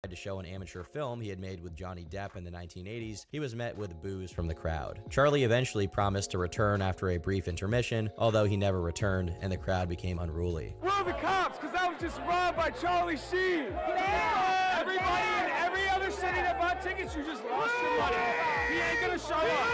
to show an amateur film he had made with Johnny Depp in the 1980s, he was met with boos from the crowd. Charlie eventually promised to return after a brief intermission, although he never returned and the crowd became unruly. We're the cops, because I was just robbed by Charlie Sheen. Yeah. Everybody in every other city that bought tickets, you just lost your money. He ain't gonna show up.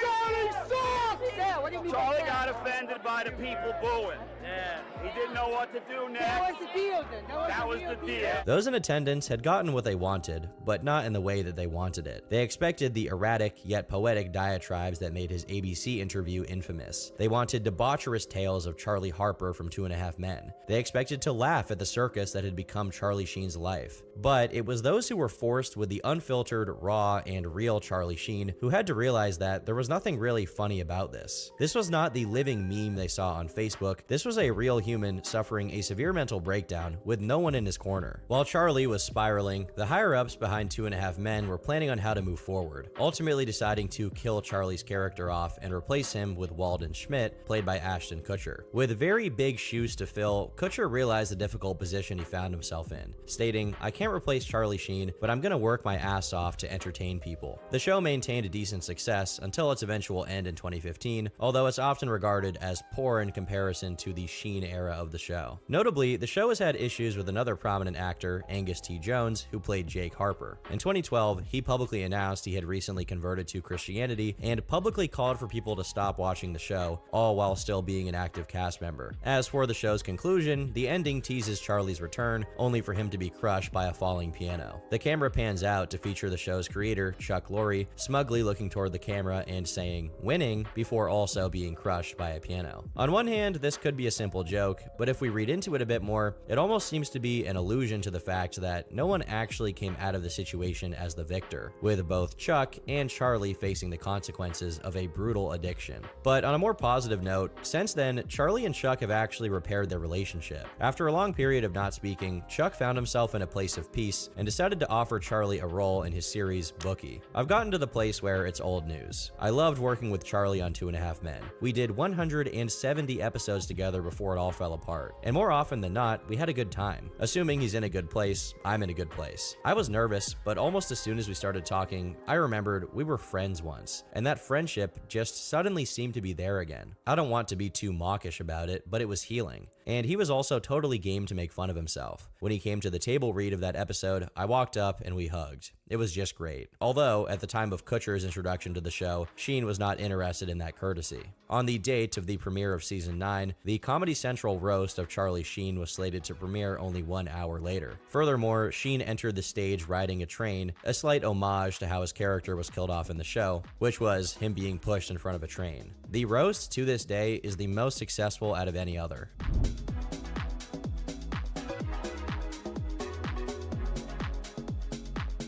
Charlie sucks! Yeah, what do you mean? Charlie got offended by the people booing. Yeah. He didn't know what to do next. That was the deal then. That was the deal. Those in attendance had gotten what they wanted, but not in the way that they wanted it. They expected the erratic yet poetic diatribes that made his ABC interview infamous. They wanted debaucherous tales of Charlie Harper from Two and a Half Men. They expected to laugh at the circus that had become Charlie Sheen's life. But it was those who were forced with the unfiltered, raw, and real Charlie Sheen who had to realize that there was nothing really funny about this. This was not the living meme they saw on Facebook. This was a real human suffering a severe mental breakdown with no one in his corner. While Charlie was spiraling, the higher-ups behind Two and a Half Men were planning on how to move forward, ultimately deciding to kill Charlie's character off and replace him with Walden Schmidt, played by Ashton Kutcher. With very big shoes to fill, Kutcher realized the difficult position he found himself in, stating, "I can't replace Charlie Sheen, but I'm gonna work my ass off to entertain people." The show maintained a decent success until its eventual end in 2015, although it's often regarded as poor in comparison to the Sheen era of the show. Notably, the show has had issues with another prominent actor, Angus T. Jones, who played Jake Harper. In 2012, he publicly announced he had recently converted to Christianity and publicly called for people to stop watching the show, all while still being an active cast member. As for the show's conclusion, the ending teases Charlie's return, only for him to be crushed by a falling piano. The camera pans out to feature the show's creator, Chuck Lorre, smugly looking toward the camera and saying, "winning," before also being crushed by a piano. On one hand, this could be a simple joke, but if we read into it a bit more, it almost seems to be an allusion to the fact that no one actually came out of the situation as the victor, with both Chuck and Charlie facing the consequences of a brutal addiction. But on a more positive note, since then, Charlie and Chuck have actually repaired their relationship. After a long period of not speaking, Chuck found himself in a place of peace and decided to offer Charlie a role in his series, Bookie. I've gotten to the place where it's old news. I loved working with Charlie on Two and a Half Men. We did 170 episodes together before it all fell apart, and more often than not, we had a good time. Assuming he's in a good place, I'm in a good place. I was nervous, but almost as soon as we started talking, I remembered we were friends once, and that friendship just suddenly seemed to be there again. I don't want to be too mawkish about it, but it was healing. And he was also totally game to make fun of himself. When he came to the table read of that episode, I walked up and we hugged. It was just great. Although, at the time of Kutcher's introduction to the show, Sheen was not interested in that courtesy. On the date of the premiere of Season 9, the Comedy Central roast of Charlie Sheen was slated to premiere only 1 hour later. Furthermore, Sheen entered the stage riding a train, a slight homage to how his character was killed off in the show, which was him being pushed in front of a train. The roast, to this day, is the most successful out of any other.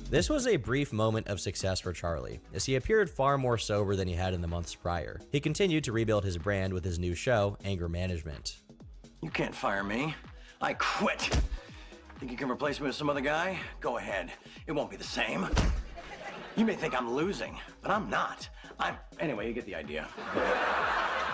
This was a brief moment of success for Charlie, as he appeared far more sober than he had in the months prior. He continued to rebuild his brand with his new show, Anger Management. You can't fire me. I quit. Think you can replace me with some other guy? Go ahead. It won't be the same. You may think I'm losing, but I'm not. Anyway, you get the idea.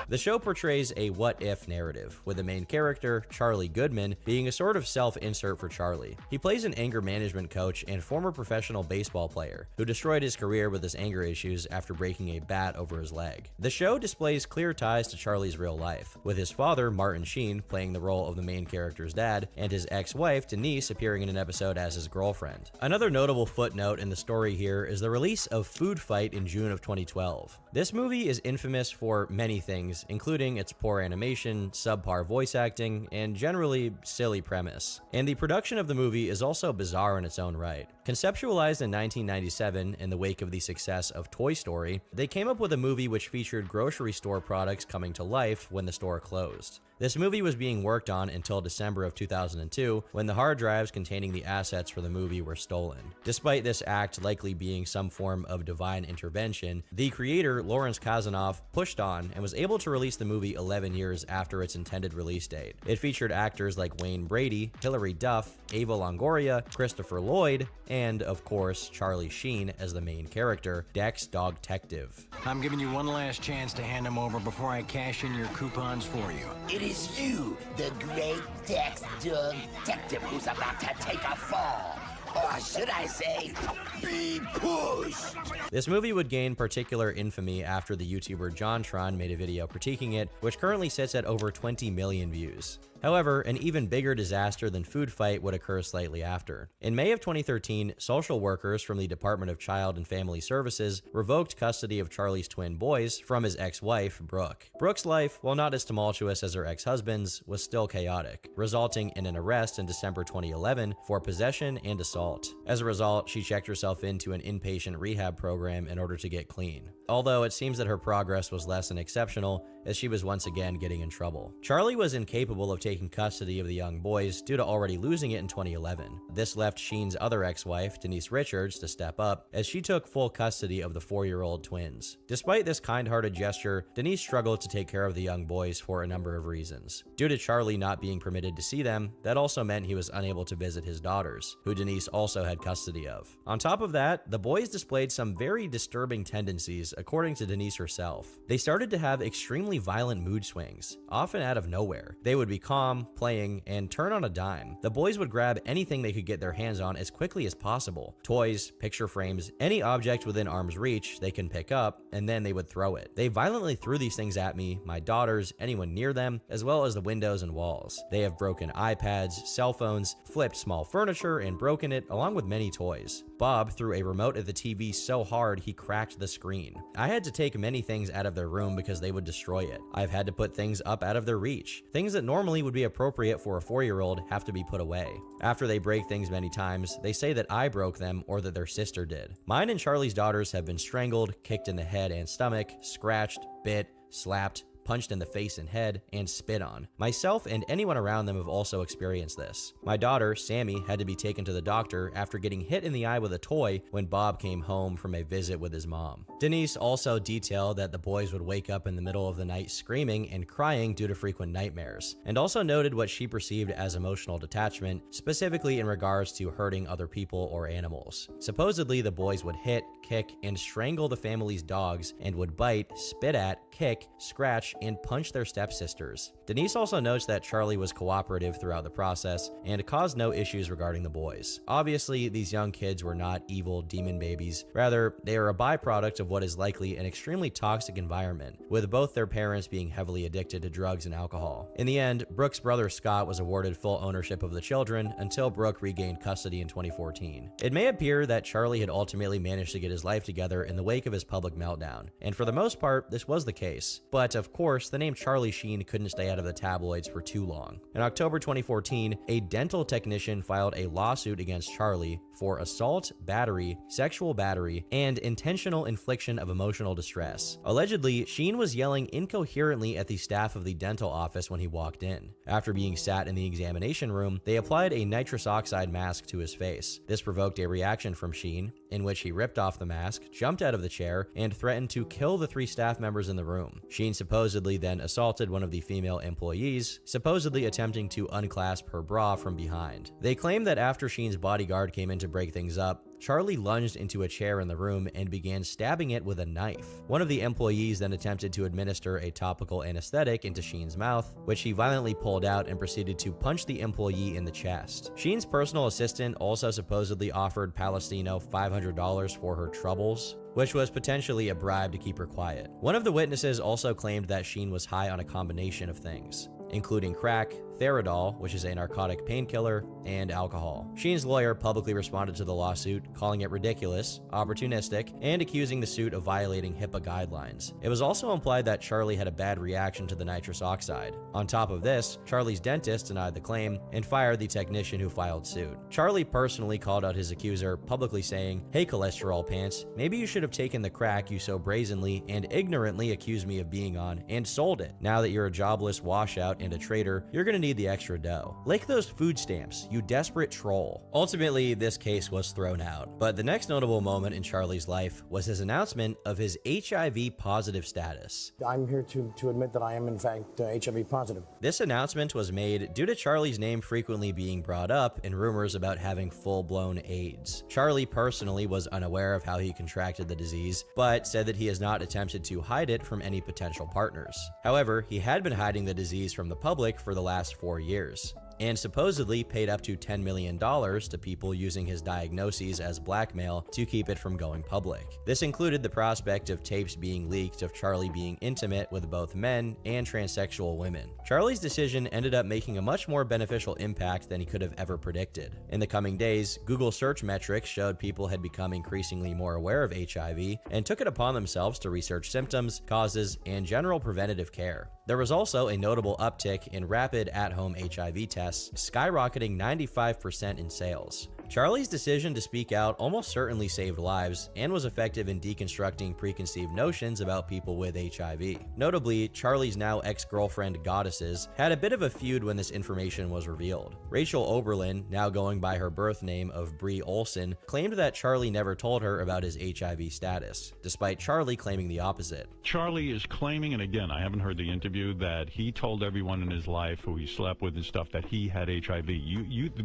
The show portrays a what-if narrative, with the main character, Charlie Goodman, being a sort of self-insert for Charlie. He plays an anger management coach and former professional baseball player who destroyed his career with his anger issues after breaking a bat over his leg. The show displays clear ties to Charlie's real life, with his father, Martin Sheen, playing the role of the main character's dad, and his ex-wife, Denise, appearing in an episode as his girlfriend. Another notable footnote in the story here is the release of Food Fight in June of 2012. This movie is infamous for many things, including its poor animation, subpar voice acting, and generally silly premise. And the production of the movie is also bizarre in its own right. Conceptualized in 1997 in the wake of the success of Toy Story, they came up with a movie which featured grocery store products coming to life when the store closed. This movie was being worked on until December of 2002, when the hard drives containing the assets for the movie were stolen. Despite this act likely being some form of divine intervention, the creator, Lawrence Kasanoff, pushed on and was able to release the movie 11 years after its intended release date. It featured actors like Wayne Brady, Hilary Duff, Ava Longoria, Christopher Lloyd, and, of course, Charlie Sheen as the main character, Dex Dogtective. I'm giving you one last chance to hand him over before I cash in your coupons for you. It is you, the great Dex Dogtective, who's about to take a fall. Or should I say, be pushed. This movie would gain particular infamy after the YouTuber JonTron made a video critiquing it, which currently sits at over 20 million views. However, an even bigger disaster than Food Fight would occur slightly after. In May of 2013, social workers from the Department of Child and Family Services revoked custody of Charlie's twin boys from his ex-wife, Brooke. Brooke's life, while not as tumultuous as her ex-husband's, was still chaotic, resulting in an arrest in December 2011 for possession and assault. As a result, she checked herself into an inpatient rehab program in order to get clean. Although it seems that her progress was less than exceptional, as she was once again getting in trouble. Charlie was incapable of taking custody of the young boys due to already losing it in 2011. This left Sheen's other ex-wife, Denise Richards, to step up, as she took full custody of the 4-year-old twins. Despite this kind-hearted gesture, Denise struggled to take care of the young boys for a number of reasons. Due to Charlie not being permitted to see them, that also meant he was unable to visit his daughters, who Denise also had custody of. On top of that, the boys displayed some very disturbing tendencies, according to Denise herself. They started to have extremely violent mood swings, often out of nowhere. They would be calm, playing, and turn on a dime. The boys would grab anything they could get their hands on as quickly as possible. Toys, picture frames, any object within arm's reach they can pick up, and then they would throw it. They violently threw these things at me, my daughters, anyone near them, as well as the windows and walls. They have broken iPads, cell phones, flipped small furniture, and broken it, along with many toys. Bob threw a remote at the TV so hard he cracked the screen. I had to take many things out of their room because they would destroy it. I've had to put things up out of their reach. Things that normally would be appropriate for a 4-year-old have to be put away. After they break things many times, they say that I broke them or that their sister did. Mine and Charlie's daughters have been strangled, kicked in the head and stomach, scratched, bit, slapped, punched in the face and head, and spit on. Myself and anyone around them have also experienced this. My daughter, Sammy, had to be taken to the doctor after getting hit in the eye with a toy when Bob came home from a visit with his mom. Denise also detailed that the boys would wake up in the middle of the night screaming and crying due to frequent nightmares, and also noted what she perceived as emotional detachment, specifically in regards to hurting other people or animals. Supposedly, the boys would hit, kick, and strangle the family's dogs and would bite, spit at, kick, scratch, and punch their stepsisters. Denise also notes that Charlie was cooperative throughout the process and caused no issues regarding the boys. Obviously, these young kids were not evil demon babies. Rather, they are a byproduct of what is likely an extremely toxic environment, with both their parents being heavily addicted to drugs and alcohol. In the end, Brooke's brother Scott was awarded full ownership of the children until Brooke regained custody in 2014. It may appear that Charlie had ultimately managed to get his life together in the wake of his public meltdown, and for the most part, this was the case. But of course, the name Charlie Sheen couldn't stay out of the tabloids for too long. In October 2014, a dental technician filed a lawsuit against Charlie for assault, battery, sexual battery, and intentional infliction of emotional distress. Allegedly, Sheen was yelling incoherently at the staff of the dental office when he walked in. After being sat in the examination room, they applied a nitrous oxide mask to his face. This provoked a reaction from Sheen, in which he ripped off the mask, jumped out of the chair, and threatened to kill the 3 staff members in the room. Sheen supposedly then assaulted one of the female employees, supposedly attempting to unclasp her bra from behind. They claim that after Sheen's bodyguard came in to break things up, Charlie lunged into a chair in the room and began stabbing it with a knife. One of the employees then attempted to administer a topical anesthetic into Sheen's mouth, which he violently pulled out and proceeded to punch the employee in the chest. Sheen's personal assistant also supposedly offered Palestino $500 for her troubles, which was potentially a bribe to keep her quiet. One of the witnesses also claimed that Sheen was high on a combination of things, including crack, Therodol, which is a narcotic painkiller, and alcohol. Sheen's lawyer publicly responded to the lawsuit, calling it ridiculous, opportunistic, and accusing the suit of violating HIPAA guidelines. It was also implied that Charlie had a bad reaction to the nitrous oxide. On top of this, Charlie's dentist denied the claim and fired the technician who filed suit. Charlie personally called out his accuser, publicly saying, "Hey cholesterol pants, maybe you should have taken the crack you so brazenly and ignorantly accused me of being on and sold it. Now that you're a jobless washout and a traitor, you're gonna need the extra dough. Lick those food stamps, you desperate troll." Ultimately, this case was thrown out, but the next notable moment in Charlie's life was his announcement of his HIV positive status. I'm here to admit that I am in fact HIV positive. This announcement was made due to Charlie's name frequently being brought up in rumors about having full-blown AIDS. Charlie personally was unaware of how he contracted the disease, but said that he has not attempted to hide it from any potential partners. However, he had been hiding the disease from the public for the last 4 years. and supposedly paid up to $10 million to people using his diagnoses as blackmail to keep it from going public. This included the prospect of tapes being leaked of Charlie being intimate with both men and transsexual women. Charlie's decision ended up making a much more beneficial impact than he could have ever predicted. In the coming days, Google search metrics showed people had become increasingly more aware of HIV and took it upon themselves to research symptoms, causes, and general preventative care. There was also a notable uptick in rapid at-home HIV tests, skyrocketing 95% in sales. Charlie's decision to speak out almost certainly saved lives and was effective in deconstructing preconceived notions about people with HIV. Notably, Charlie's now ex-girlfriend Goddesses had a bit of a feud when this information was revealed. Rachel Oberlin, now going by her birth name of Brie Olson, claimed that Charlie never told her about his HIV status, despite Charlie claiming the opposite. Charlie is claiming, and again, I haven't heard the interview, that he told everyone in his life who he slept with and stuff that he had HIV.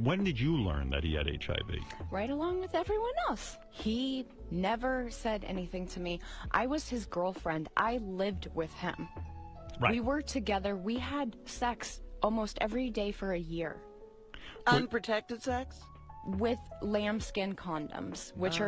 When did you learn that he had HIV? Right along with everyone else. He never said anything to me. I was his girlfriend. I lived with him. Right. We were together. We had sex almost every day for a year. Unprotected sex? With lambskin condoms, which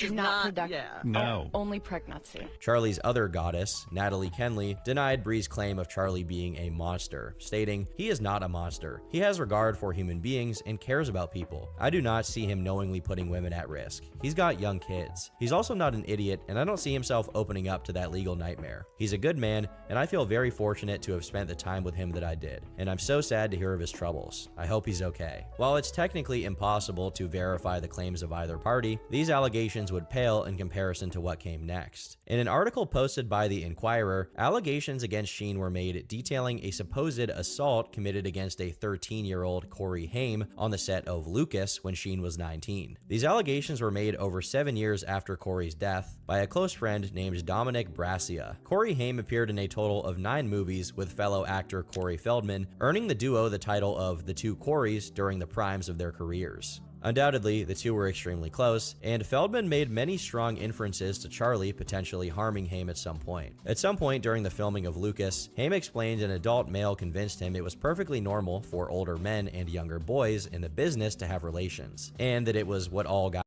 is not not productive. yeah. No. Only pregnancy. Charlie's other goddess, Natalie Kenley, denied Brie's claim of Charlie being a monster, stating, "He is not a monster. He has regard for human beings and cares about people. I do not see him knowingly putting women at risk. He's got young kids. He's also not an idiot, and I don't see himself opening up to that legal nightmare. He's a good man, and I feel very fortunate to have spent the time with him that I did, and I'm so sad to hear of his troubles. I hope he's okay." While it's technically impossible to verify the claims of either party, these allegations would pale in comparison to what came next. In an article posted by the Inquirer, allegations against Sheen were made detailing a supposed assault committed against a 13-year-old Corey Haim on the set of Lucas when Sheen was 19. These allegations were made over 7 years after Corey's death by a close friend named Dominic Brassia. Corey Haim appeared in a total of 9 movies with fellow actor Corey Feldman, earning the duo the title of The Two Coreys during the primes of their careers. Undoubtedly, the two were extremely close, and Feldman made many strong inferences to Charlie potentially harming Haim at some point. At some point during the filming of Lucas, Haim explained an adult male convinced him it was perfectly normal for older men and younger boys in the business to have relations, and that it was what all guys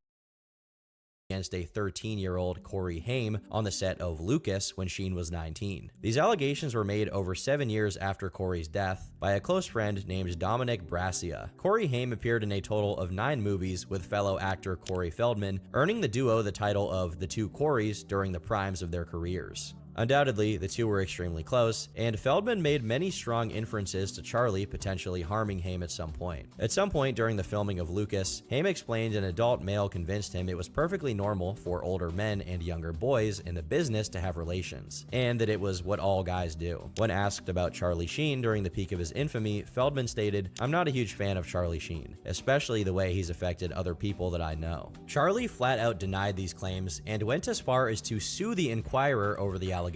against a 13-year-old Corey Haim on the set of Lucas when Sheen was 19. These allegations were made over 7 years after Corey's death by a close friend named Dominic Brassia. Corey Haim appeared in a total of 9 movies with fellow actor Corey Feldman, earning the duo the title of The Two Coreys during the primes of their careers. Undoubtedly, the two were extremely close, and Feldman made many strong inferences to Charlie potentially harming Haim at some point. At some point during the filming of Lucas, Haim explained an adult male convinced him it was perfectly normal for older men and younger boys in the business to have relations, and that it was what all guys do. When asked about Charlie Sheen during the peak of his infamy, Feldman stated, "I'm not a huge fan of Charlie Sheen, especially the way he's affected other people that I know." Charlie flat out denied these claims and went as far as to sue the Inquirer over the allegations,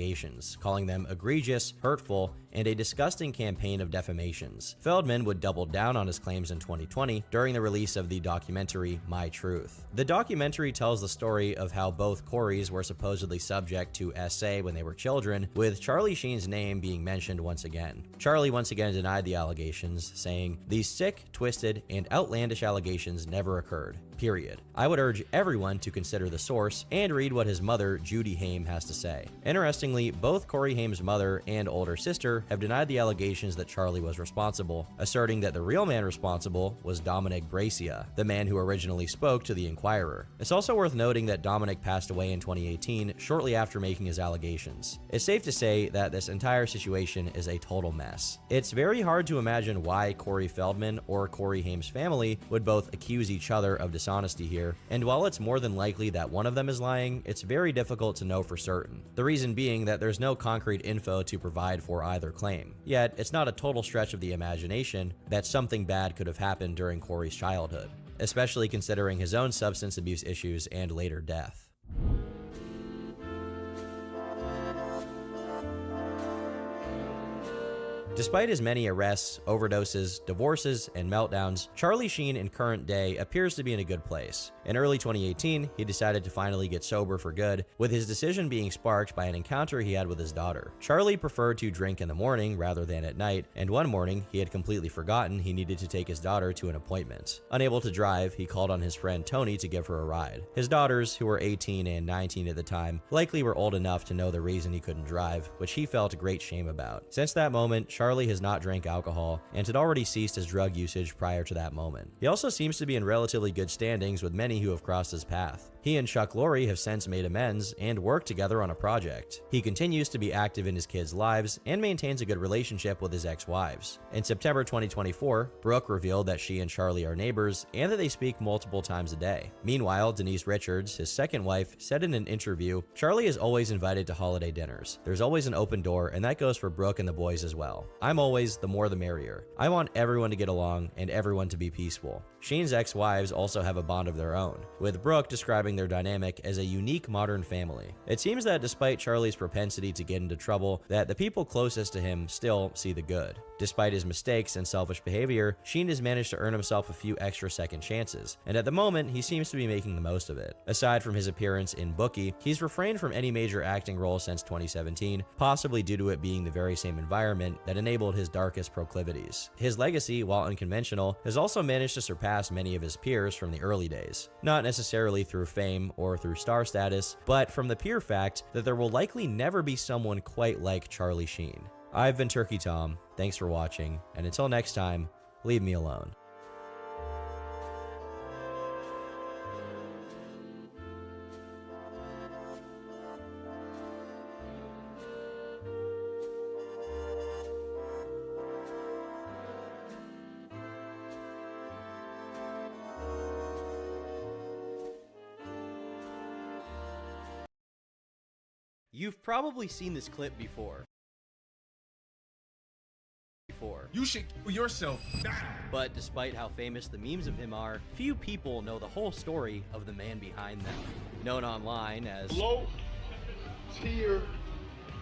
calling them egregious, hurtful, and a disgusting campaign of defamations. Feldman would double down on his claims in 2020 during the release of the documentary My Truth. The documentary tells the story of how both Coreys were supposedly subject to SA when they were children, with Charlie Sheen's name being mentioned once again. Charlie once again denied the allegations, saying, "These sick, twisted, and outlandish allegations never occurred. Period. I would urge everyone to consider the source and read what his mother, Judy Haim, has to say." Interestingly, both Corey Haim's mother and older sister have denied the allegations that Charlie was responsible, asserting that the real man responsible was Dominic Brassia, the man who originally spoke to the Inquirer. It's also worth noting that Dominic passed away in 2018, shortly after making his allegations. It's safe to say that this entire situation is a total mess. It's very hard to imagine why Corey Feldman or Corey Haim's family would both accuse each other of dishonesty here, and while it's more than likely that one of them is lying, it's very difficult to know for certain. The reason being that there's no concrete info to provide for either claim. Yet, it's not a total stretch of the imagination that something bad could have happened during Corey's childhood, especially considering his own substance abuse issues and later death. Despite his many arrests, overdoses, divorces, and meltdowns, Charlie Sheen in current day appears to be in a good place. In early 2018, he decided to finally get sober for good, with his decision being sparked by an encounter he had with his daughter. Charlie preferred to drink in the morning rather than at night, and one morning, he had completely forgotten he needed to take his daughter to an appointment. Unable to drive, he called on his friend Tony to give her a ride. His daughters, who were 18 and 19 at the time, likely were old enough to know the reason he couldn't drive, which he felt great shame about. Since that moment, Charlie has not drank alcohol and had already ceased his drug usage prior to that moment. He also seems to be in relatively good standings with many who have crossed his path. He and Chuck Lorre have since made amends and worked together on a project. He continues to be active in his kids' lives and maintains a good relationship with his ex-wives. In September 2024, Brooke revealed that she and Charlie are neighbors and that they speak multiple times a day. Meanwhile, Denise Richards, his second wife, said in an interview, "Charlie is always invited to holiday dinners. There's always an open door, and that goes for Brooke and the boys as well. I'm always the more the merrier. I want everyone to get along and everyone to be peaceful." Sheen's ex-wives also have a bond of their own, with Brooke describing their dynamic as a unique modern family. It seems that despite Charlie's propensity to get into trouble, that the people closest to him still see the good. Despite his mistakes and selfish behavior, Sheen has managed to earn himself a few extra second chances, and at the moment, he seems to be making the most of it. Aside from his appearance in Bookie, he's refrained from any major acting role since 2017, possibly due to it being the very same environment that enabled his darkest proclivities. His legacy, while unconventional, has also managed to surpass many of his peers from the early days. Not necessarily through fame or through star status, but from the pure fact that there will likely never be someone quite like Charlie Sheen. I've been Turkey Tom, thanks for watching, and until next time, leave me alone. You've probably seen this clip before. You should kill yourself now. But despite how famous the memes of him are, few people know the whole story of the man behind them. Known online as Low tier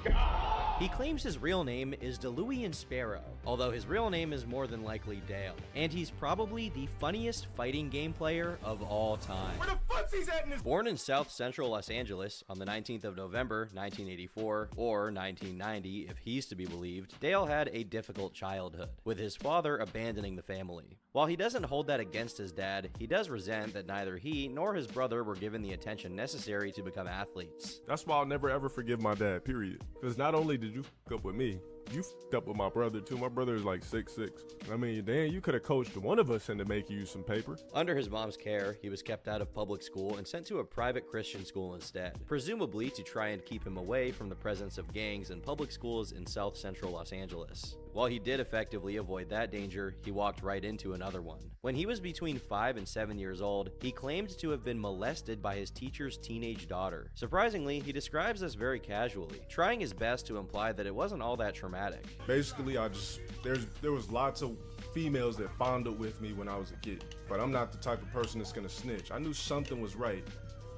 God. He claims his real name is DeLuian Sparrow, although his real name is more than likely Dale, and he's probably the funniest fighting game player of all time. Where the fuck's he's at in this? Born in South Central Los Angeles on the 19th of November, 1984, or 1990 if he's to be believed, Dale had a difficult childhood, with his father abandoning the family. While he doesn't hold that against his dad, he does resent that neither he nor his brother were given the attention necessary to become athletes. That's why I'll never ever forgive my dad, period. Because not only did you fuck up with me, you fucked up with my brother too. My brother is like 6'6". I mean, Dan, you could have coached one of us into making you some paper. Under his mom's care, he was kept out of public school and sent to a private Christian school instead, presumably to try and keep him away from the presence of gangs in public schools in South Central Los Angeles. While he did effectively avoid that danger, he walked right into another one. When he was between 5 and 7 years old, he claimed to have been molested by his teacher's teenage daughter. Surprisingly, he describes this very casually, trying his best to imply that it wasn't all that traumatic. Basically, there was lots of females that fondled with me when I was a kid, but I'm not the type of person that's gonna snitch. I knew something was right,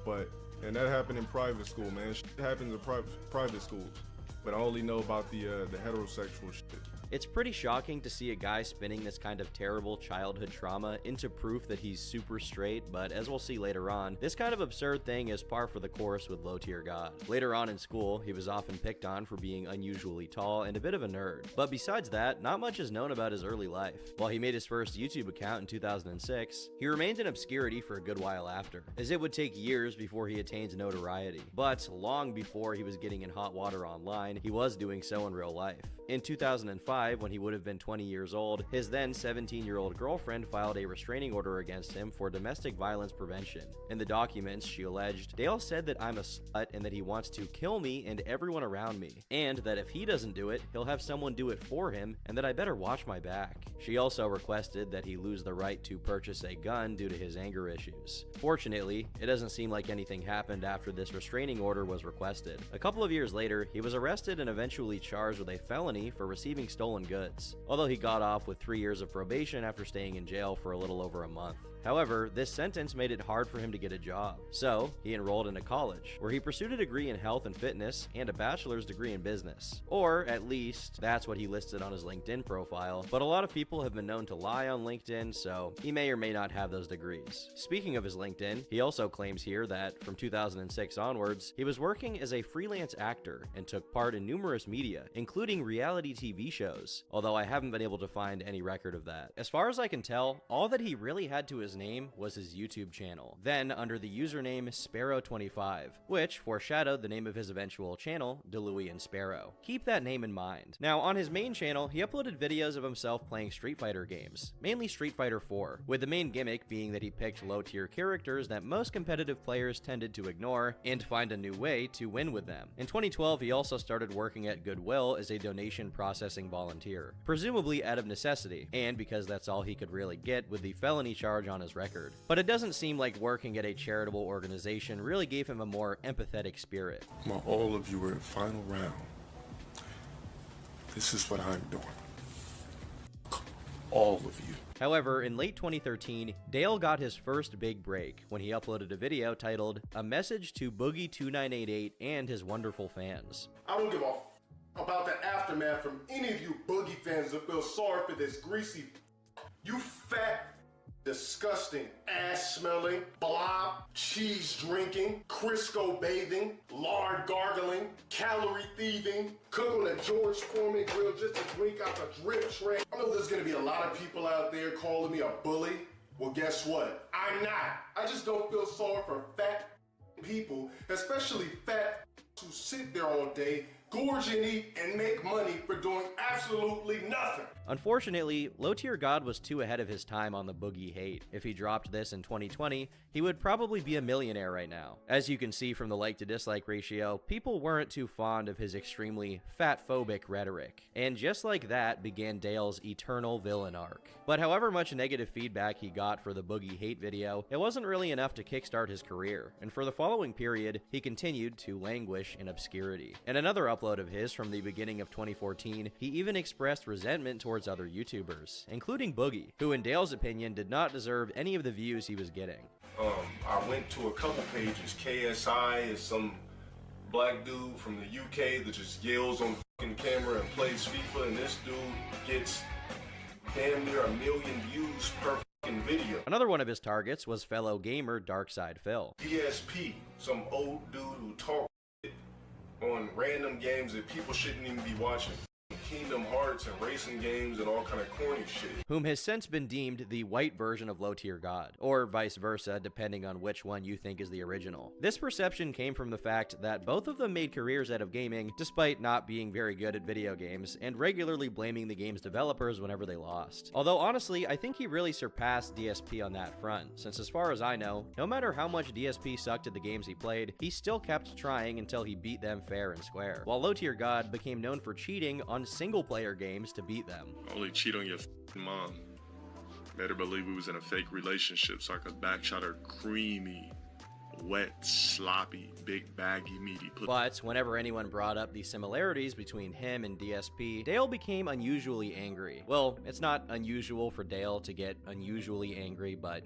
and that happened in private school, man. Shit happens in private schools, but I only know about the heterosexual shit. It's pretty shocking to see a guy spinning this kind of terrible childhood trauma into proof that he's super straight, but as we'll see later on, this kind of absurd thing is par for the course with low-tier God. Later on in school, he was often picked on for being unusually tall and a bit of a nerd. But besides that, not much is known about his early life. While he made his first YouTube account in 2006, he remained in obscurity for a good while after, as it would take years before he attained notoriety. But long before he was getting in hot water online, he was doing so in real life. In 2005, when he would have been 20 years old, his then 17-year-old girlfriend filed a restraining order against him for domestic violence prevention. In the documents, she alleged, Dale said that I'm a slut and that he wants to kill me and everyone around me, and that if he doesn't do it, he'll have someone do it for him, and that I better watch my back. She also requested that he lose the right to purchase a gun due to his anger issues. Fortunately, it doesn't seem like anything happened after this restraining order was requested. A couple of years later, he was arrested and eventually charged with a felony for receiving stolen goods, although he got off with 3 years of probation after staying in jail for a little over a month. However, this sentence made it hard for him to get a job. So, he enrolled into college, where he pursued a degree in health and fitness and a bachelor's degree in business. Or, at least, that's what he listed on his LinkedIn profile, but a lot of people have been known to lie on LinkedIn, so he may or may not have those degrees. Speaking of his LinkedIn, he also claims here that from 2006 onwards, he was working as a freelance actor and took part in numerous media, including reality TV shows, although I haven't been able to find any record of that. As far as I can tell, all that he really had to his name was his YouTube channel, then under the username Sparrow25, which foreshadowed the name of his eventual channel, DeLuey and Sparrow. Keep that name in mind. Now, on his main channel, he uploaded videos of himself playing Street Fighter games, mainly Street Fighter 4, with the main gimmick being that he picked low-tier characters that most competitive players tended to ignore and find a new way to win with them. In 2012, he also started working at Goodwill as a donation processing volunteer, presumably out of necessity, and because that's all he could really get with the felony charge on his record. But it doesn't seem like working at a charitable organization really gave him a more empathetic spirit. While all of you are in final round, this is what I'm doing. All of you. However, in late 2013, Dale got his first big break when he uploaded a video titled "A Message to Boogie2988 and His Wonderful Fans." I don't give a about the aftermath from any of you Boogie fans that feel sorry for this greasy, you fat, disgusting, ass-smelling, blob, cheese-drinking, Crisco bathing, lard gargling, calorie thieving, cook on a George Foreman grill just to drink out the drip tray. I know there's gonna be a lot of people out there calling me a bully. Well, guess what? I'm not. I just don't feel sorry for fat people, especially fat who sit there all day, gorge and eat, and make money for doing absolutely nothing. Unfortunately, Low Tier God was too ahead of his time on the Boogie hate. If he dropped this in 2020, he would probably be a millionaire right now. As you can see from the like to dislike ratio, people weren't too fond of his extremely fat-phobic rhetoric. And just like that began Dale's eternal villain arc. But however much negative feedback he got for the Boogie hate video, it wasn't really enough to kickstart his career, and for the following period, he continued to languish in obscurity. In another upload of his from the beginning of 2014, he even expressed resentment towards other YouTubers, including Boogie, who in Dale's opinion did not deserve any of the views he was getting. I went to a couple pages. KSI is some black dude from the UK that just yells on fucking camera and plays FIFA, and this dude gets damn near 1 million views per fucking video. Another one of his targets was fellow gamer Darkside Phil. DSP, some old dude who talks on random games that people shouldn't even be watching. Kingdom Hearts and racing games and all kind of corny shit. Whom has since been deemed the white version of Low Tier God, or vice versa, depending on which one you think is the original. This perception came from the fact that both of them made careers out of gaming, despite not being very good at video games, and regularly blaming the game's developers whenever they lost. Although honestly, I think he really surpassed DSP on that front, since as far as I know, no matter how much DSP sucked at the games he played, he still kept trying until he beat them fair and square, while Low Tier God became known for cheating on single-player games to beat them. Only cheat on your mom. Made her believe we was in a fake relationship so I could backshot her creamy, wet, sloppy, big, baggy, meaty pussy. But whenever anyone brought up the similarities between him and DSP, Dale became unusually angry. Well, it's not unusual for Dale to get unusually angry, but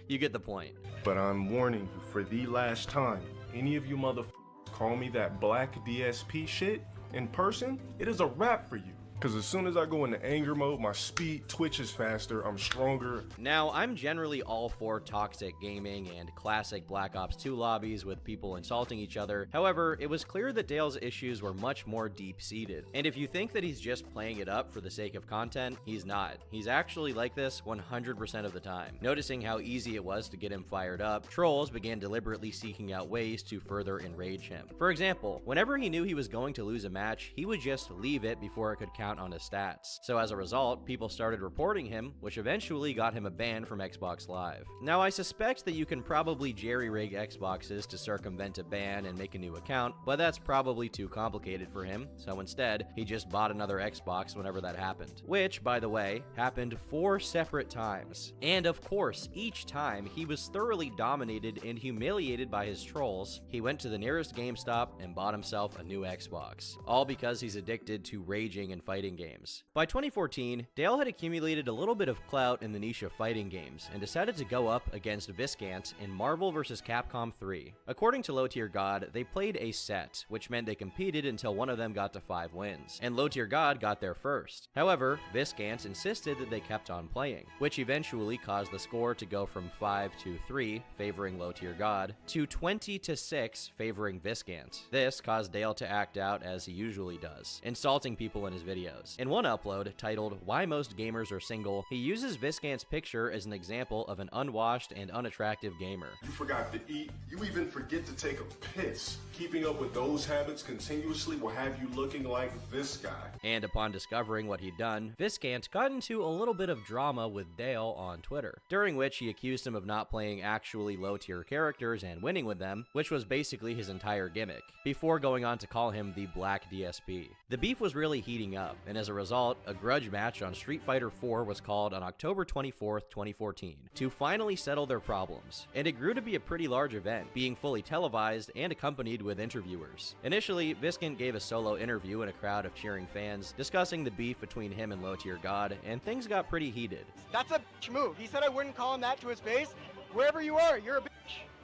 you get the point. But I'm warning you, for the last time, any of you motherfuckers call me that black DSP shit in person, it is a wrap for you. Because as soon as I go into anger mode, my speed twitches faster, I'm stronger. Now, I'm generally all for toxic gaming and classic Black Ops 2 lobbies with people insulting each other. However, it was clear that Dale's issues were much more deep-seated. And if you think that he's just playing it up for the sake of content, he's not. He's actually like this 100% of the time. Noticing how easy it was to get him fired up, trolls began deliberately seeking out ways to further enrage him. For example, whenever he knew he was going to lose a match, he would just leave it before it could count on his stats. So as a result, people started reporting him, which eventually got him a ban from Xbox Live. Now, I suspect that you can probably jerry-rig Xboxes to circumvent a ban and make a new account, but that's probably too complicated for him, so instead, he just bought another Xbox whenever that happened. Which, by the way, happened 4 separate times. And of course, each time, he was thoroughly dominated and humiliated by his trolls. He went to the nearest GameStop and bought himself a new Xbox. All because he's addicted to raging and fighting fighting games. By 2014, Dale had accumulated a little bit of clout in the niche of fighting games and decided to go up against Viscant in Marvel vs. Capcom 3. According to Low Tier God, they played a set, which meant they competed until one of them got to 5 wins, and Low Tier God got there first. However, Viscant insisted that they kept on playing, which eventually caused the score to go from 5-3, favoring Low Tier God, to 20-6, favoring Viscant. This caused Dale to act out as he usually does, insulting people in his videos. In one upload, titled "Why Most Gamers Are Single," he uses Viscant's picture as an example of an unwashed and unattractive gamer. You forgot to eat. You even forget to take a piss. Keeping up with those habits continuously will have you looking like this guy. And upon discovering what he'd done, Viscant got into a little bit of drama with Dale on Twitter, during which he accused him of not playing actually low-tier characters and winning with them, which was basically his entire gimmick, before going on to call him the Black DSP. The beef was really heating up, and as a result, a grudge match on Street Fighter IV was called on October 24th, 2014, to finally settle their problems, and it grew to be a pretty large event, being fully televised and accompanied with interviewers. Initially, Viscant gave a solo interview in a crowd of cheering fans, discussing the beef between him and Low Tier God, and things got pretty heated. That's a bitch move. He said I wouldn't call him that to his face. Wherever you are, you're a bitch.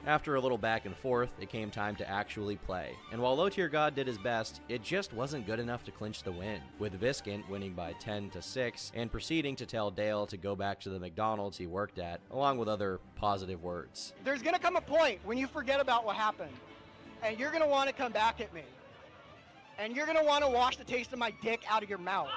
After a little back and forth, it came time to actually play, and while Low Tier God did his best, it just wasn't good enough to clinch the win, with Viscant winning by 10-6 and proceeding to tell Dale to go back to the McDonald's he worked at, along with other positive words. There's gonna come a point when you forget about what happened, and you're gonna want to come back at me, and you're gonna want to wash the taste of my dick out of your mouth.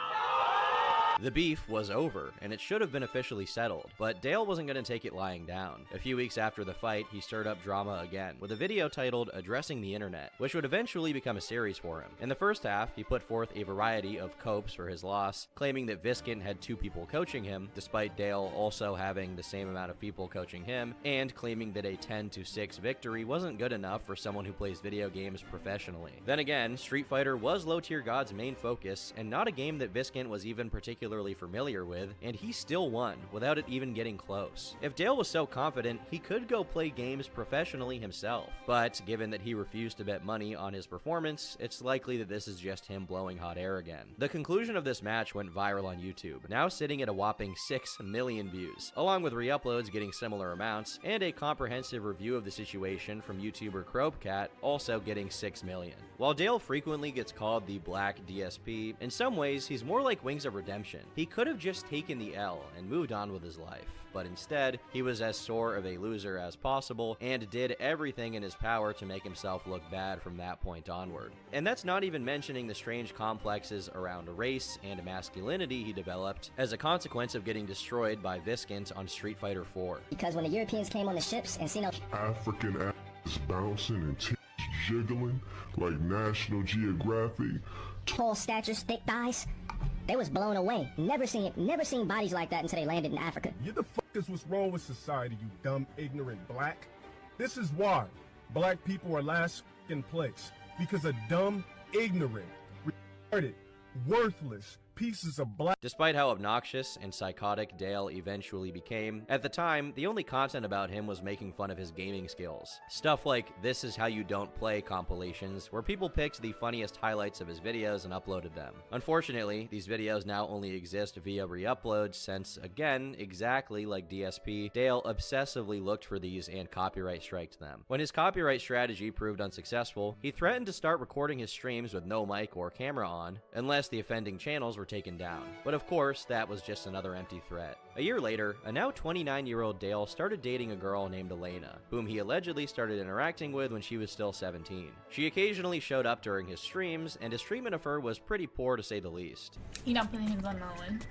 The beef was over, and it should have been officially settled, but Dale wasn't going to take it lying down. A few weeks after the fight, he stirred up drama again, with a video titled Addressing the Internet, which would eventually become a series for him. In the first half, he put forth a variety of copes for his loss, claiming that Viscant had 2 people coaching him, despite Dale also having the same amount of people coaching him, and claiming that a 10-6 victory wasn't good enough for someone who plays video games professionally. Then again, Street Fighter was Low Tier God's main focus, and not a game that Viscant was even particularly familiar with, and he still won without it even getting close. If Dale was so confident, he could go play games professionally himself, but given that he refused to bet money on his performance, it's likely that this is just him blowing hot air again. The conclusion of this match went viral on YouTube, now sitting at a whopping 6 million views, along with re-uploads getting similar amounts, and a comprehensive review of the situation from YouTuber Crobcat also getting 6 million. While Dale frequently gets called the Black DSP, in some ways he's more like Wings of Redemption. He could have just taken the L and moved on with his life, but instead, he was as sore of a loser as possible and did everything in his power to make himself look bad from that point onward. And that's not even mentioning the strange complexes around race and masculinity he developed as a consequence of getting destroyed by Viscant on Street Fighter IV. Because when the Europeans came on the ships and seen African ass bouncing and tits jiggling like National Geographic, tall statures, thick thighs, they was blown away. Never seen bodies like that until they landed in Africa. You the fuck is what's wrong with society, you dumb, ignorant black? This is why black people are last in place. Because of dumb, ignorant, retarded, worthless pieces of black. Despite how obnoxious and psychotic Dale eventually became, at the time, the only content about him was making fun of his gaming skills. Stuff like "This Is How You Don't Play" compilations, where people picked the funniest highlights of his videos and uploaded them. Unfortunately, these videos now only exist via re-uploads since, again, exactly like DSP, Dale obsessively looked for these and copyright striked them. When his copyright strategy proved unsuccessful, he threatened to start recording his streams with no mic or camera on, unless the offending channels were taken down. But of course, that was just another empty threat. A year later, a now 29-year-old Dale started dating a girl named Elena, whom he allegedly started interacting with when she was still 17. She occasionally showed up during his streams, and his treatment of her was pretty poor to say the least. You're not putting hands on no one.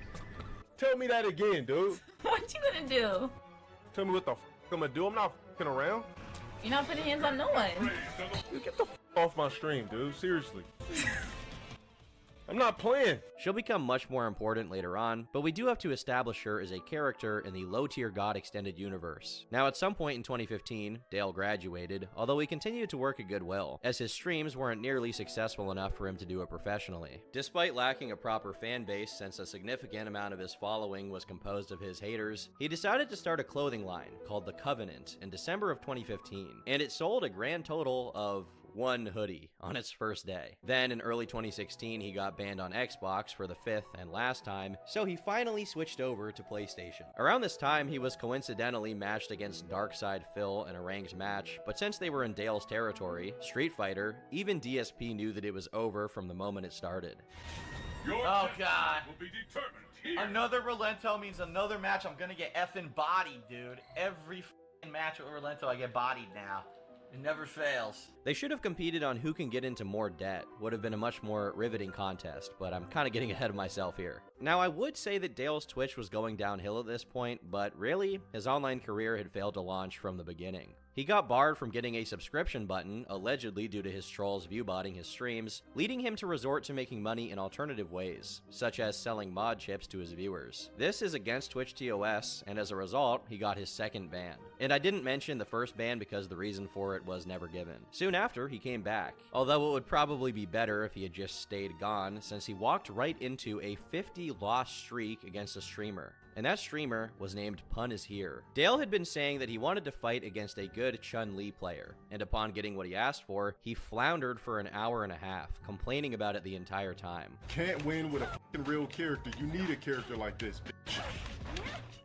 Tell me that again, dude. What you gonna do? Tell me what the f I'm gonna do. I'm not f***ing around. You're not putting hands on no one. Dude, get the f off my stream, dude. Seriously. I'm not playing. She'll become much more important later on, but we do have to establish her as a character in the Low Tier God extended universe. Now, at some point in 2015, Dale graduated, although he continued to work at Goodwill, as his streams weren't nearly successful enough for him to do it professionally. Despite lacking a proper fan base, since a significant amount of his following was composed of his haters, he decided to start a clothing line called The Covenant in December of 2015, and it sold a grand total of one hoodie on its first day. Then in early 2016, he got banned on Xbox for the 5th and last time, so he finally switched over to PlayStation. Around this time, he was coincidentally matched against Darkside Phil in a ranked match, but since they were in Dale's territory, Street Fighter, even DSP knew that it was over from the moment it started. Oh god. Another Relento means another match I'm gonna get effing bodied, dude. Every f***ing match with Relento I get bodied now. It never fails. They should have competed on who can get into more debt. Would have been a much more riveting contest, but I'm kind of getting ahead of myself here. Now, I would say that Dale's Twitch was going downhill at this point, but really, his online career had failed to launch from the beginning. He got barred from getting a subscription button, allegedly due to his trolls view-botting his streams, leading him to resort to making money in alternative ways, such as selling mod chips to his viewers. This is against Twitch TOS, and as a result, he got his second ban. And I didn't mention the first ban because the reason for it was never given. Soon after, he came back, although it would probably be better if he had just stayed gone, since he walked right into a 50-loss streak against a streamer. And that streamer was named Pun Is Here. Dale had been saying that he wanted to fight against a good Chun-Li player, and upon getting what he asked for, he floundered for an hour and a half, complaining about it the entire time. Can't win with a f***ing real character. You need a character like this, bitch.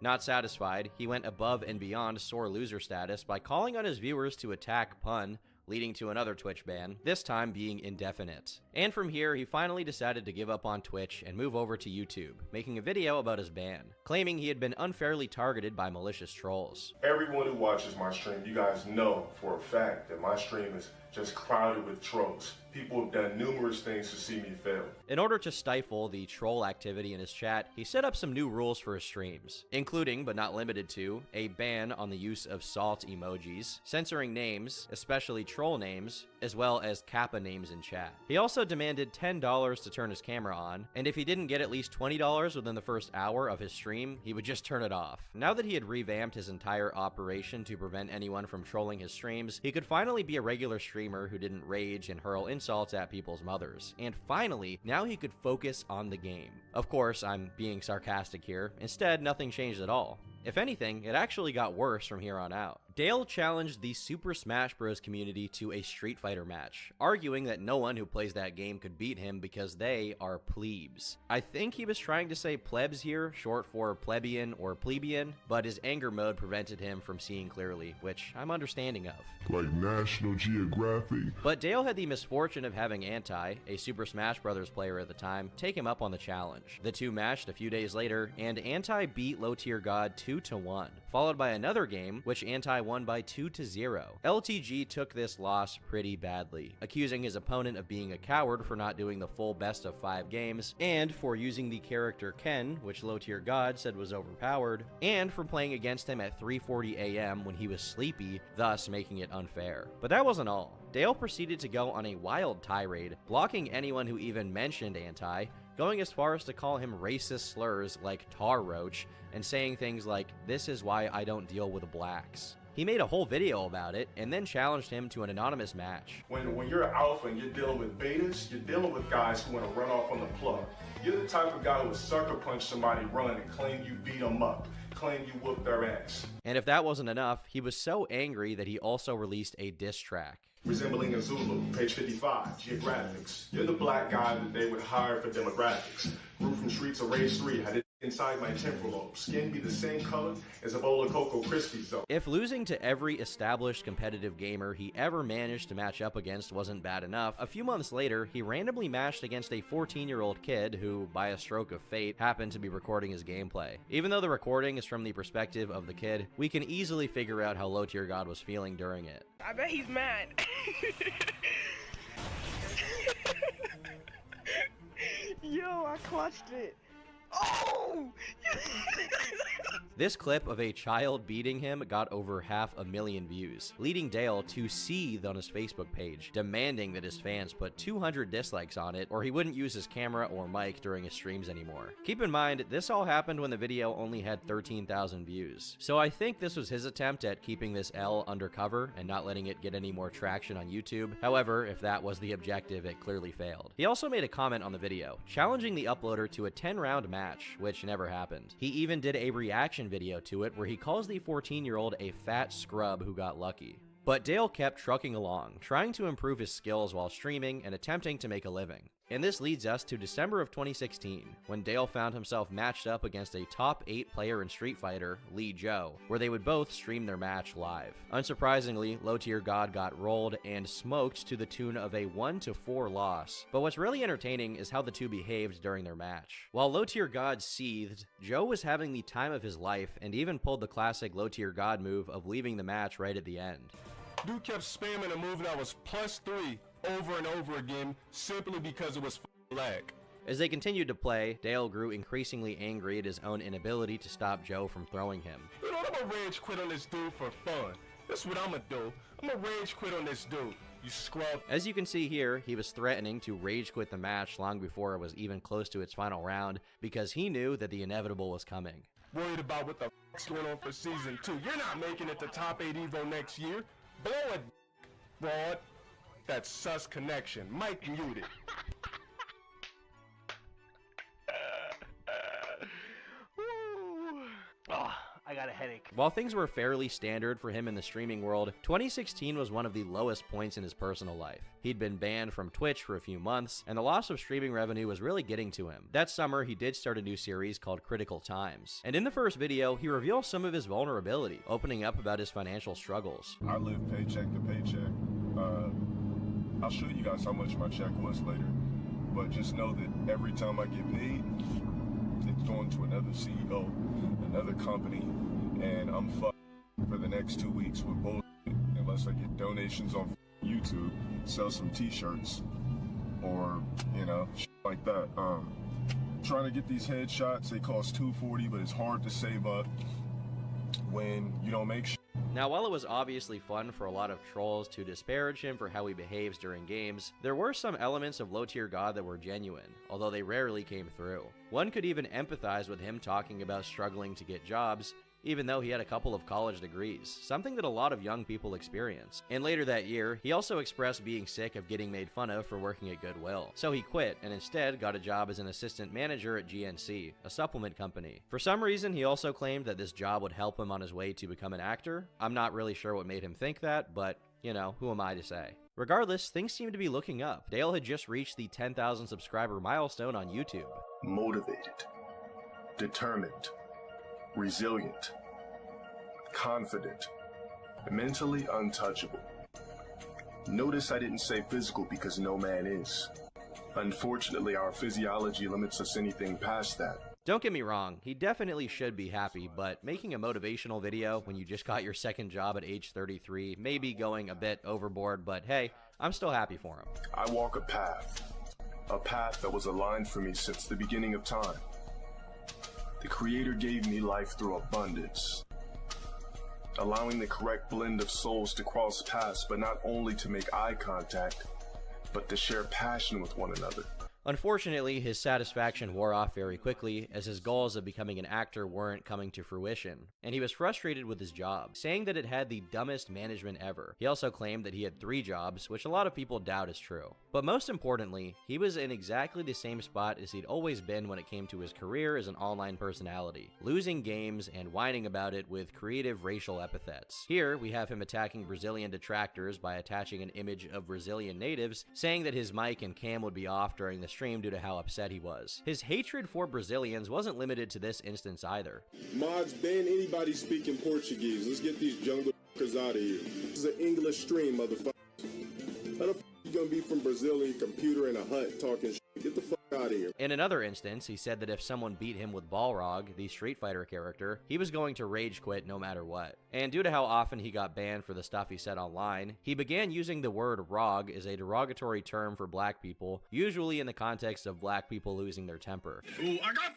Not satisfied, he went above and beyond sore loser status by calling on his viewers to attack Pun, leading to another Twitch ban, this time being indefinite. And from here, he finally decided to give up on Twitch and move over to YouTube, making a video about his ban, claiming he had been unfairly targeted by malicious trolls. Everyone who watches my stream, you guys know for a fact that my stream is just crowded with trolls. People have done numerous things to see me fail. In order to stifle the troll activity in his chat, he set up some new rules for his streams, including, but not limited to, a ban on the use of salt emojis, censoring names, especially troll names, as well as Kappa names in chat. He also demanded $10 to turn his camera on, and if he didn't get at least $20 within the first hour of his stream, he would just turn it off. Now that he had revamped his entire operation to prevent anyone from trolling his streams, he could finally be a regular streamer who didn't rage and hurl insults at people's mothers. And finally, now he could focus on the game. Of course, I'm being sarcastic here. Instead, nothing changed at all. If anything, it actually got worse from here on out. Dale challenged the Super Smash Bros. Community to a Street Fighter match, arguing that no one who plays that game could beat him because they are plebes. I think he was trying to say plebs here, short for plebeian or plebeian, but his anger mode prevented him from seeing clearly, which I'm understanding of. Like National Geographic. But Dale had the misfortune of having Anti, a Super Smash Bros. Player at the time, take him up on the challenge. The two matched a few days later, and Anti beat Low Tier God 2-1, followed by another game, which Anti won by 2-0. LTG took this loss pretty badly, accusing his opponent of being a coward for not doing the full best of 5 games, and for using the character Ken, which Low Tier God said was overpowered, and for playing against him at 3:40 a.m. when he was sleepy, thus making it unfair. But that wasn't all. Dale proceeded to go on a wild tirade, blocking anyone who even mentioned Anti, going as far as to call him racist slurs like tar roach, and saying things like, "This is why I don't deal with blacks." He made a whole video about it, and then challenged him to an anonymous match. When you're an alpha and you're dealing with betas, you're dealing with guys who want to run off on the plug. You're the type of guy who would sucker punch somebody, run, and claim you beat them up, claim you whooped their ass. And if that wasn't enough, he was so angry that he also released a diss track. Resembling a Zulu, page 55, geographics. You're the black guy that they would hire for demographics. Grew from streets of race 3, had it inside my temporal lobe. Skin be the same color as a bowl of Cocoa Krispies though. If losing to every established competitive gamer he ever managed to match up against wasn't bad enough, a few months later, he randomly matched against a 14-year-old kid who, by a stroke of fate, happened to be recording his gameplay. Even though the recording is from the perspective of the kid, we can easily figure out how Low Tier God was feeling during it. I bet he's mad. Yo, I clutched it. Oh! This clip of a child beating him got over 500,000 views, leading Dale to seethe on his Facebook page, demanding that his fans put 200 dislikes on it or he wouldn't use his camera or mic during his streams anymore. Keep in mind, this all happened when the video only had 13,000 views, so I think this was his attempt at keeping this L undercover and not letting it get any more traction on YouTube. However, if that was the objective, it clearly failed. He also made a comment on the video, challenging the uploader to a 10-round match, which never happened. He even did a reaction video to it where he calls the 14-year-old a fat scrub who got lucky. But Dale kept trucking along, trying to improve his skills while streaming and attempting to make a living. And this leads us to December of 2016, when Dale found himself matched up against a top 8 player in Street Fighter, Lee Joe, where they would both stream their match live. Unsurprisingly, Low Tier God got rolled and smoked to the tune of a 1-4 loss. But what's really entertaining is how the two behaved during their match. While Low Tier God seethed, Joe was having the time of his life and even pulled the classic Low Tier God move of leaving the match right at the end. Dude kept spamming a move that was +3 over and over again simply because it was lag. As they continued to play, Dale grew increasingly angry at his own inability to stop Joe from throwing him. You know what, I'm gonna rage quit on this dude for fun. That's what I'm gonna do. I'm gonna rage quit on this dude. You scrub. As you can see here, he was threatening to rage quit the match long before it was even close to its final round because he knew that the inevitable was coming. Worried about what the f***'s going on for season 2. You're not making it to top 8 Evo next year. Blow it, broad. That's sus connection. Mike muted. Oh, I got a headache. While things were fairly standard for him in the streaming world, 2016 was one of the lowest points in his personal life. He'd been banned from Twitch for a few months, and the loss of streaming revenue was really getting to him. That summer, he did start a new series called Critical Times, and in the first video, he reveals some of his vulnerability, opening up about his financial struggles. I live paycheck to paycheck. I'll show you guys how much my check was later, but just know that every time I get paid, it's going to another CEO, another company, and I'm fucked for the next 2 weeks with bullshit unless I get donations on YouTube, sell some t-shirts, or, you know, shit like that. Trying to get these headshots, they cost $240, but it's hard to save up when you don't make shit. Now, while it was obviously fun for a lot of trolls to disparage him for how he behaves during games, there were some elements of Low Tier God that were genuine, although they rarely came through. One could even empathize with him talking about struggling to get jobs, even though he had a couple of college degrees, something that a lot of young people experience. And later that year, he also expressed being sick of getting made fun of for working at Goodwill. So he quit and instead got a job as an assistant manager at GNC, a supplement company. For some reason, he also claimed that this job would help him on his way to become an actor. I'm not really sure what made him think that, but, you know, who am I to say? Regardless, things seem to be looking up. Dale had just reached the 10,000 subscriber milestone on YouTube. Motivated, determined, resilient, confident, mentally untouchable. Notice I didn't say physical because no man is. Unfortunately, our physiology limits us anything past that. Don't get me wrong, he definitely should be happy, but making a motivational video when you just got your second job at age 33 may be going a bit overboard, but hey, I'm still happy for him. I walk a path that was aligned for me since the beginning of time. The Creator gave me life through abundance, allowing the correct blend of souls to cross paths, but not only to make eye contact, but to share passion with one another. Unfortunately, his satisfaction wore off very quickly as his goals of becoming an actor weren't coming to fruition, and he was frustrated with his job, saying that it had the dumbest management ever. He also claimed that he had 3 jobs, which a lot of people doubt is true. But most importantly, he was in exactly the same spot as he'd always been when it came to his career as an online personality, losing games and whining about it with creative racial epithets. Here, we have him attacking Brazilian detractors by attaching an image of Brazilian natives, saying that his mic and cam would be off during the stream due to how upset he was. His hatred for Brazilians wasn't limited to this instance either. Mods, ban anybody speaking Portuguese. Let's get these jungle f***ers out of here. This is an English stream, motherfucker. How the f*** you gonna be from Brazil and your computer in a hut talking shit? Get the fuck out of here. In another instance, he said that if someone beat him with Balrog, the Street Fighter character, he was going to rage quit no matter what. And due to how often he got banned for the stuff he said online, he began using the word "rog" as a derogatory term for black people, usually in the context of black people losing their temper. Ooh, I got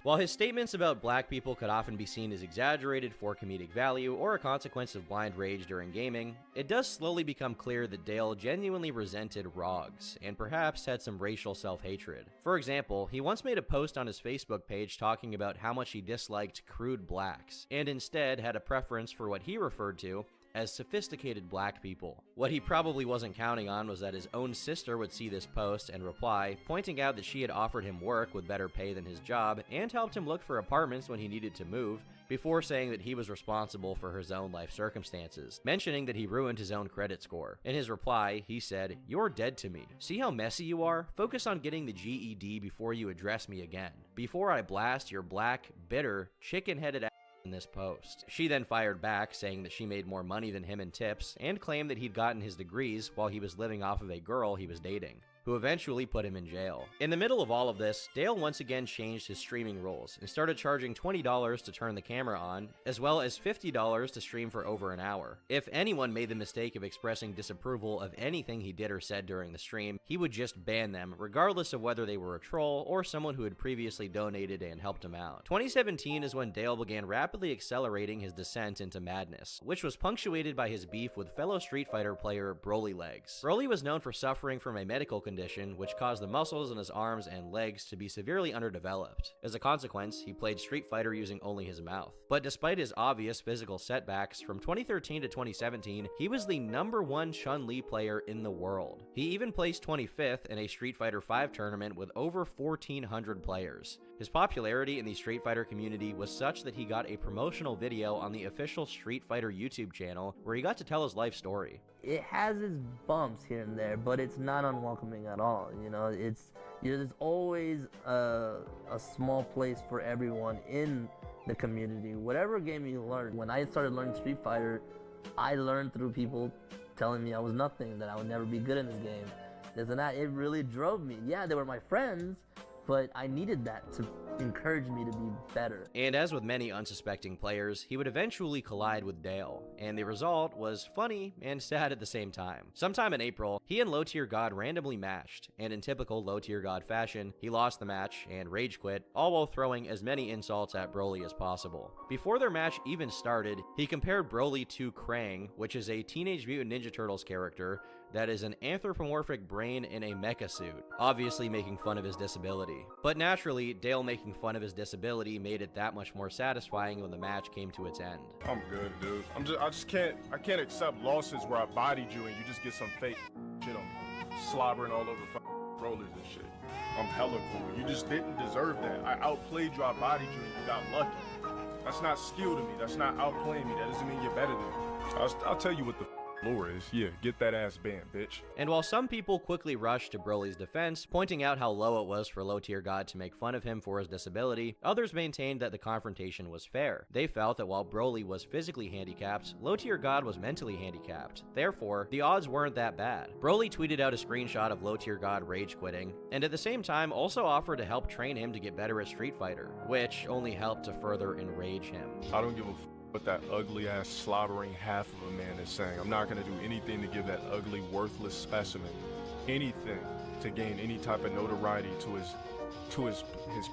While his statements about black people could often be seen as exaggerated for comedic value or a consequence of blind rage during gaming, it does slowly become clear that Dale genuinely resented ROGs, and perhaps had some racial self-hatred. For example, he once made a post on his Facebook page talking about how much he disliked crude blacks, and instead had a preference for what he referred to as sophisticated black people. What he probably wasn't counting on was that his own sister would see this post and reply, pointing out that she had offered him work with better pay than his job and helped him look for apartments when he needed to move, before saying that he was responsible for his own life circumstances, mentioning that he ruined his own credit score. In his reply, he said, "You're dead to me. See how messy you are? Focus on getting the GED before you address me again. Before I blast your black, bitter, chicken-headed ass in this post." She then fired back, saying that she made more money than him in tips, and claimed that he'd gotten his degrees while he was living off of a girl he was dating, who eventually put him in jail. In the middle of all of this, Dale once again changed his streaming rules and started charging $20 to turn the camera on, as well as $50 to stream for over an hour. If anyone made the mistake of expressing disapproval of anything he did or said during the stream, he would just ban them, regardless of whether they were a troll or someone who had previously donated and helped him out. 2017 is when Dale began rapidly accelerating his descent into madness, which was punctuated by his beef with fellow Street Fighter player Broly Legs. Broly was known for suffering from a medical condition which caused the muscles in his arms and legs to be severely underdeveloped. As a consequence, he played Street Fighter using only his mouth. But despite his obvious physical setbacks, from 2013 to 2017, he was the #1 Chun-Li player in the world. He even placed 25th in a Street Fighter V tournament with over 1,400 players. His popularity in the Street Fighter community was such that he got a promotional video on the official Street Fighter YouTube channel where he got to tell his life story. It has its bumps here and there, but it's not unwelcoming at all. You know, there's always a small place for everyone in the community. Whatever game you learn. When I started learning Street Fighter, I learned through people telling me I was nothing, that I would never be good in this game. This and that. It really drove me. Yeah, they were my friends, but I needed that to encourage me to be better. And as with many unsuspecting players, he would eventually collide with Dale, and the result was funny and sad at the same time. Sometime in April, he and Low Tier God randomly matched, and in typical Low Tier God fashion, he lost the match and rage quit, all while throwing as many insults at Broly as possible. Before their match even started, he compared Broly to Krang, which is a Teenage Mutant Ninja Turtles character that is an anthropomorphic brain in a mecha suit, obviously making fun of his disability. But naturally, Dale making fun of his disability made it that much more satisfying when the match came to its end. I'm good, dude. I can't accept losses where I bodied you and you just get some fake shit on me, slobbering all over rollers and shit. I'm hella cool. You just didn't deserve that. I outplayed you, I bodied you, and you got lucky. That's not skill to me. That's not outplaying me. That doesn't mean you're better than me. I'll tell you what the lore is. Yeah, get that ass banned, bitch. And while some people quickly rushed to Broly's defense, pointing out how low it was for Low Tier God to make fun of him for his disability, others maintained that the confrontation was fair. They felt that while Broly was physically handicapped, Low Tier God was mentally handicapped. Therefore, the odds weren't that bad. Broly tweeted out a screenshot of Low Tier God rage quitting, and at the same time also offered to help train him to get better at Street Fighter, which only helped to further enrage him. I don't give a what that ugly ass slobbering half of a man is saying. I'm not gonna do anything to give that ugly worthless specimen anything to gain any type of notoriety to his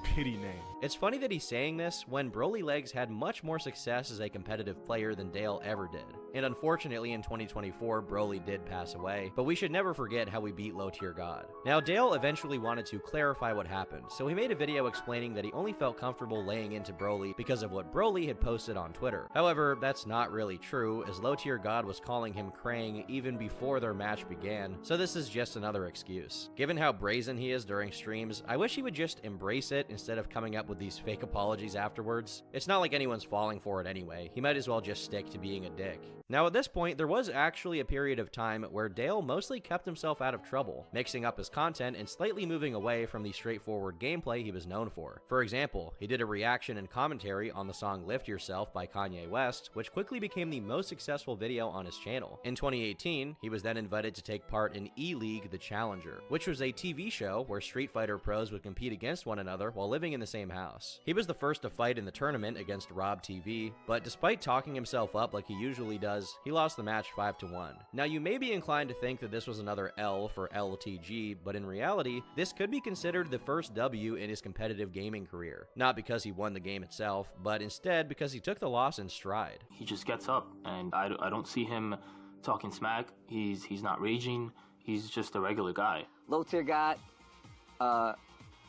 pity name. It's funny that he's saying this when Broly Legs had much more success as a competitive player than Dale ever did. And unfortunately in 2024, Broly did pass away, but we should never forget how we beat Low Tier God. Now Dale eventually wanted to clarify what happened, so he made a video explaining that he only felt comfortable laying into Broly because of what Broly had posted on Twitter. However, that's not really true, as Low Tier God was calling him Krang even before their match began, so this is just another excuse. Given how brazen he is during streams, I wish he would just embrace it instead of coming up with these fake apologies afterwards. It's not like anyone's falling for it anyway. He might as well just stick to being a dick. Now at this point, there was actually a period of time where Dale mostly kept himself out of trouble, mixing up his content and slightly moving away from the straightforward gameplay he was known for. For example, he did a reaction and commentary on the song Lift Yourself by Kanye West, which quickly became the most successful video on his channel. In 2018, he was then invited to take part in E-League The Challenger, which was a TV show where Street Fighter pros would compete against one another while living in the same house. He was the first to fight in the tournament against Rob TV, but despite talking himself up like he usually does, he lost the match 5-1. Now you may be inclined to think that this was another L for LTG, but in reality, this could be considered the first W in his competitive gaming career. Not because he won the game itself, but instead because he took the loss in stride. He just gets up, and I don't see him talking smack. He's not raging. He's just a regular guy. Low Tier God,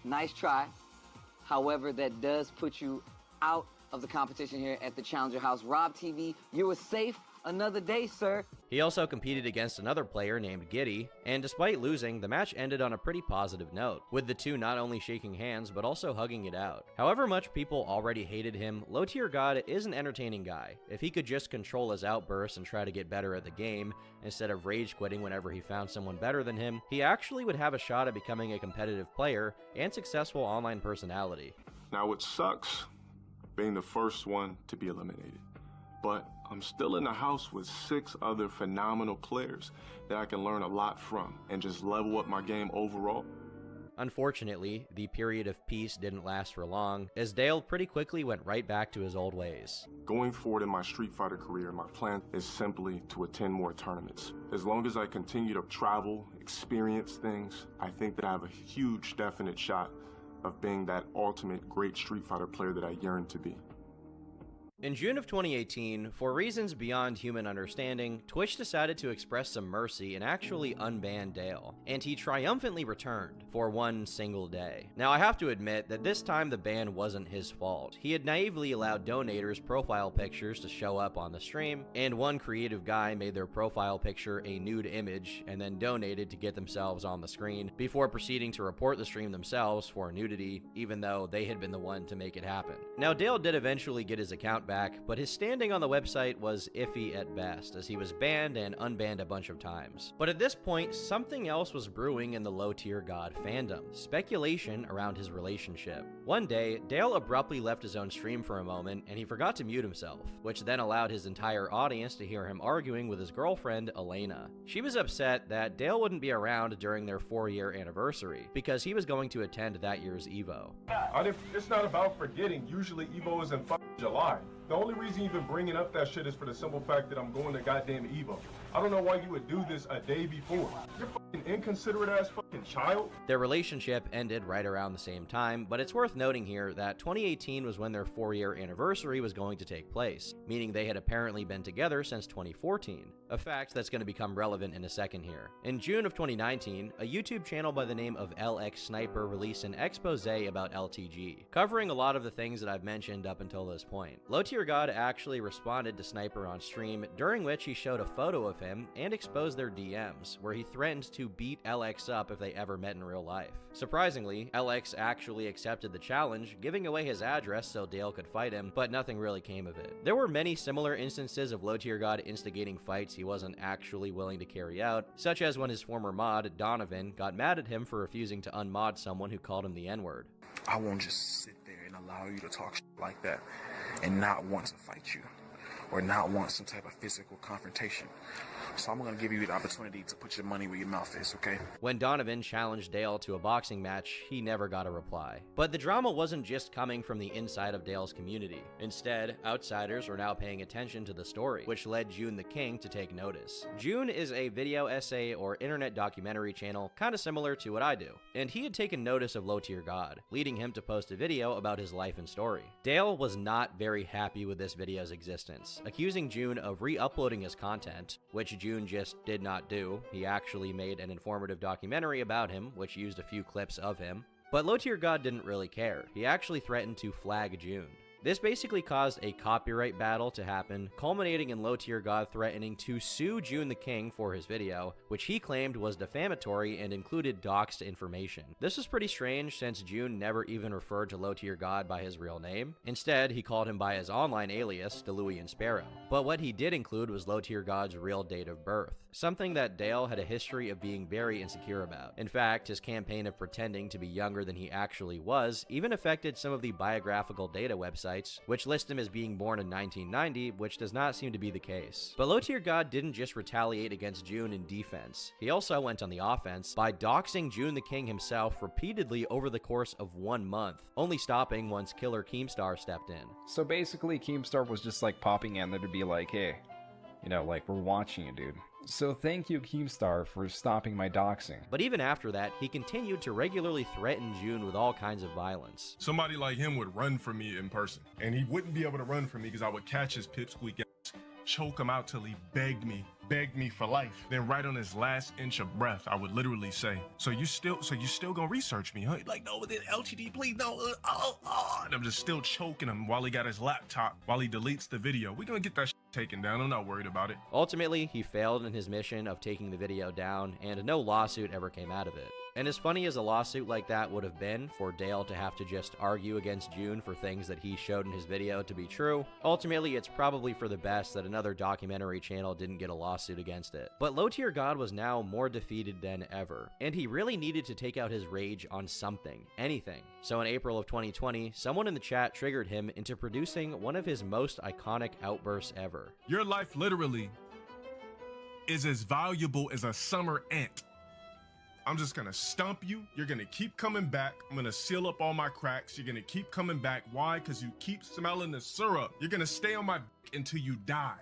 nice try. However, that does put you out of the competition here at the Challenger House. Rob TV, you were safe Another day, sir. He also competed against another player named Giddy, and despite losing, the match ended on a pretty positive note, with the two not only shaking hands but also hugging it out. However much people already hated him, Low Tier God is an entertaining guy. If he could just control his outbursts and try to get better at the game, instead of rage quitting whenever he found someone better than him, he actually would have a shot at becoming a competitive player and successful online personality. Now it sucks being the first one to be eliminated, but I'm still in the house with 6 other phenomenal players that I can learn a lot from and just level up my game overall. Unfortunately, the period of peace didn't last for long, as Dale pretty quickly went right back to his old ways. Going forward in my Street Fighter career, my plan is simply to attend more tournaments. As long as I continue to travel, experience things, I think that I have a huge definite shot of being that ultimate great Street Fighter player that I yearn to be. In June of 2018, for reasons beyond human understanding, Twitch decided to express some mercy and actually unban Dale, and he triumphantly returned for one single day. Now I have to admit that this time the ban wasn't his fault. He had naively allowed donators' profile pictures to show up on the stream, and one creative guy made their profile picture a nude image and then donated to get themselves on the screen before proceeding to report the stream themselves for nudity, even though they had been the one to make it happen. Now Dale did eventually get his account back, but his standing on the website was iffy at best, as he was banned and unbanned a bunch of times. But at this point, something else was brewing in the Low Tier God fandom: speculation around his relationship. One day, Dale abruptly left his own stream for a moment, and he forgot to mute himself, which then allowed his entire audience to hear him arguing with his girlfriend, Elena. She was upset that Dale wouldn't be around during their 4-year anniversary, because he was going to attend that year's EVO. It's not about forgetting. Usually EVO is in July. The only reason you've been bringing up that shit is for the simple fact that I'm going to goddamn EVO. I don't know why you would do this a day before. You're fucking inconsiderate ass fucking child. Their relationship ended right around the same time, but it's worth noting here that 2018 was when their 4-year anniversary was going to take place, meaning they had apparently been together since 2014, a fact that's going to become relevant in a second here. In June of 2019, a YouTube channel by the name of LX Sniper released an expose about LTG, covering a lot of the things that I've mentioned up until this point. Low Tier God actually responded to Sniper on stream, during which he showed a photo of him and exposed their DMs, where he threatened to beat LX up if they ever met in real life. Surprisingly, LX actually accepted the challenge, giving away his address so Dale could fight him, but nothing really came of it. There were many similar instances of Low Tier God instigating fights he wasn't actually willing to carry out, such as when his former mod, Donovan, got mad at him for refusing to unmod someone who called him the N-word. I won't just sit there and allow you to talk shit like that and not want to fight you or not want some type of physical confrontation. So I'm going to give you the opportunity to put your money where your mouth is, okay? When Donovan challenged Dale to a boxing match, he never got a reply. But the drama wasn't just coming from the inside of Dale's community. Instead, outsiders were now paying attention to the story, which led June the King to take notice. June is a video essay or internet documentary channel kind of similar to what I do, and he had taken notice of Low Tier God, leading him to post a video about his life and story. Dale was not very happy with this video's existence, accusing June of re-uploading his content, which June just did not do. He actually made an informative documentary about him, which used a few clips of him. But Low Tier God didn't really care. He actually threatened to flag June. This basically caused a copyright battle to happen, culminating in Low Tier God threatening to sue June the King for his video, which he claimed was defamatory and included doxed information. This was pretty strange since June never even referred to Low Tier God by his real name. Instead, he called him by his online alias, Deluian Sparrow. But what he did include was Low Tier God's real date of birth, something that Dale had a history of being very insecure about. In fact, his campaign of pretending to be younger than he actually was even affected some of the biographical data websites, which list him as being born in 1990, which does not seem to be the case. But Low Tier God didn't just retaliate against June in defense. He also went on the offense by doxing June the King himself repeatedly over the course of 1 month, only stopping once Killer Keemstar stepped in. So basically, Keemstar was just like popping in there to be like, hey, you know, like, we're watching you, dude. So thank you, Keemstar, for stopping my doxing. But even after that, he continued to regularly threaten June with all kinds of violence. Somebody like him would run from me in person, and he wouldn't be able to run from me because I would catch his pipsqueak ass, choke him out till he begged me for life. Then right on his last inch of breath, I would literally say, so you still gonna research me, huh? Like, no, then LTD, please, no, and I'm just still choking him while he got his laptop, while he deletes the video. We're gonna get that taken down. I'm not worried about it. Ultimately, he failed in his mission of taking the video down, and no lawsuit ever came out of it. And as funny as a lawsuit like that would have been for Dale to have to just argue against June for things that he showed in his video to be true, ultimately it's probably for the best that another documentary channel didn't get a lawsuit against it. But Low Tier God was now more defeated than ever, and he really needed to take out his rage on something, anything. So in April of 2020, someone in the chat triggered him into producing one of his most iconic outbursts ever. Your life literally is as valuable as a summer ant. I'm just gonna stump you. You're gonna keep coming back. I'm gonna seal up all my cracks. You're gonna keep coming back. Why? Because you keep smelling the syrup. You're gonna stay on my dick until you die.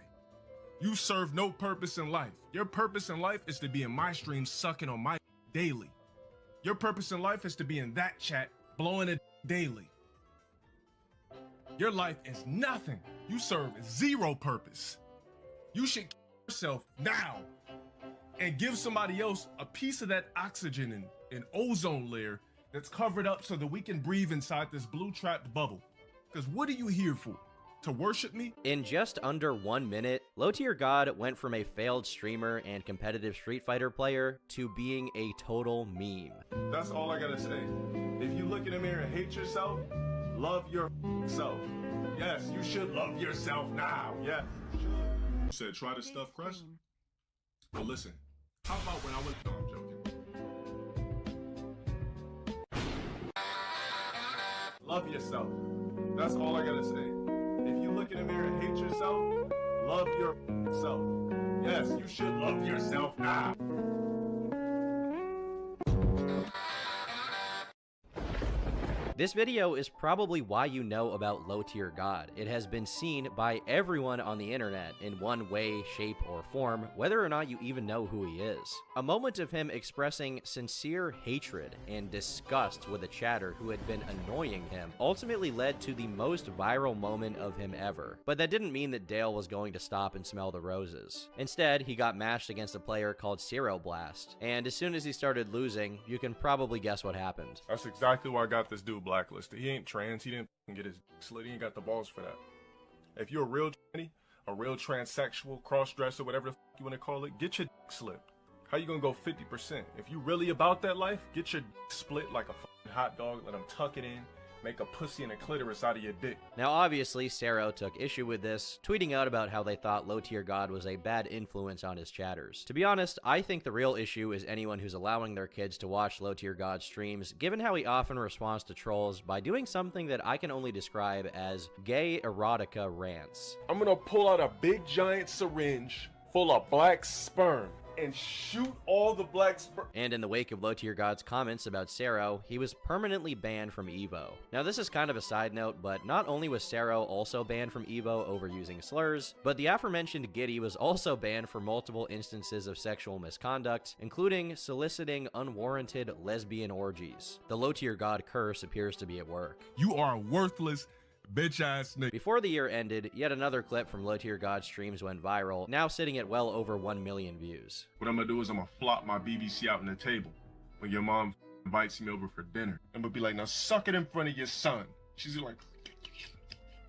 You serve no purpose in life. Your purpose in life is to be in my stream sucking on my daily. Your purpose in life is to be in that chat blowing it daily. Your life is nothing. You serve zero purpose. You should kill yourself now and give somebody else a piece of that oxygen and ozone layer that's covered up so that we can breathe inside this blue trapped bubble. Because what are you here for? To worship me? In just under 1 minute, Low Tier God went from a failed streamer and competitive Street Fighter player to being a total meme. That's all I gotta say. If you look in the mirror and hate yourself, love yourself. Yes, you should love yourself now. Yeah, you should. You said try the stuff crust? Well, listen. How about when I was... No, I'm joking. Love yourself. That's all I gotta say. If you look in the mirror and hate yourself, love yourself. Yes, you should love yourself now. This video is probably why you know about Low Tier God. It has been seen by everyone on the internet in one way, shape, or form, whether or not you even know who he is. A moment of him expressing sincere hatred and disgust with a chatter who had been annoying him ultimately led to the most viral moment of him ever. But that didn't mean that Dale was going to stop and smell the roses. Instead, he got matched against a player called Zero Blast, and as soon as he started losing, you can probably guess what happened. That's exactly why I got this dude blacklisted. He ain't trans. He didn't get his slit. He ain't got the balls for that. If you're a real tranny, a real transsexual, cross-dresser, whatever the you want to call it, get your slit. How you gonna go 50%? If you really about that life, get your split like a hot dog. Let them tuck it in. Make a pussy and a clitoris out of your dick. Now obviously, Cero took issue with this, tweeting out about how they thought Low Tier God was a bad influence on his chatters. To be honest, I think the real issue is anyone who's allowing their kids to watch Low Tier God streams, given how he often responds to trolls by doing something that I can only describe as gay erotica rants. I'm gonna pull out a big giant syringe full of black sperm and shoot all the black sperm. And in the wake of Low Tier God's comments about Cero, he was permanently banned from EVO. Now this is kind of a side note, but not only was Cero also banned from EVO over using slurs, but the aforementioned Giddy was also banned for multiple instances of sexual misconduct, including soliciting unwarranted lesbian orgies. The Low Tier God curse appears to be at work. You are a worthless bitch ass nigga. Before the year ended, yet another clip from Low Tier God streams went viral, now sitting at well over 1 million views. What I'm gonna do is I'm gonna flop my BBC out on the table when your mom invites me over for dinner. I'm gonna be like, now suck it in front of your son. She's like,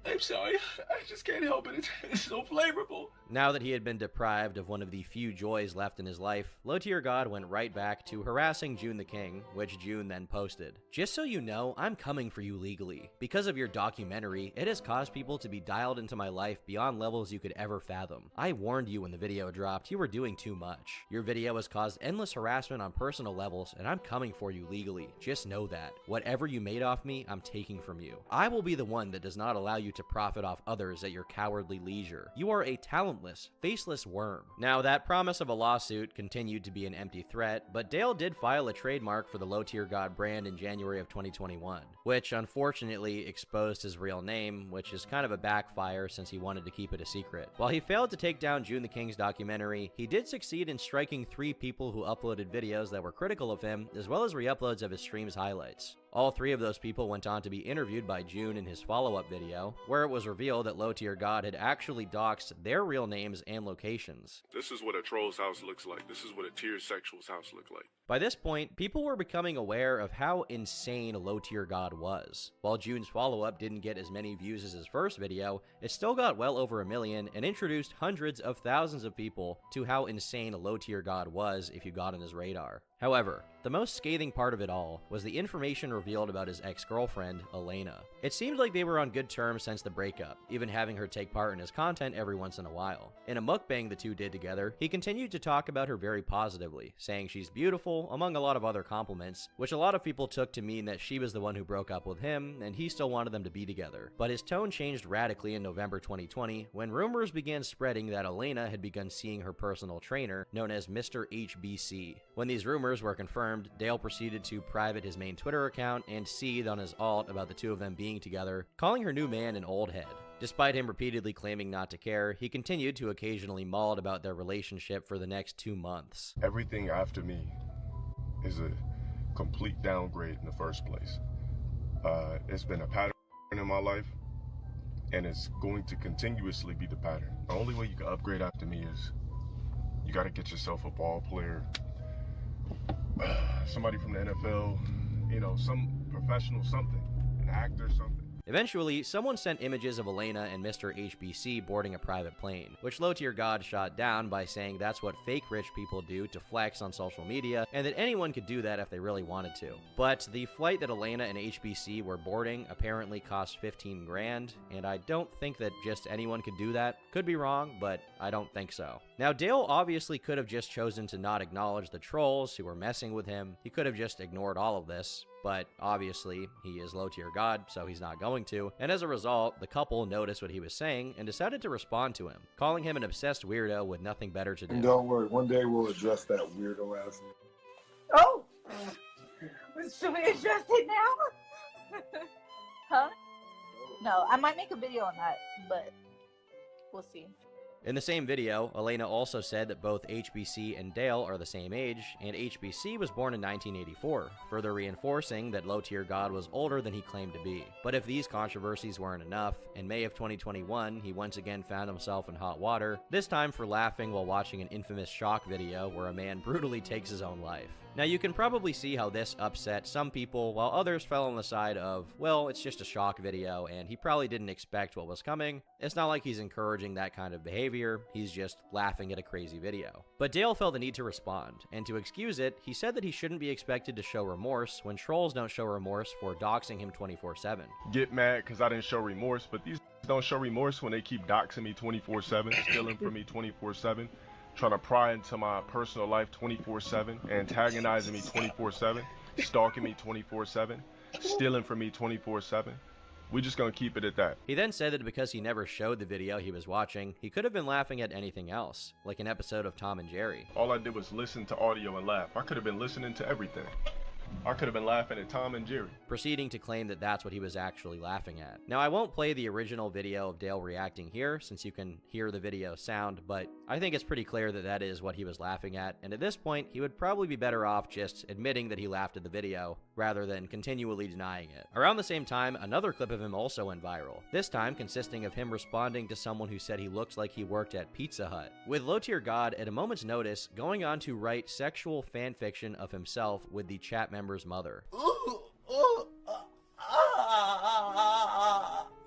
I'm sorry, I just can't help it. It's so flavorful. Now that he had been deprived of one of the few joys left in his life, Low Tier God went right back to harassing June the King, which June then posted. Just so you know, I'm coming for you legally. Because of your documentary, it has caused people to be dialed into my life beyond levels you could ever fathom. I warned you when the video dropped, you were doing too much. Your video has caused endless harassment on personal levels, and I'm coming for you legally. Just know that. Whatever you made off me, I'm taking from you. I will be the one that does not allow you to profit off others at your cowardly leisure. You are a talentless, faceless worm. Now, that promise of a lawsuit continued to be an empty threat, but Dale did file a trademark for the Low Tier God brand in January of 2021, which unfortunately exposed his real name, which is kind of a backfire since he wanted to keep it a secret. While he failed to take down June the King's documentary, he did succeed in striking 3 people who uploaded videos that were critical of him, as well as re-uploads of his stream's highlights. All three of those people went on to be interviewed by June in his follow-up video, where it was revealed that Low Tier God had actually doxed their real names and locations. This is what a troll's house looks like. This is what a tier sexual's house looks like. By this point, people were becoming aware of how insane Low Tier God was. While June's follow-up didn't get as many views as his first video, it still got well over 1 million and introduced hundreds of thousands of people to how insane Low Tier God was if you got on his radar. However, the most scathing part of it all was the information revealed about his ex-girlfriend, Elena. It seemed like they were on good terms since the breakup, even having her take part in his content every once in a while. In a mukbang the two did together, he continued to talk about her very positively, saying she's beautiful, among a lot of other compliments, which a lot of people took to mean that she was the one who broke up with him, and he still wanted them to be together. But his tone changed radically in November 2020, when rumors began spreading that Elena had begun seeing her personal trainer, known as Mr. HBC. When these rumors were confirmed, Dale proceeded to private his main Twitter account and seethe on his alt about the two of them being together, calling her new man an old head. Despite him repeatedly claiming not to care, he continued to occasionally maul about their relationship for the next 2 months. Everything after me is a complete downgrade in the first place. It's been a pattern in my life, and it's going to continuously be the pattern. The only way you can upgrade after me is you got to get yourself a ball player, somebody from the NFL, you know, some professional something, an actor something. Eventually, someone sent images of Elena and Mr. HBC boarding a private plane, which Low Tier God shot down by saying that's what fake rich people do to flex on social media, and that anyone could do that if they really wanted to. But the flight that Elena and HBC were boarding apparently cost 15 grand, and I don't think that just anyone could do that. Could be wrong, but I don't think so. Now, Dale obviously could have just chosen to not acknowledge the trolls who were messing with him. He could have just ignored all of this. But obviously, he is Low Tier God, so he's not going to, and as a result, the couple noticed what he was saying and decided to respond to him, calling him an obsessed weirdo with nothing better to do. And don't worry, one day we'll address that weirdo ass. Oh! Should we address it now? Huh? No, I might make a video on that, but we'll see. In the same video, Elena also said that both HBC and Dale are the same age, and HBC was born in 1984, further reinforcing that Low Tier God was older than he claimed to be. But if these controversies weren't enough, in May of 2021, he once again found himself in hot water, this time for laughing while watching an infamous shock video where a man brutally takes his own life. Now, you can probably see how this upset some people, while others fell on the side of, well, it's just a shock video, and he probably didn't expect what was coming. It's not like he's encouraging that kind of behavior, he's just laughing at a crazy video. But Dale felt the need to respond, and to excuse it, he said that he shouldn't be expected to show remorse when trolls don't show remorse for doxing him 24/7. Get mad because I didn't show remorse, but these don't show remorse when they keep doxing me 24/7, stealing from me 24/7. Trying to pry into my personal life 24/7, antagonizing me 24/7, stalking me 24/7, stealing from me 24/7. We're just gonna keep it at that. He then said that because he never showed the video he was watching, he could have been laughing at anything else, like an episode of Tom and Jerry. All I did was listen to audio and laugh. I could have been listening to everything. I could have been laughing at Tom and Jerry. Proceeding to claim that that's what he was actually laughing at. Now, I won't play the original video of Dale reacting here, since you can hear the video sound, but I think it's pretty clear that that is what he was laughing at, and at this point, he would probably be better off just admitting that he laughed at the video, rather than continually denying it. Around the same time, another clip of him also went viral, this time consisting of him responding to someone who said he looks like he worked at Pizza Hut, with Low Tier God at a moment's notice going on to write sexual fanfiction of himself with the chat member's mother.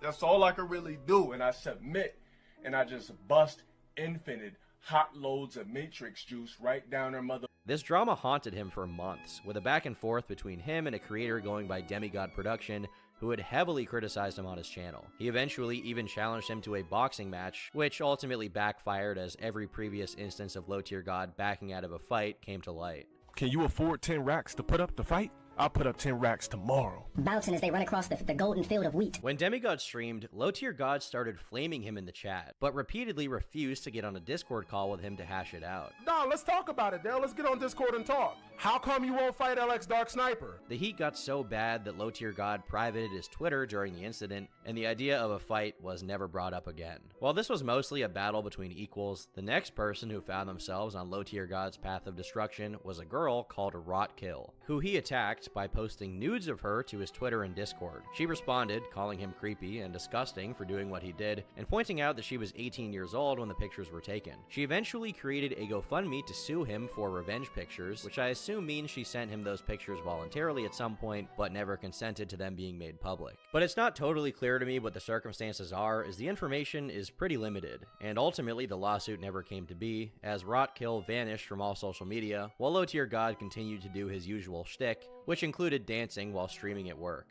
That's all I can really do, and I submit, and I just bust infinite hot loads of Matrix juice right down her mother. This drama haunted him for months, with a back and forth between him and a creator going by Demigod Production, who had heavily criticized him on his channel. He eventually even challenged him to a boxing match, which ultimately backfired as every previous instance of Low Tier God backing out of a fight came to light. Can you afford 10 racks to put up the fight? I'll put up 10 racks tomorrow. Bouncing as they run across the golden field of wheat. When Demigod streamed, Low Tier God started flaming him in the chat, but repeatedly refused to get on a Discord call with him to hash it out. No, let's talk about it, Dale. Let's get on Discord and talk. How come you won't fight LX Dark Sniper? The heat got so bad that Low Tier God privated his Twitter during the incident, and the idea of a fight was never brought up again. While this was mostly a battle between equals, the next person who found themselves on Low Tier God's path of destruction was a girl called Rotkill, who he attacked react by posting nudes of her to his Twitter and Discord. She responded, calling him creepy and disgusting for doing what he did, and pointing out that she was 18 years old when the pictures were taken. She eventually created a GoFundMe to sue him for revenge pictures, which I assume means she sent him those pictures voluntarily at some point, but never consented to them being made public. But it's not totally clear to me what the circumstances are, as the information is pretty limited, and ultimately the lawsuit never came to be, as Rotkill vanished from all social media, while Low Tier God continued to do his usual shtick, which included dancing while streaming at work.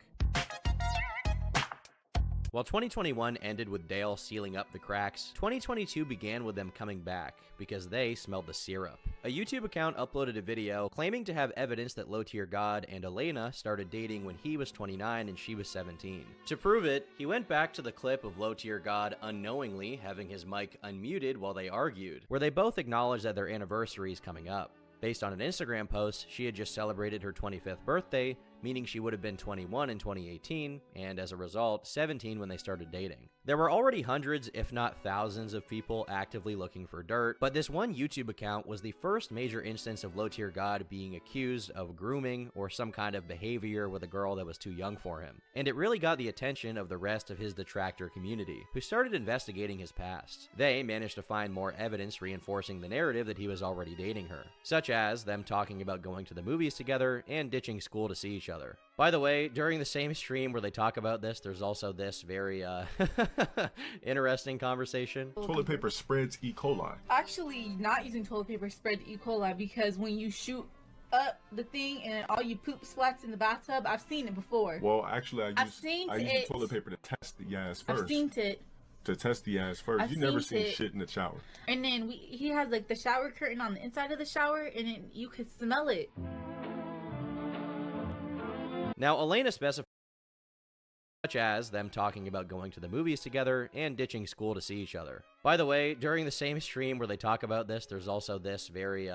While 2021 ended with Dale sealing up the cracks, 2022 began with them coming back, because they smelled the syrup. A YouTube account uploaded a video claiming to have evidence that Low Tier God and Elena started dating when he was 29 and she was 17. To prove it, he went back to the clip of Low Tier God unknowingly having his mic unmuted while they argued, where they both acknowledged that their anniversary is coming up. Based on an Instagram post, she had just celebrated her 25th birthday, meaning she would have been 21 in 2018, and as a result, 17 when they started dating. There were already hundreds, if not thousands, of people actively looking for dirt, but this one YouTube account was the first major instance of Low Tier God being accused of grooming or some kind of behavior with a girl that was too young for him. And it really got the attention of the rest of his detractor community, who started investigating his past. They managed to find more evidence reinforcing the narrative that he was already dating her, such as them talking about going to the movies together and ditching school to see each other. By the way, during the same stream where they talk about this, there's also this very interesting conversation. Toilet paper spreads E. coli. Actually, not using toilet paper spreads E. coli because when you shoot up the thing and all you poop splats in the bathtub, I've seen it before. Well, actually, I use it. toilet paper to test the ass first. I've seen it. To test the ass first. You never seen shit in the shower. And then he has like the shower curtain on the inside of the shower, and then you could smell it. Now, Elena specified, such as them talking about going to the movies together and ditching school to see each other. By the way, during the same stream where they talk about this, there's also this very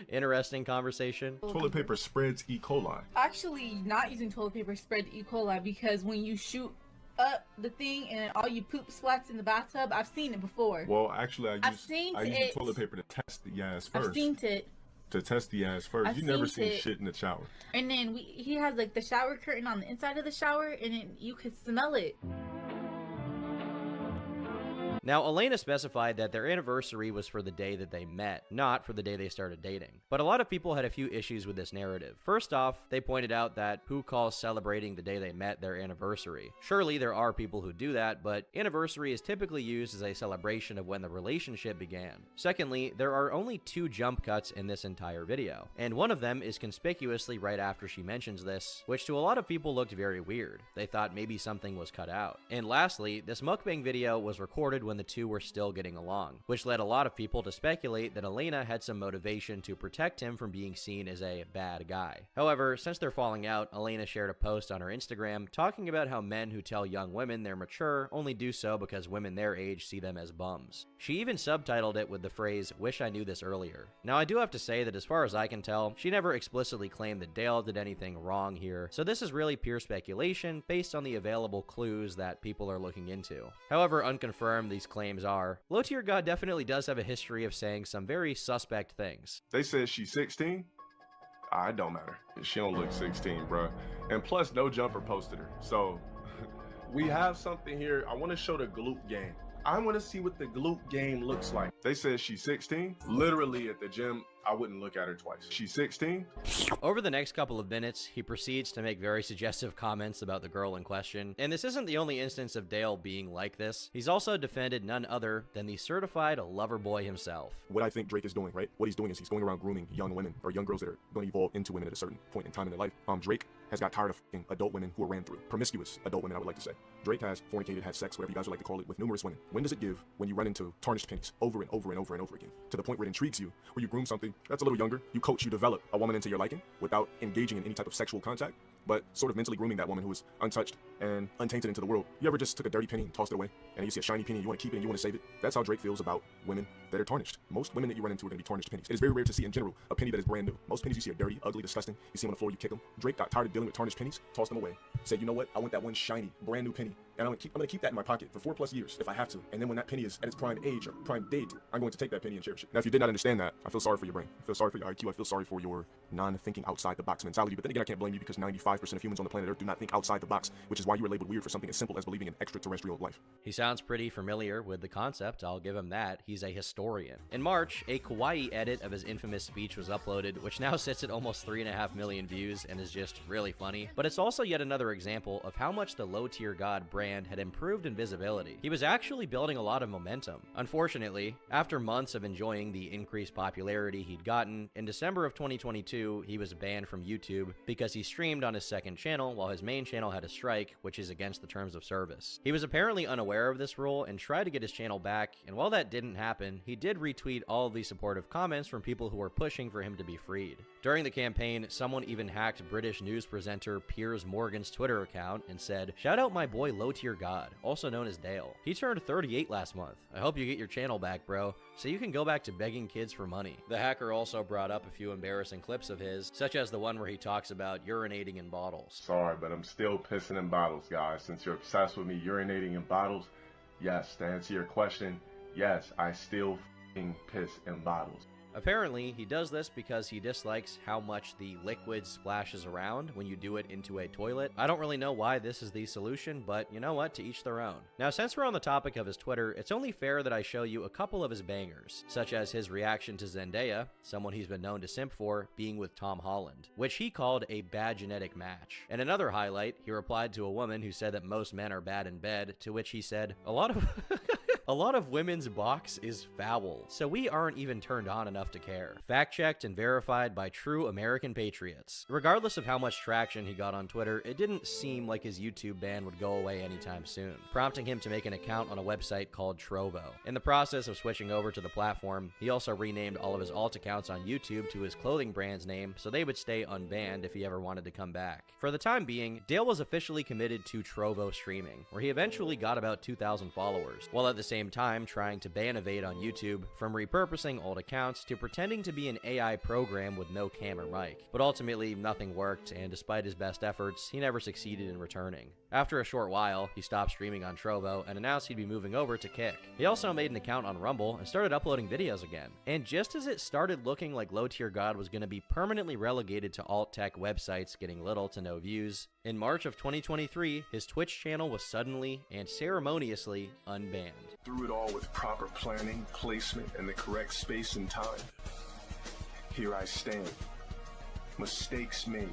interesting conversation. Toilet paper spreads E. coli. Actually, not using toilet paper spreads E. coli because when you shoot up the thing and all you poop splats in the bathtub, I've seen it before. Well, actually, I use toilet paper to test the ass first. I've seen it. To test the ass first. You never seen shit in the shower. And then he has like the shower curtain on the inside of the shower, and then you could smell it. Now, Elena specified that their anniversary was for the day that they met, not for the day they started dating. But a lot of people had a few issues with this narrative. First off, they pointed out that who calls celebrating the day they met their anniversary? Surely there are people who do that, but anniversary is typically used as a celebration of when the relationship began. Secondly, there are only 2 jump cuts in this entire video, and one of them is conspicuously right after she mentions this, which to a lot of people looked very weird. They thought maybe something was cut out. And lastly, this mukbang video was recorded when the two were still getting along, which led a lot of people to speculate that Elena had some motivation to protect him from being seen as a bad guy. However, since they're falling out, Elena shared a post on her Instagram talking about how men who tell young women they're mature only do so because women their age see them as bums. She even subtitled it with the phrase, "Wish I knew this earlier." Now, I do have to say that as far as I can tell, she never explicitly claimed that Dale did anything wrong here, so this is really pure speculation based on the available clues that people are looking into. However unconfirmed these claims are, Low Tier God definitely does have a history of saying some very suspect things. They said she's 16? It don't matter. She don't look 16, bro. And plus, no jumper posted her. So, we have something here. I want to show the glute game. I want to see what the glute game looks like. They said she's 16. Literally at the gym, I wouldn't look at her twice. She's 16. Over the next couple of minutes, he proceeds to make very suggestive comments about the girl in question. And this isn't the only instance of Dale being like this. He's also defended none other than the certified lover boy himself. What I think Drake is doing, right? What he's doing is he's going around grooming young women or young girls that are going to evolve into women at a certain point in time in their life. Drake has got tired of f***ing adult women who are ran through. Promiscuous adult women, I would like to say. Drake has fornicated, had sex, whatever you guys would like to call it, with numerous women. When does it give when you run into tarnished pennies over and over and over and over again? To the point where it intrigues you, where you groom something that's a little younger, you coach, you develop a woman into your liking without engaging in any type of sexual contact, but sort of mentally grooming that woman who is untouched and untainted into the world. You ever just took a dirty penny and tossed it away, and you see a shiny penny and you want to keep it and you want to save it? That's how Drake feels about women that are tarnished. Most women that you run into are going to be tarnished pennies. It is very rare to see in general a penny that is brand new. Most pennies you see are dirty, ugly, disgusting. You see them on the floor, you kick them. Drake got tired of dealing with tarnished pennies, tossed them away. Said, you know what? I want that one shiny, brand new penny. And I'm gonna keep that in my pocket for 4+ years if I have to. And then when that penny is at its prime age or prime date, I'm going to take that penny and cherish it. Now, if you did not understand that, I feel sorry for your brain. I feel sorry for your IQ. I feel sorry for your non-thinking outside the box mentality. But then again, I can't blame you because 95% of humans on the planet Earth do not think outside the box, which is why you are labeled weird for something as simple as believing in extraterrestrial life. He sounds pretty familiar with the concept, I'll give him that. He's a historian. In March, a kawaii edit of his infamous speech was uploaded, which now sits at almost 3.5 million views and is just really funny. But it's also yet another example of how much the Low Tier God brand had improved in visibility. He was actually building a lot of momentum. Unfortunately, after months of enjoying the increased popularity he'd gotten, in December of 2022, he was banned from YouTube because he streamed on his second channel while his main channel had a strike, which is against the terms of service. He was apparently unaware of this rule and tried to get his channel back, and while that didn't happen, he did retweet all of the supportive comments from people who were pushing for him to be freed. During the campaign, someone even hacked British news presenter Piers Morgan's Twitter account and said, "Shout out my boy Low Tier God, also known as Dale. He turned 38 last month. I hope you get your channel back, bro, so you can go back to begging kids for money." The hacker also brought up a few embarrassing clips of his, such as the one where he talks about urinating in bottles. Sorry, but I'm still pissing in bottles, guys. Since you're obsessed with me urinating in bottles, yes, to answer your question, yes, I still f***ing piss in bottles. Apparently, he does this because he dislikes how much the liquid splashes around when you do it into a toilet. I don't really know why this is the solution, but you know what, to each their own. Now, since we're on the topic of his Twitter, it's only fair that I show you a couple of his bangers, such as his reaction to Zendaya, someone he's been known to simp for, being with Tom Holland, which he called a bad genetic match. And another highlight, he replied to a woman who said that most men are bad in bed, to which he said, a lot of women's box is foul, so we aren't even turned on enough to care. Fact-checked and verified by true American patriots. Regardless of how much traction he got on Twitter, it didn't seem like his YouTube ban would go away anytime soon, prompting him to make an account on a website called Trovo. In the process of switching over to the platform, he also renamed all of his alt accounts on YouTube to his clothing brand's name so they would stay unbanned if he ever wanted to come back. For the time being, Dale was officially committed to Trovo streaming, where he eventually got about 2,000 followers, while at the same time trying to ban Evade on YouTube from repurposing old accounts to pretending to be an AI program with no cam or mic. But ultimately, nothing worked, and despite his best efforts, he never succeeded in returning. After a short while, he stopped streaming on Trovo and announced he'd be moving over to Kick. He also made an account on Rumble and started uploading videos again. And just as it started looking like Low Tier God was going to be permanently relegated to alt-tech websites getting little to no views, in March of 2023, his Twitch channel was suddenly and ceremoniously unbanned. Through it all with proper planning, placement, and the correct space and time. Here I stand. Mistakes made.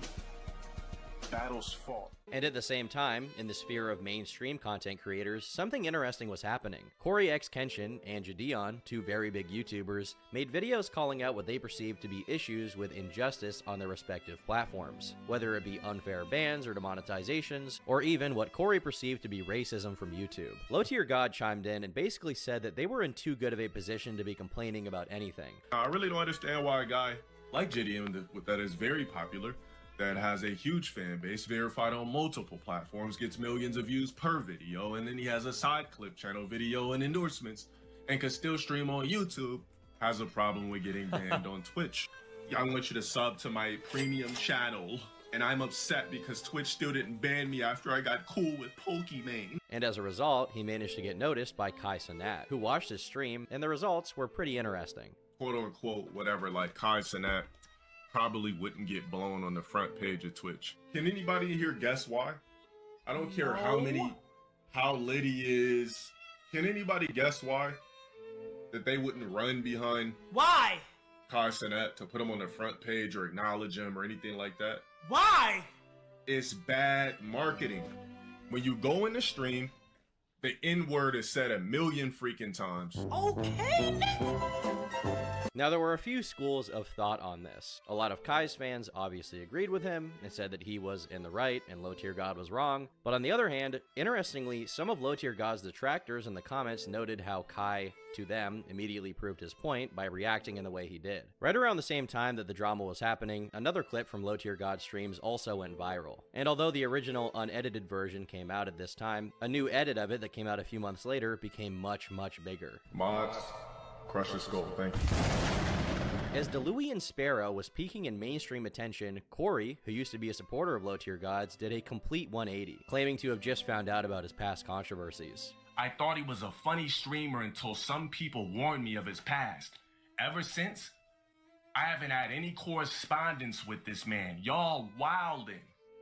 Battles fought. And at the same time, in the sphere of mainstream content creators, something interesting was happening. Corey X Kenshin and Jadeon, two very big YouTubers, made videos calling out what they perceived to be issues with injustice on their respective platforms, whether it be unfair bans or demonetizations, or even what Corey perceived to be racism from YouTube. Low Tier God chimed in and basically said that they were in too good of a position to be complaining about anything. I really don't understand why a guy like JDM that is very popular, that has a huge fan base, verified on multiple platforms, gets millions of views per video, and then he has a side clip channel video and endorsements, and can still stream on YouTube, has a problem with getting banned on Twitch. I want you to sub to my premium channel, and I'm upset because Twitch still didn't ban me after I got cool with Pokimane. And as a result, he managed to get noticed by Kai Cenat, who watched his stream, and the results were pretty interesting. Quote unquote, whatever, like Kai Cenat probably wouldn't get blown on the front page of Twitch. Can anybody in here guess why? I don't care how lit he is. Can anybody guess why? That they wouldn't run behind Why? Kai Cenat to put him on the front page or acknowledge him or anything like that? Why? It's bad marketing. When you go in the stream, the N-word is said 1,000,000 freaking times. Okay. Now, there were a few schools of thought on this. A lot of Kai's fans obviously agreed with him and said that he was in the right and Low Tier God was wrong. But on the other hand, interestingly, some of Low Tier God's detractors in the comments noted how Kai, to them, immediately proved his point by reacting in the way he did. Right around the same time that the drama was happening, another clip from Low Tier God streams also went viral. And although the original unedited version came out at this time, a new edit of it that came out a few months later became much, much bigger. Mods, Crush the skull. Thank you. As Deluian Sparrow was peaking in mainstream attention, Corey, who used to be a supporter of Low Tier Gods, did a complete 180, claiming to have just found out about his past controversies. I thought he was a funny streamer until some people warned me of his past. Ever since, I haven't had any correspondence with this man. Y'all wildin'.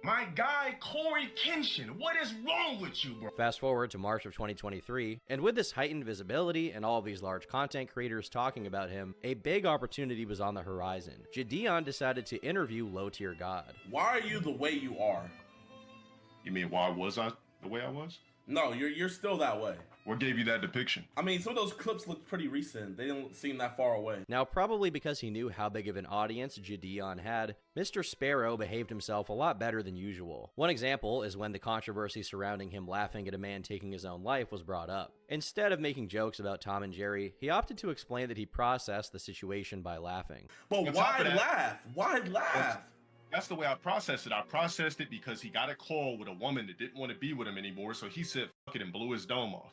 My guy, Corey Kenshin, what is wrong with you, bro? Fast forward to March of 2023, and with this heightened visibility and all of these large content creators talking about him, a big opportunity was on the horizon. Jidion decided to interview Low Tier God. Why are you the way you are? You mean, why was I the way I was? No, you're still that way. What gave you that depiction? I mean, some of those clips look pretty recent. They didn't seem that far away. Now, probably because he knew how big of an audience Jidion had, Mr. Sparrow behaved himself a lot better than usual. One example is when the controversy surrounding him laughing at a man taking his own life was brought up. Instead of making jokes about Tom and Jerry, he opted to explain that he processed the situation by laughing. But why laugh? Why laugh? That's the way I processed it. I processed it because he got a call with a woman that didn't want to be with him anymore, so he said fuck it and blew his dome off.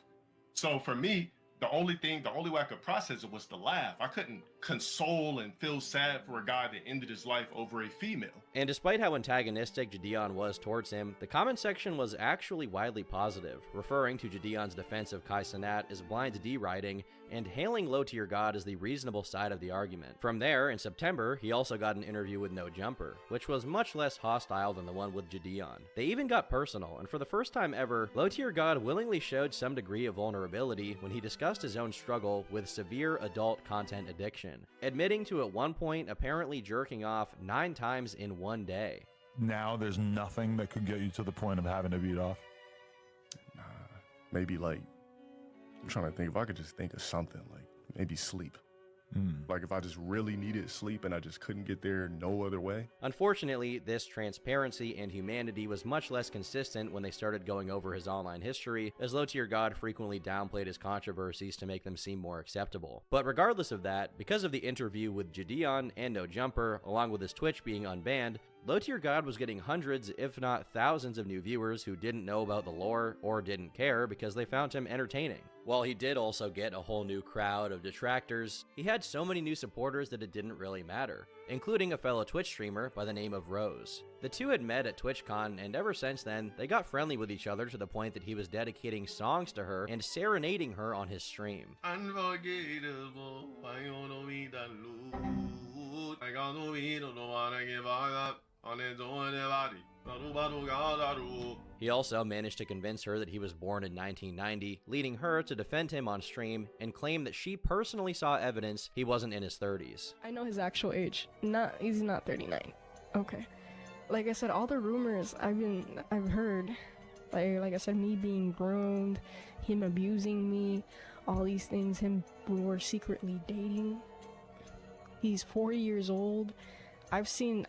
So for me, the only way I could process it was to laugh. I couldn't console and feel sad for a guy that ended his life over a female. And despite how antagonistic Jidion was towards him, the comment section was actually widely positive, referring to Jidion's defense of Kai Cenat as blind D-writing and hailing Low Tier God as the reasonable side of the argument. From there, in September, he also got an interview with No Jumper, which was much less hostile than the one with Jidion. They even got personal, and for the first time ever, Low Tier God willingly showed some degree of vulnerability when he discussed his own struggle with severe adult content addiction, admitting to at one point apparently jerking off 9 times in one day. Now there's nothing that could get you to the point of having to beat off? Maybe like, I'm trying to think if I could just think of something, like maybe sleep. Like if I just really needed sleep and I just couldn't get there no other way. Unfortunately, this transparency and humanity was much less consistent when they started going over his online history, as Low Tier God frequently downplayed his controversies to make them seem more acceptable. But regardless of that, because of the interview with Jidion and No Jumper, along with his Twitch being unbanned, Low Tier God was getting hundreds, if not thousands of new viewers who didn't know about the lore or didn't care because they found him entertaining. While he did also get a whole new crowd of detractors, he had so many new supporters that it didn't really matter, including a fellow Twitch streamer by the name of Rose. The two had met at TwitchCon, and ever since then, they got friendly with each other to the point that he was dedicating songs to her and serenading her on his stream. Unforgettable, I wanna be the loot. I got no need, no one I give up. He also managed to convince her that he was born in 1990, leading her to defend him on stream and claim that she personally saw evidence he wasn't in his 30s. I know his actual age. He's not 39. Okay. Like I said, all the rumors I've heard, like I said, me being groomed, him abusing me, all these things, we were secretly dating. He's 40 years old. I've seen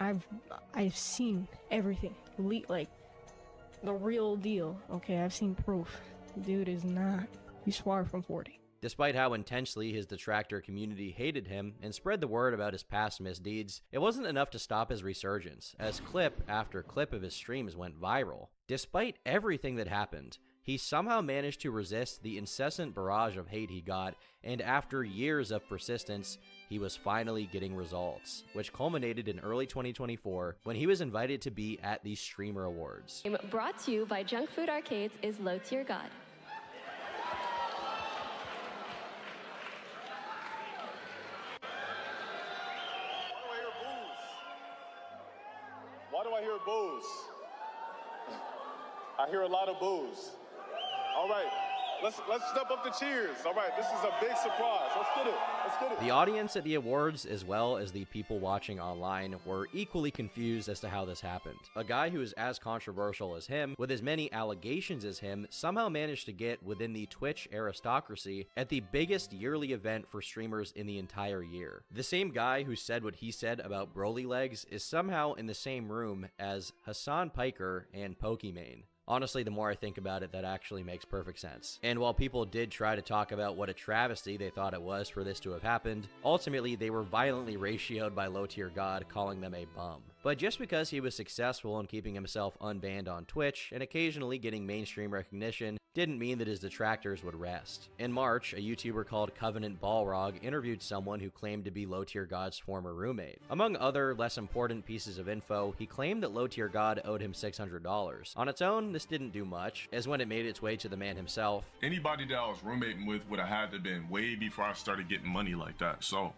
everything, like the real deal. Okay, I've seen proof. Dude is not. He's far from 40. Despite how intensely his detractor community hated him and spread the word about his past misdeeds, it wasn't enough to stop his resurgence, as clip after clip of his streams went viral. Despite everything that happened, he somehow managed to resist the incessant barrage of hate he got, and after years of persistence, he was finally getting results, which culminated in early 2024 when he was invited to be at the Streamer Awards. Brought to you by Junk Food Arcades is Low Tier God. Why do I hear boos? I hear a lot of boos. All right, let's step up the cheers. All right, this is a big surprise. Let's get it. Let's get it. The audience at the awards, as well as the people watching online, were equally confused as to how this happened. A guy who is as controversial as him, with as many allegations as him, somehow managed to get within the Twitch aristocracy at the biggest yearly event for streamers in the entire year. The same guy who said what he said about Broly Legs is somehow in the same room as Hassan Piker and Pokimane. Honestly, the more I think about it, that actually makes perfect sense. And while people did try to talk about what a travesty they thought it was for this to have happened, ultimately they were violently ratioed by Low Tier God, calling them a bum. But just because he was successful in keeping himself unbanned on Twitch and occasionally getting mainstream recognition didn't mean that his detractors would rest. In March, a YouTuber called Covenant Balrog interviewed someone who claimed to be Low Tier God's former roommate. Among other, less important pieces of info, he claimed that Low Tier God owed him $600. On its own, this didn't do much, as when it made its way to the man himself, Anybody that I was roommating with would have had to have been way before I started getting money like that. So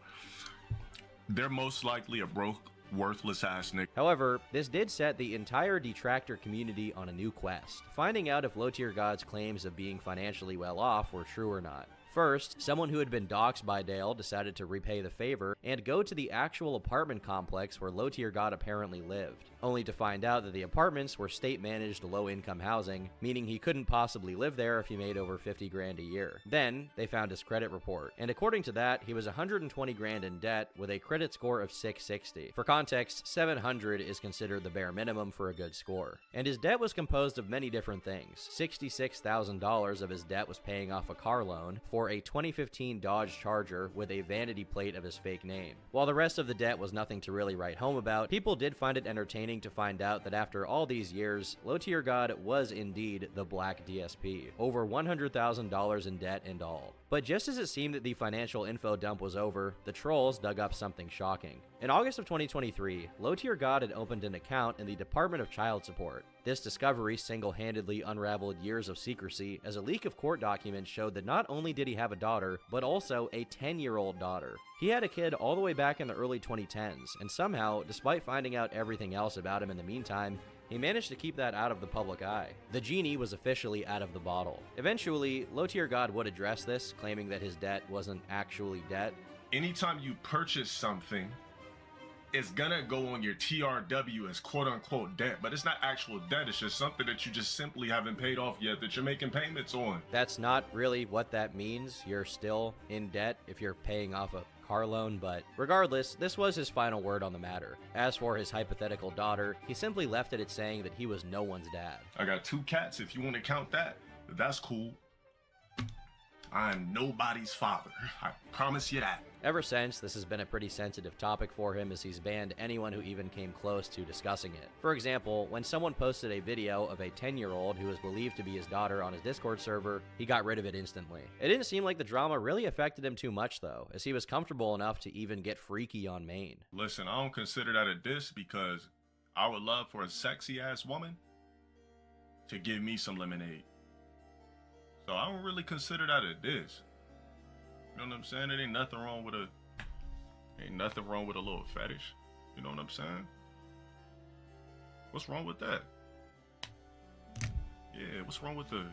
they're most likely a broke, worthless ass nigga. However, this did set the entire detractor community on a new quest, finding out if Low Tier God's claims of being financially well off were true or not. First, someone who had been doxxed by Dale decided to repay the favor and go to the actual apartment complex where Low Tier God apparently lived, only to find out that the apartments were state-managed low-income housing, meaning he couldn't possibly live there if he made over 50 grand a year. Then, they found his credit report, and according to that, he was 120 grand in debt with a credit score of 660. For context, 700 is considered the bare minimum for a good score. And his debt was composed of many different things. $66,000 of his debt was paying off a car loan for a 2015 Dodge Charger with a vanity plate of his fake name. While the rest of the debt was nothing to really write home about, people did find it entertaining to find out that after all these years, Low Tier God was indeed the Black DSP, over $100,000 in debt and all. But just as it seemed that the financial info dump was over, the trolls dug up something shocking. In August of 2023, Low Tier God had opened an account in the Department of Child Support. This discovery single-handedly unraveled years of secrecy, as a leak of court documents showed that not only did he have a daughter, but also a 10-year-old daughter. He had a kid all the way back in the early 2010s, and somehow, despite finding out everything else about him in the meantime, he managed to keep that out of the public eye. The genie was officially out of the bottle. Eventually, Low Tier God would address this, claiming that his debt wasn't actually debt. Anytime you purchase something, it's gonna go on your TRW as quote-unquote debt, but it's not actual debt. It's just something that you just simply haven't paid off yet that you're making payments on. That's not really what that means. You're still in debt if you're paying off a car loan, but regardless, this was his final word on the matter. As for his hypothetical daughter, he simply left it at saying that he was no one's dad. I got 2 cats if you want to count that, but that's cool. I'm nobody's father. I promise you that. Ever since, this has been a pretty sensitive topic for him, as he's banned anyone who even came close to discussing it. For example, when someone posted a video of a 10-year-old who was believed to be his daughter on his Discord server, he got rid of it instantly. It didn't seem like the drama really affected him too much though, as he was comfortable enough to even get freaky on main. Listen, I don't consider that a diss because I would love for a sexy-ass woman to give me some lemonade. So I don't really consider that a diss. You know what I'm saying? It ain't nothing wrong with a little fetish. You know what I'm saying? What's wrong with that? Yeah, what's wrong with the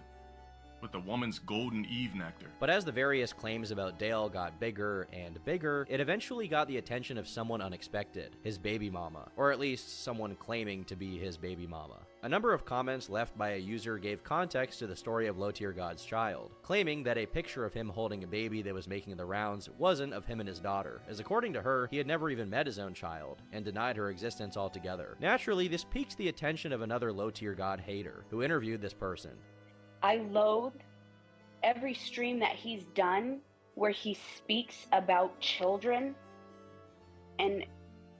woman's golden Eve nectar? But as the various claims about Dale got bigger and bigger, it eventually got the attention of someone unexpected, his baby mama, or at least someone claiming to be his baby mama. A number of comments left by a user gave context to the story of Low Tier God's child, claiming that a picture of him holding a baby that was making the rounds wasn't of him and his daughter, as according to her, he had never even met his own child, and denied her existence altogether. Naturally, this piqued the attention of another Low Tier God hater, who interviewed this person. I loathe every stream that he's done where he speaks about children and,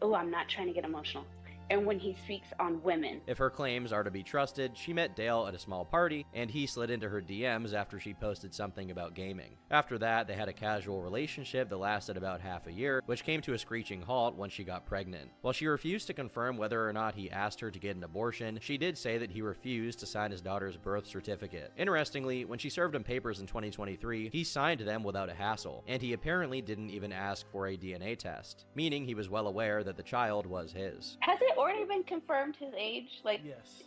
oh, I'm not trying to get emotional. And when he speaks on women. If her claims are to be trusted, she met Dale at a small party, and he slid into her DMs after she posted something about gaming. After that, they had a casual relationship that lasted about half a year, which came to a screeching halt when she got pregnant. While she refused to confirm whether or not he asked her to get an abortion, she did say that he refused to sign his daughter's birth certificate. Interestingly, when she served him papers in 2023, he signed them without a hassle, and he apparently didn't even ask for a DNA test, meaning he was well aware that the child was his. Has it already been confirmed his age? Like, yes.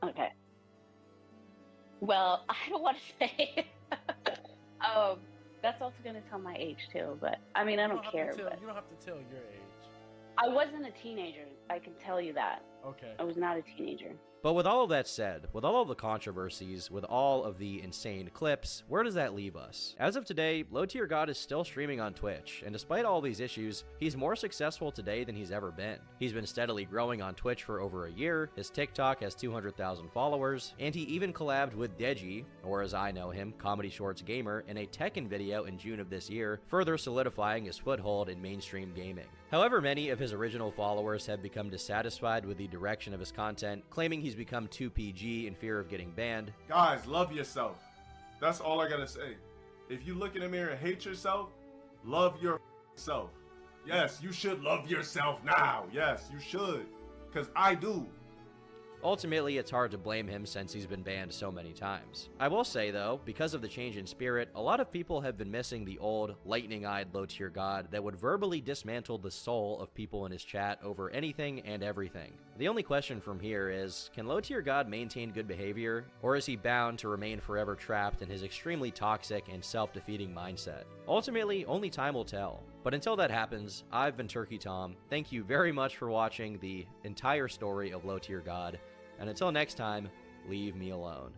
Okay. Well, I don't want to say. That's also going to tell my age too, but I mean, I don't care. You don't have to tell your age. I wasn't a teenager. I can tell you that. Okay. I was not a teenager. But with all of that said, with all of the controversies, with all of the insane clips, where does that leave us? As of today, Low Tier God is still streaming on Twitch, and despite all these issues, he's more successful today than he's ever been. He's been steadily growing on Twitch for over a year, his TikTok has 200,000 followers, and he even collabed with Deji, or as I know him, Comedy Shorts Gamer, in a Tekken video in June of this year, further solidifying his foothold in mainstream gaming. However, many of his original followers have become dissatisfied with the direction of his content, claiming he's become too PG in fear of getting banned. Guys, love yourself. That's all I gotta say. If you look in the mirror and hate yourself, love yourself. Yes, you should love yourself now. Yes, you should. Because I do. Ultimately, it's hard to blame him since he's been banned so many times. I will say though, because of the change in spirit, a lot of people have been missing the old, lightning-eyed low-tier god that would verbally dismantle the soul of people in his chat over anything and everything. The only question from here is, can low-tier god maintain good behavior, or is he bound to remain forever trapped in his extremely toxic and self-defeating mindset? Ultimately, only time will tell. But until that happens, I've been Turkey Tom. Thank you very much for watching the entire story of Low Tier God, and until next time, leave me alone.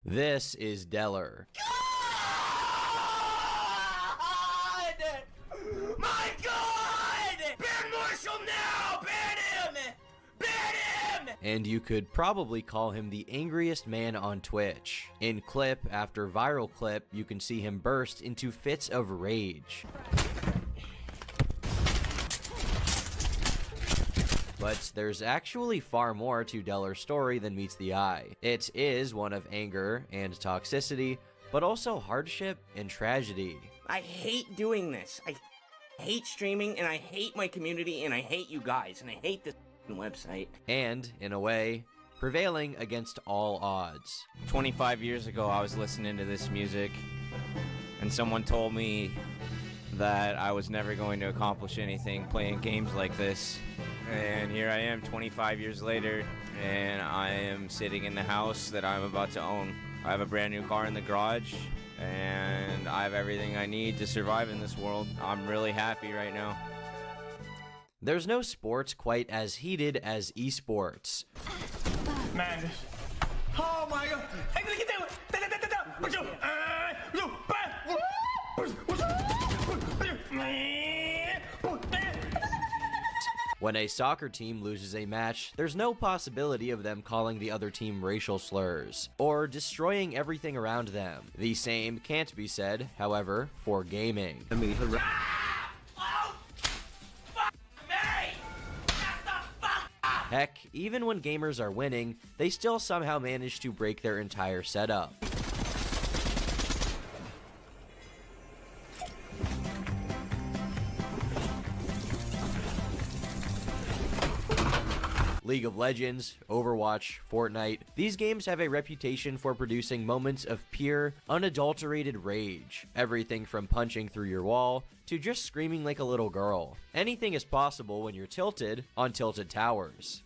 This is Deller. My God! Ban Marshall now! Ban him! Ban him! And you could probably call him the angriest man on Twitch. In clip after viral clip, you can see him burst into fits of rage. But there's actually far more to Deller's story than meets the eye. It is one of anger and toxicity, but also hardship and tragedy. I hate doing this. I hate streaming, and I hate my community, and I hate you guys, and I hate this website. And, in a way, prevailing against all odds. 25 years ago, I was listening to this music, and someone told me that I was never going to accomplish anything playing games like this. And here I am 25 years later, and I am sitting in the house that I'm about to own. I have a brand new car in the garage, and I have everything I need to survive in this world. I'm really happy right now. There's no sports quite as heated as esports. Man. Oh my God. I'm gonna get that When a soccer team loses a match, there's no possibility of them calling the other team racial slurs, or destroying everything around them. The same can't be said, however, for gaming. Heck, even when gamers are winning, they still somehow manage to break their entire setup. League of Legends, Overwatch, Fortnite, these games have a reputation for producing moments of pure, unadulterated rage. Everything from punching through your wall to just screaming like a little girl. Anything is possible when you're tilted on Tilted Towers.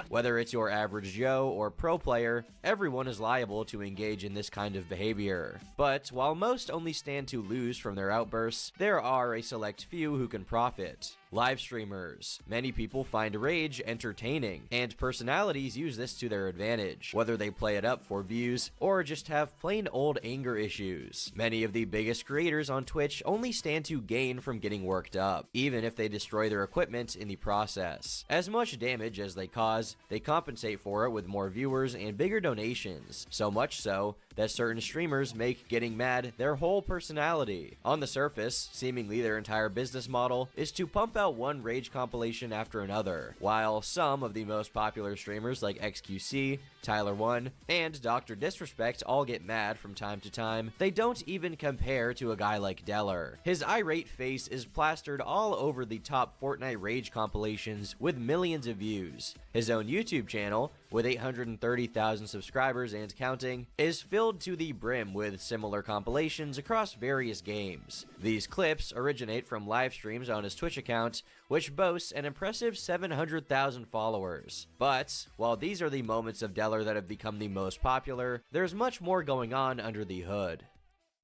Whether it's your average Joe or pro player, everyone is liable to engage in this kind of behavior. But while most only stand to lose from their outbursts, there are a select few who can profit. Live streamers. Many people find rage entertaining, and personalities use this to their advantage, whether they play it up for views or just have plain old anger issues. Many of the biggest creators on Twitch only stand to gain from getting worked up, even if they destroy their equipment in the process. As much damage as they cause, they compensate for it with more viewers and bigger donations, so much so that certain streamers make getting mad their whole personality. On the surface, seemingly their entire business model is to pump out one rage compilation after another, while some of the most popular streamers like XQC, Tyler1, and Dr. Disrespect all get mad from time to time, they don't even compare to a guy like Deller. His irate face is plastered all over the top Fortnite rage compilations with millions of views. His own YouTube channel, with 830,000 subscribers and counting, is filled to the brim with similar compilations across various games. These clips originate from live streams on his Twitch account, which boasts an impressive 700,000 followers. But while these are the moments of Deller that have become the most popular, there's much more going on under the hood.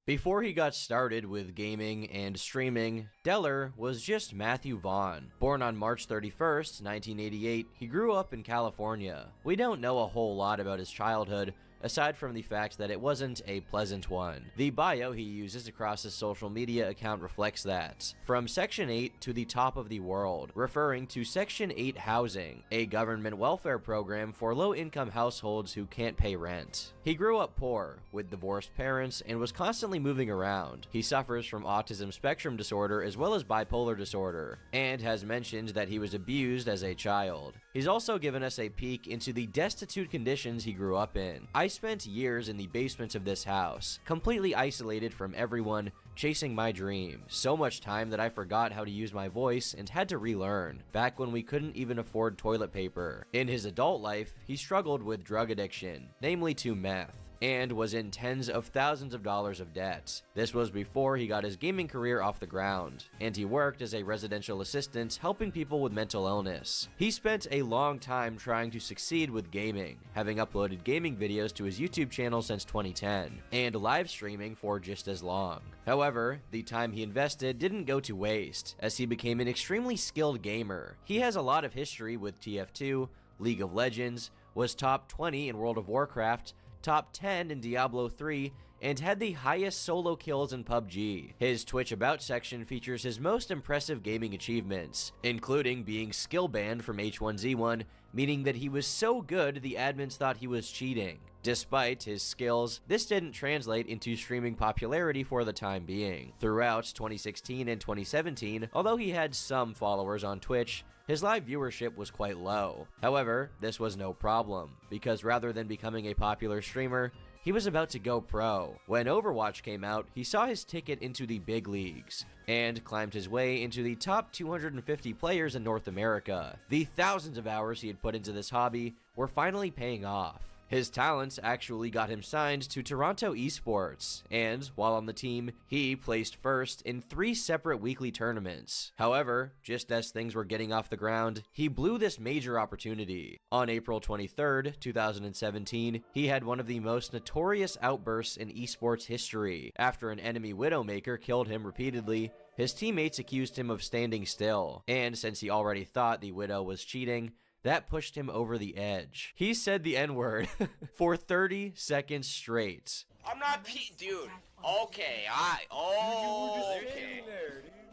Before he got started with gaming and streaming, Deller was just Matthew Vaughn. Born on March 31st, 1988, he grew up in California. We don't know a whole lot about his childhood, aside from the fact that it wasn't a pleasant one. The bio he uses across his social media account reflects that. From Section 8 to the top of the world, referring to Section 8 housing, a government welfare program for low-income households who can't pay rent. He grew up poor, with divorced parents, and was constantly moving around. He suffers from autism spectrum disorder as well as bipolar disorder, and has mentioned that he was abused as a child. He's also given us a peek into the destitute conditions he grew up in. I spent years in the basement of this house, completely isolated from everyone, chasing my dream. So much time that I forgot how to use my voice and had to relearn, back when we couldn't even afford toilet paper. In his adult life, he struggled with drug addiction, namely to meth, and was in tens of thousands of dollars of debt. This was before he got his gaming career off the ground, and he worked as a residential assistant helping people with mental illness. He spent a long time trying to succeed with gaming, having uploaded gaming videos to his YouTube channel since 2010, and live streaming for just as long. However, the time he invested didn't go to waste, as he became an extremely skilled gamer. He has a lot of history with TF2, League of Legends, was top 20 in World of Warcraft, top 10 in Diablo 3, and had the highest solo kills in PUBG. His Twitch About section features his most impressive gaming achievements, including being skill banned from H1Z1, meaning that he was so good the admins thought he was cheating. Despite his skills, this didn't translate into streaming popularity for the time being. Throughout 2016 and 2017, although he had some followers on Twitch, his live viewership was quite low. However, this was no problem, because rather than becoming a popular streamer, he was about to go pro. When Overwatch came out, he saw his ticket into the big leagues, and climbed his way into the top 250 players in North America. The thousands of hours he had put into this hobby were finally paying off. His talents actually got him signed to Toronto Esports, and while on the team, he placed first in 3 separate weekly tournaments. However, just as things were getting off the ground, he blew this major opportunity. On April 23rd, 2017, he had one of the most notorious outbursts in esports history. After an enemy Widowmaker killed him repeatedly, his teammates accused him of standing still, and since he already thought the Widow was cheating, that pushed him over the edge. He said the N-word for 30 seconds straight. I'm not dude. Okay, okay.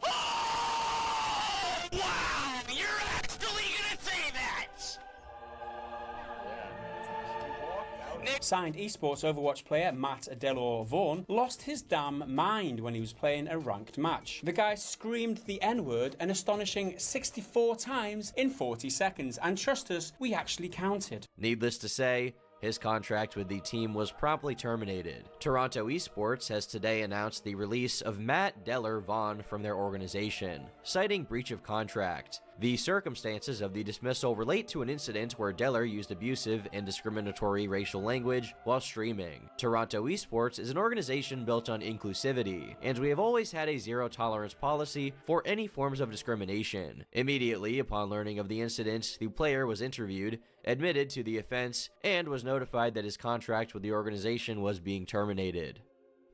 Oh, wow, you're actually gonna say that! Signed esports Overwatch player Matt Delor Vaughan lost his damn mind when he was playing a ranked match. The guy screamed the N-word an astonishing 64 times in 40 seconds, and trust us, we actually counted. Needless to say, his contract with the team was promptly terminated. Toronto Esports has today announced the release of Matt Delor Vaughan from their organization, citing breach of contract. The circumstances of the dismissal relate to an incident where Delor used abusive and discriminatory racial language while streaming. Toronto Esports is an organization built on inclusivity, and we have always had a zero-tolerance policy for any forms of discrimination. Immediately upon learning of the incident, the player was interviewed, admitted to the offense, and was notified that his contract with the organization was being terminated.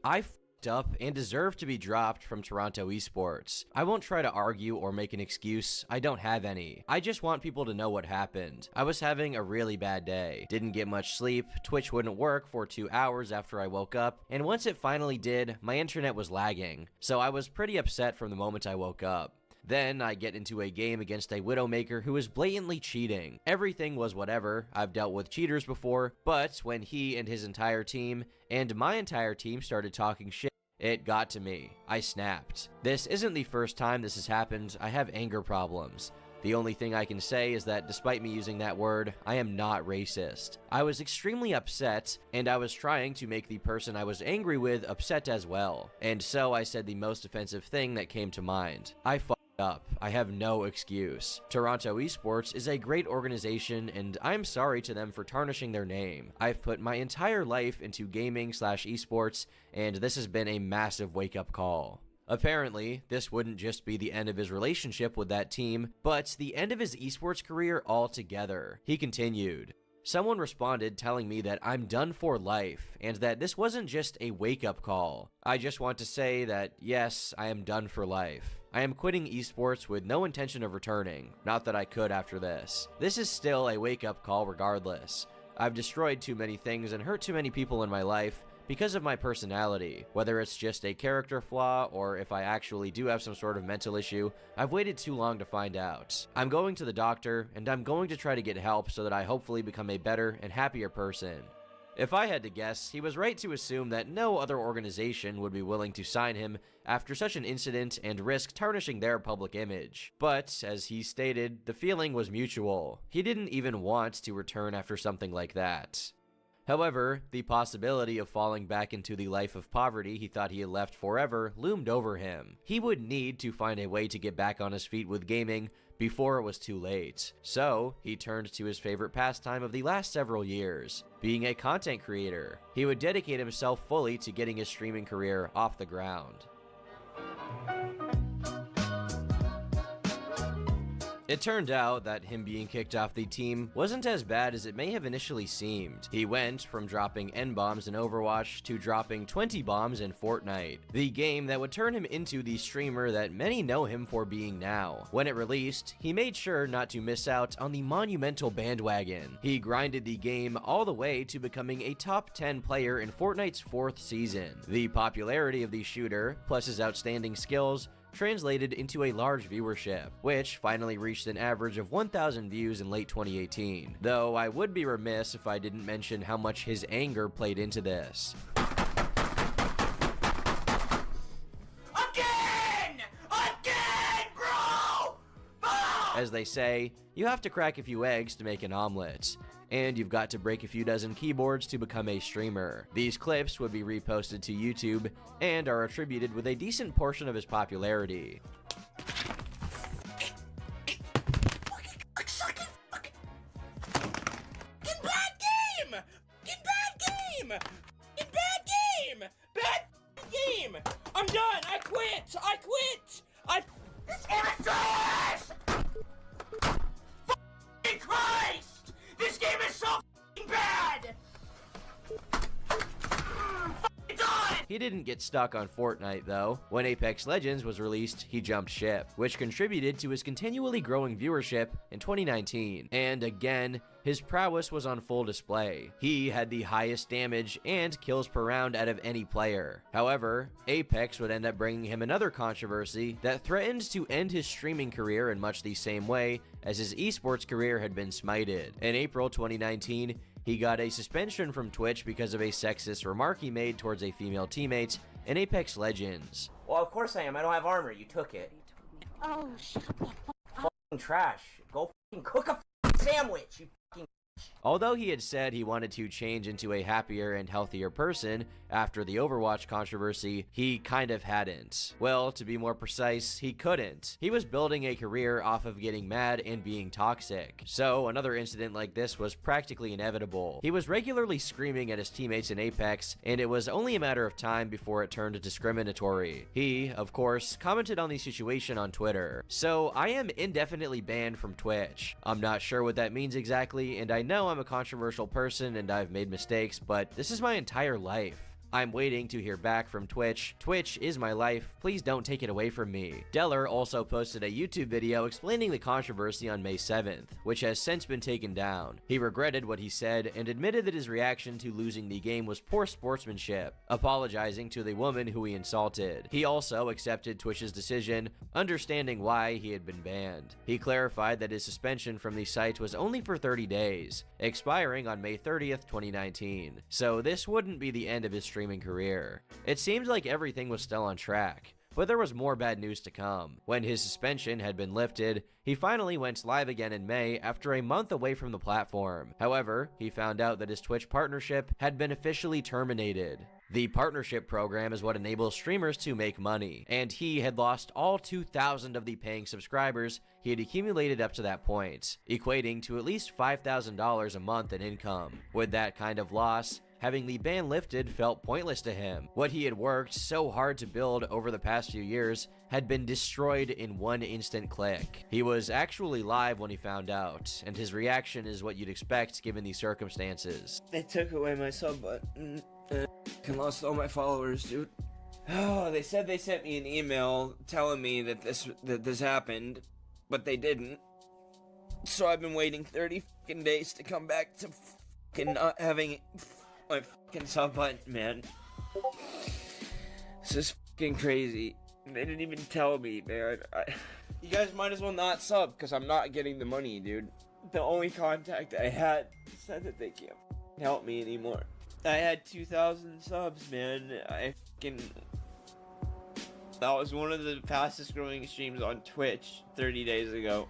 I f***ed up and deserve to be dropped from Toronto Esports. I won't try to argue or make an excuse. I don't have any. I just want people to know what happened. I was having a really bad day. Didn't get much sleep. Twitch wouldn't work for 2 hours after I woke up, and once it finally did, my internet was lagging. So I was pretty upset from the moment I woke up. Then I get into a game against a Widowmaker who is blatantly cheating. Everything was whatever. I've dealt with cheaters before, but when he and his entire team and my entire team started talking shit, it got to me. I snapped. This isn't the first time this has happened. I have anger problems. The only thing I can say is that despite me using that word, I am not racist. I was extremely upset, and I was trying to make the person I was angry with upset as well. And so I said the most offensive thing that came to mind. I f***ed up. I have no excuse. Toronto Esports is a great organization, and I'm sorry to them for tarnishing their name. I've put my entire life into gaming/esports, and this has been a massive wake-up call. Apparently, this wouldn't just be the end of his relationship with that team, but the end of his esports career altogether. He continued, "Someone responded telling me that I'm done for life, and that this wasn't just a wake-up call. I just want to say that, yes, I am done for life. I am quitting esports with no intention of returning. Not that I could after this. This is still a wake-up call regardless. I've destroyed too many things and hurt too many people in my life because of my personality. Whether it's just a character flaw or if I actually do have some sort of mental issue, I've waited too long to find out. I'm going to the doctor, and I'm going to try to get help so that I hopefully become a better and happier person." If I had to guess, he was right to assume that no other organization would be willing to sign him after such an incident and risk tarnishing their public image. But, as he stated, the feeling was mutual. He didn't even want to return after something like that. However, the possibility of falling back into the life of poverty he thought he had left forever loomed over him. He would need to find a way to get back on his feet with gaming before it was too late. So, he turned to his favorite pastime of the last several years, being a content creator. He would dedicate himself fully to getting his streaming career off the ground. It turned out that him being kicked off the team wasn't as bad as it may have initially seemed. He went from dropping N-bombs in Overwatch to dropping 20 bombs in Fortnite, the game that would turn him into the streamer that many know him for being now. When it released, he made sure not to miss out on the monumental bandwagon. He grinded the game all the way to becoming a top 10 player in Fortnite's 4th season. The popularity of the shooter, plus his outstanding skills, translated into a large viewership, which finally reached an average of 1,000 views in late 2018. Though I would be remiss if I didn't mention how much his anger played into this. Again, bro! As they say, you have to crack a few eggs to make an omelet, and you've got to break a few dozen keyboards to become a streamer. These clips would be reposted to YouTube and are attributed with a decent portion of his popularity. Game! I'm done! I quit! This game is trash! F***ing Christ! This game is so f***ing bad! He didn't get stuck on Fortnite though. When Apex Legends was released, he jumped ship, which contributed to his continually growing viewership in 2019. And again, his prowess was on full display. He had the highest damage and kills per round out of any player. However, Apex would end up bringing him another controversy that threatened to end his streaming career in much the same way as his esports career had been smited. In April 2019, he got a suspension from Twitch because of a sexist remark he made towards a female teammate in Apex Legends. Well, of course I am. I don't have armor. You took it. Oh, shut up. F***ing trash. Go f***ing cook a f***ing sandwich, you f***ing... Although he had said he wanted to change into a happier and healthier person after the Overwatch controversy, he kind of hadn't. Well, to be more precise, he couldn't. He was building a career off of getting mad and being toxic. So another incident like this was practically inevitable. He was regularly screaming at his teammates in Apex, and it was only a matter of time before it turned discriminatory. He, of course, commented on the situation on Twitter. So I am indefinitely banned from Twitch. I'm not sure what that means exactly, and I know I'm a controversial person and I've made mistakes, but this is my entire life. I'm waiting to hear back from Twitch. Twitch is my life. Please don't take it away from me. Deller also posted a YouTube video explaining the controversy on May 7th, which has since been taken down. He regretted what he said and admitted that his reaction to losing the game was poor sportsmanship, apologizing to the woman who he insulted. He also accepted Twitch's decision, understanding why he had been banned. He clarified that his suspension from the site was only for 30 days, expiring on May 30th, 2019. So this wouldn't be the end of his streaming career. It seemed like everything was still on track, but there was more bad news to come. When his suspension had been lifted, he finally went live again in May after a month away from the platform. However, he found out that his Twitch partnership had been officially terminated. The partnership program is what enables streamers to make money, and he had lost all 2,000 of the paying subscribers he had accumulated up to that point, equating to at least $5,000 a month in income. With that kind of loss, having the ban lifted felt pointless to him. What he had worked so hard to build over the past few years had been destroyed in one instant click. He was actually live when he found out, and his reaction is what you'd expect given the circumstances. They took away my sub button and lost all my followers, dude. Oh, they said they sent me an email telling me that this happened, but they didn't. So I've been waiting 30 fucking days to come back to fucking not having my fucking sub button, man. This is fucking crazy. They didn't even tell me, man. You guys might as well not sub, because I'm not getting the money, dude. The only contact I had said that they can't help me anymore. I had 2,000 subs, man. That was one of the fastest growing streams on Twitch 30 days ago.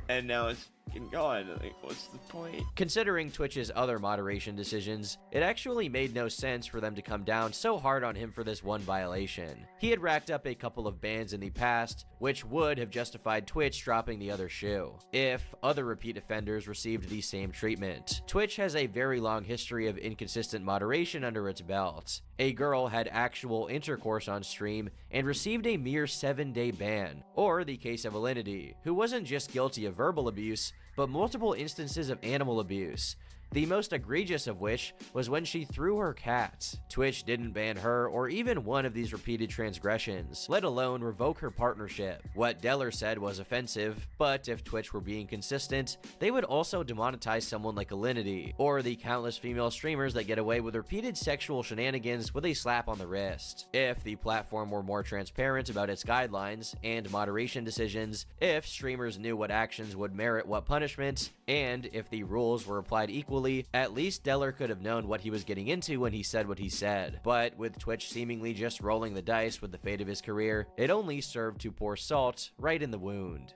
And now it's fucking god, like, what's the point? Considering Twitch's other moderation decisions, it actually made no sense for them to come down so hard on him for this one violation. He had racked up a couple of bans in the past, which would have justified Twitch dropping the other shoe, if other repeat offenders received the same treatment. Twitch has a very long history of inconsistent moderation under its belt. A girl had actual intercourse on stream and received a mere 7-day ban, or the case of Alinity, who wasn't just guilty of verbal abuse, but multiple instances of animal abuse. The most egregious of which was when she threw her cat. Twitch didn't ban her or even one of these repeated transgressions, let alone revoke her partnership. What Deller said was offensive, but if Twitch were being consistent, they would also demonetize someone like Alinity, or the countless female streamers that get away with repeated sexual shenanigans with a slap on the wrist. If the platform were more transparent about its guidelines and moderation decisions, if streamers knew what actions would merit what punishment, and if the rules were applied equally, at least Deller could have known what he was getting into when he said what he said. But with Twitch seemingly just rolling the dice with the fate of his career, it only served to pour salt right in the wound.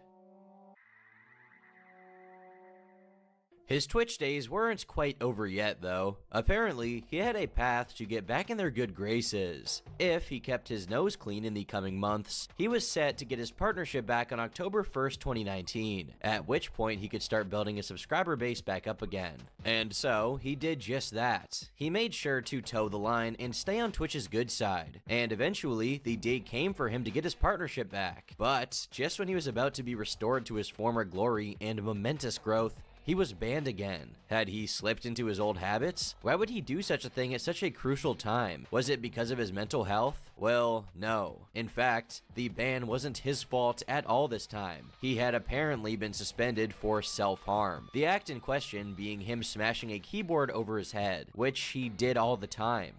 His Twitch days weren't quite over yet, though. Apparently, he had a path to get back in their good graces. If he kept his nose clean in the coming months, he was set to get his partnership back on October 1st, 2019, at which point he could start building his subscriber base back up again. And so, he did just that. He made sure to toe the line and stay on Twitch's good side, and eventually, the day came for him to get his partnership back. But, just when he was about to be restored to his former glory and momentous growth, he was banned again. Had he slipped into his old habits? Why would he do such a thing at such a crucial time? Was it because of his mental health? Well, no. In fact, the ban wasn't his fault at all this time. He had apparently been suspended for self-harm. The act in question being him smashing a keyboard over his head, which he did all the time.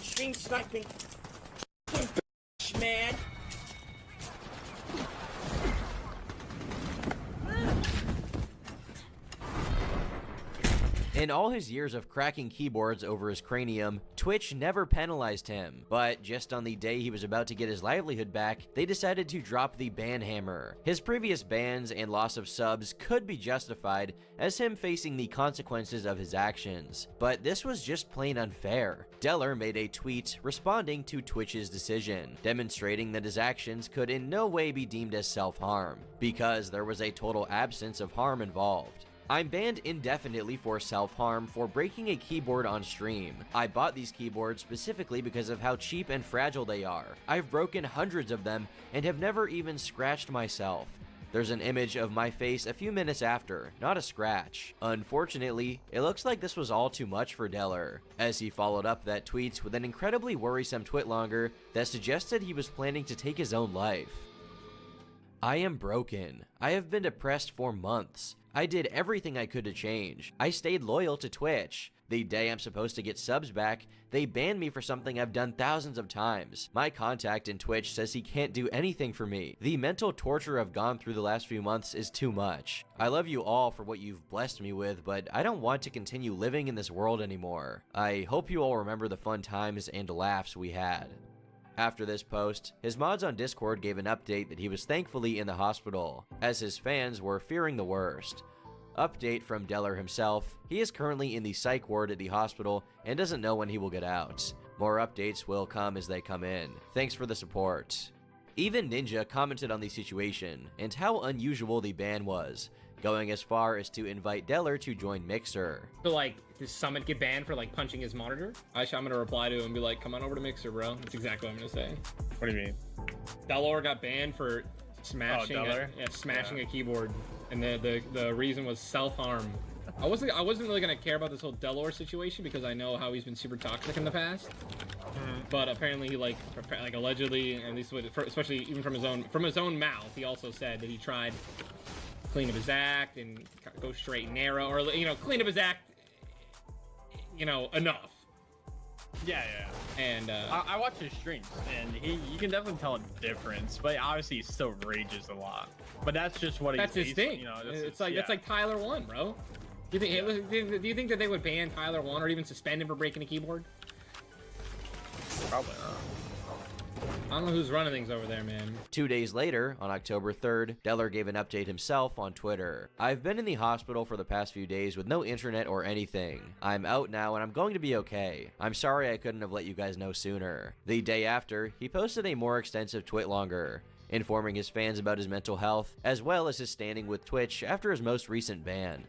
Stream sniping. Man. In all his years of cracking keyboards over his cranium, Twitch never penalized him, but just on the day he was about to get his livelihood back, they decided to drop the ban hammer. His previous bans and loss of subs could be justified as him facing the consequences of his actions, but this was just plain unfair. Deller made a tweet responding to Twitch's decision, demonstrating that his actions could in no way be deemed as self-harm, because there was a total absence of harm involved. I'm banned indefinitely for self-harm for breaking a keyboard on stream. I bought these keyboards specifically because of how cheap and fragile they are. I've broken hundreds of them and have never even scratched myself. There's an image of my face a few minutes after, not a scratch. Unfortunately, it looks like this was all too much for Deller, as he followed up that tweet with an incredibly worrisome twitlonger that suggested he was planning to take his own life. I am broken. I have been depressed for months. I did everything I could to change. I stayed loyal to Twitch. The day I'm supposed to get subs back, they banned me for something I've done thousands of times. My contact in Twitch says he can't do anything for me. The mental torture I've gone through the last few months is too much. I love you all for what you've blessed me with, but I don't want to continue living in this world anymore. I hope you all remember the fun times and laughs we had. After this post, his mods on Discord gave an update that he was thankfully in the hospital, as his fans were fearing the worst. Update from Deller himself, he is currently in the psych ward at the hospital and doesn't know when he will get out. More updates will come as they come in. Thanks for the support. Even Ninja commented on the situation and how unusual the ban was, going as far as to invite Deller to join Mixer. So like, does Summit get banned for like punching his monitor? Actually, I'm gonna reply to him and be like, come on over to Mixer, bro. That's exactly what I'm gonna say. What do you mean? Delor got banned for smashing, a keyboard, and the reason was self-harm. I wasn't really gonna care about this whole Delor situation because I know how he's been super toxic in the past. But apparently he like allegedly, at least especially even from his own mouth, he also said that he tried clean up his act and go straight and narrow, or clean up his act, enough. Yeah. And I watch his streams, and you can definitely tell a difference. But obviously, he still rages a lot. But that's just what that's his thing. You know, it's like Tyler 1, bro. Do you think that they would ban Tyler 1 or even suspend him for breaking a keyboard? Probably not. I don't know who's running things over there, man. 2 days later, on October 3rd, Deller gave an update himself on Twitter. I've been in the hospital for the past few days with no internet or anything. I'm out now and I'm going to be okay. I'm sorry I couldn't have let you guys know sooner. The day after, he posted a more extensive tweet longer, informing his fans about his mental health, as well as his standing with Twitch after his most recent ban.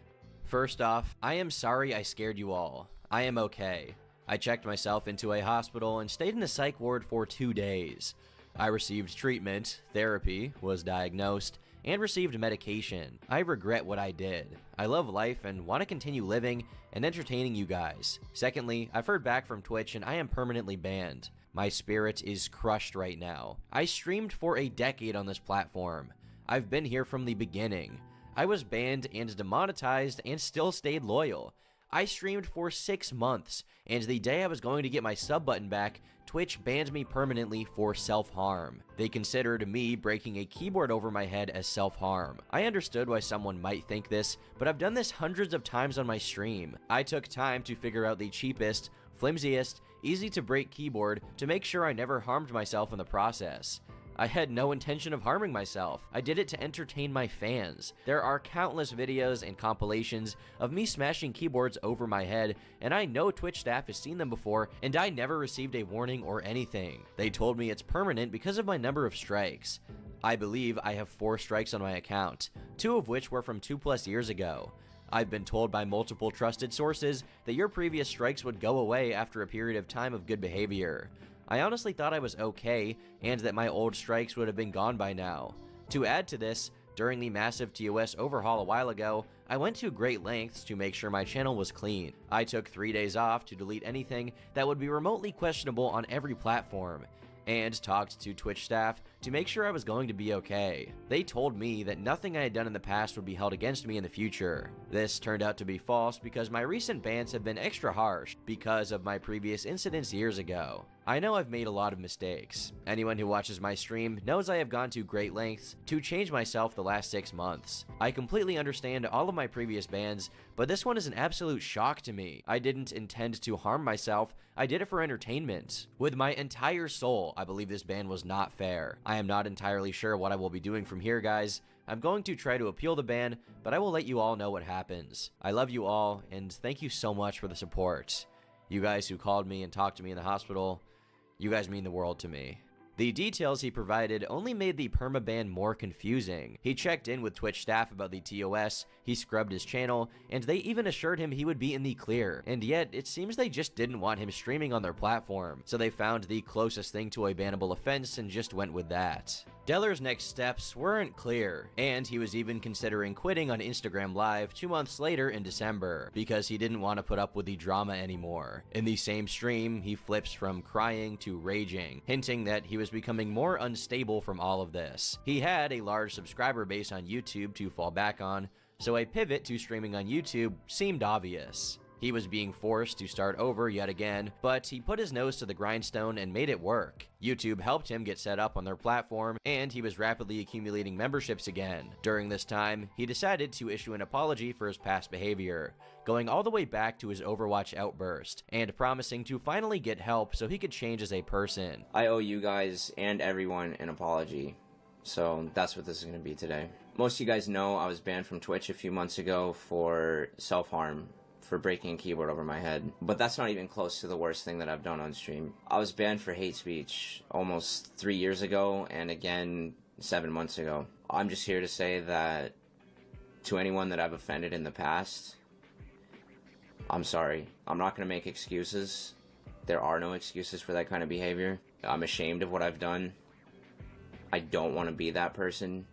First off, I am sorry I scared you all. I am okay. I checked myself into a hospital and stayed in a psych ward for 2 days. I received treatment, therapy, was diagnosed, and received medication. I regret what I did. I love life and want to continue living and entertaining you guys. Secondly, I've heard back from Twitch and I am permanently banned. My spirit is crushed right now. I streamed for a decade on this platform. I've been here from the beginning. I was banned and demonetized and still stayed loyal. I streamed for 6 months, and the day I was going to get my sub button back, Twitch banned me permanently for self-harm. They considered me breaking a keyboard over my head as self-harm. I understood why someone might think this, but I've done this hundreds of times on my stream. I took time to figure out the cheapest, flimsiest, easy to break keyboard to make sure I never harmed myself in the process. I had no intention of harming myself. I did it to entertain my fans. There are countless videos and compilations of me smashing keyboards over my head, and I know Twitch staff has seen them before, and I never received a warning or anything. They told me it's permanent because of my number of strikes. I believe I have 4 strikes on my account, 2 of which were from 2+ years ago. I've been told by multiple trusted sources that your previous strikes would go away after a period of time of good behavior. I honestly thought I was okay, and that my old strikes would have been gone by now. To add to this, during the massive TOS overhaul a while ago, I went to great lengths to make sure my channel was clean. I took 3 days off to delete anything that would be remotely questionable on every platform, and talked to Twitch staff to make sure I was going to be okay. They told me that nothing I had done in the past would be held against me in the future. This turned out to be false because my recent bans have been extra harsh because of my previous incidents years ago. I know I've made a lot of mistakes. Anyone who watches my stream knows I have gone to great lengths to change myself the last 6 months. I completely understand all of my previous bans, but this one is an absolute shock to me. I didn't intend to harm myself, I did it for entertainment. With my entire soul, I believe this ban was not fair. I am not entirely sure what I will be doing from here, guys. I'm going to try to appeal the ban, but I will let you all know what happens. I love you all, and thank you so much for the support. You guys who called me and talked to me in the hospital, you guys mean the world to me. The details he provided only made the permaban more confusing. He checked in with Twitch staff about the TOS, he scrubbed his channel, and they even assured him he would be in the clear. And yet, it seems they just didn't want him streaming on their platform, so they found the closest thing to a bannable offense and just went with that. Deller's next steps weren't clear, and he was even considering quitting on Instagram Live 2 months later in December, because he didn't want to put up with the drama anymore. In the same stream, he flips from crying to raging, hinting that he was becoming more unstable from all of this. He had a large subscriber base on YouTube to fall back on, so a pivot to streaming on YouTube seemed obvious. He was being forced to start over yet again, but he put his nose to the grindstone and made it work. YouTube helped him get set up on their platform, and he was rapidly accumulating memberships again. During this time, he decided to issue an apology for his past behavior, going all the way back to his Overwatch outburst, and promising to finally get help so he could change as a person. I owe you guys and everyone an apology, so that's what this is going to be today. Most of you guys know I was banned from Twitch a few months ago for self-harm, for breaking a keyboard over my head. But that's not even close to the worst thing that I've done on stream. I was banned for hate speech almost 3 years ago, and again 7 months ago. I'm just here to say that to anyone that I've offended in the past, I'm sorry. I'm not going to make excuses. There are no excuses for that kind of behavior. I'm ashamed of what I've done. I don't want to be that person,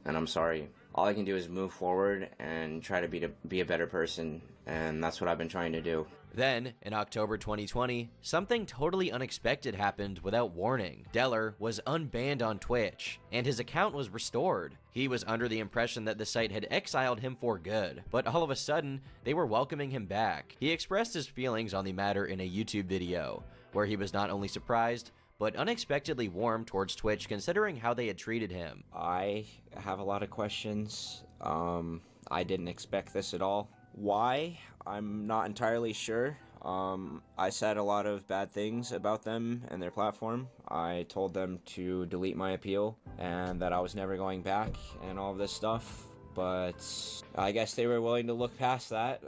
and I'm sorry. all I can do is move forward and try to be a better person, and that's what I've been trying to do. Then, in October 2020, something totally unexpected happened without warning. Deller was unbanned on Twitch, and his account was restored. He was under the impression that the site had exiled him for good, but all of a sudden, they were welcoming him back. He expressed his feelings on the matter in a YouTube video, where he was not only surprised, but unexpectedly warm towards Twitch considering how they had treated him. I have a lot of questions. I didn't expect this at all. Why? I'm not entirely sure. I said a lot of bad things about them and their platform. I told them to delete my appeal and that I was never going back and all of this stuff, but I guess they were willing to look past that.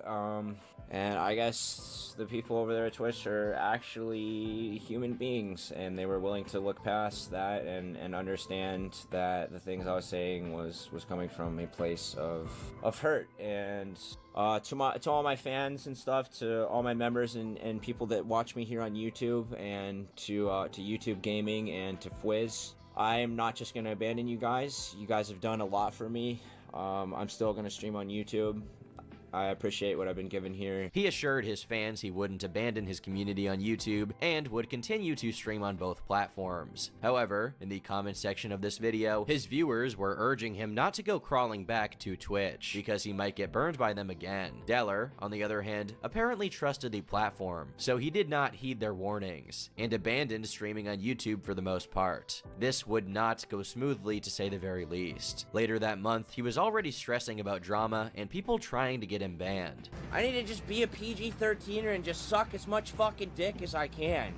And I guess the people over there at Twitch are actually human beings, and they were willing to look past that and understand that the things I was saying was coming from a place of hurt. And to all my fans and stuff, to all my members and people that watch me here on YouTube, and to YouTube Gaming and to Fwiz, I'm not just going to abandon you guys. You guys have done a lot for me. I'm still going to stream on YouTube. I appreciate what I've been given here. He assured his fans he wouldn't abandon his community on YouTube and would continue to stream on both platforms. However, in the comment section of this video, his viewers were urging him not to go crawling back to Twitch because he might get burned by them again. Deller, on the other hand, apparently trusted the platform, so he did not heed their warnings and abandoned streaming on YouTube for the most part. This would not go smoothly, to say the very least. Later that month, he was already stressing about drama and people trying to get him banned. I need to just be a PG-13er and just suck as much fucking dick as I can.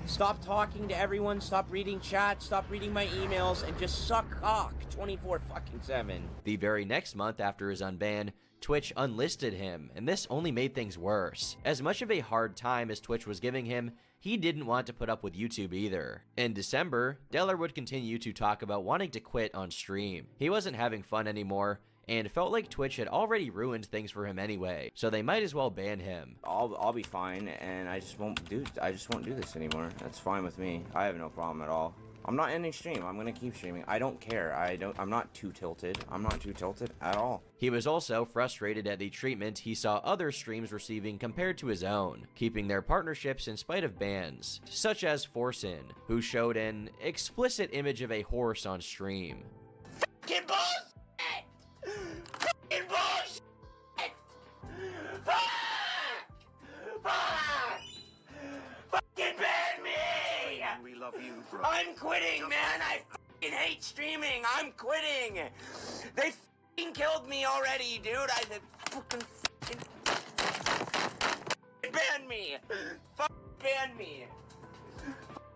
Stop talking to everyone, stop reading chat, stop reading my emails, and just suck cock 24/7. The very next month after his unban, Twitch unlisted him, and this only made things worse. As much of a hard time as Twitch was giving him, he didn't want to put up with YouTube either. In December, Deller would continue to talk about wanting to quit on stream. He wasn't having fun anymore, and felt like Twitch had already ruined things for him anyway, so they might as well ban him. I'll be fine, and I just won't do this anymore. That's fine with me. I have no problem at all. I'm not ending stream. I'm gonna keep streaming. I don't care. I'm not too tilted. I'm not too tilted at all. He was also frustrated at the treatment he saw other streams receiving compared to his own, keeping their partnerships in spite of bans, such as Forsen, who showed an explicit image of a horse on stream. Fucking bullshit! Fucking bullshit! Fuck! Fuck! Fucking ban me! We love you, bro. I'm quitting, man. I fucking hate streaming. I'm quitting. They fucking killed me already, dude. They fucking ban me. Fucking ban me.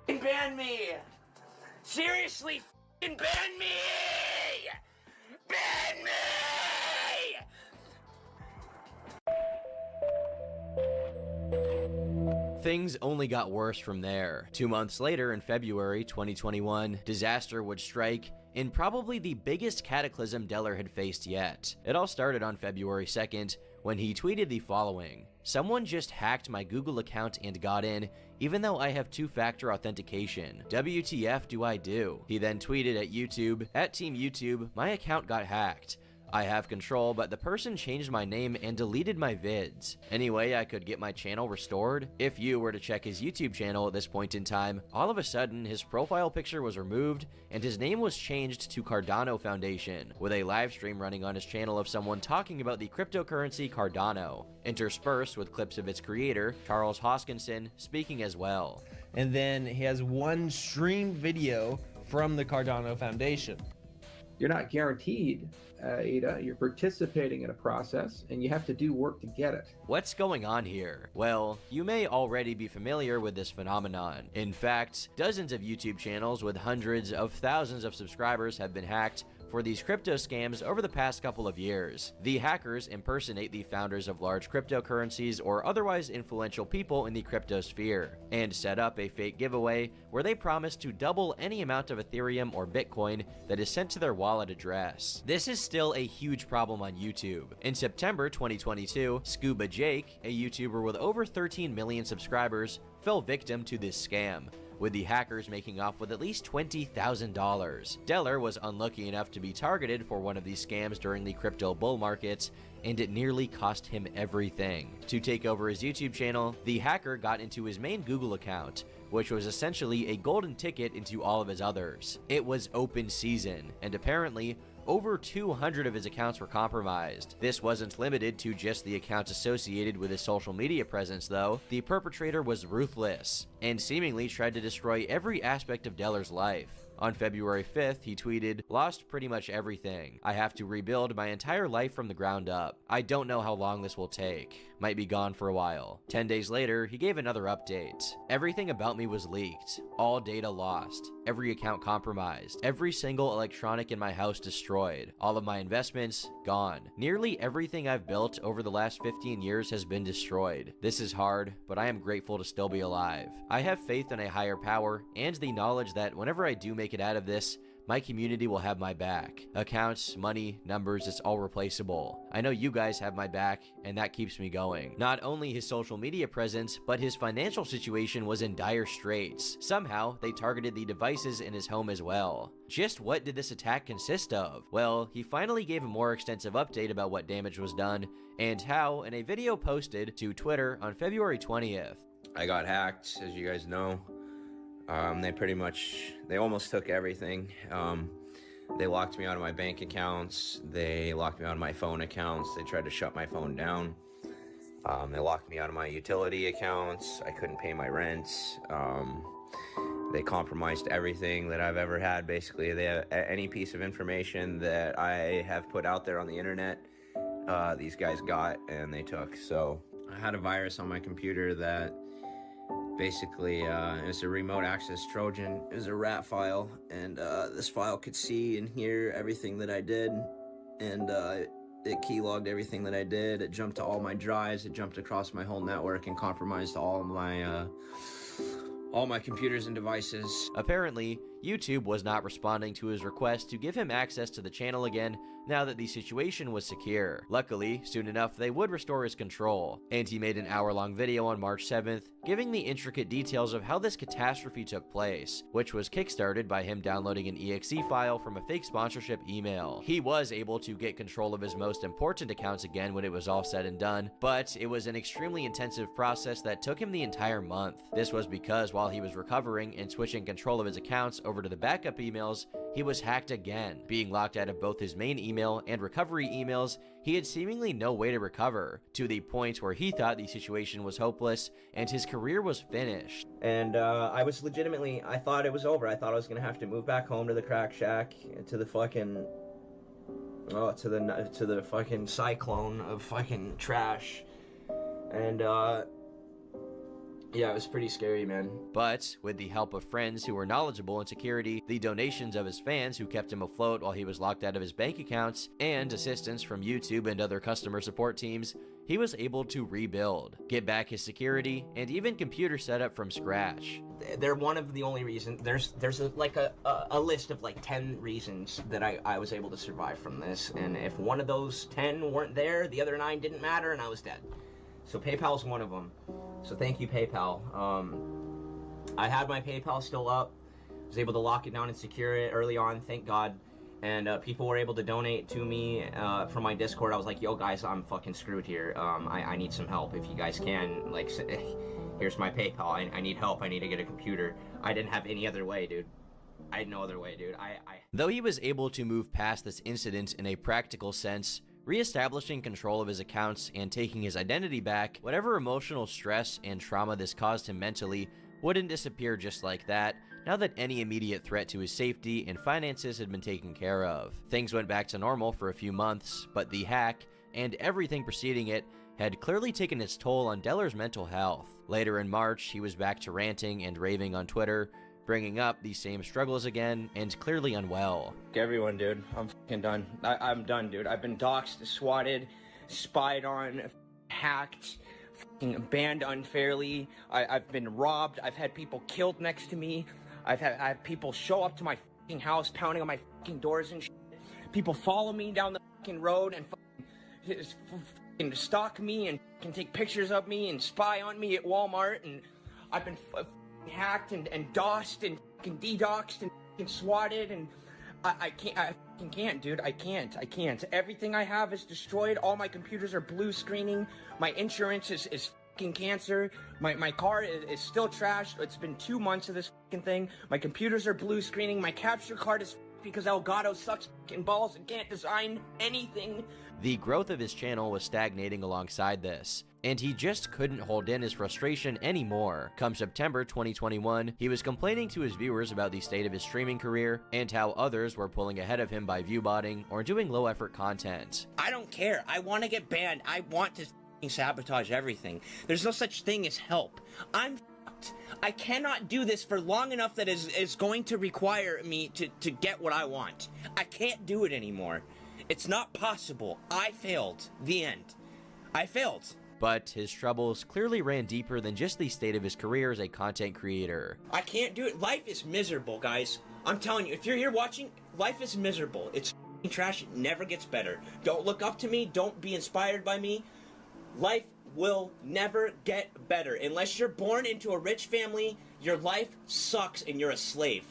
Fucking ban me. Seriously, fucking ban me. Ban me! Things only got worse from there. 2 months later, in February 2021, disaster would strike in probably the biggest cataclysm Deller had faced yet. It all started on February 2nd, when he tweeted the following: "Someone just hacked my Google account and got in, even though I have two-factor authentication. WTF do I do?" He then tweeted at YouTube, "At Team YouTube, my account got hacked. I have control, but the person changed my name and deleted my vids. Any way I could get my channel restored?" If you were to check his YouTube channel at this point in time, all of a sudden his profile picture was removed and his name was changed to Cardano Foundation, with a live stream running on his channel of someone talking about the cryptocurrency Cardano, interspersed with clips of its creator, Charles Hoskinson, speaking as well. And then he has one streamed video from the Cardano Foundation. You're not guaranteed, Ada. You're participating in a process, and you have to do work to get it. What's going on here? Well, you may already be familiar with this phenomenon. In fact, dozens of YouTube channels with hundreds of thousands of subscribers have been hacked for these crypto scams over the past couple of years. The hackers impersonate the founders of large cryptocurrencies or otherwise influential people in the crypto sphere, and set up a fake giveaway where they promise to double any amount of Ethereum or Bitcoin that is sent to their wallet address. This is still a huge problem on YouTube. In September 2022, Scuba Jake, a YouTuber with over 13 million subscribers, fell victim to this scam, with the hackers making off with at least $20,000. Deller was unlucky enough to be targeted for one of these scams during the crypto bull market, and it nearly cost him everything. To take over his YouTube channel, the hacker got into his main Google account, which was essentially a golden ticket into all of his others. It was open season, and apparently, over 200 of his accounts were compromised. This wasn't limited to just the accounts associated with his social media presence, though. The perpetrator was ruthless, and seemingly tried to destroy every aspect of Deller's life. On February 5th, he tweeted, "Lost pretty much everything. I have to rebuild my entire life from the ground up. I don't know how long this will take. Might be gone for a while." 10 days later, he gave another update. "Everything about me was leaked. All data lost. Every account compromised. Every single electronic in my house destroyed. All of my investments gone. Nearly everything I've built over the last 15 years has been destroyed. This is hard, but I am grateful to still be alive. I have faith in a higher power and the knowledge that whenever I do make it out of this, my community will have my back. Accounts, money, numbers, it's all replaceable. I know you guys have my back, and that keeps me going." Not only his social media presence, but his financial situation was in dire straits. Somehow, they targeted the devices in his home as well. Just what did this attack consist of? Well, he finally gave a more extensive update about what damage was done, and how in a video posted to Twitter on February 20th. I got hacked, as you guys know. They almost took everything. They locked me out of my bank accounts. They locked me out of my phone accounts. They tried to shut my phone down. They locked me out of my utility accounts. I couldn't pay my rent. They compromised everything that I've ever had, basically. Any piece of information that I have put out there on the internet, these guys got and they took. So I had a virus on my computer that basically it's a remote access Trojan. It was a rat file, and this file could see and hear everything that I did, and it keylogged everything that I did. It jumped to all my drives. It jumped across my whole network and compromised all my computers and devices. Apparently, YouTube was not responding to his request to give him access to the channel again now that the situation was secure. Luckily, soon enough, they would restore his control, and he made an hour-long video on March 7th, giving the intricate details of how this catastrophe took place, which was kickstarted by him downloading an exe file from a fake sponsorship email. He was able to get control of his most important accounts again when it was all said and done, but it was an extremely intensive process that took him the entire month. This was because while he was recovering and switching control of his accounts over to the backup emails, he was hacked again. Being locked out of both his main email and recovery emails, he had seemingly no way to recover, to the point where he thought the situation was hopeless and his career was finished. And I thought it was over. I thought I was gonna have to move back home to the crack shack, to the fucking, to the fucking cyclone of fucking trash. And yeah, it was pretty scary, man. But with the help of friends who were knowledgeable in security, the donations of his fans who kept him afloat while he was locked out of his bank accounts, and assistance from YouTube and other customer support teams, he was able to rebuild, get back his security, and even computer setup from scratch. They're one of the only reasons. There's a list of like 10 reasons that I was able to survive from this, and if one of those 10 weren't there, the other 9 didn't matter, and I was dead. So PayPal's one of them. So thank you, PayPal. I had my PayPal still up. Was able to lock it down and secure it early on, thank God. And people were able to donate to me from my Discord. I was like, yo guys, I'm fucking screwed here. I need some help. If you guys can, like, here's my PayPal. I need help. I need to get a computer. I didn't have any other way, dude. I had no other way, dude. Though he was able to move past this incident in a practical sense, re-establishing control of his accounts and taking his identity back, whatever emotional stress and trauma this caused him mentally wouldn't disappear just like that, now that any immediate threat to his safety and finances had been taken care of. Things went back to normal for a few months, but the hack, and everything preceding it, had clearly taken its toll on Deller's mental health. Later in March, he was back to ranting and raving on Twitter, bringing up these same struggles again, and clearly unwell. Everyone, dude, I'm fucking done. I'm done, dude. I've been doxxed, swatted, spied on, hacked, fucking banned unfairly. I've been robbed. I've had people killed next to me. I had people show up to my fucking house, pounding on my fucking doors and shit. People follow me down the fucking road and fucking stalk me and can take pictures of me and spy on me at Walmart. And I've been hacked and DOSed and fucking DDoXed and fucking swatted, and I can't, dude. I can't. Everything I have is destroyed. All my computers are blue screening. My insurance is fucking cancer. My car is still trashed. It's been 2 months of this fucking thing. My computers are blue screening. My capture card is because Elgato sucks fucking balls and can't design anything. The growth of his channel was stagnating alongside this, and he just couldn't hold in his frustration anymore. Come September 2021, he was complaining to his viewers about the state of his streaming career and how others were pulling ahead of him by viewbotting or doing low-effort content. I don't care. I want to get banned. I want to fucking sabotage everything. There's no such thing as help. I'm fucked. I cannot do this for long enough that is going to require me to get what I want. I can't do it anymore. It's not possible. I failed. The end. I failed. But his troubles clearly ran deeper than just the state of his career as a content creator. I can't do it. Life is miserable, guys. I'm telling you, if you're here watching, life is miserable. It's f***ing trash. It never gets better. Don't look up to me. Don't be inspired by me. Life will never get better. Unless you're born into a rich family, your life sucks and you're a slave.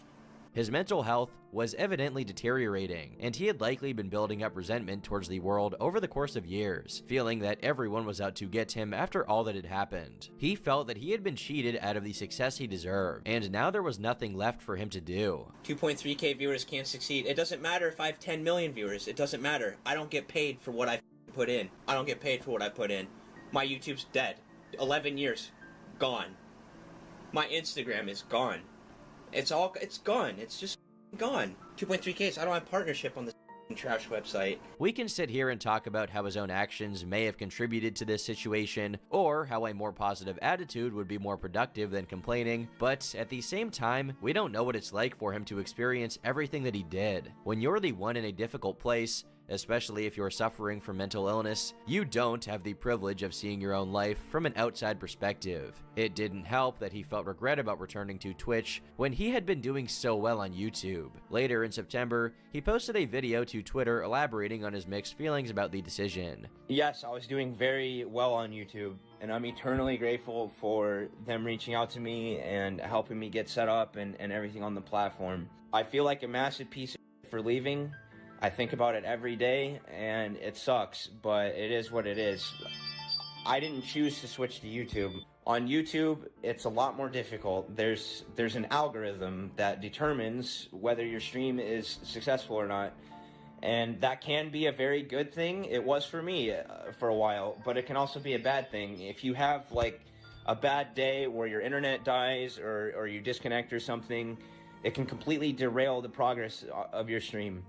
His mental health was evidently deteriorating, and he had likely been building up resentment towards the world over the course of years, feeling that everyone was out to get him after all that had happened. He felt that he had been cheated out of the success he deserved, and now there was nothing left for him to do. 2.3k viewers can't succeed. It doesn't matter if I have 10 million viewers. It doesn't matter. I don't get paid for what I put in. I don't get paid for what I put in. My YouTube's dead. 11 years. Gone. My Instagram is gone. It's gone. It's just gone. 2.3K, I don't have partnership on this trash website. We can sit here and talk about how his own actions may have contributed to this situation, or how a more positive attitude would be more productive than complaining, but at the same time, we don't know what it's like for him to experience everything that he did. When you're the one in a difficult place, especially if you're suffering from mental illness, you don't have the privilege of seeing your own life from an outside perspective. It didn't help that he felt regret about returning to Twitch when he had been doing so well on YouTube. Later in September, he posted a video to Twitter elaborating on his mixed feelings about the decision. Yes, I was doing very well on YouTube, and I'm eternally grateful for them reaching out to me and helping me get set up and everything on the platform. I feel like a massive piece of shit for leaving. I think about it every day, and it sucks, but it is what it is. I didn't choose to switch to YouTube. On YouTube, it's a lot more difficult. There's an algorithm that determines whether your stream is successful or not, and that can be a very good thing. It was for me for a while, but it can also be a bad thing. If you have like a bad day where your internet dies or you disconnect or something, it can completely derail the progress of your stream.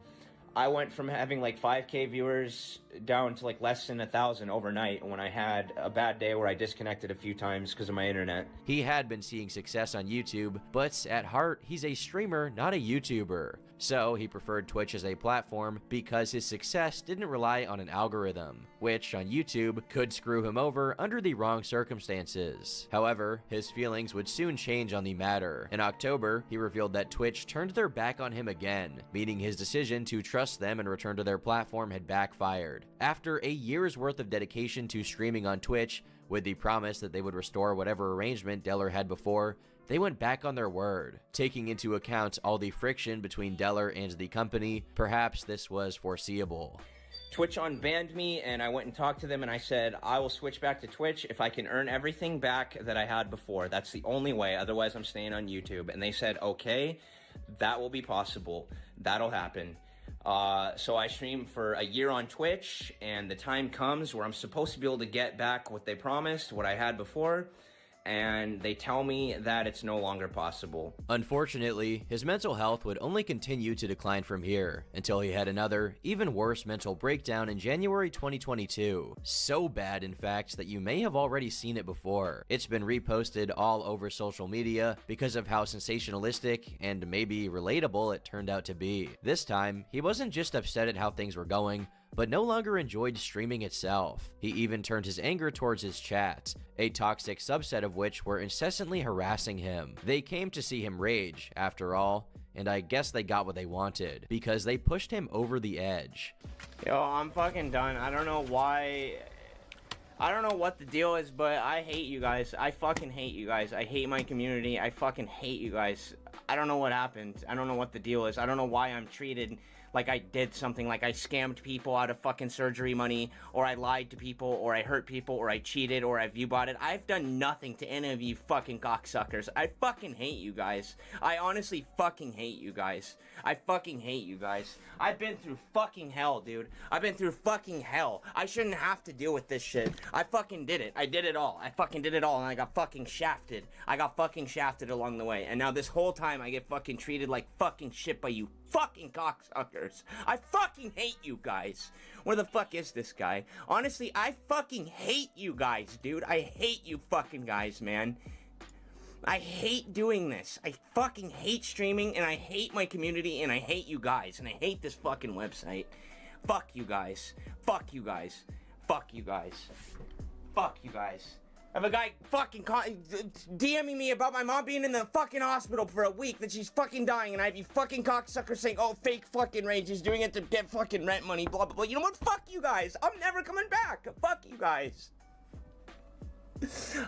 I went from having like 5k viewers down to like less than 1,000 overnight when I had a bad day where I disconnected a few times because of my internet. He had been seeing success on YouTube, but at heart, he's a streamer, not a YouTuber. So he preferred Twitch as a platform because his success didn't rely on an algorithm, which on YouTube could screw him over under the wrong circumstances. However, his feelings would soon change on the matter. In October, he revealed that Twitch turned their back on him again, meaning his decision to trust them and return to their platform had backfired. After a year's worth of dedication to streaming on Twitch, with the promise that they would restore whatever arrangement Deller had before, they went back on their word. Taking into account all the friction between Deller and the company, perhaps this was foreseeable. Twitch unbanned me, and I went and talked to them, and I said, I will switch back to Twitch if I can earn everything back that I had before. That's the only way, otherwise I'm staying on YouTube. And they said, okay, that will be possible. That'll happen. So I stream for a year on Twitch, and the time comes where I'm supposed to be able to get back what they promised, what I had before, and they tell me that it's no longer possible. Unfortunately, his mental health would only continue to decline from here until he had another, even worse mental breakdown in January 2022. So bad, in fact, that you may have already seen it before. It's been reposted all over social media because of how sensationalistic and maybe relatable it turned out to be. This time, he wasn't just upset at how things were going, but no longer enjoyed streaming itself. He even turned his anger towards his chat, a toxic subset of which were incessantly harassing him. They came to see him rage, after all, and I guess they got what they wanted, because they pushed him over the edge. Yo, I'm fucking done. I don't know why I don't know what the deal is, but I hate you guys. I fucking hate you guys. I hate my community. I fucking hate you guys. I don't know what happened. I don't know what the deal is. I don't know why I'm treated like I did something, like I scammed people out of fucking surgery money, or I lied to people, or I hurt people, or I cheated, or I view-botted. I've done nothing to any of you fucking cocksuckers. I fucking hate you guys. I honestly fucking hate you guys. I fucking hate you guys. I've been through fucking hell, dude. I've been through fucking hell. I shouldn't have to deal with this shit. I fucking did it. I did it all. I fucking did it all, and I got fucking shafted. I got fucking shafted along the way, and now this whole time I get fucking treated like fucking shit by you fucking cocksuckers. I fucking hate you guys. Where the fuck is this guy? Honestly, I fucking hate you guys, dude. I hate you fucking guys, man. I hate doing this. I fucking hate streaming, and I hate my community, and I hate you guys, and I hate this fucking website. Fuck you guys. Fuck you guys. Fuck you guys. Fuck you guys. I have a guy fucking DMing me about my mom being in the fucking hospital for a week, that she's fucking dying, and I have you fucking cocksuckers saying, oh, fake fucking Rage is doing it to get fucking rent money, blah, blah, blah. You know what? Fuck you guys. I'm never coming back. Fuck you guys.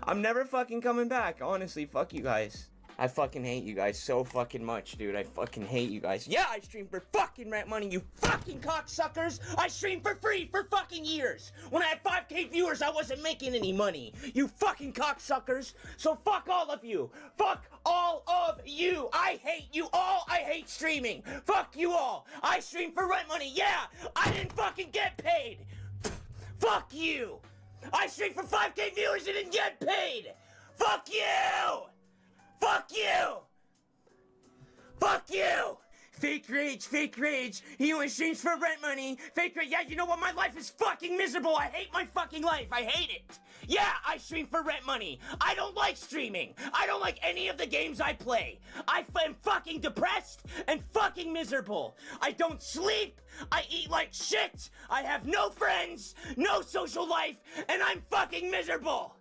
I'm never fucking coming back. Honestly, fuck you guys. I fucking hate you guys so fucking much, dude. I fucking hate you guys. Yeah, I stream for fucking rent money, you fucking cocksuckers. I streamed for free for fucking years. When I had 5K viewers, I wasn't making any money. You fucking cocksuckers. So fuck all of you. Fuck all of you. I hate you all. I hate streaming. Fuck you all. I stream for rent money. Yeah, I didn't fucking get paid. Fuck you. I streamed for 5K viewers and didn't get paid. Fuck you. Fuck you! Fuck you! Fake Rage, he only streams for rent money. Fake Rage, yeah, you know what? My life is fucking miserable. I hate my fucking life. I hate it. Yeah, I stream for rent money. I don't like streaming. I don't like any of the games I play. I am fucking depressed and fucking miserable. I don't sleep. I eat like shit. I have no friends, no social life, and I'm fucking miserable.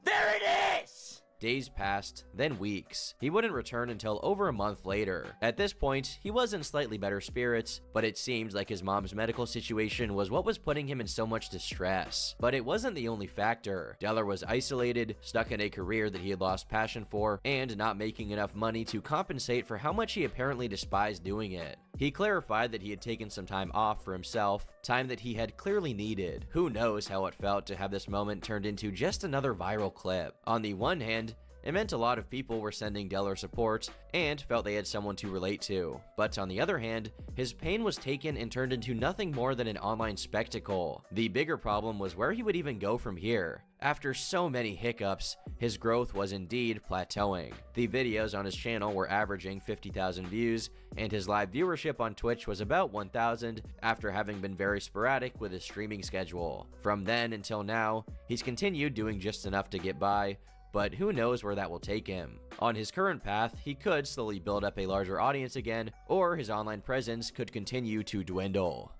There it is! Days passed, then weeks. He wouldn't return until over a month later. At this point, he was in slightly better spirits, but it seemed like his mom's medical situation was what was putting him in so much distress. But it wasn't the only factor. Deller was isolated, stuck in a career that he had lost passion for, and not making enough money to compensate for how much he apparently despised doing it. He clarified that he had taken some time off for himself, time that he had clearly needed. Who knows how it felt to have this moment turned into just another viral clip. On the one hand, it meant a lot of people were sending Deller support and felt they had someone to relate to. But on the other hand, his pain was taken and turned into nothing more than an online spectacle. The bigger problem was where he would even go from here. After so many hiccups, his growth was indeed plateauing. The videos on his channel were averaging 50,000 views, and his live viewership on Twitch was about 1,000 after having been very sporadic with his streaming schedule. From then until now, he's continued doing just enough to get by, but who knows where that will take him. On his current path, he could slowly build up a larger audience again, or his online presence could continue to dwindle.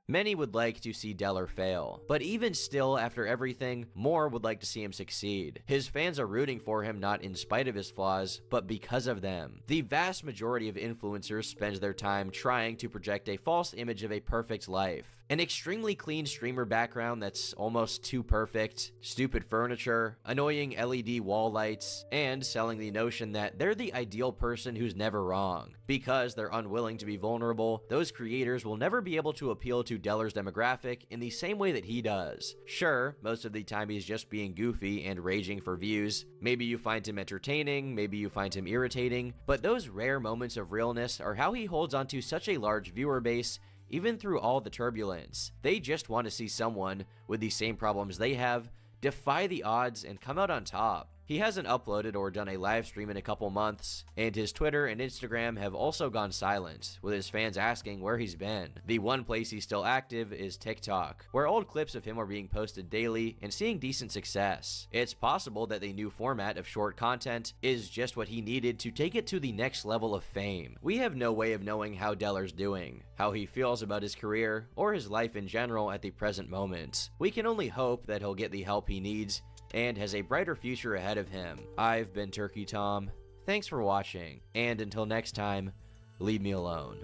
Many would like to see Deller fail, but even still, after everything, more would like to see him succeed. His fans are rooting for him not in spite of his flaws, but because of them. The vast majority of influencers spends their time trying to project a false image of a perfect life. An extremely clean streamer background that's almost too perfect, stupid furniture, annoying LED wall lights, and selling the notion that they're the ideal person who's never wrong. Because they're unwilling to be vulnerable, those creators will never be able to appeal to Deller's demographic in the same way that he does. Sure, most of the time he's just being goofy and raging for views. Maybe you find him entertaining, maybe you find him irritating, but those rare moments of realness are how he holds onto such a large viewer base even through all the turbulence. They just want to see someone with the same problems they have defy the odds and come out on top. He hasn't uploaded or done a live stream in a couple months, and his Twitter and Instagram have also gone silent, with his fans asking where he's been. The one place he's still active is TikTok, where old clips of him are being posted daily and seeing decent success. It's possible that the new format of short content is just what he needed to take it to the next level of fame. We have no way of knowing how Deller's doing, how he feels about his career, or his life in general at the present moment. We can only hope that he'll get the help he needs and has a brighter future ahead of him. I've been Turkey Tom. Thanks for watching, and until next time, leave me alone.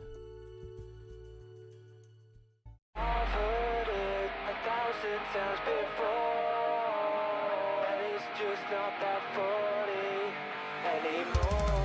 I've heard it 1,000 times before, and it's just not that funny anymore.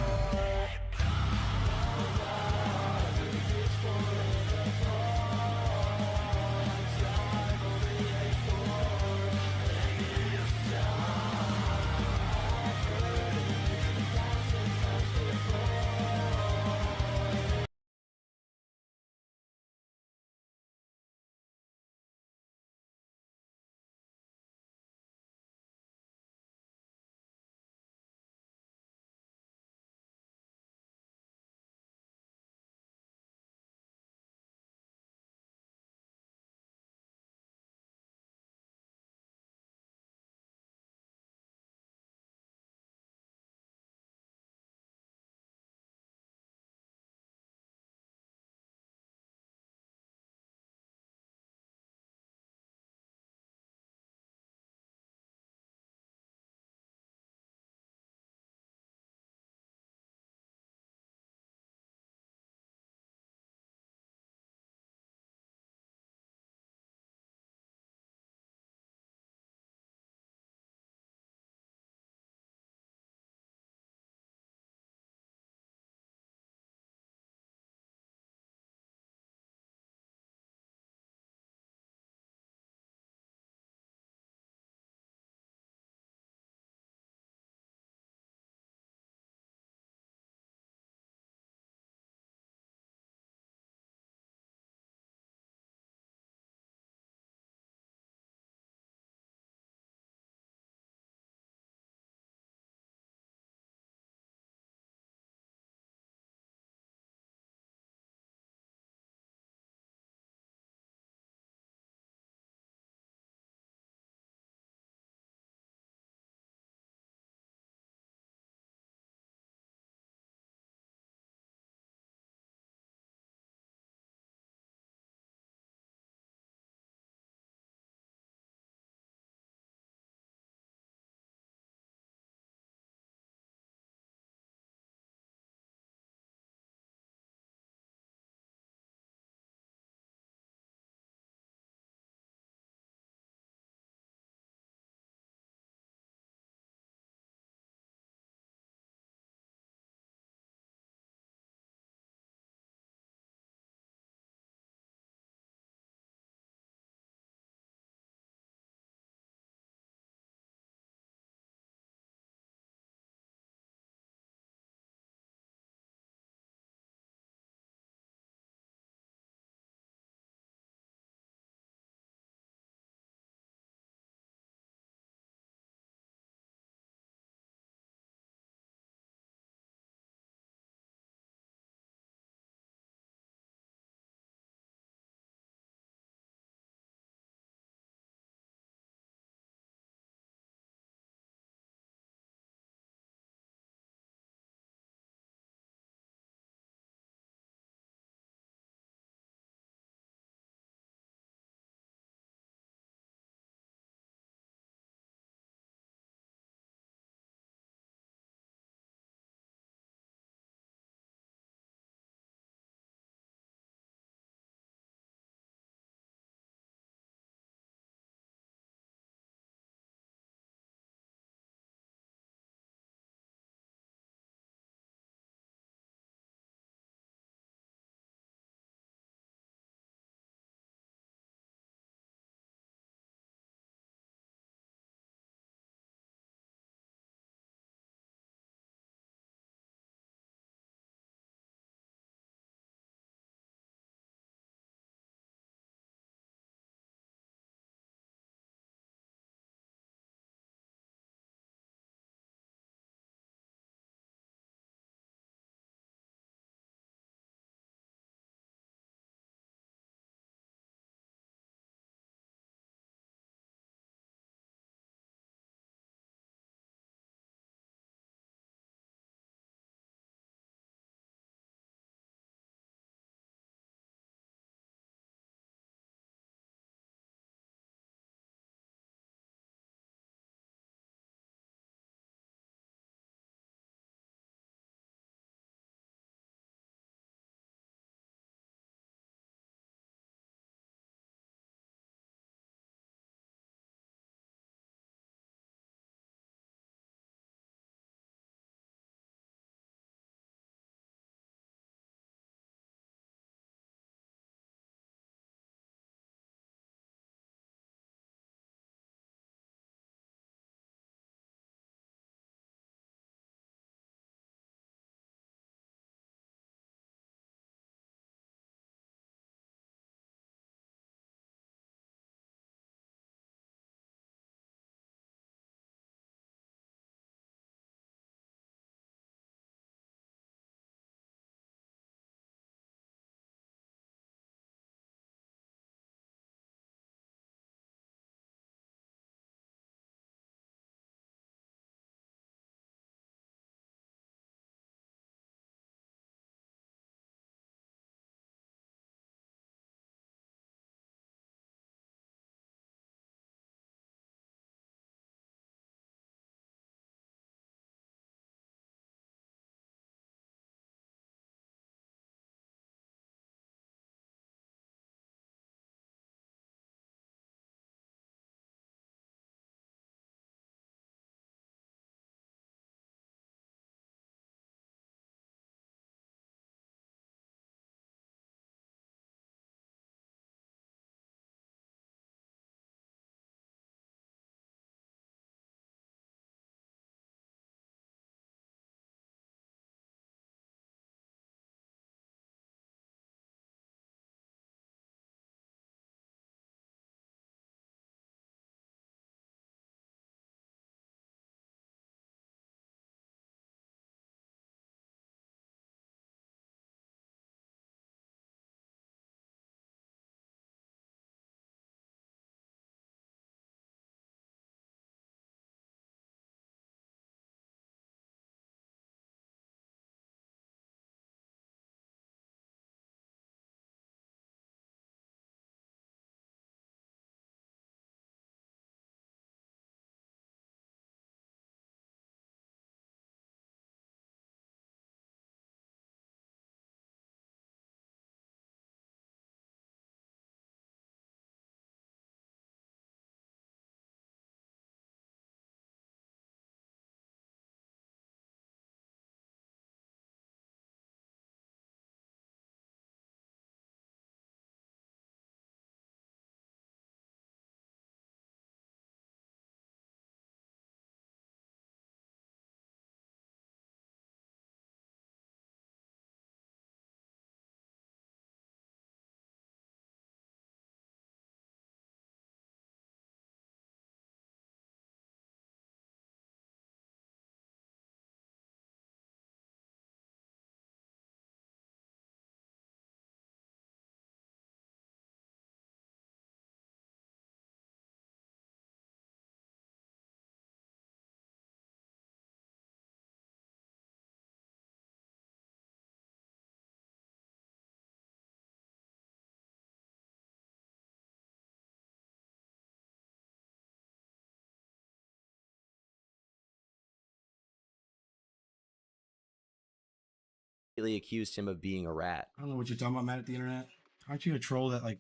immediately accused him of being a rat. I don't know what you're talking about, Matt, at the internet. Aren't you a troll that like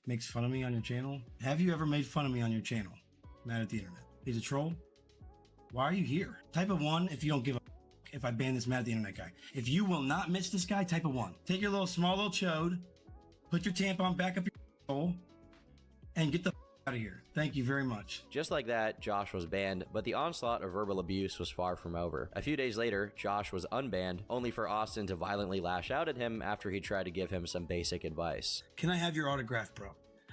makes fun of me on your channel? Have you ever made fun of me on your channel, Matt, at the internet? He's a troll? Why are you here? Type a 1 if you don't give a if I ban this Matt at the internet guy. If you will not miss this guy, type a 1. Take your small little chode, put your tampon back up your hole, and get the out of here. Thank you very much. Just like that, Josh was banned, but the onslaught of verbal abuse was far from over. A few days later, Josh was unbanned, only for Austin to violently lash out at him after he tried to give him some basic advice. Can I have your autograph, bro?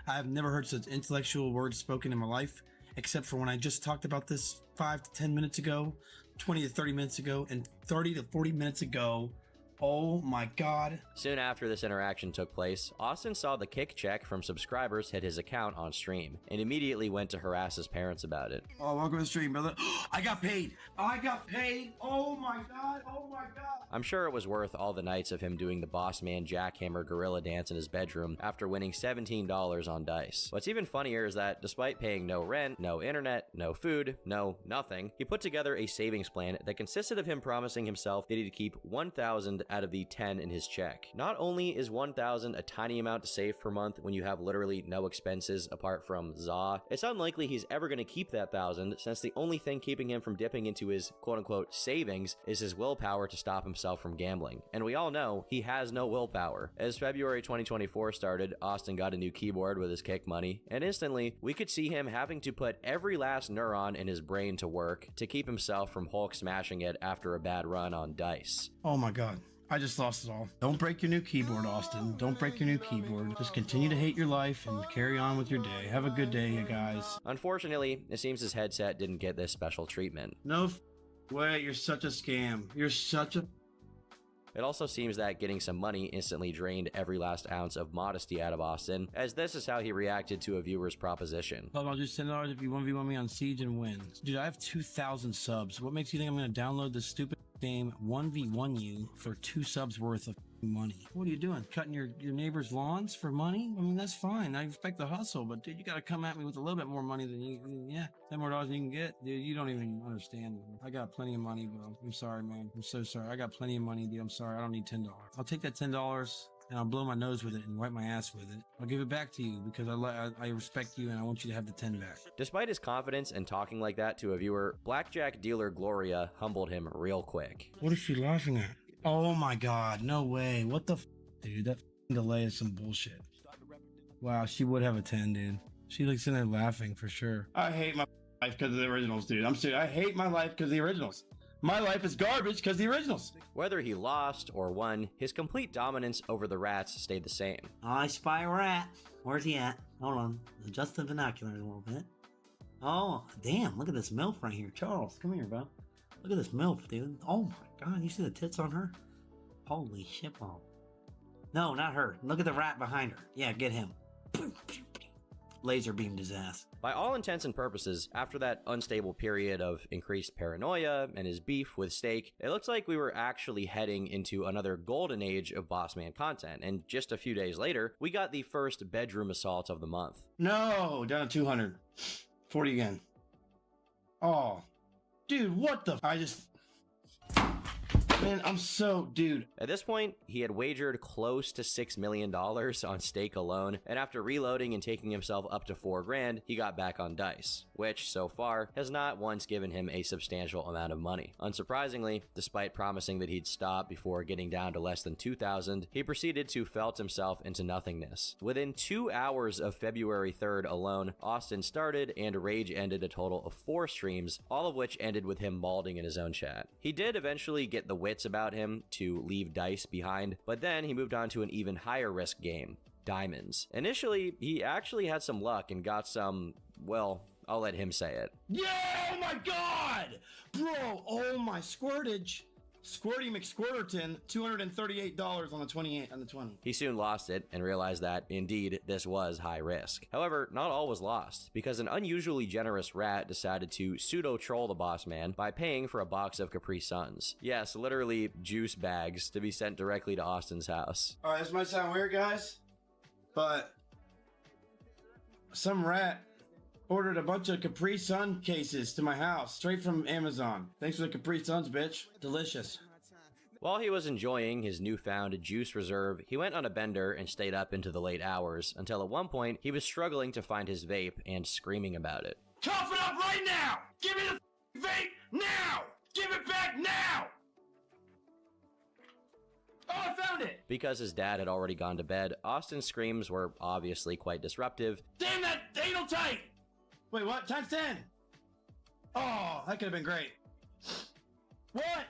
I have never heard such intellectual words spoken in my life, except for when I just talked about this 5 to 10 minutes ago, 20 to 30 minutes ago, and 30 to 40 minutes ago. Oh my God. Soon after this interaction took place, Austin saw the kick check from subscribers hit his account on stream and immediately went to harass his parents about it. Oh, welcome to the stream, brother. I got paid. I got paid. Oh my God. Oh my God. I'm sure it was worth all the nights of him doing the boss man jackhammer gorilla dance in his bedroom after winning $17 on dice. What's even funnier is that despite paying no rent, no internet, no food, no nothing, he put together a savings plan that consisted of him promising himself that he'd keep 1,000 out of the 10 in his check. Not only is 1,000 a tiny amount to save per month when you have literally no expenses apart from ZA, it's unlikely he's ever going to keep that 1,000 since the only thing keeping him from dipping into his quote-unquote savings is his willpower to stop himself from gambling. And we all know he has no willpower. As February 2024 started, Austin got a new keyboard with his kick money, and instantly we could see him having to put every last neuron in his brain to work to keep himself from Hulk smashing it after a bad run on dice. Oh my God. I just lost it all. Don't break your new keyboard, Austin. Don't break your new keyboard. Just continue to hate your life and carry on with your day. Have a good day, you guys. Unfortunately, it seems his headset didn't get this special treatment. No way, you're such a scam. You're such a... It also seems that getting some money instantly drained every last ounce of modesty out of Austin, as this is how he reacted to a viewer's proposition. I'll just $10 if you 1v1 me on Siege and win. Dude, I have 2,000 subs. What makes you think I'm going to download this stupid game 1v1 you for 2 subs worth of money? What are you doing? Cutting your neighbor's lawns for money? I mean, that's fine. I expect the hustle, but dude, you got to come at me with a little bit more money than you, yeah, $10 more than you can get. Dude, you don't even understand. I got plenty of money, bro. I'm sorry, man. I'm so sorry. I got plenty of money, dude. I'm sorry. I don't need $10. I'll take that $10 and I'll blow my nose with it and wipe my ass with it. I'll give it back to you because I respect you and I want you to have the 10 back. Despite his confidence and talking like that to a viewer, blackjack dealer Gloria humbled him real quick. What is she laughing at? Oh my God, no way. What the dude, that delay is some bullshit. Wow, she would have a 10, dude. She looks sitting there laughing for sure. I hate my life because of the originals, dude. I'm serious. I hate my life because of the originals. My life is garbage because the originals. Whether he lost or won, his complete dominance over the rats stayed the same. I spy a rat. Where's he at? Hold on. Adjust the binoculars a little bit. Oh, damn. Look at this MILF right here. Charles, come here, bro. Look at this MILF, dude. Oh my God. You see the tits on her? Holy shit ball. No, not her. Look at the rat behind her. Yeah, get him. Laser beamed his ass. By all intents and purposes, after that unstable period of increased paranoia and his beef with Steak, it looks like we were actually heading into another golden age of Bossman content, and just a few days later, we got the first bedroom assault of the month. No, down to 200. 40 again. Oh, dude, what the? Man, I'm so, dude. At this point, he had wagered close to $6 million on Stake alone, and after reloading and taking himself up to $4 grand, he got back on dice, which, so far, has not once given him a substantial amount of money. Unsurprisingly, despite promising that he'd stop before getting down to less than 2,000, he proceeded to felt himself into nothingness. Within 2 hours of February 3rd alone, Austin started and rage ended a total of 4 streams, all of which ended with him balding in his own chat. He did eventually get the wits about him to leave dice behind, but then he moved on to an even higher risk game, diamonds. Initially, he actually had some luck and got some, well, I'll let him say it. Yeah, oh my God! Bro, oh my squirtage. Squirty McSquirterton, $238 on the 28 on the 20. He soon lost it and realized that, indeed, this was high risk. However, not all was lost, because an unusually generous rat decided to pseudo-troll the boss man by paying for a box of Capri Suns. Yes, literally juice bags to be sent directly to Austin's house. Alright, this might sound weird, guys, but some rat ordered a bunch of Capri Sun cases to my house straight from Amazon. Thanks for the Capri Suns, bitch. Delicious. While he was enjoying his newfound juice reserve, he went on a bender and stayed up into the late hours, until at one point he was struggling to find his vape and screaming about it. Cough it up right now! Give me the vape now! Give it back now! Oh, I found it! Because his dad had already gone to bed, Austin's screams were obviously quite disruptive. Damn that anal tight! Wait, what? Times 10! Oh, that could have been great. What?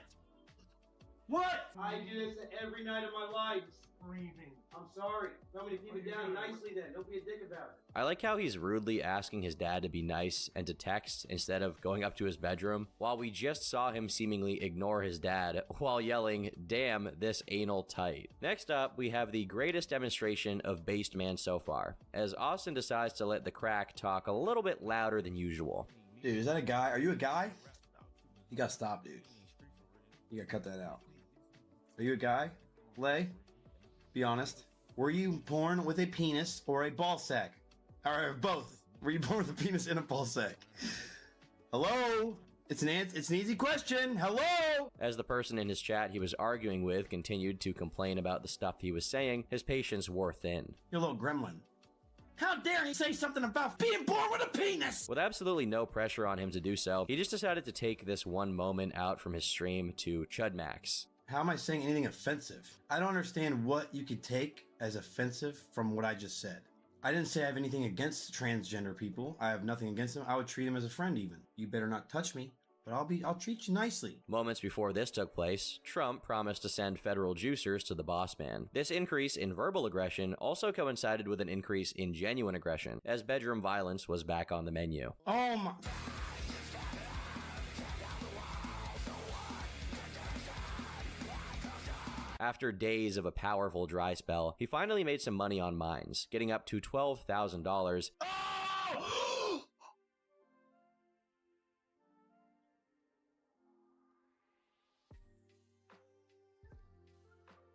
What? I do this every night of my life. Screaming. I'm sorry. Tell me to keep it down nicely then. Don't be a dick about it. I like how he's rudely asking his dad to be nice and to text instead of going up to his bedroom, while we just saw him seemingly ignore his dad while yelling, "Damn, this anal tight." Next up, we have the greatest demonstration of Based Man so far, as Austin decides to let the crack talk a little bit louder than usual. Dude, is that a guy? Are you a guy? You gotta stop, dude. You gotta cut that out. Are you a guy? Lay? Be honest. Were you born with a penis or a ball sack? Or both? Were you born with a penis and a ball sack? Hello? It's an easy question. Hello? As the person in his chat he was arguing with continued to complain about the stuff he was saying, his patience wore thin. You're a little gremlin. How dare he say something about being born with a penis? With absolutely no pressure on him to do so, he just decided to take this one moment out from his stream to Chudmax. How am I saying anything offensive? I don't understand what you could take as offensive from what I just said. I didn't say I have anything against transgender people. I have nothing against them. I would treat them as a friend even. You better not touch me, but I'll treat you nicely. Moments before this took place, Trump promised to send federal juicers to the boss man. This increase in verbal aggression also coincided with an increase in genuine aggression, as bedroom violence was back on the menu. Oh my... After days of a powerful dry spell, he finally made some money on mines, getting up to $12,000.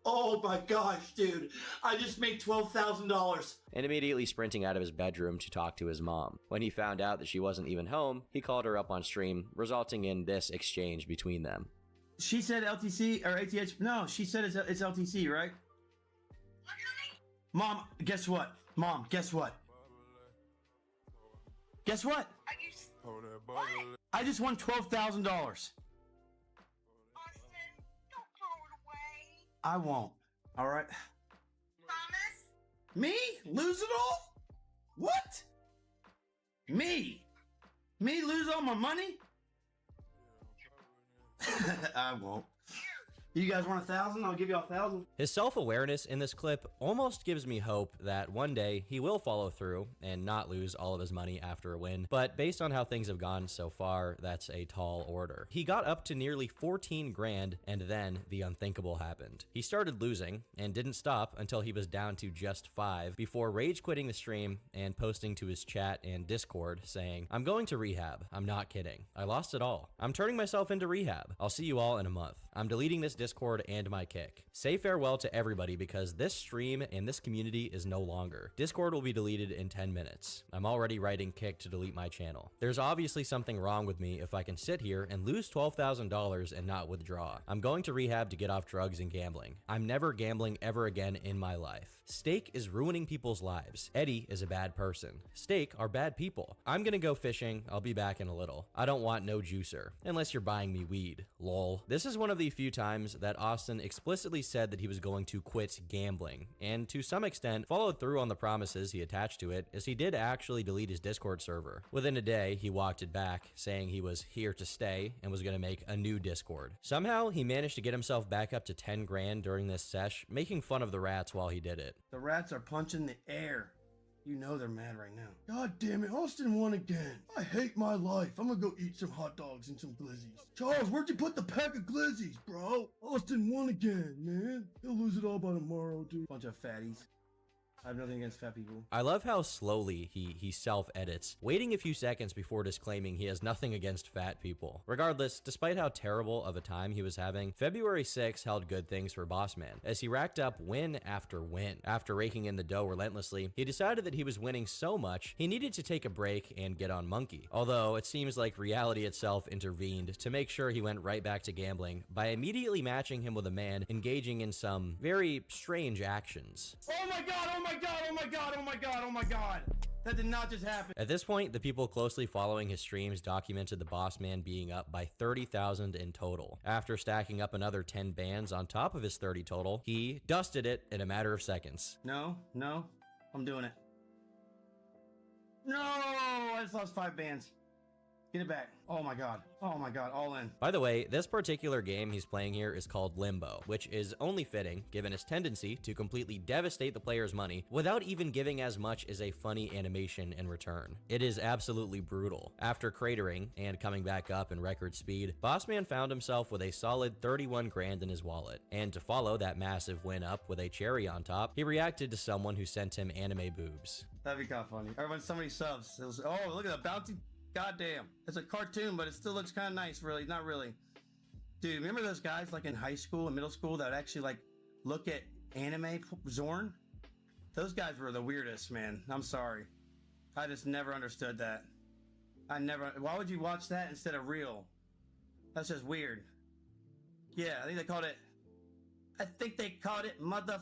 Oh my gosh, dude. I just made $12,000. And immediately sprinting out of his bedroom to talk to his mom. When he found out that she wasn't even home, he called her up on stream, resulting in this exchange between them. She said LTC or ATH. No, she said it's LTC, right? Mom, guess what? Mom, guess what? Guess what? I just won $12,000. I won't. All right. Promise? Me? Lose it all? What? Me? Me lose all my money? I won't. You guys want 1,000? I'll give you 1,000. His self-awareness in this clip almost gives me hope that one day he will follow through and not lose all of his money after a win, but based on how things have gone so far, that's a tall order. He got up to nearly 14 grand, and then the unthinkable happened. He started losing and didn't stop until he was down to just 5 before rage quitting the stream and posting to his chat and Discord saying, "I'm going to rehab. I'm not kidding. I lost it all. I'm turning myself into rehab. I'll see you all in a month. I'm deleting this Discord and my kick. Say farewell to everybody because this stream and this community is no longer. Discord will be deleted in 10 minutes. I'm already writing kick to delete my channel. There's obviously something wrong with me if I can sit here and lose $12,000 and not withdraw. I'm going to rehab to get off drugs and gambling. I'm never gambling ever again in my life. Steak is ruining people's lives. Eddie is a bad person. Steak are bad people. I'm gonna go fishing. I'll be back in a little. I don't want no juicer. Unless you're buying me weed. Lol." This is one of the few times that Austin explicitly said that he was going to quit gambling, and to some extent followed through on the promises he attached to it, as he did actually delete his Discord server. Within a day, he walked it back, saying he was here to stay and was going to make a new Discord. Somehow, he managed to get himself back up to 10 grand during this sesh, making fun of the rats while he did it. The rats are punching the air. You know they're mad right now. God damn it, Austin won again. I hate my life. I'm gonna go eat some hot dogs and some glizzies. Charles, where'd you put the pack of glizzies, bro? Austin won again, man. He'll lose it all by tomorrow, dude. Bunch of fatties. I have nothing against fat people. I love how slowly he self-edits, waiting a few seconds before disclaiming he has nothing against fat people. Regardless, despite how terrible of a time he was having, February 6 held good things for Bossman, as he racked up win after win. After raking in the dough relentlessly, he decided that he was winning so much, he needed to take a break and get on Monkey. Although, it seems like reality itself intervened to make sure he went right back to gambling by immediately matching him with a man engaging in some very strange actions. Oh my god, oh my god, oh my god, oh my god, oh my god. That did not just happen. At this point, the people closely following his streams documented the Bossman being up by 30,000 in total. After stacking up another 10 bans on top of his 30 total, he dusted it in a matter of seconds. No, I'm doing it. No, I just lost 5 bands. Get it back. Oh my god, all in. By the way, this particular game he's playing here is called Limbo, which is only fitting given his tendency to completely devastate the player's money without even giving as much as a funny animation in return. It is absolutely brutal. After cratering and coming back up in record speed, Bossman found himself with a solid 31 grand in his wallet. And to follow that massive win up with a cherry on top, he reacted to someone who sent him anime boobs. That'd be kind of funny. Or when somebody subs, it was, oh, look at the bounty. Goddamn. It's a cartoon, but it still looks kind of nice, really. Not really. Dude, remember those guys like in high school and middle school that would actually like look at anime Zorn? Those guys were the weirdest, man. I'm sorry. I just never understood that. Why would you watch that instead of real? That's just weird. Yeah, I think they called it mother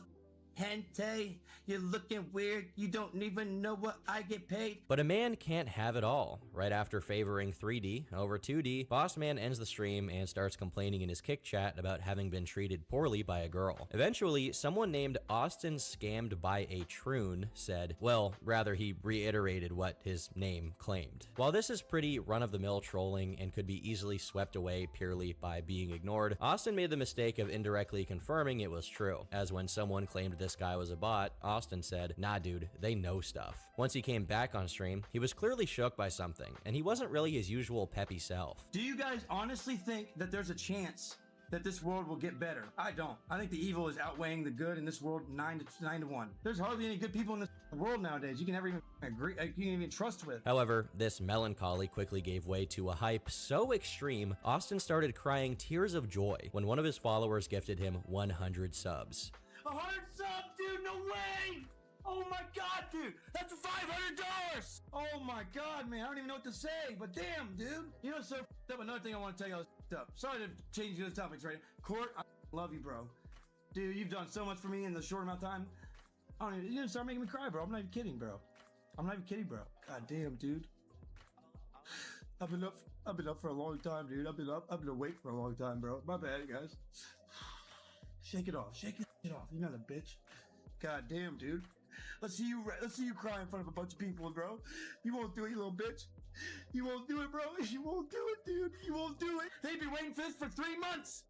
hentai. You're looking weird. You don't even know what I get paid. But a man can't have it all. Right after favoring 3D over 2D, Bossman ends the stream and starts complaining in his kick chat about having been treated poorly by a girl. Eventually, someone named Austin Scammed by a Troon said, well, rather he reiterated what his name claimed. While this is pretty run-of-the-mill trolling and could be easily swept away purely by being ignored, Austin made the mistake of indirectly confirming it was true, as when someone claimed this guy was a bot, Austin said, nah dude, they know stuff. Once he came back on stream, he was clearly shook by something, and he wasn't really his usual peppy self. Do you guys honestly think that there's a chance that this world will get better? I don't. I think the evil is outweighing the good in this world 9 to 1. There's hardly any good people in this world nowadays you can never even agree, you can even trust with. However, this melancholy quickly gave way to a hype so extreme, Austin started crying tears of joy when one of his followers gifted him 100 subs. 100 subs, dude, no way! Oh my god, dude, that's $500! Oh my god, man, I don't even know what to say, but damn, dude. You know, so up, another thing I want to tell you up. Sorry to change the topics, right? Court, I love you, bro. Dude, you've done so much for me in the short amount of time. I don't even, you start making me cry, bro. I'm not even kidding, bro. God damn, dude. I've been up for a long time, dude. I've been awake for a long time, bro. My bad, guys. Shake it off. Shake it off. You're not a bitch. God damn, dude. Let's see you cry in front of a bunch of people, bro. You won't do it, you little bitch. You won't do it, bro. You won't do it, dude. You won't do it. They've been waiting for this for 3 months.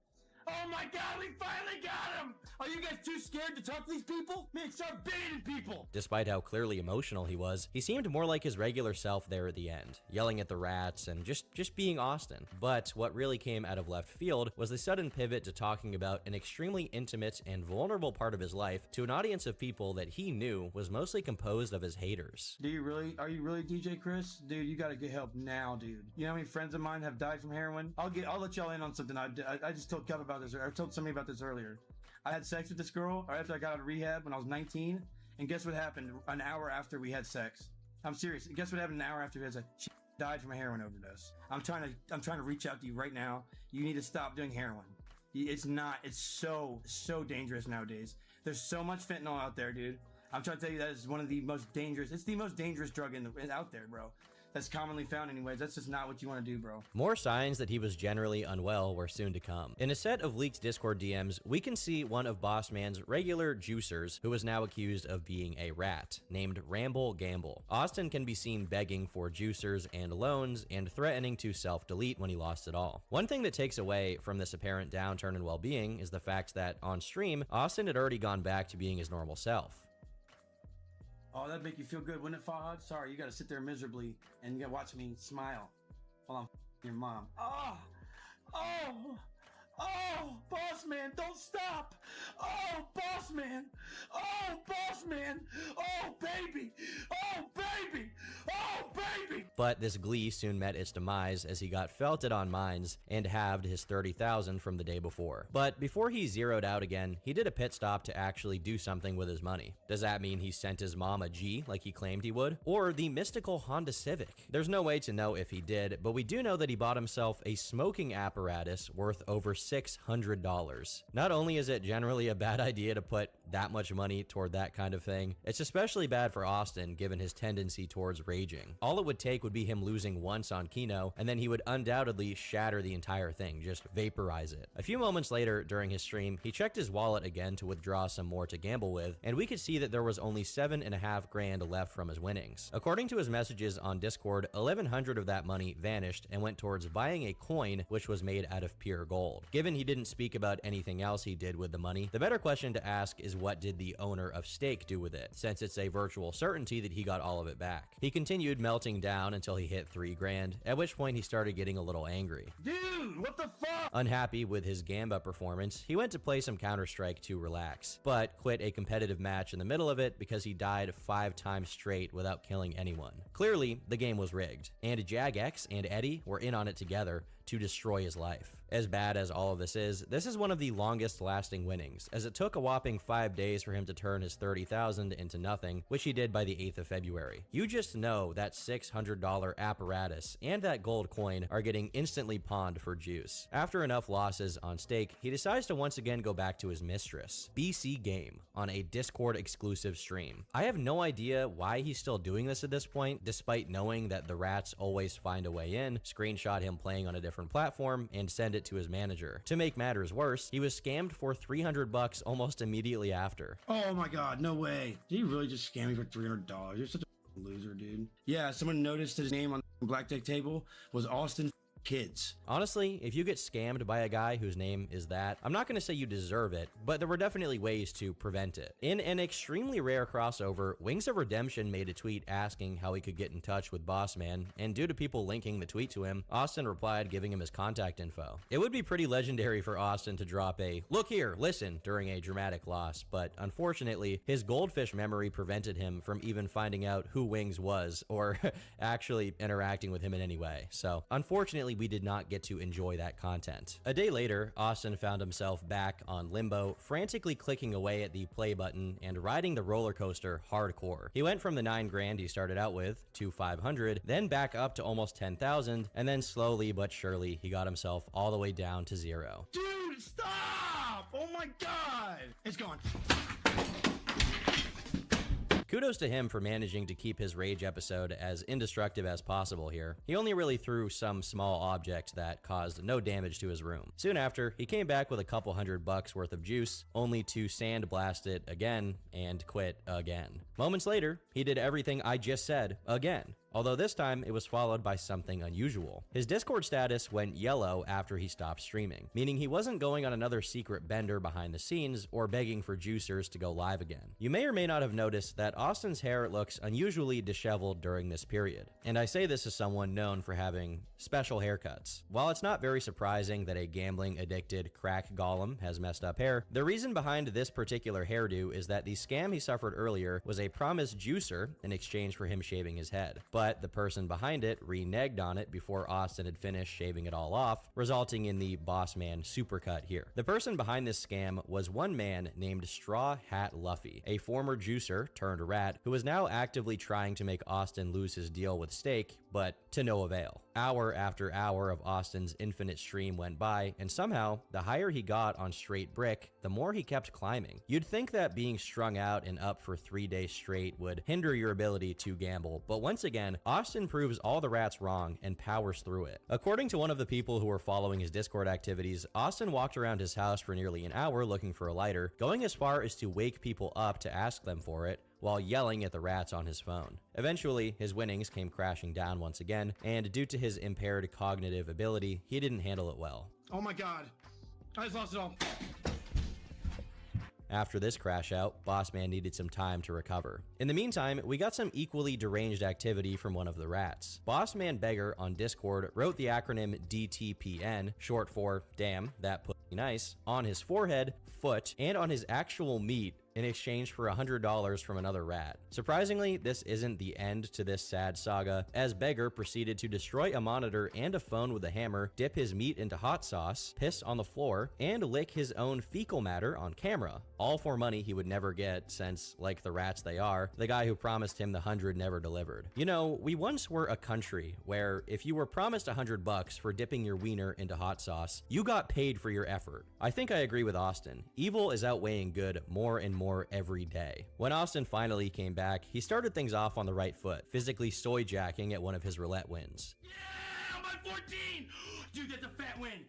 Oh my god, we finally got him! Are you guys too scared to talk to these people? Man, start banning people! Despite how clearly emotional he was, he seemed more like his regular self there at the end, yelling at the rats and just being Austin. But what really came out of left field was the sudden pivot to talking about an extremely intimate and vulnerable part of his life to an audience of people that he knew was mostly composed of his haters. Are you really DJ Chris? Dude, you gotta get help now, dude. You know how many friends of mine have died from heroin? I'll let y'all in on something I just told Kevin about this. I told somebody about this earlier. I had sex with this girl right after I got out of rehab when I was 19, and guess what happened an hour after we had sex? I'm serious. Guess what happened an hour after we had sex? She died from a heroin overdose. I'm trying to reach out to you right now. You need to stop doing heroin. It's so dangerous nowadays. There's so much fentanyl out there, dude. I'm trying to tell you that is one of the most dangerous. It's the most dangerous drug out there, bro. That's commonly found anyways. That's just not what you want to do, bro. More signs that he was generally unwell were soon to come. In a set of leaked Discord DMs, we can see one of Bossman's regular juicers, who is now accused of being a rat, named Ramble Gamble. Austin can be seen begging for juicers and loans and threatening to self-delete when he lost it all. One thing that takes away from this apparent downturn in well-being is the fact that on stream, Austin had already gone back to being his normal self. Oh, that'd make you feel good, wouldn't it, Fahad? Sorry, you gotta sit there miserably and you gotta watch me smile while I'm your mom. Oh, Oh, boss man, don't stop. Oh, boss man. Oh, boss man. Oh, baby. Oh, baby. Oh, baby. But this glee soon met its demise as he got felted on mines and halved his $30,000 from the day before. But before he zeroed out again, he did a pit stop to actually do something with his money. Does that mean he sent his mom a G like he claimed he would? Or the mystical Honda Civic? There's no way to know if he did, but we do know that he bought himself a smoking apparatus worth over $600. Not only is it generally a bad idea to put that much money toward that kind of thing, it's especially bad for Austin given his tendency towards raging. All it would take would be him losing once on Kino, and then he would undoubtedly shatter the entire thing, just vaporize it. A few moments later during his stream, he checked his wallet again to withdraw some more to gamble with, and we could see that there was only $7.5 grand left from his winnings. According to his messages on Discord, 1,100 of that money vanished and went towards buying a coin which was made out of pure gold. Given he didn't speak about anything else he did with the money, the better question to ask is what did the owner of Stake do with it, since it's a virtual certainty that he got all of it back. He continued melting down until he hit 3 grand, at which point he started getting a little angry. Dude, what the fuck? Unhappy with his Gamba performance, he went to play some Counter-Strike to relax, but quit a competitive match in the middle of it because he died 5 times straight without killing anyone. Clearly, the game was rigged, and Jagex and Eddie were in on it together to destroy his life. As bad as all of this is one of the longest lasting winnings, as it took a whopping 5 days for him to turn his $30,000 into nothing, which he did by the 8th of February. You just know that $600 apparatus and that gold coin are getting instantly pawned for juice. After enough losses on Stake, he decides to once again go back to his mistress, BC Game, on a Discord exclusive stream. I have no idea why he's still doing this at this point, despite knowing that the rats always find a way in, screenshot him playing on a different platform, and send it to his manager. To make matters worse, he was scammed for $300 almost immediately after. Oh my god, no way. Did he really just scam me for $300? You're such a loser, dude. Yeah, someone noticed that his name on the Blackjack table was Austin Kids. Honestly, if you get scammed by a guy whose name is that, I'm not going to say you deserve it, but there were definitely ways to prevent it. In an extremely rare crossover, Wings of Redemption made a tweet asking how he could get in touch with Bossman, and due to people linking the tweet to him, Austin replied giving him his contact info. It would be pretty legendary for Austin to drop a "look here, listen" during a dramatic loss, but unfortunately, his goldfish memory prevented him from even finding out who Wings was or actually interacting with him in any way. So, unfortunately, we did not get to enjoy that content. A day later, Austin found himself back on Limbo, frantically clicking away at the play button and riding the roller coaster hardcore. He went from the 9 grand he started out with to 500, then back up to almost 10,000, and then slowly but surely he got himself all the way down to 0. Dude, stop! Oh my god! It's gone. Kudos to him for managing to keep his rage episode as indestructive as possible here. He only really threw some small object that caused no damage to his room. Soon after, he came back with a couple $100 worth of juice, only to sandblast it again and quit again. Moments later, he did everything I just said again. Although this time it was followed by something unusual. His Discord status went yellow after he stopped streaming, meaning he wasn't going on another secret bender behind the scenes or begging for juicers to go live again. You may or may not have noticed that Austin's hair looks unusually disheveled during this period, and I say this as someone known for having special haircuts. While it's not very surprising that a gambling addicted crack golem has messed up hair, the reason behind this particular hairdo is that the scam he suffered earlier was a promised juicer in exchange for him shaving his head. But the person behind it reneged on it before Austin had finished shaving it all off, resulting in the Bossman supercut here. The person behind this scam was one man named Straw Hat Luffy, a former juicer turned rat who is now actively trying to make Austin lose his deal with Stake, but to no avail. Hour after hour of Austin's infinite stream went by, and somehow, the higher he got on Straight Brick, the more he kept climbing. You'd think that being strung out and up for 3 days straight would hinder your ability to gamble, but once again, Austin proves all the rats wrong and powers through it. According to one of the people who were following his Discord activities, Austin walked around his house for nearly an hour looking for a lighter, going as far as to wake people up to ask them for it, while yelling at the rats on his phone. Eventually, his winnings came crashing down once again, and due to his impaired cognitive ability, he didn't handle it well. Oh my god. I just lost it all. After this crash out, Bossman needed some time to recover. In the meantime, we got some equally deranged activity from one of the rats. Bossman Beggar on Discord wrote the acronym DTPN, short for Damn, That Pussy Nice, on his forehead, foot, and on his actual meat in exchange for $100 from another rat. Surprisingly, this isn't the end to this sad saga, as Beggar proceeded to destroy a monitor and a phone with a hammer, dip his meat into hot sauce, piss on the floor, and lick his own fecal matter on camera. All for money he would never get since, like the rats they are, the guy who promised him the 100 never delivered. You know, we once were a country where if you were promised $100 for dipping your wiener into hot sauce, you got paid for your effort. I think I agree with Austin. Evil is outweighing good more and more every day. When Austin finally came back, he started things off on the right foot, physically soy jacking at one of his roulette wins. Yeah, I'm at 14! Dude, that's a fat win!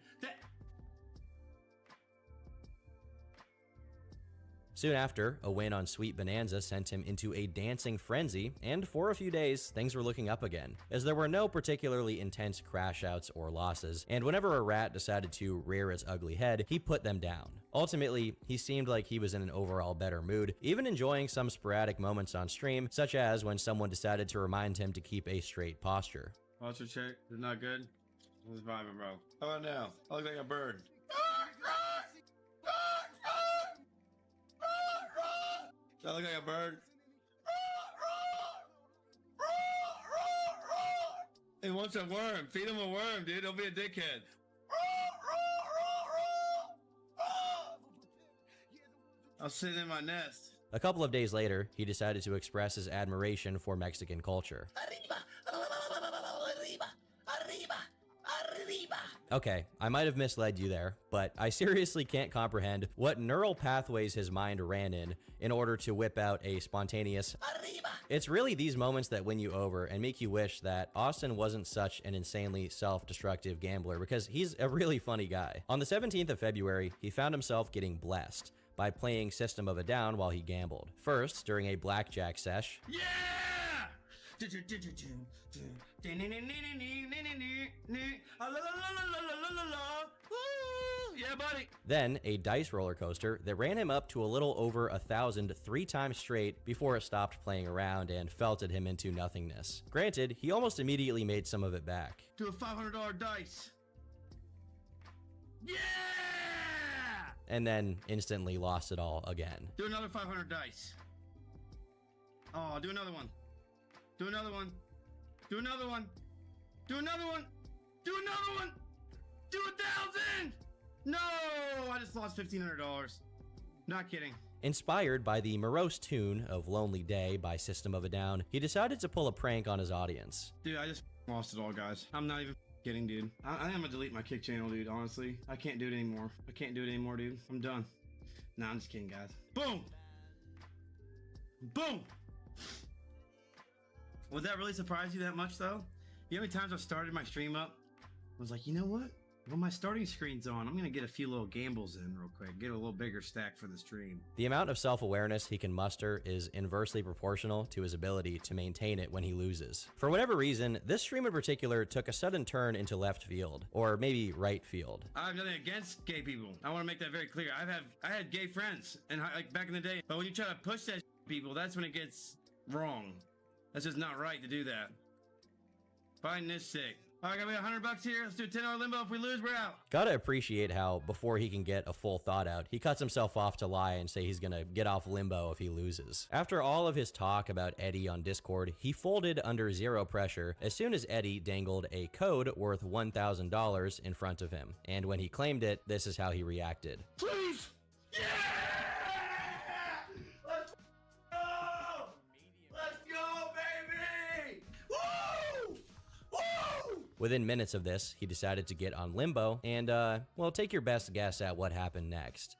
Soon after, a win on Sweet Bonanza sent him into a dancing frenzy, and for a few days, things were looking up again, as there were no particularly intense crash outs or losses, and whenever a rat decided to rear its ugly head, he put them down. Ultimately, he seemed like he was in an overall better mood, even enjoying some sporadic moments on stream, such as when someone decided to remind him to keep a straight posture. Posture check is not good. It's vibing, bro. How about now? I look like a bird. Do I look like a bird? He wants a worm. Feed him a worm, dude. Don't be a dickhead. I'll sit in my nest. A couple of days later, he decided to express his admiration for Mexican culture. Okay, I might have misled you there, but I seriously can't comprehend what neural pathways his mind ran in order to whip out a spontaneous Arriba. It's really these moments that win you over and make you wish that Austin wasn't such an insanely self-destructive gambler, because he's a really funny guy. On the 17th of February, he found himself getting blessed by playing System of a Down while he gambled. First, during a blackjack sesh. Yeah! Yeah, buddy. Then a dice roller coaster that ran him up to a little over 1,000 3 times straight before it stopped playing around and felted him into nothingness. Granted, he almost immediately made some of it back. Do a $500 dice. Yeah! And then instantly lost it all again. Do another 500 dice. Oh, do another one. Do another one. Do another one. Do another one. Do another one. Do 1,000. No, I just lost $1,500. Not kidding. Inspired by the morose tune of Lonely Day by System of a Down, he decided to pull a prank on his audience. Dude, I just lost it all, guys. I'm not even kidding, dude. I think I'm gonna delete my Kick channel, dude, honestly. I can't do it anymore. I can't do it anymore, dude. I'm done. Nah, I'm just kidding, guys. Boom! Boom! Would that really surprise you that much, though? You know how many times I've started my stream up? I was like, you know what? When my starting screen's on, I'm gonna get a few little gambles in real quick. Get a little bigger stack for the stream. The amount of self-awareness he can muster is inversely proportional to his ability to maintain it when he loses. For whatever reason, this stream in particular took a sudden turn into left field, or maybe right field. I have nothing against gay people. I want to make that very clear. I had gay friends, and like back in the day. But when you try to push that people, that's when it gets wrong. That's just not right to do that. Find this sick. All right, got me $100 here. Let's do a $10 limbo. If we lose, we're out. Gotta appreciate how, before he can get a full thought out, he cuts himself off to lie and say he's gonna get off limbo if he loses. After all of his talk about Eddie on Discord, he folded under zero pressure as soon as Eddie dangled a code worth $1,000 in front of him. And when he claimed it, this is how he reacted. Please! Yeah! Let's go! Let's go, baby! Woo! Woo! Within minutes of this, he decided to get on limbo and, well, take your best guess at what happened next.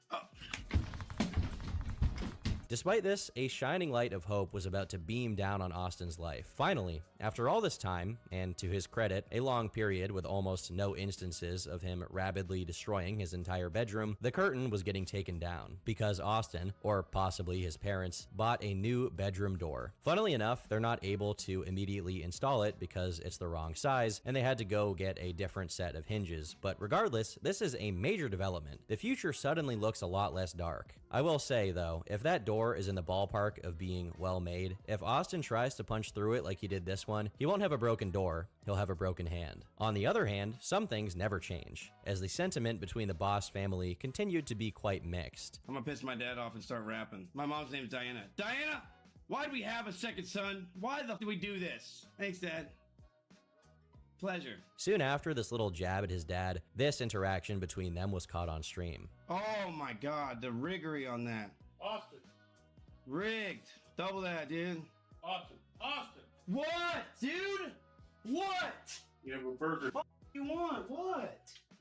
Despite this, a shining light of hope was about to beam down on Austin's life. Finally, After all this time, and to his credit, a long period with almost no instances of him rapidly destroying his entire bedroom, the curtain was getting taken down because Austin, or possibly his parents, bought a new bedroom door. Funnily enough, they're not able to immediately install it because it's the wrong size, and they had to go get a different set of hinges. But regardless, this is a major development. The future suddenly looks a lot less dark. I will say though, if that door is in the ballpark of being well made, if Austin tries to punch through it like he did this one, he won't have a broken door, he'll have a broken hand. On the other hand, some things never change, as the sentiment between the Boss family continued to be quite mixed. I'm gonna piss my dad off and start rapping. My mom's name is Diana. Diana! Why'd we have a second son? Why the f did we do this? Thanks, Dad. Pleasure. Soon after this little jab at his dad, this interaction between them was caught on stream. Oh my god, the riggery on that. Austin. Rigged. Double that, dude. Austin. Austin. What, dude? What? You have a burger. What you want? What?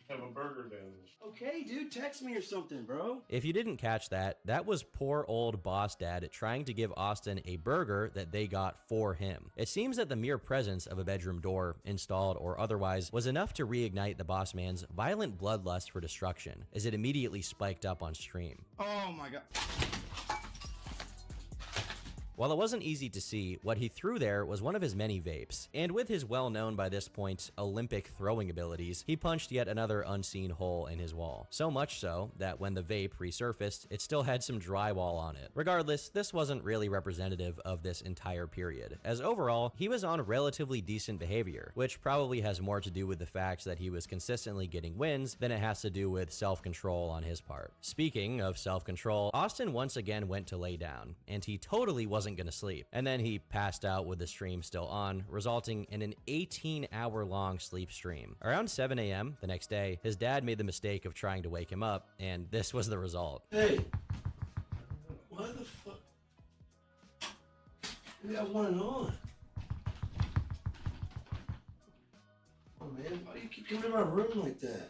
Have a burger down there. Okay, dude, text me or something, bro. If you didn't catch that, that was poor old Boss Dad trying to give Austin a burger that they got for him. It seems that the mere presence of a bedroom door, installed or otherwise, was enough to reignite the boss man's violent bloodlust for destruction, as it immediately spiked up on stream. Oh my god. While it wasn't easy to see, what he threw there was one of his many vapes, and with his well-known by this point Olympic throwing abilities, he punched yet another unseen hole in his wall. So much so that when the vape resurfaced, it still had some drywall on it. Regardless, this wasn't really representative of this entire period, as overall, he was on relatively decent behavior, which probably has more to do with the fact that he was consistently getting wins than it has to do with self-control on his part. Speaking of self-control, Austin once again went to lay down, and he totally wasn't gonna sleep. And then he passed out with the stream still on, resulting in an 18-hour long sleep stream. Around 7 a.m. the next day, his dad made the mistake of trying to wake him up, and this was the result. Hey! What the fuck? We got one on. Oh man, why do you keep coming to my room like that?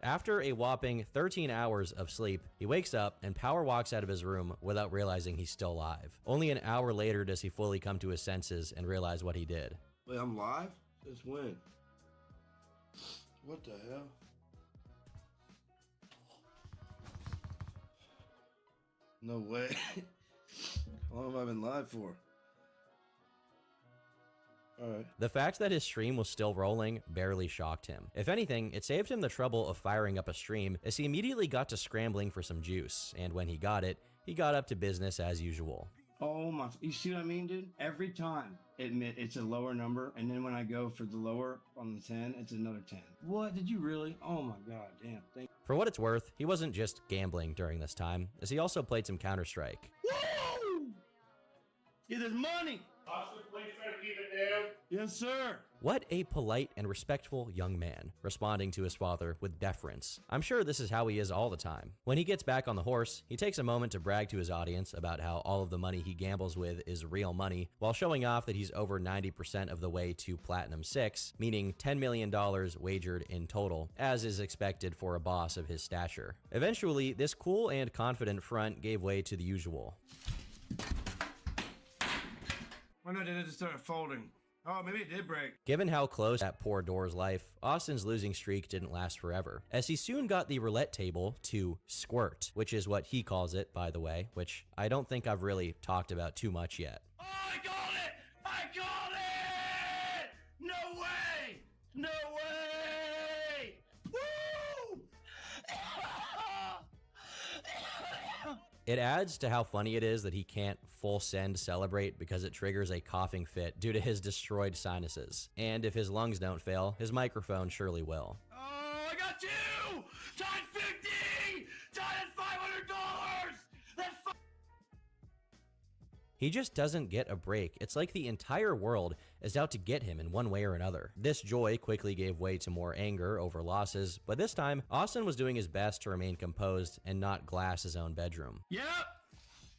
After a whopping 13 hours of sleep, he wakes up and power walks out of his room without realizing he's still alive. Only an hour later does he fully come to his senses and realize what he did. Wait, I'm live? Since when? What the hell? No way. How long have I been live for? Alright. The fact that his stream was still rolling barely shocked him. If anything, it saved him the trouble of firing up a stream, as he immediately got to scrambling for some juice, and when he got it, he got up to business as usual. Oh my, you see what I mean, dude? Every time it's a lower number, and then when I go for the lower on the 10, it's another 10. What, did you really? Oh my god, damn. Thank you. For what it's worth, he wasn't just gambling during this time, as he also played some Counter-Strike. Woo! Yeah, there's money! Austin, please try to keep it down. Yes, sir. What a polite and respectful young man, responding to his father with deference. I'm sure this is how he is all the time. When he gets back on the horse, he takes a moment to brag to his audience about how all of the money he gambles with is real money, while showing off that he's over 90% of the way to Platinum 6, meaning $10 million wagered in total, as is expected for a boss of his stature. Eventually, this cool and confident front gave way to the usual. Why not did it just start folding? Oh, maybe it did break. Given how close that poor door's life, Austin's losing streak didn't last forever, as he soon got the roulette table to squirt, which is what he calls it, by the way, which I don't think I've really talked about too much yet. Oh, I called it! I called it! No way! No way! Woo! It adds to how funny it is that he can't full send celebrate because it triggers a coughing fit due to his destroyed sinuses. And if his lungs don't fail, his microphone surely will. Oh, I got you! Tied 50! Tied $500! That's He just doesn't get a break. It's like the entire world is out to get him in one way or another. This joy quickly gave way to more anger over losses, but this time, Austin was doing his best to remain composed and not glass his own bedroom. Yep!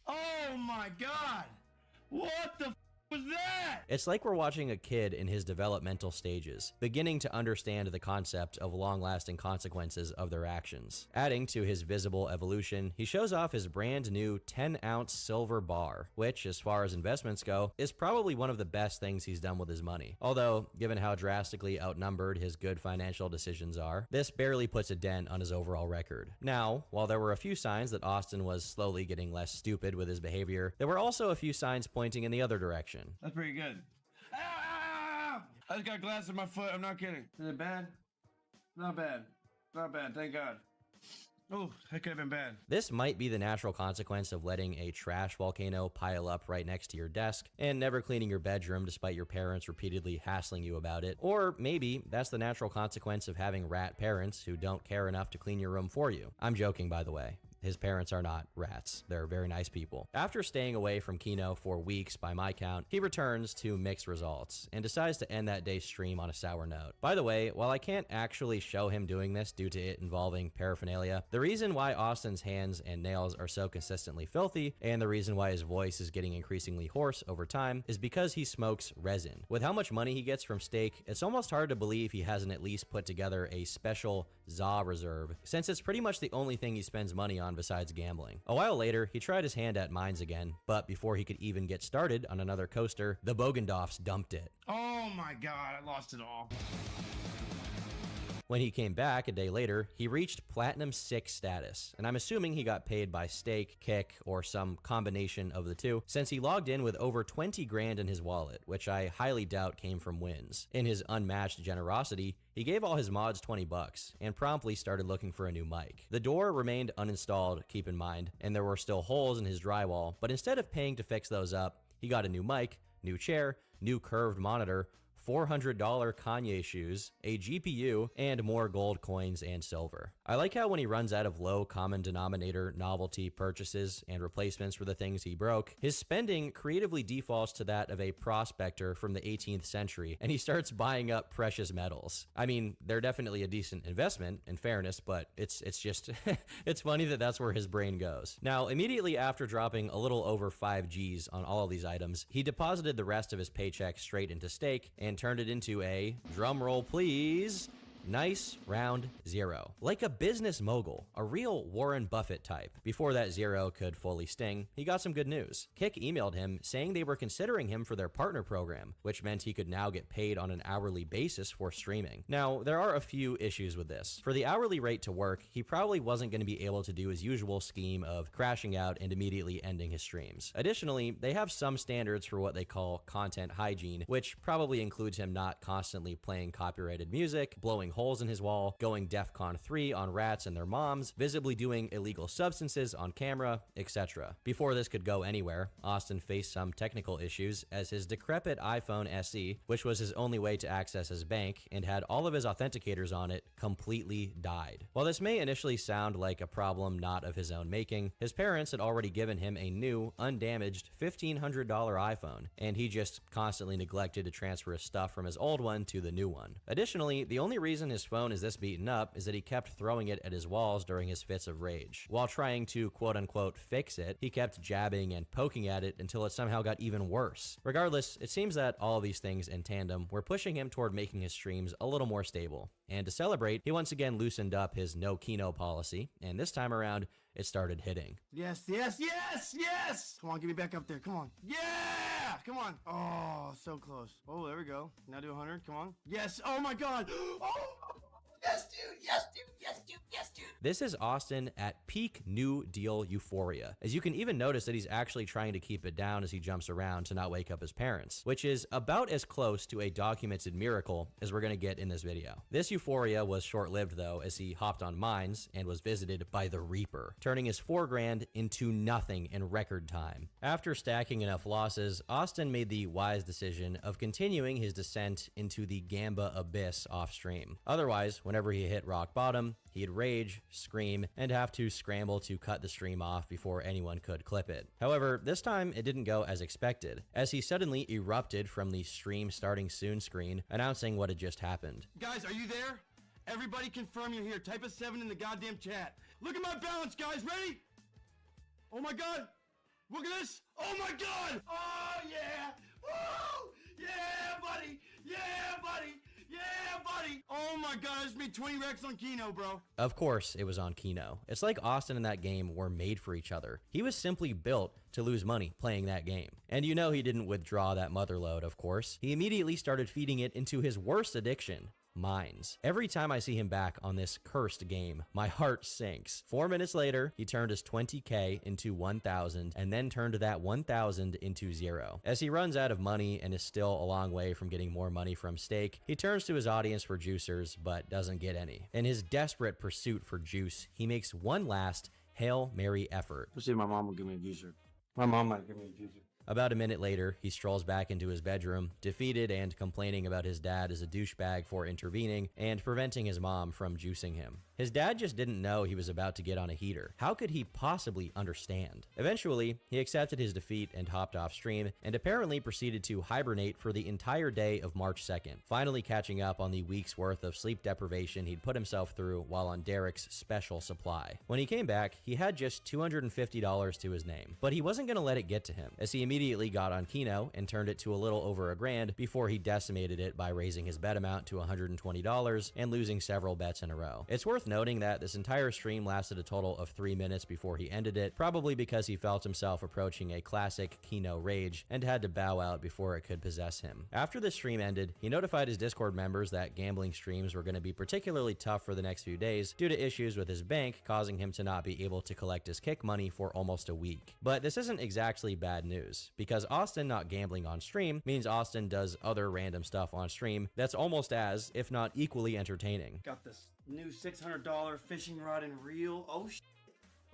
Oh my god! What the f was that? It's like we're watching a kid in his developmental stages, beginning to understand the concept of long-lasting consequences of their actions. Adding to his visible evolution, he shows off his brand new 10-ounce silver bar, which, as far as investments go, is probably one of the best things he's done with his money. Although, given how drastically outnumbered his good financial decisions are, this barely puts a dent on his overall record. Now, while there were a few signs that Austin was slowly getting less stupid with his behavior, there were also a few signs pointing in the other direction. That's pretty good. Ah! I just got glass in my foot. I'm not kidding. Is it bad? Not bad. Not bad. Thank God. Oh, that could have been bad. This might be the natural consequence of letting a trash volcano pile up right next to your desk and never cleaning your bedroom despite your parents repeatedly hassling you about it. Or maybe that's the natural consequence of having rat parents who don't care enough to clean your room for you. I'm joking, by the way. His parents are not rats. They're very nice people. After staying away from Kino for weeks by my count, he returns to mixed results and decides to end that day's stream on a sour note. By the way, while I can't actually show him doing this due to it involving paraphernalia, the reason why Austin's hands and nails are so consistently filthy and the reason why his voice is getting increasingly hoarse over time is because he smokes resin. With how much money he gets from Stake, it's almost hard to believe he hasn't at least put together a special ZA reserve, since it's pretty much the only thing he spends money on besides gambling. A while later, he tried his hand at mines again, but before he could even get started on another coaster, the Bogendorfs dumped it. Oh my God, I lost it all. When he came back a day later, he reached Platinum 6 status, and I'm assuming he got paid by Stake, Kick, or some combination of the two, since he logged in with over 20 grand in his wallet, which I highly doubt came from wins. In his unmatched generosity, he gave all his mods $20 and promptly started looking for a new mic. The door remained uninstalled, keep in mind, and there were still holes in his drywall, but instead of paying to fix those up, he got a new mic, new chair, new curved monitor, $400 Kanye shoes, a GPU, and more gold coins and silver. I like how when he runs out of low common denominator novelty purchases and replacements for the things he broke, his spending creatively defaults to that of a prospector from the 18th century, and he starts buying up precious metals. I mean, they're definitely a decent investment, in fairness, but it's just, it's funny that that's where his brain goes. Now, immediately after dropping a little over 5 G's on all of these items, he deposited the rest of his paycheck straight into Stake and turned it into a, drum roll please, nice round zero. Like a business mogul, a real Warren Buffett type. Before that zero could fully sting, he got some good news. Kick emailed him saying they were considering him for their partner program, which meant he could now get paid on an hourly basis for streaming. Now, there are a few issues with this. For the hourly rate to work, he probably wasn't going to be able to do his usual scheme of crashing out and immediately ending his streams. Additionally, they have some standards for what they call content hygiene, which probably includes him not constantly playing copyrighted music, blowing holes in his wall, going DEFCON 3 on rats and their moms, visibly doing illegal substances on camera, etc. Before this could go anywhere, Austin faced some technical issues as his decrepit iPhone SE, which was his only way to access his bank and had all of his authenticators on it, completely died. While this may initially sound like a problem not of his own making, his parents had already given him a new, undamaged $1,500 iPhone, and he just constantly neglected to transfer his stuff from his old one to the new one. Additionally, the only reason his phone is this beaten up is that he kept throwing it at his walls during his fits of rage. While trying to quote-unquote fix it, he kept jabbing and poking at it until it somehow got even worse. Regardless, it seems that all of these things in tandem were pushing him toward making his streams a little more stable. And to celebrate, he once again loosened up his no Kino policy, and this time around, it started hitting. Yes, yes, yes, yes! Come on, get me back up there. Come on. Yeah! Come on. Oh, so close. Oh, there we go. Now do 100. Come on. Yes. Oh my God. Oh, yes, dude. Yes, dude. Yes, dude. Yes, dude. This is Austin at peak New Deal euphoria, as you can even notice that he's actually trying to keep it down as he jumps around to not wake up his parents, which is about as close to a documented miracle as we're gonna get in this video. This euphoria was short-lived though, as he hopped on mines and was visited by the Reaper, turning his 4 grand into nothing in record time. After stacking enough losses, Austin made the wise decision of continuing his descent into the Gamba abyss off stream. Otherwise, whenever he hit rock bottom, he'd rage, scream, and have to scramble to cut the stream off before anyone could clip it. However, this time it didn't go as expected, as he suddenly erupted from the stream starting soon screen, announcing what had just happened. Guys, are you there? Everybody confirm you're here. Type a 7 in the goddamn chat. Look at my balance, guys. Ready? Oh my God. Look at this. Oh my God. Oh yeah. Woo! Yeah, buddy! Yeah, buddy! Yeah, buddy! Oh my god, I just made 20 racks on Keno, bro. Of course, it was on Keno. It's like Austin and that game were made for each other. He was simply built to lose money playing that game. And you know he didn't withdraw that motherlode, of course. He immediately started feeding it into his worst addiction, mines. Every time I see him back on this cursed game, my heart sinks. 4 minutes later, he turned his 20K into 1,000 and then turned that 1,000 into 0. As he runs out of money and is still a long way from getting more money from stake, he turns to his audience for juicers, but doesn't get any. In his desperate pursuit for juice, he makes one last Hail Mary effort. Let's see if my mom will give me a juicer. My mom might give me a juicer. About a minute later, he strolls back into his bedroom, defeated and complaining about his dad as a douchebag for intervening and preventing his mom from juicing him. His dad just didn't know he was about to get on a heater. How could he possibly understand? Eventually, he accepted his defeat and hopped off stream, and apparently proceeded to hibernate for the entire day of March 2nd, finally catching up on the week's worth of sleep deprivation he'd put himself through while on Derek's special supply. When he came back, he had just $250 to his name, but he wasn't going to let it get to him, as he immediately got on Keno and turned it to a little over $1,000 before he decimated it by raising his bet amount to $120 and losing several bets in a row. It's worth noting that this entire stream lasted a total of 3 minutes before he ended it, probably because he felt himself approaching a classic Keno rage and had to bow out before it could possess him. After the stream ended, he notified his Discord members that gambling streams were going to be particularly tough for the next few days due to issues with his bank causing him to not be able to collect his kick money for almost a week. But this isn't exactly bad news, because Austin not gambling on stream means Austin does other random stuff on stream that's almost as, if not equally entertaining. Got this new $600 fishing rod and reel. Oh,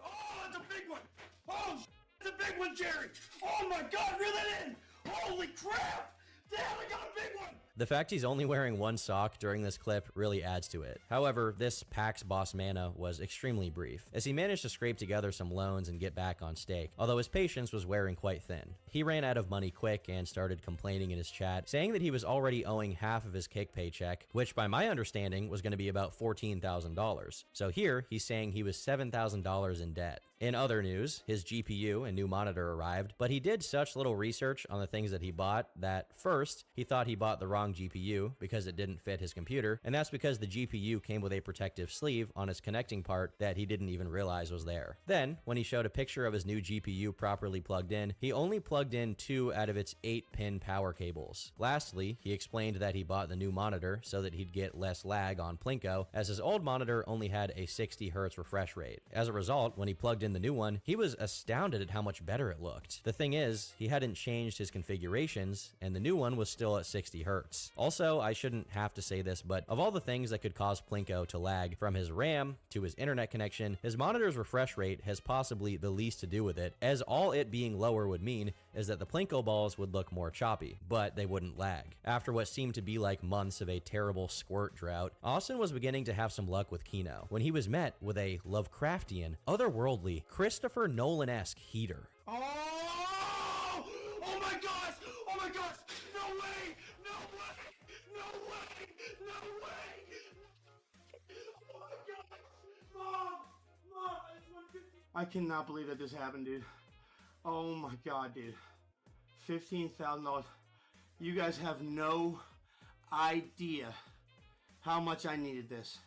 oh, it's a big one. Oh, it's a big one, Jerry. Oh my God, reel it in. Holy crap. Damn, I got a big one. The fact he's only wearing one sock during this clip really adds to it. However, this PAX boss mana was extremely brief, as he managed to scrape together some loans and get back on stake, although his patience was wearing quite thin. He ran out of money quick and started complaining in his chat, saying that he was already owing half of his kick paycheck, which by my understanding was going to be about $14,000. So here, he's saying he was $7,000 in debt. In other news, his GPU and new monitor arrived, but he did such little research on the things that he bought that first, he thought he bought the wrong GPU because it didn't fit his computer, and that's because the GPU came with a protective sleeve on its connecting part that he didn't even realize was there. Then, when he showed a picture of his new GPU properly plugged in, he only plugged in 2 out of its 8-pin power cables. Lastly, he explained that he bought the new monitor so that he'd get less lag on Plinko, as his old monitor only had a 60 Hz refresh rate. As a result, when he plugged in the new one, he was astounded at how much better it looked. The thing is, he hadn't changed his configurations, and the new one was still at 60 Hz. Also, I shouldn't have to say this, but of all the things that could cause Plinko to lag, from his RAM to his internet connection, his monitor's refresh rate has possibly the least to do with it, as all it being lower would mean is that the Plinko balls would look more choppy, but they wouldn't lag. After what seemed to be like months of a terrible squirt drought, Austin was beginning to have some luck with Keno, when he was met with a Lovecraftian, otherworldly, Christopher Nolan-esque heater. Oh! Oh my gosh! Oh my gosh! No way! No way! No way! No way! Oh my gosh! Mom! Mom! I cannot believe that this happened, dude. Oh my God, dude. $15,000. You guys have no idea how much I needed this.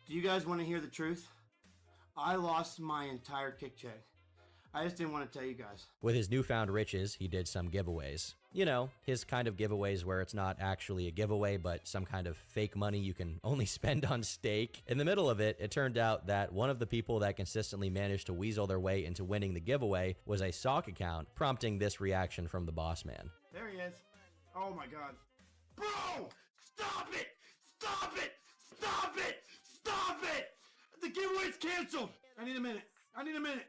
Do you guys want to hear the truth? I lost my entire kick check. I just didn't want to tell you guys. With his newfound riches, he did some giveaways. You know, his kind of giveaways where it's not actually a giveaway, but some kind of fake money you can only spend on stake. In the middle of it, it turned out that one of the people that consistently managed to weasel their way into winning the giveaway was a sock account, prompting this reaction from the boss man. There he is. Oh my God. Bro! Stop it! Stop it! Stop it! Stop it! The giveaway's canceled! I need a minute. I need a minute.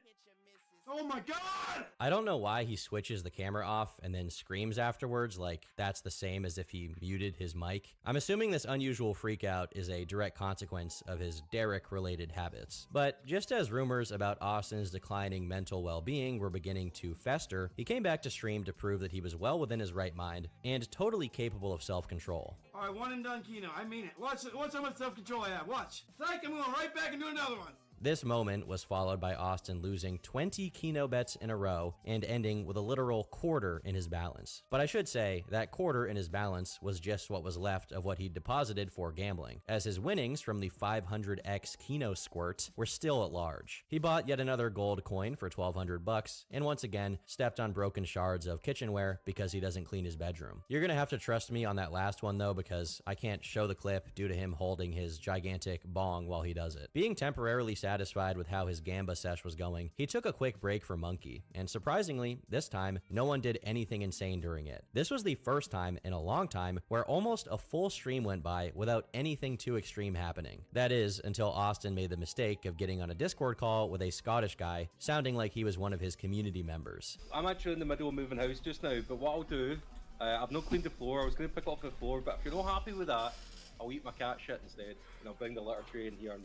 Oh my God! I don't know why he switches the camera off and then screams afterwards like that's the same as if he muted his mic. I'm assuming this unusual freakout is a direct consequence of his Derek-related habits. But just as rumors about Austin's declining mental well-being were beginning to fester, he came back to stream to prove that he was well within his right mind and totally capable of self-control. All right, one and done, Keno. I mean it. Watch how much self-control I have. Watch. Psych, I'm going right back and do another one. This moment was followed by Austin losing 20 Keno bets in a row and ending with a literal quarter in his balance. But I should say, that quarter in his balance was just what was left of what he'd deposited for gambling, as his winnings from the 500x Keno squirt were still at large. He bought yet another gold coin for $1,200 and once again stepped on broken shards of kitchenware because he doesn't clean his bedroom. You're gonna have to trust me on that last one though, because I can't show the clip due to him holding his gigantic bong while he does it. Being temporarily satisfied with how his gamba sesh was going, he took a quick break for Monkey, and surprisingly, this time, no one did anything insane during it. This was the first time in a long time where almost a full stream went by without anything too extreme happening. That is, until Austin made the mistake of getting on a Discord call with a Scottish guy, sounding like he was one of his community members. I'm actually in the middle of moving house just now, but what I'll do, I've not cleaned the floor. I was going to pick up the floor, but if you're not happy with that, I'll eat my cat shit instead, and I'll bring the litter tray in here.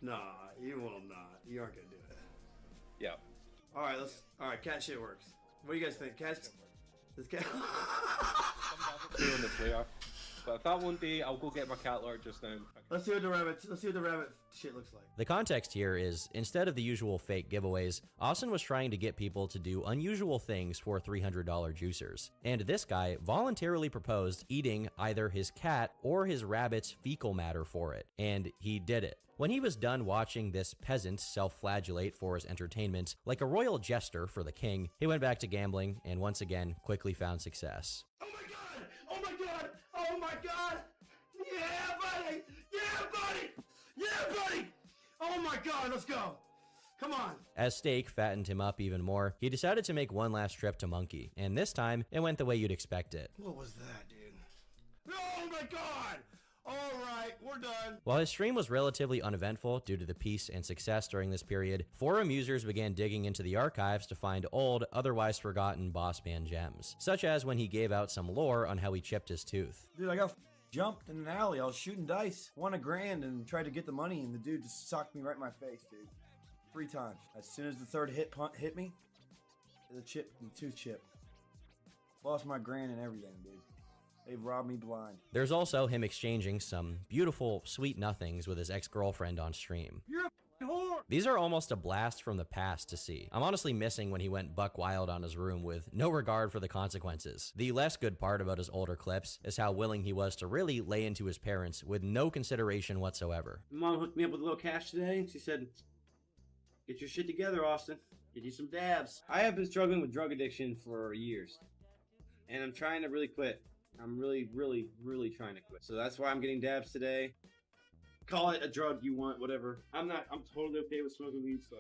Nah, you will not. You aren't gonna do it. Yeah. All right, cat shit works. What do you guys think? This cat. On the flare. But if that won't be, I'll go get my cat litter just now. Let's see what the rabbit shit looks like. The context here is, instead of the usual fake giveaways, Austin was trying to get people to do unusual things for $300 juicers. And this guy voluntarily proposed eating either his cat or his rabbit's fecal matter for it. And he did it. When he was done watching this peasant self-flagellate for his entertainment, like a royal jester for the king, he went back to gambling and once again quickly found success. Oh my god! Oh my god! Oh my god! Yeah, buddy! Yeah, buddy! Yeah, buddy! Oh my god, let's go! Come on! As steak fattened him up even more, he decided to make one last trip to Monkey, and this time, it went the way you'd expect it. What was that, dude? Oh my god! Alright, we're done. While his stream was relatively uneventful due to the peace and success during this period, forum users began digging into the archives to find old, otherwise forgotten boss man gems, such as when he gave out some lore on how he chipped his tooth. Dude, I got jumped in an alley. I was shooting dice, won $1,000 and tried to get the money, and the dude just socked me right in my face, dude. 3 times. As soon as the third hit me, the tooth chip. Lost my grand and everything, dude. They robbed me blind. There's also him exchanging some beautiful sweet nothings with his ex-girlfriend on stream. You're a whore! These are almost a blast from the past to see. I'm honestly missing when he went buck wild on his room with no regard for the consequences. The less good part about his older clips is how willing he was to really lay into his parents with no consideration whatsoever. Mom hooked me up with a little cash today. She said, "Get your shit together, Austin. Get you some dabs." I have been struggling with drug addiction for years, and I'm trying to really quit. I'm really trying to quit. So that's why I'm getting dabs today. Call it a drug you want, whatever. I'm totally okay with smoking weed, so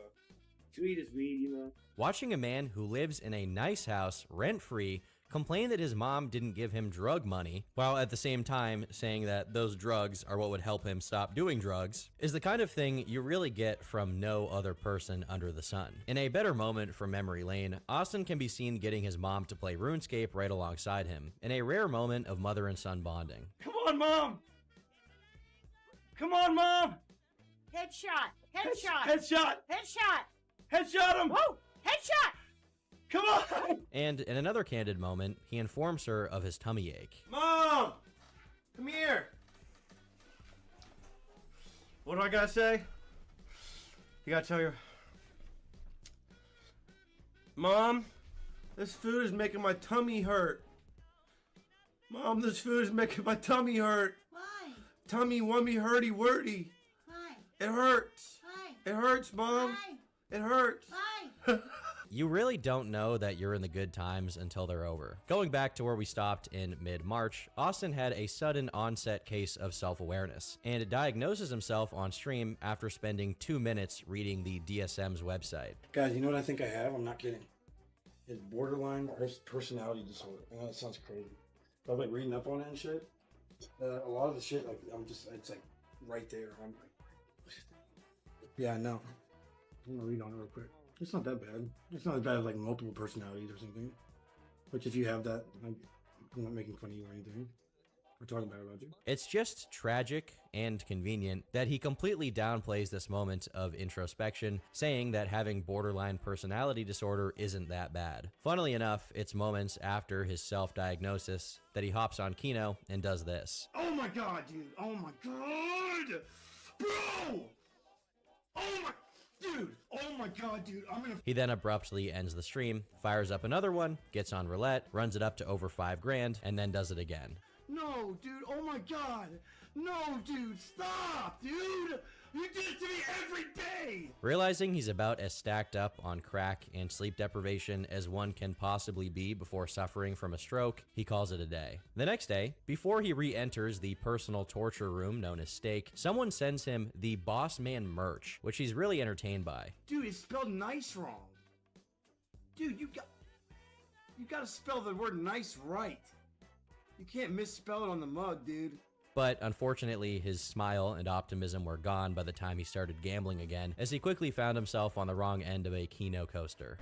weed is weed, you know. Watching a man who lives in a nice house, rent-free, complain that his mom didn't give him drug money, while at the same time saying that those drugs are what would help him stop doing drugs, is the kind of thing you really get from no other person under the sun. In a better moment from memory lane, Austin can be seen getting his mom to play RuneScape right alongside him, in a rare moment of mother and son bonding. Come on, Mom! Come on, Mom! Headshot! Headshot! Headshot! Headshot! Headshot him! Whoa! Headshot! Come on! And in another candid moment, he informs her of his tummy ache. Mom! Come here! What do I gotta say? You gotta tell your Mom, this food is making my tummy hurt. Mom, this food is making my tummy hurt. Why? Tummy wummy hurty wordy. Why? It hurts. Why? It hurts, Mom. Why? It hurts. Why? You really don't know that you're in the good times until they're over. Going back to where we stopped in mid-March, Austin had a sudden onset case of self-awareness and diagnoses himself on stream after spending 2 minutes reading the DSM's website. Guys, you know what I think I have? I'm not kidding. It's borderline personality disorder. I know that sounds crazy. But I'm like reading up on it and shit. A lot of the shit, like, it's like right there. I'm like, yeah, I know. I'm gonna read on it real quick. It's not that bad. It's not as bad as like multiple personalities or something. Which if you have that, I'm not making fun of you or anything. We're talking bad about you. It's just tragic and convenient that he completely downplays this moment of introspection, saying that having borderline personality disorder isn't that bad. Funnily enough, it's moments after his self-diagnosis that he hops on Keno and does this. Oh my god, dude. Oh my god! Bro! Oh my, dude. Oh my god, dude. I'm gonna. He then abruptly ends the stream, fires up another one, gets on roulette, runs it up to over 5 grand, and then does it again. No, dude. Oh my god. No, dude. Stop, dude. You do this to me every day. Realizing he's about as stacked up on crack and sleep deprivation as one can possibly be before suffering from a stroke, he calls it a day. The next day, before he re-enters the personal torture room known as Steak, someone sends him the Boss Man merch, which he's really entertained by. Dude, it's spelled nice wrong. Dude, you gotta spell the word nice right. You can't misspell it on the mug, dude. But unfortunately, his smile and optimism were gone by the time he started gambling again, as he quickly found himself on the wrong end of a Keno coaster.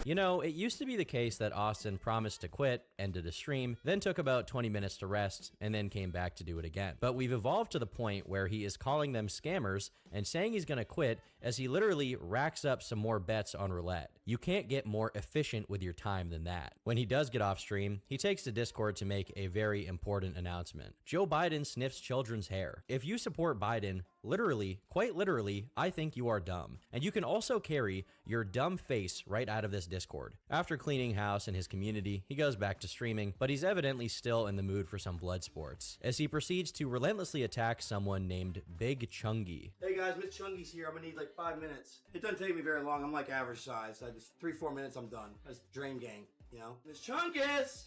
You know, it used to be the case that Austin promised to quit, ended a stream, then took about 20 minutes to rest, and then came back to do it again. But we've evolved to the point where he is calling them scammers and saying he's gonna quit as he literally racks up some more bets on roulette. You can't get more efficient with your time than that. When he does get off stream, he takes to Discord to make a very important announcement. Joe Biden sniffs children's hair. If you support Biden, literally, quite literally, I think you are dumb. And you can also carry your dumb face right out of this Discord. After cleaning house in his community, he goes back to streaming, but he's evidently still in the mood for some blood sports, as he proceeds to relentlessly attack someone named Big Chungy. Hey guys, Miss Chungy's here. I'm gonna need like 5 minutes. It doesn't take me very long. I'm like average size. I just 3-4 minutes, I'm done. That's Drain Gang, you know? Miss Chungus!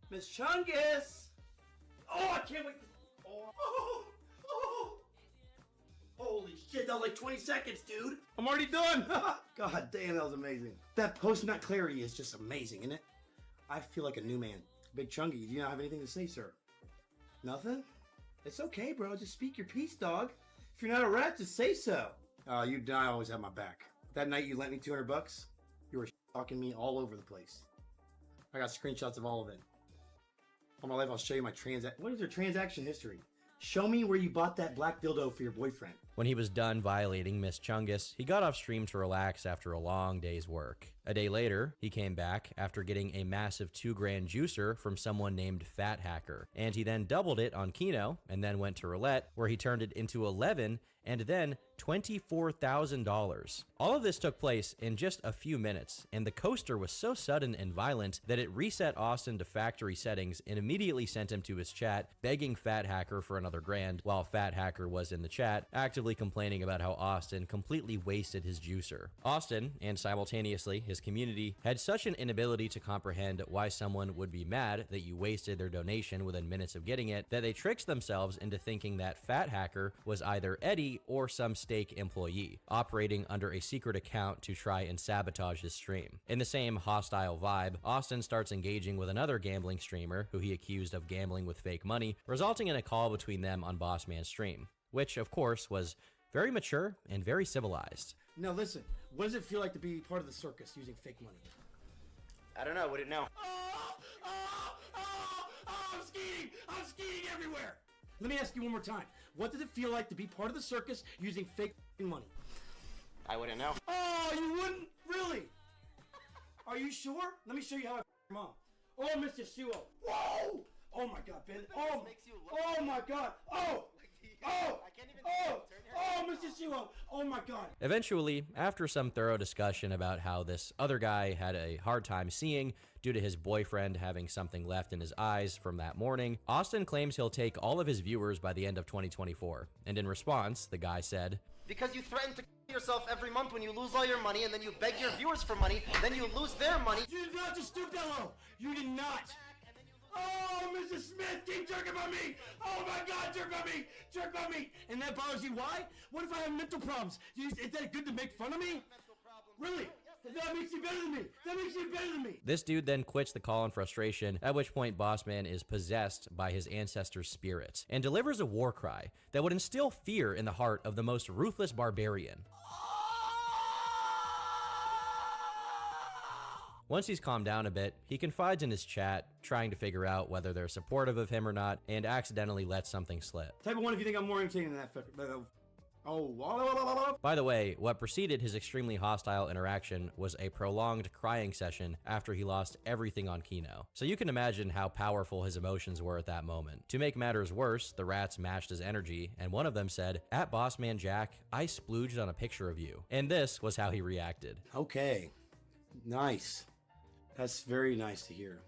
Miss Chungus! Oh, I can't wait. Holy shit, that was like 20 seconds, dude. I'm already done. God damn, that was amazing. That post-nut clarity is just amazing, isn't it? I feel like a new man. Big Chungy, do you not have anything to say, sir? Nothing? It's okay, bro. Just speak your piece, dog. If you're not a rat, just say so. You and I always have my back. That night you lent me 200 bucks, you were talking me all over the place. I got screenshots of all of it. On my life, I'll show you my what is your transaction history? Show me where you bought that black dildo for your boyfriend. When he was done violating Miss Chungus, he got off stream to relax after a long day's work. A day later, he came back after getting a massive 2 grand juicer from someone named Fat Hacker, and he then doubled it on Keno and then went to roulette, where he turned it into 11 and then $24,000. All of this took place in just a few minutes, and the coaster was so sudden and violent that it reset Austin to factory settings and immediately sent him to his chat, begging Fat Hacker for another grand, while Fat Hacker was in the chat, actively complaining about how Austin completely wasted his juicer. Austin, and simultaneously his community, had such an inability to comprehend why someone would be mad that you wasted their donation within minutes of getting it, that they tricked themselves into thinking that Fat Hacker was either Eddie or some Steak employee, operating under a secret account to try and sabotage his stream. In the same hostile vibe, Austin starts engaging with another gambling streamer who he accused of gambling with fake money, resulting in a call between them on Boss Man's stream, which of course was very mature and very civilized. Now listen, what does it feel like to be part of the circus using fake money? I don't know. Would it know? I'm skating! I'm skating everywhere! Let me ask you one more time. What does it feel like to be part of the circus using fake money? I wouldn't know. Oh, you wouldn't? Really? Are you sure? Let me show you how I mom. Oh, Mr. Suo. Whoa! Oh my God, Ben. Oh my God. Oh, Mr. Suo. Oh my God. Eventually, after some thorough discussion about how this other guy had a hard time seeing due to his boyfriend having something left in his eyes from that morning, Austin claims he'll take all of his viewers by the end of 2024. And in response, the guy said, "Because you threaten to kill yourself every month when you lose all your money, and then you beg your viewers for money, then you lose their money." You did not just stoop that low. You did not. Oh, Mrs. Smith, keep jerking on me! Oh my God, jerk on me! Jerk on me! And that bothers you? Why? What if I have mental problems? Is that good to make fun of me? Really? That makes you better than me! That makes you better than me! This dude then quits the call in frustration, at which point Bossman is possessed by his ancestors' spirits and delivers a war cry that would instill fear in the heart of the most ruthless barbarian. Once he's calmed down a bit, he confides in his chat, trying to figure out whether they're supportive of him or not, and accidentally lets something slip. Type of one if you think I'm more entertaining than that. By the way, what preceded his extremely hostile interaction was a prolonged crying session after he lost everything on Keno. So you can imagine how powerful his emotions were at that moment. To make matters worse, the rats matched his energy, and one of them said, "At Bossman Jack, I splooged on a picture of you." And this was how he reacted. Okay. Nice. That's very nice to hear.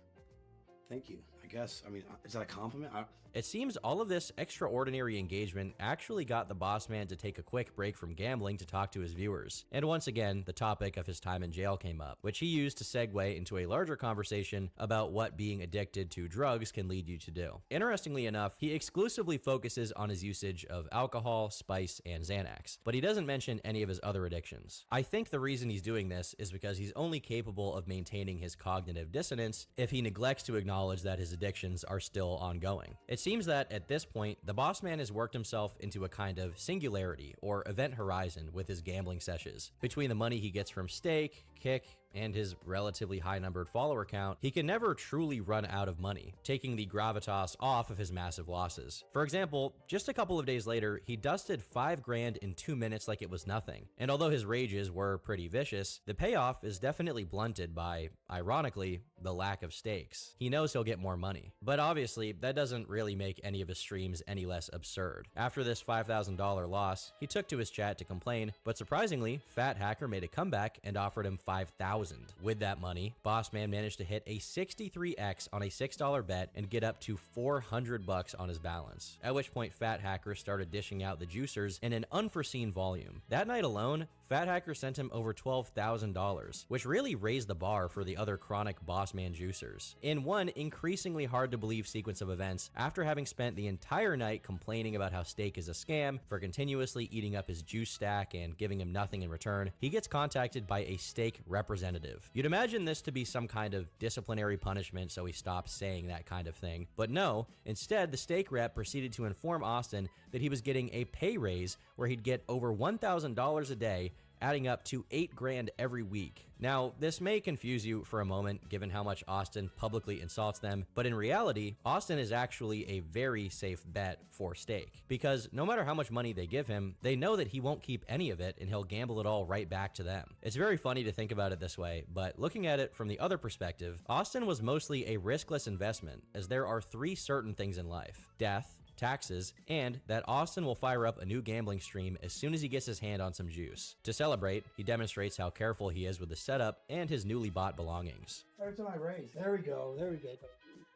Thank you, I guess. I mean, is that a compliment? It seems all of this extraordinary engagement actually got the boss man to take a quick break from gambling to talk to his viewers. And once again, the topic of his time in jail came up, which he used to segue into a larger conversation about what being addicted to drugs can lead you to do. Interestingly enough, he exclusively focuses on his usage of alcohol, spice, and Xanax, but he doesn't mention any of his other addictions. I think the reason he's doing this is because he's only capable of maintaining his cognitive dissonance if he neglects to acknowledge that his addictions are still ongoing. It seems that at this point, the boss man has worked himself into a kind of singularity or event horizon with his gambling sessions. Between the money he gets from stake, kick, and his relatively high-numbered follower count, he can never truly run out of money, taking the gravitas off of his massive losses. For example, just a couple of days later, he dusted $5 grand in 2 minutes like it was nothing. And although his rages were pretty vicious, the payoff is definitely blunted by, ironically, the lack of stakes. He knows he'll get more money. But obviously, that doesn't really make any of his streams any less absurd. After this $5,000 loss, he took to his chat to complain, but surprisingly, Fat Hacker made a comeback and offered him $5,000. With that money, Bossman managed to hit a 63x on a $6 bet and get up to $400 on his balance, at which point Fat Hacker started dishing out the juicers in an unforeseen volume. That night alone, Fat Hacker sent him over $12,000, which really raised the bar for the other chronic Bossman juicers. In one increasingly hard to believe sequence of events, after having spent the entire night complaining about how steak is a scam for continuously eating up his juice stack and giving him nothing in return, he gets contacted by a steak representative. You'd imagine this to be some kind of disciplinary punishment so he stops saying that kind of thing, but no, instead the steak rep proceeded to inform Austin that he was getting a pay raise where he'd get over $1,000 a day, adding up to $8 grand every week. Now, this may confuse you for a moment given how much Austin publicly insults them, but in reality, Austin is actually a very safe bet for steak, because no matter how much money they give him, they know that he won't keep any of it and he'll gamble it all right back to them. It's very funny to think about it this way, but looking at it from the other perspective, Austin was mostly a riskless investment, as there are 3 certain things in life: death, taxes, and that Austin will fire up a new gambling stream as soon as he gets his hand on some juice. To celebrate, he demonstrates how careful he is with the setup and his newly bought belongings. Every time I raise. There we go. There we go.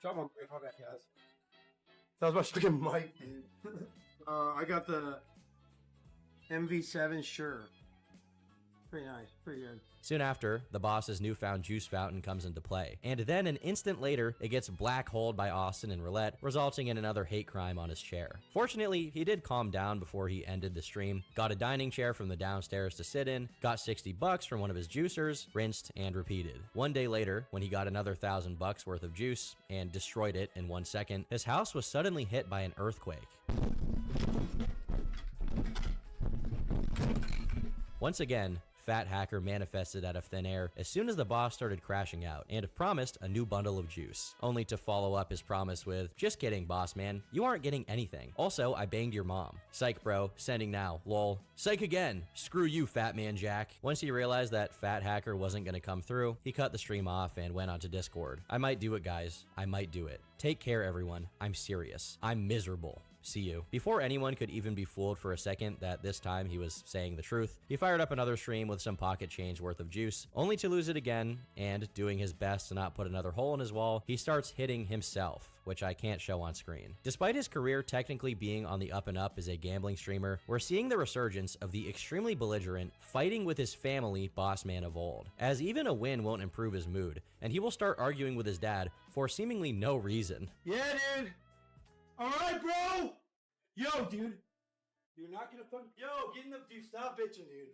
Drop my break. Okay, guys. That was my freaking mic, dude. I got the MV7 Sure. Pretty nice. Pretty good. Soon after, the boss's newfound juice fountain comes into play, and then an instant later, it gets black-holed by Austin in roulette, resulting in another hate crime on his chair. Fortunately, he did calm down before he ended the stream, got a dining chair from the downstairs to sit in, got $60 from one of his juicers, rinsed and repeated. One day later, when he got another $1,000 worth of juice and destroyed it in 1 second, his house was suddenly hit by an earthquake. Once again, Fat Hacker manifested out of thin air as soon as the boss started crashing out and promised a new bundle of juice, only to follow up his promise with, "Just kidding, boss man, you aren't getting anything. Also, I banged your mom. Psych bro, sending now, lol. Psych again, screw you, Fat Man Jack." Once he realized that Fat Hacker wasn't gonna come through, he cut the stream off and went onto Discord. "I might do it, guys. I might do it. Take care, everyone. I'm serious. I'm miserable. See you." Before anyone could even be fooled for a second that this time he was saying the truth, he fired up another stream with some pocket change worth of juice, only to lose it again, and doing his best to not put another hole in his wall, he starts hitting himself, which I can't show on screen. Despite his career technically being on the up and up as a gambling streamer, we're seeing the resurgence of the extremely belligerent, fighting with his family boss man of old, as even a win won't improve his mood, and he will start arguing with his dad for seemingly no reason. Yeah, dude. All right, bro. Yo, dude. You're not gonna fuck. Yo, get in the dude. Stop bitching, dude.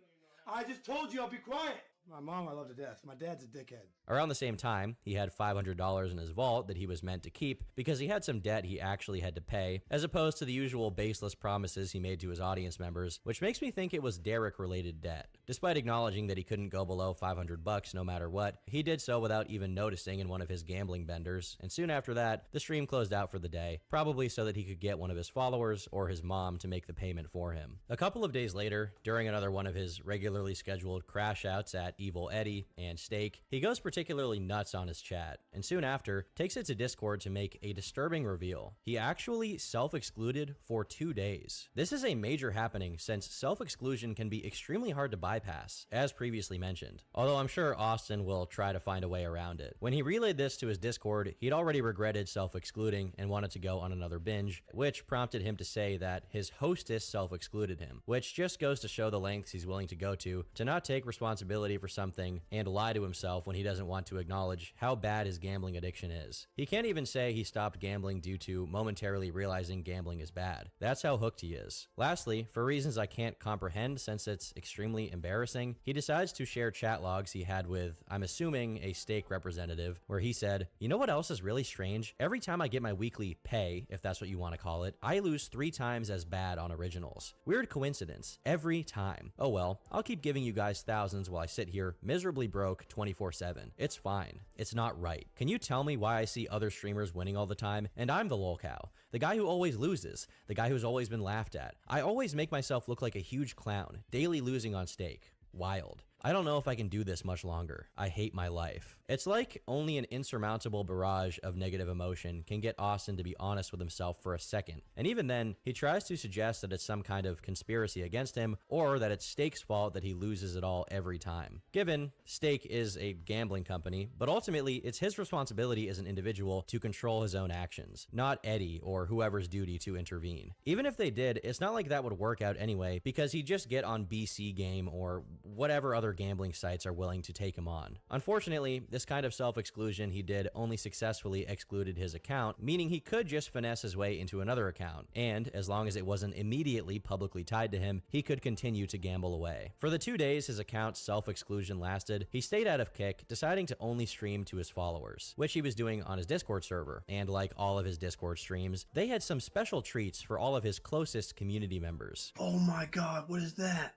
I just told you I'll be quiet. My mom I love to death. My dad's a dickhead. Around the same time, he had $500 in his vault that he was meant to keep because he had some debt he actually had to pay, as opposed to the usual baseless promises he made to his audience members, which makes me think it was Derek-related debt. Despite acknowledging that he couldn't go below $500 no matter what, he did so without even noticing in one of his gambling benders, and soon after that, the stream closed out for the day, probably so that he could get one of his followers or his mom to make the payment for him. A couple of days later, during another one of his regularly scheduled crash outs at Evil Eddie and Steak, he goes particularly nuts on his chat, and soon after takes it to Discord to make a disturbing reveal. He actually self-excluded for 2 days. This is a major happening since self-exclusion can be extremely hard to bypass, as previously mentioned, although I'm sure Austin will try to find a way around it. When he relayed this to his Discord, he'd already regretted self-excluding and wanted to go on another binge, which prompted him to say that his hostess self-excluded him, which just goes to show the lengths he's willing to go to not take responsibility for something and lie to himself when he doesn't want to acknowledge how bad his gambling addiction is. He can't even say he stopped gambling due to momentarily realizing gambling is bad. That's how hooked he is. Lastly, for reasons I can't comprehend since it's extremely embarrassing, he decides to share chat logs he had with, I'm assuming, a Steak representative, where he said, "You know what else is really strange? Every time I get my weekly pay, if that's what you want to call it, I lose 3 times as bad on originals. Weird coincidence. Every time. Oh well, I'll keep giving you guys thousands while I sit here miserably broke 24/7. It's fine. It's not right. Can you tell me why I see other streamers winning all the time and I'm the lol cow? The guy who always loses. The guy who's always been laughed at. I always make myself look like a huge clown, daily losing on Steak. Wild. I don't know if I can do this much longer. I hate my life." It's like only an insurmountable barrage of negative emotion can get Austin to be honest with himself for a second. And even then, he tries to suggest that it's some kind of conspiracy against him or that it's Steak's fault that he loses it all every time. Given Steak is a gambling company, but ultimately it's his responsibility as an individual to control his own actions, not Eddie or whoever's duty to intervene. Even if they did, it's not like that would work out anyway because he'd just get on BC Game or whatever other gambling sites are willing to take him on. Unfortunately, this kind of self-exclusion he did only successfully excluded his account, meaning he could just finesse his way into another account, and as long as it wasn't immediately publicly tied to him, he could continue to gamble away. For the 2 days his account's self-exclusion lasted, he stayed out of Kick, deciding to only stream to his followers, which he was doing on his Discord server, and like all of his Discord streams, they had some special treats for all of his closest community members. Oh my god, what is that?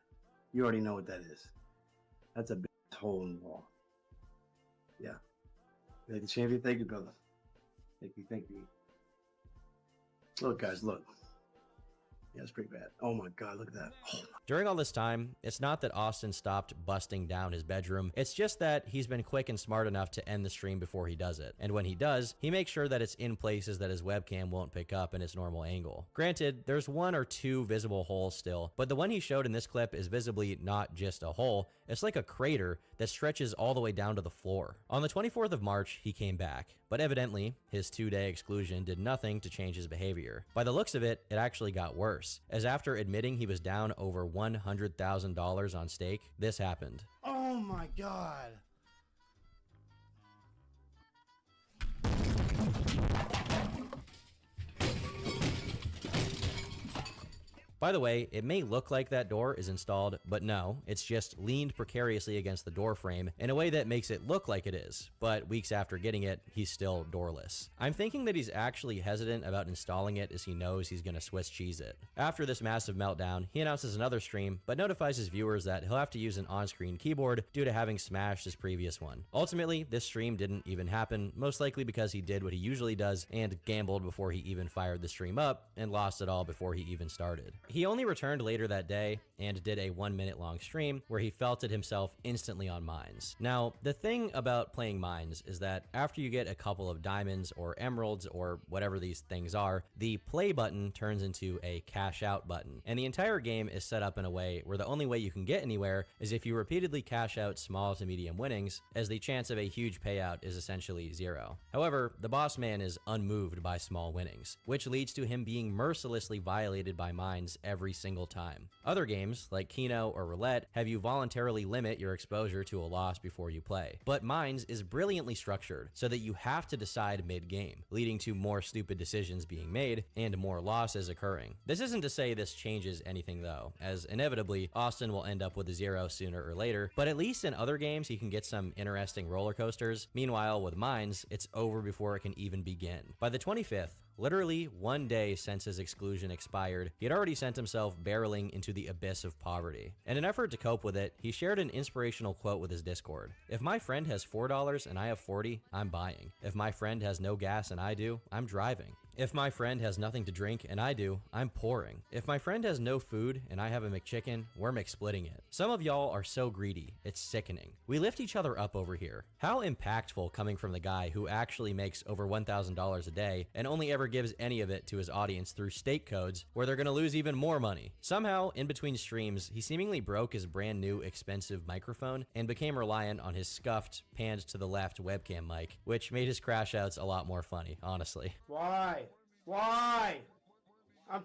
You already know what that is. That's a big hole in the wall. Yeah. Thank you, champion. Thank you, brother. Thank you, thank you. Look, guys, look. Yeah, it's pretty bad. Oh my god, look at that. Oh my. During all this time, it's not that Austin stopped busting down his bedroom, it's just that he's been quick and smart enough to end the stream before he does it. And when he does, he makes sure that it's in places that his webcam won't pick up in its normal angle. Granted, there's 1 or 2 visible holes still, but the one he showed in this clip is visibly not just a hole, it's like a crater that stretches all the way down to the floor. On the 24th of March, he came back, but evidently, his 2-day exclusion did nothing to change his behavior. By the looks of it, it actually got worse, as after admitting he was down over $100,000 on Steak, this happened. Oh my god. By the way, it may look like that door is installed, but no, it's just leaned precariously against the door frame in a way that makes it look like it is, but weeks after getting it, he's still doorless. I'm thinking that he's actually hesitant about installing it as he knows he's gonna Swiss cheese it. After this massive meltdown, he announces another stream, but notifies his viewers that he'll have to use an on-screen keyboard due to having smashed his previous one. Ultimately, this stream didn't even happen, most likely because he did what he usually does and gambled before he even fired the stream up and lost it all before he even started. He only returned later that day and did a 1-minute long stream where he felted himself instantly on mines. Now, the thing about playing mines is that after you get a couple of diamonds or emeralds or whatever these things are, the play button turns into a cash out button. And the entire game is set up in a way where the only way you can get anywhere is if you repeatedly cash out small to medium winnings, as the chance of a huge payout is essentially 0. However, the boss man is unmoved by small winnings, which leads to him being mercilessly violated by mines every single time. Other games, like Keno or Roulette, have you voluntarily limit your exposure to a loss before you play. But Mines is brilliantly structured so that you have to decide mid-game, leading to more stupid decisions being made and more losses occurring. This isn't to say this changes anything though, as inevitably Austin will end up with a 0 sooner or later, but at least in other games he can get some interesting roller coasters. Meanwhile, with Mines, it's over before it can even begin. By the 25th, literally 1 day since his exclusion expired, he had already sent himself barreling into the abyss of poverty. In an effort to cope with it, he shared an inspirational quote with his Discord. "If my friend has $4 and I have 40, I'm buying. If my friend has no gas and I do, I'm driving. If my friend has nothing to drink and I do, I'm pouring. If my friend has no food and I have a McChicken, we're McSplitting it." Some of y'all are so greedy, it's sickening. We lift each other up over here. How impactful coming from the guy who actually makes over $1,000 a day and only ever gives any of it to his audience through stake codes where they're gonna lose even more money. Somehow, in between streams, he seemingly broke his brand new expensive microphone and became reliant on his scuffed, panned to the left webcam mic, which made his crash outs a lot more funny, honestly. Why? Why? I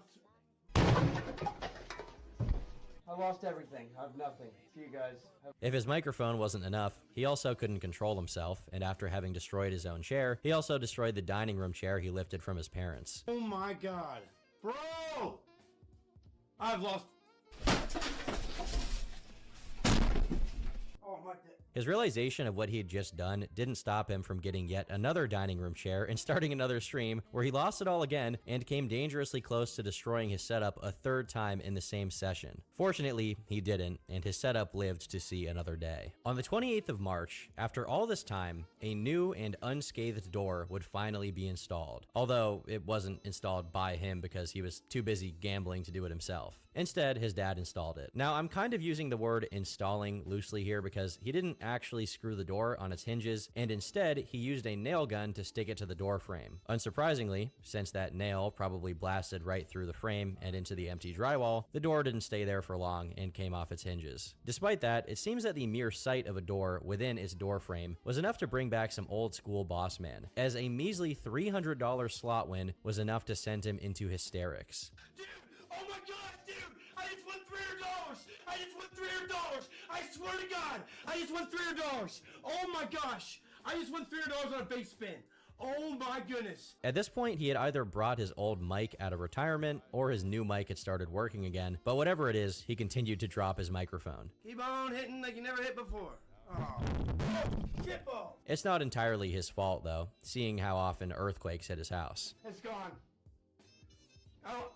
lost everything. I have nothing. See you guys. If his microphone wasn't enough, he also couldn't control himself, and after having destroyed his own chair, he also destroyed the dining room chair he lifted from his parents. Oh my god. Bro! I've lost... Oh my... His realization of what he had just done didn't stop him from getting yet another dining room chair and starting another stream where he lost it all again and came dangerously close to destroying his setup a third time in the same session. Fortunately, he didn't, and his setup lived to see another day. On the 28th of March, after all this time, a new and unscathed door would finally be installed, although it wasn't installed by him because he was too busy gambling to do it himself. Instead, his dad installed it. Now, I'm kind of using the word installing loosely here because he didn't actually screw the door on its hinges, and instead, he used a nail gun to stick it to the door frame. Unsurprisingly, since that nail probably blasted right through the frame and into the empty drywall, the door didn't stay there for long and came off its hinges. Despite that, it seems that the mere sight of a door within its door frame was enough to bring back some old school boss man, as a measly $300 slot win was enough to send him into hysterics. Oh my god, dude! I just won $300! I just won $300! I swear to God! I just won $300! Oh my gosh! I just won $300 on a base spin! Oh my goodness! At this point, he had either brought his old mic out of retirement or his new mic had started working again, but whatever it is, he continued to drop his microphone. Keep on hitting like you never hit before. Oh. Chip ball! It's not entirely his fault, though, seeing how often earthquakes hit his house. It's gone. Oh.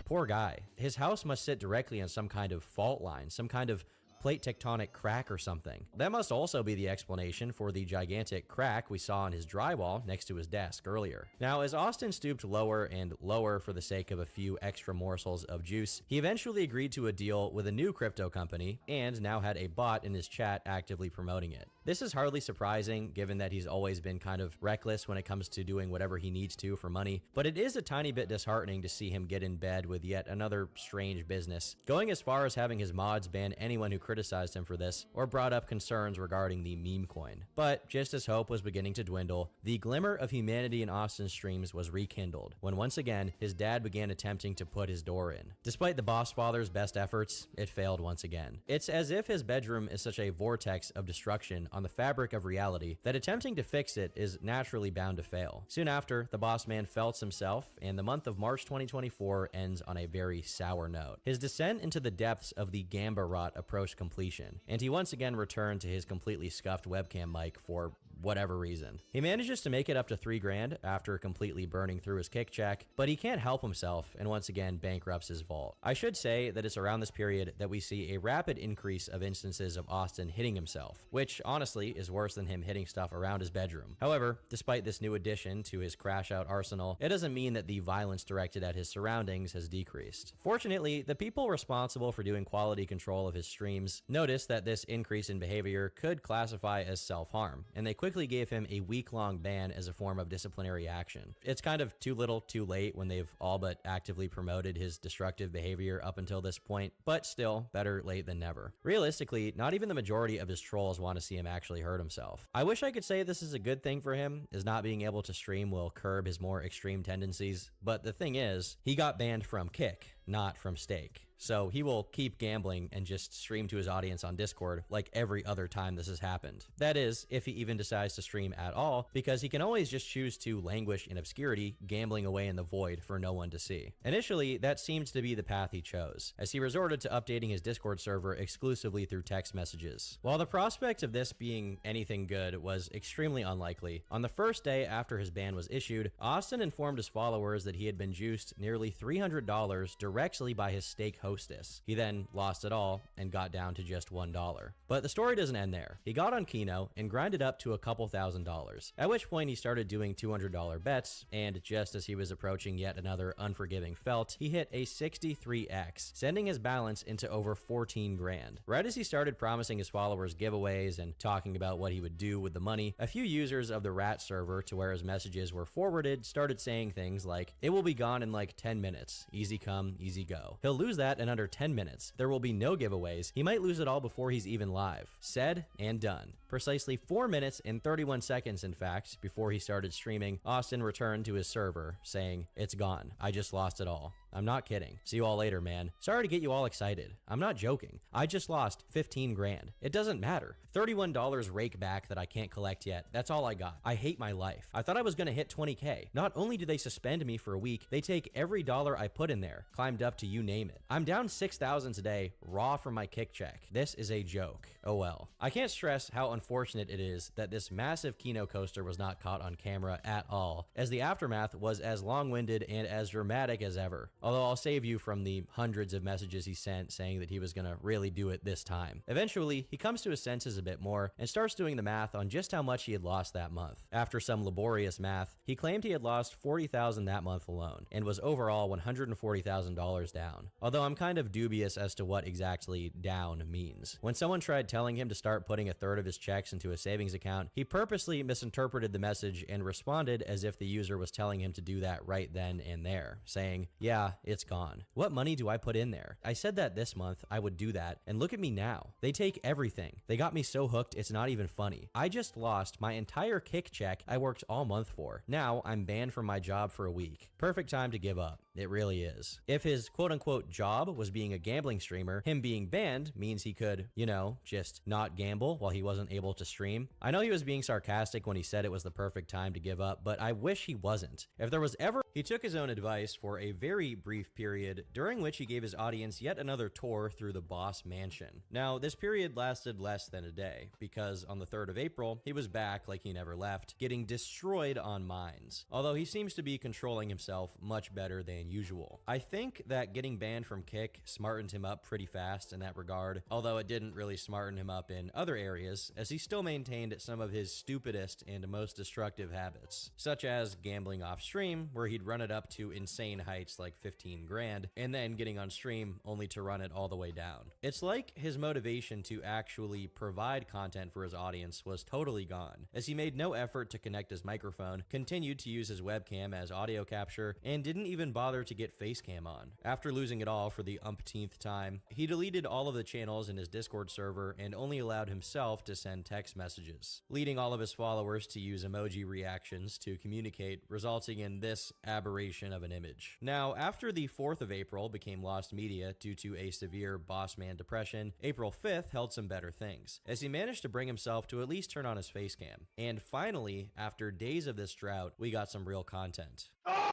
Poor guy. His house must sit directly on some kind of fault line, some kind of plate tectonic crack or something. That must also be the explanation for the gigantic crack we saw on his drywall next to his desk earlier. Now, as Austin stooped lower and lower for the sake of a few extra morsels of juice, he eventually agreed to a deal with a new crypto company and now had a bot in his chat actively promoting it. This is hardly surprising given that he's always been kind of reckless when it comes to doing whatever he needs to for money, but it is a tiny bit disheartening to see him get in bed with yet another strange business, going as far as having his mods ban anyone who criticized him for this or brought up concerns regarding the meme coin. But just as hope was beginning to dwindle, the glimmer of humanity in Austin's streams was rekindled when once again his dad began attempting to put his door in. Despite the boss father's best efforts, it failed once again. It's as if his bedroom is such a vortex of destruction on the fabric of reality that attempting to fix it is naturally bound to fail. Soon after, the boss man felts himself, and the month of March 2024 ends on a very sour note. His descent into the depths of the Gamba rot approached completion, and he once again returned to his completely scuffed webcam mic for whatever reason. He manages to make it up to $3,000 after completely burning through his kick check, but he can't help himself and once again bankrupts his vault. I should say that it's around this period that we see a rapid increase of instances of Austin hitting himself, which honestly is worse than him hitting stuff around his bedroom. However, despite this new addition to his crash out arsenal, it doesn't mean that the violence directed at his surroundings has decreased. Fortunately, the people responsible for doing quality control of his streams noticed that this increase in behavior could classify as self-harm, and they quickly quickly gave him a week-long ban as a form of disciplinary action. It's kind of too little too late when they've all but actively promoted his destructive behavior up until this point, but still, better late than never. Realistically, not even the majority of his trolls want to see him actually hurt himself. I wish I could say this is a good thing for him, as not being able to stream will curb his more extreme tendencies, but the thing is, he got banned from Kick, not from Stake. So he will keep gambling and just stream to his audience on Discord like every other time this has happened. That is, if he even decides to stream at all, because he can always just choose to languish in obscurity, gambling away in the void for no one to see. Initially, that seemed to be the path he chose, as he resorted to updating his Discord server exclusively through text messages. While the prospect of this being anything good was extremely unlikely, on the first day after his ban was issued, Austin informed his followers that he had been juiced nearly $300 directly by his Stake hostess. He then lost it all and got down to just $1. But the story doesn't end there. He got on Keno and grinded up to a couple $1,000s, at which point he started doing $200 bets, and just as he was approaching yet another unforgiving felt, he hit a 63x, sending his balance into over 14 grand. Right as he started promising his followers giveaways and talking about what he would do with the money, a few users of the Rat server to where his messages were forwarded started saying things like, "It will be gone in like 10 minutes. Easy come, easy go. He'll lose that in under 10 minutes. There will be no giveaways. He might lose it all before he's even live." Said and done. Precisely 4 minutes and 31 seconds, in fact, before he started streaming, Austin returned to his server, saying, "It's gone. I just lost it all. I'm not kidding. See you all later, man. Sorry to get you all excited. I'm not joking. I just lost 15 grand. It doesn't matter. $31 rake back that I can't collect yet. That's all I got. I hate my life. I thought I was gonna hit 20K. Not only do they suspend me for a week, they take every dollar I put in there, climbed up to you name it. I'm down 6,000 today, raw from my kick check. This is a joke. Oh well. I can't stress how unfortunate it is that this massive Keno coaster was not caught on camera at all, as the aftermath was as long-winded and as dramatic as ever. Although I'll save you from the hundreds of messages he sent saying that he was gonna really do it this time. Eventually, he comes to his senses a bit more and starts doing the math on just how much he had lost that month. After some laborious math, he claimed he had lost $40,000 that month alone and was overall $140,000 down. Although I'm kind of dubious as to what exactly down means. When someone tried telling him to start putting a third of his checks into a savings account, he purposely misinterpreted the message and responded as if the user was telling him to do that right then and there, saying, "Yeah, it's gone. What money do I put in there? I said that this month I would do that, and look at me now. They take everything. They got me so hooked it's not even funny. I just lost my entire kick check I worked all month for. Now I'm banned from my job for a week. Perfect time to give up. It really is." If his quote-unquote job was being a gambling streamer, him being banned means he could, you know, just not gamble while he wasn't able to stream. I know he was being sarcastic when he said it was the perfect time to give up, but I wish he wasn't. If there was ever... He took his own advice for a very brief period, during which he gave his audience yet another tour through the Boss Mansion. Now, this period lasted less than a day, because on the 3rd of April, he was back like he never left, getting destroyed on mines. Although he seems to be controlling himself much better than usual. I think that getting banned from Kick smartened him up pretty fast in that regard, although it didn't really smarten him up in other areas, as he still maintained some of his stupidest and most destructive habits, such as gambling off stream, where he'd run it up to insane heights like 15 grand, and then getting on stream only to run it all the way down. It's like his motivation to actually provide content for his audience was totally gone, as he made no effort to connect his microphone, continued to use his webcam as audio capture, and didn't even bother to get facecam on. After losing it all for the umpteenth time, he deleted all of the channels in his Discord server and only allowed himself to send text messages, leading all of his followers to use emoji reactions to communicate, resulting in this aberration of an image. Now, after the 4th of April became lost media due to a severe bossman depression, April 5th held some better things, as he managed to bring himself to at least turn on his facecam. And finally, after days of this drought, we got some real content. Oh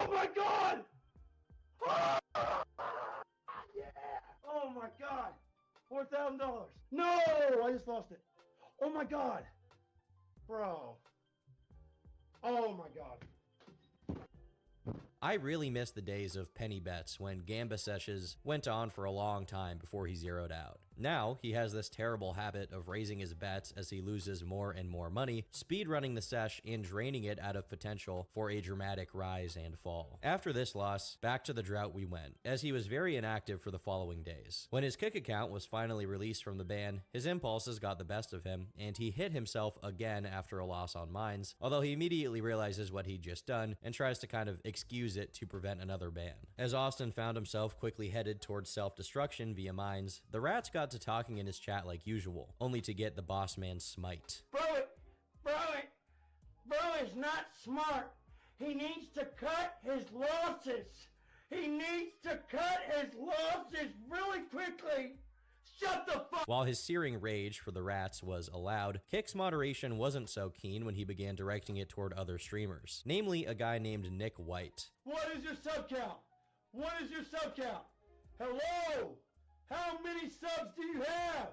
my god! Yeah! Oh my god! $4,000! No! I just lost it. Oh my god! Bro. Oh my god. I really miss the days of penny bets when Gamba sessions went on for a long time before he zeroed out. Now, he has this terrible habit of raising his bets as he loses more and more money, speedrunning the sesh and draining it out of potential for a dramatic rise and fall. After this loss, back to the drought we went, as he was very inactive for the following days. When his Kick account was finally released from the ban, his impulses got the best of him, and he hit himself again after a loss on Mines, although he immediately realizes what he'd just done and tries to kind of excuse it to prevent another ban. As Austin found himself quickly headed towards self-destruction via Mines, the rats got to talking in his chat like usual, only to get the boss man's smite. Bro is not smart. He needs to cut his losses. He needs to cut his losses really quickly. Shut the fuck. While his searing rage for the rats was allowed, Kick's moderation wasn't so keen when he began directing it toward other streamers, namely a guy named Nick White. What is your sub count? What is your sub count? Hello? How many subs do you have?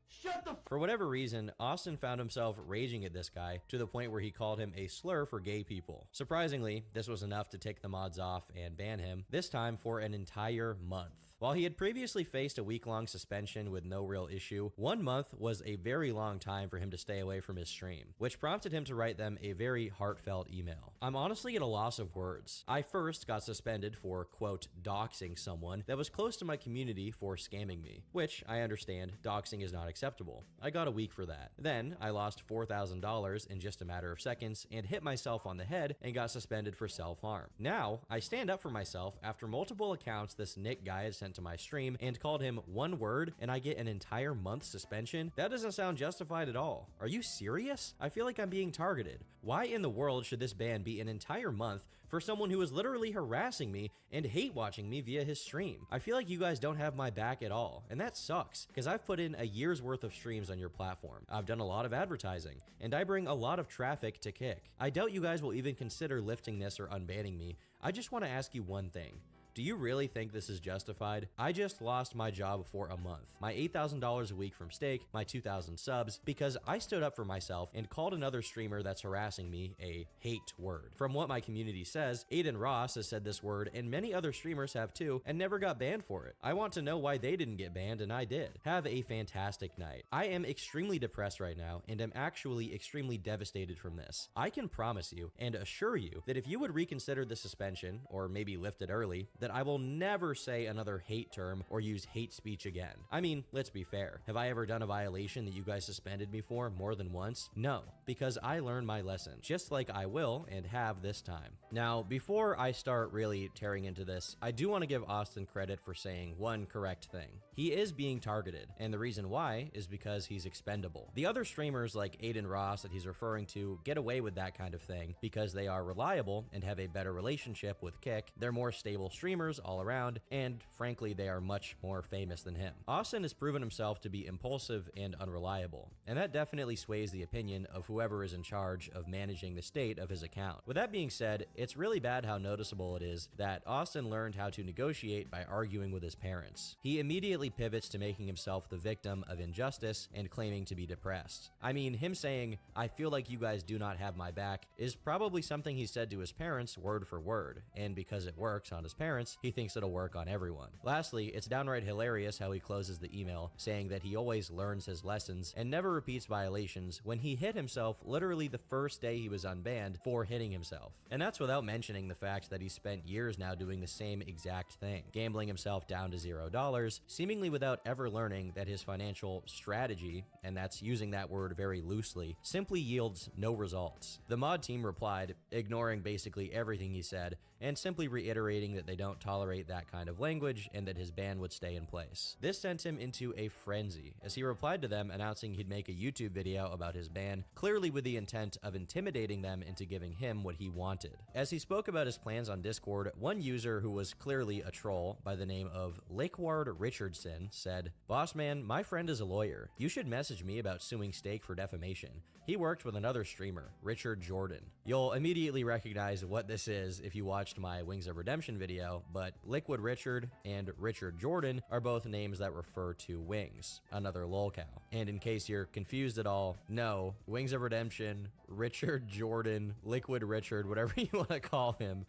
Shut the For whatever reason, Austin found himself raging at this guy to the point where he called him a slur for gay people. Surprisingly, this was enough to take the mods off and ban him, this time for an entire month. While he had previously faced a week-long suspension with no real issue, 1 month was a very long time for him to stay away from his stream, which prompted him to write them a very heartfelt email. I'm honestly at a loss of words. I first got suspended for, quote, doxing someone that was close to my community for scamming me, which I understand, doxing is not acceptable. I got a week for that. Then I lost $4,000 in just a matter of seconds and hit myself on the head and got suspended for self-harm. Now, I stand up for myself after multiple accounts this Nick guy has sent to my stream and called him one word and I get an entire month suspension? That doesn't sound justified at all. Are you serious? I feel like I'm being targeted. Why in the world should this ban be an entire month for someone who is literally harassing me and hate watching me via his stream? I feel like you guys don't have my back at all, and that sucks because I've put in a year's worth of streams on your platform. I've done a lot of advertising, and I bring a lot of traffic to Kick. I doubt you guys will even consider lifting this or unbanning me. I just want to ask you one thing. Do you really think this is justified? I just lost my job for a month, my $8,000 a week from Stake, my 2,000 subs, because I stood up for myself and called another streamer that's harassing me a hate word. From what my community says, Aiden Ross has said this word and many other streamers have too and never got banned for it. I want to know why they didn't get banned and I did. Have a fantastic night. I am extremely depressed right now and am actually extremely devastated from this. I can promise you and assure you that if you would reconsider the suspension or maybe lift it early, that I will never say another hate term or use hate speech again. I mean, let's be fair. Have I ever done a violation that you guys suspended me for more than once? No, because I learned my lesson, just like I will and have this time. Now, before I start really tearing into this, I do want to give Austin credit for saying one correct thing. He is being targeted, and the reason why is because he's expendable. The other streamers like Aiden Ross that he's referring to get away with that kind of thing because they are reliable and have a better relationship with Kick. They're more stable streamers all around, and frankly, they are much more famous than him. Austin has proven himself to be impulsive and unreliable, and that definitely sways the opinion of whoever is in charge of managing the state of his account. With that being said, it's really bad how noticeable it is that Austin learned how to negotiate by arguing with his parents. He immediately pivots to making himself the victim of injustice and claiming to be depressed. I mean, him saying, "I feel like you guys do not have my back," is probably something he said to his parents word for word, and because it works on his parents, he thinks it'll work on everyone. Lastly, it's downright hilarious how he closes the email, saying that he always learns his lessons and never repeats violations when he hit himself literally the first day he was unbanned for hitting himself. And that's without mentioning the fact that he spent years now doing the same exact thing, gambling himself down to $0, seemingly without ever learning that his financial strategy, and that's using that word very loosely, simply yields no results. The mod team replied, ignoring basically everything he said, and simply reiterating that they don't tolerate that kind of language and that his ban would stay in place. This sent him into a frenzy, as he replied to them announcing he'd make a YouTube video about his ban, clearly with the intent of intimidating them into giving him what he wanted. As he spoke about his plans on Discord, one user who was clearly a troll by the name of Lakeward Richardson said, "Boss man, my friend is a lawyer. You should message me about suing Stake for defamation. He worked with another streamer, Richard Jordan." You'll immediately recognize what this is if you watched my Wings of Redemption video, but Liquid Richard and Richard Jordan are both names that refer to Wings, another lolcow. And in case you're confused at all, no, Wings of Redemption, Richard Jordan, Liquid Richard, whatever you want to call him,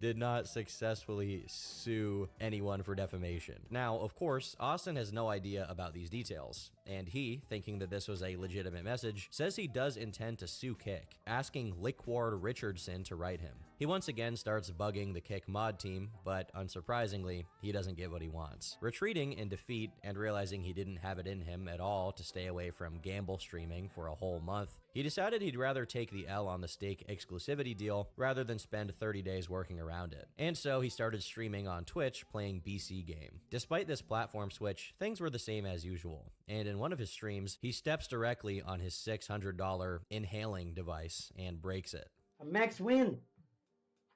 did not successfully sue anyone for defamation. Now, of course, Austin has no idea about these details, and he, thinking that this was a legitimate message, says he does intend to sue Kick, asking Lickward Richardson to write him. He once again starts bugging the Kick mod team, but unsurprisingly, he doesn't get what he wants. Retreating in defeat and realizing he didn't have it in him at all to stay away from gamble streaming for a whole month, he decided he'd rather take the L on the Stake exclusivity deal rather than spend 30 days working around it. And so he started streaming on Twitch playing BC Game. Despite this platform switch, things were the same as usual, and in one of his streams, he steps directly on his $600 inhaling device and breaks it. A max win.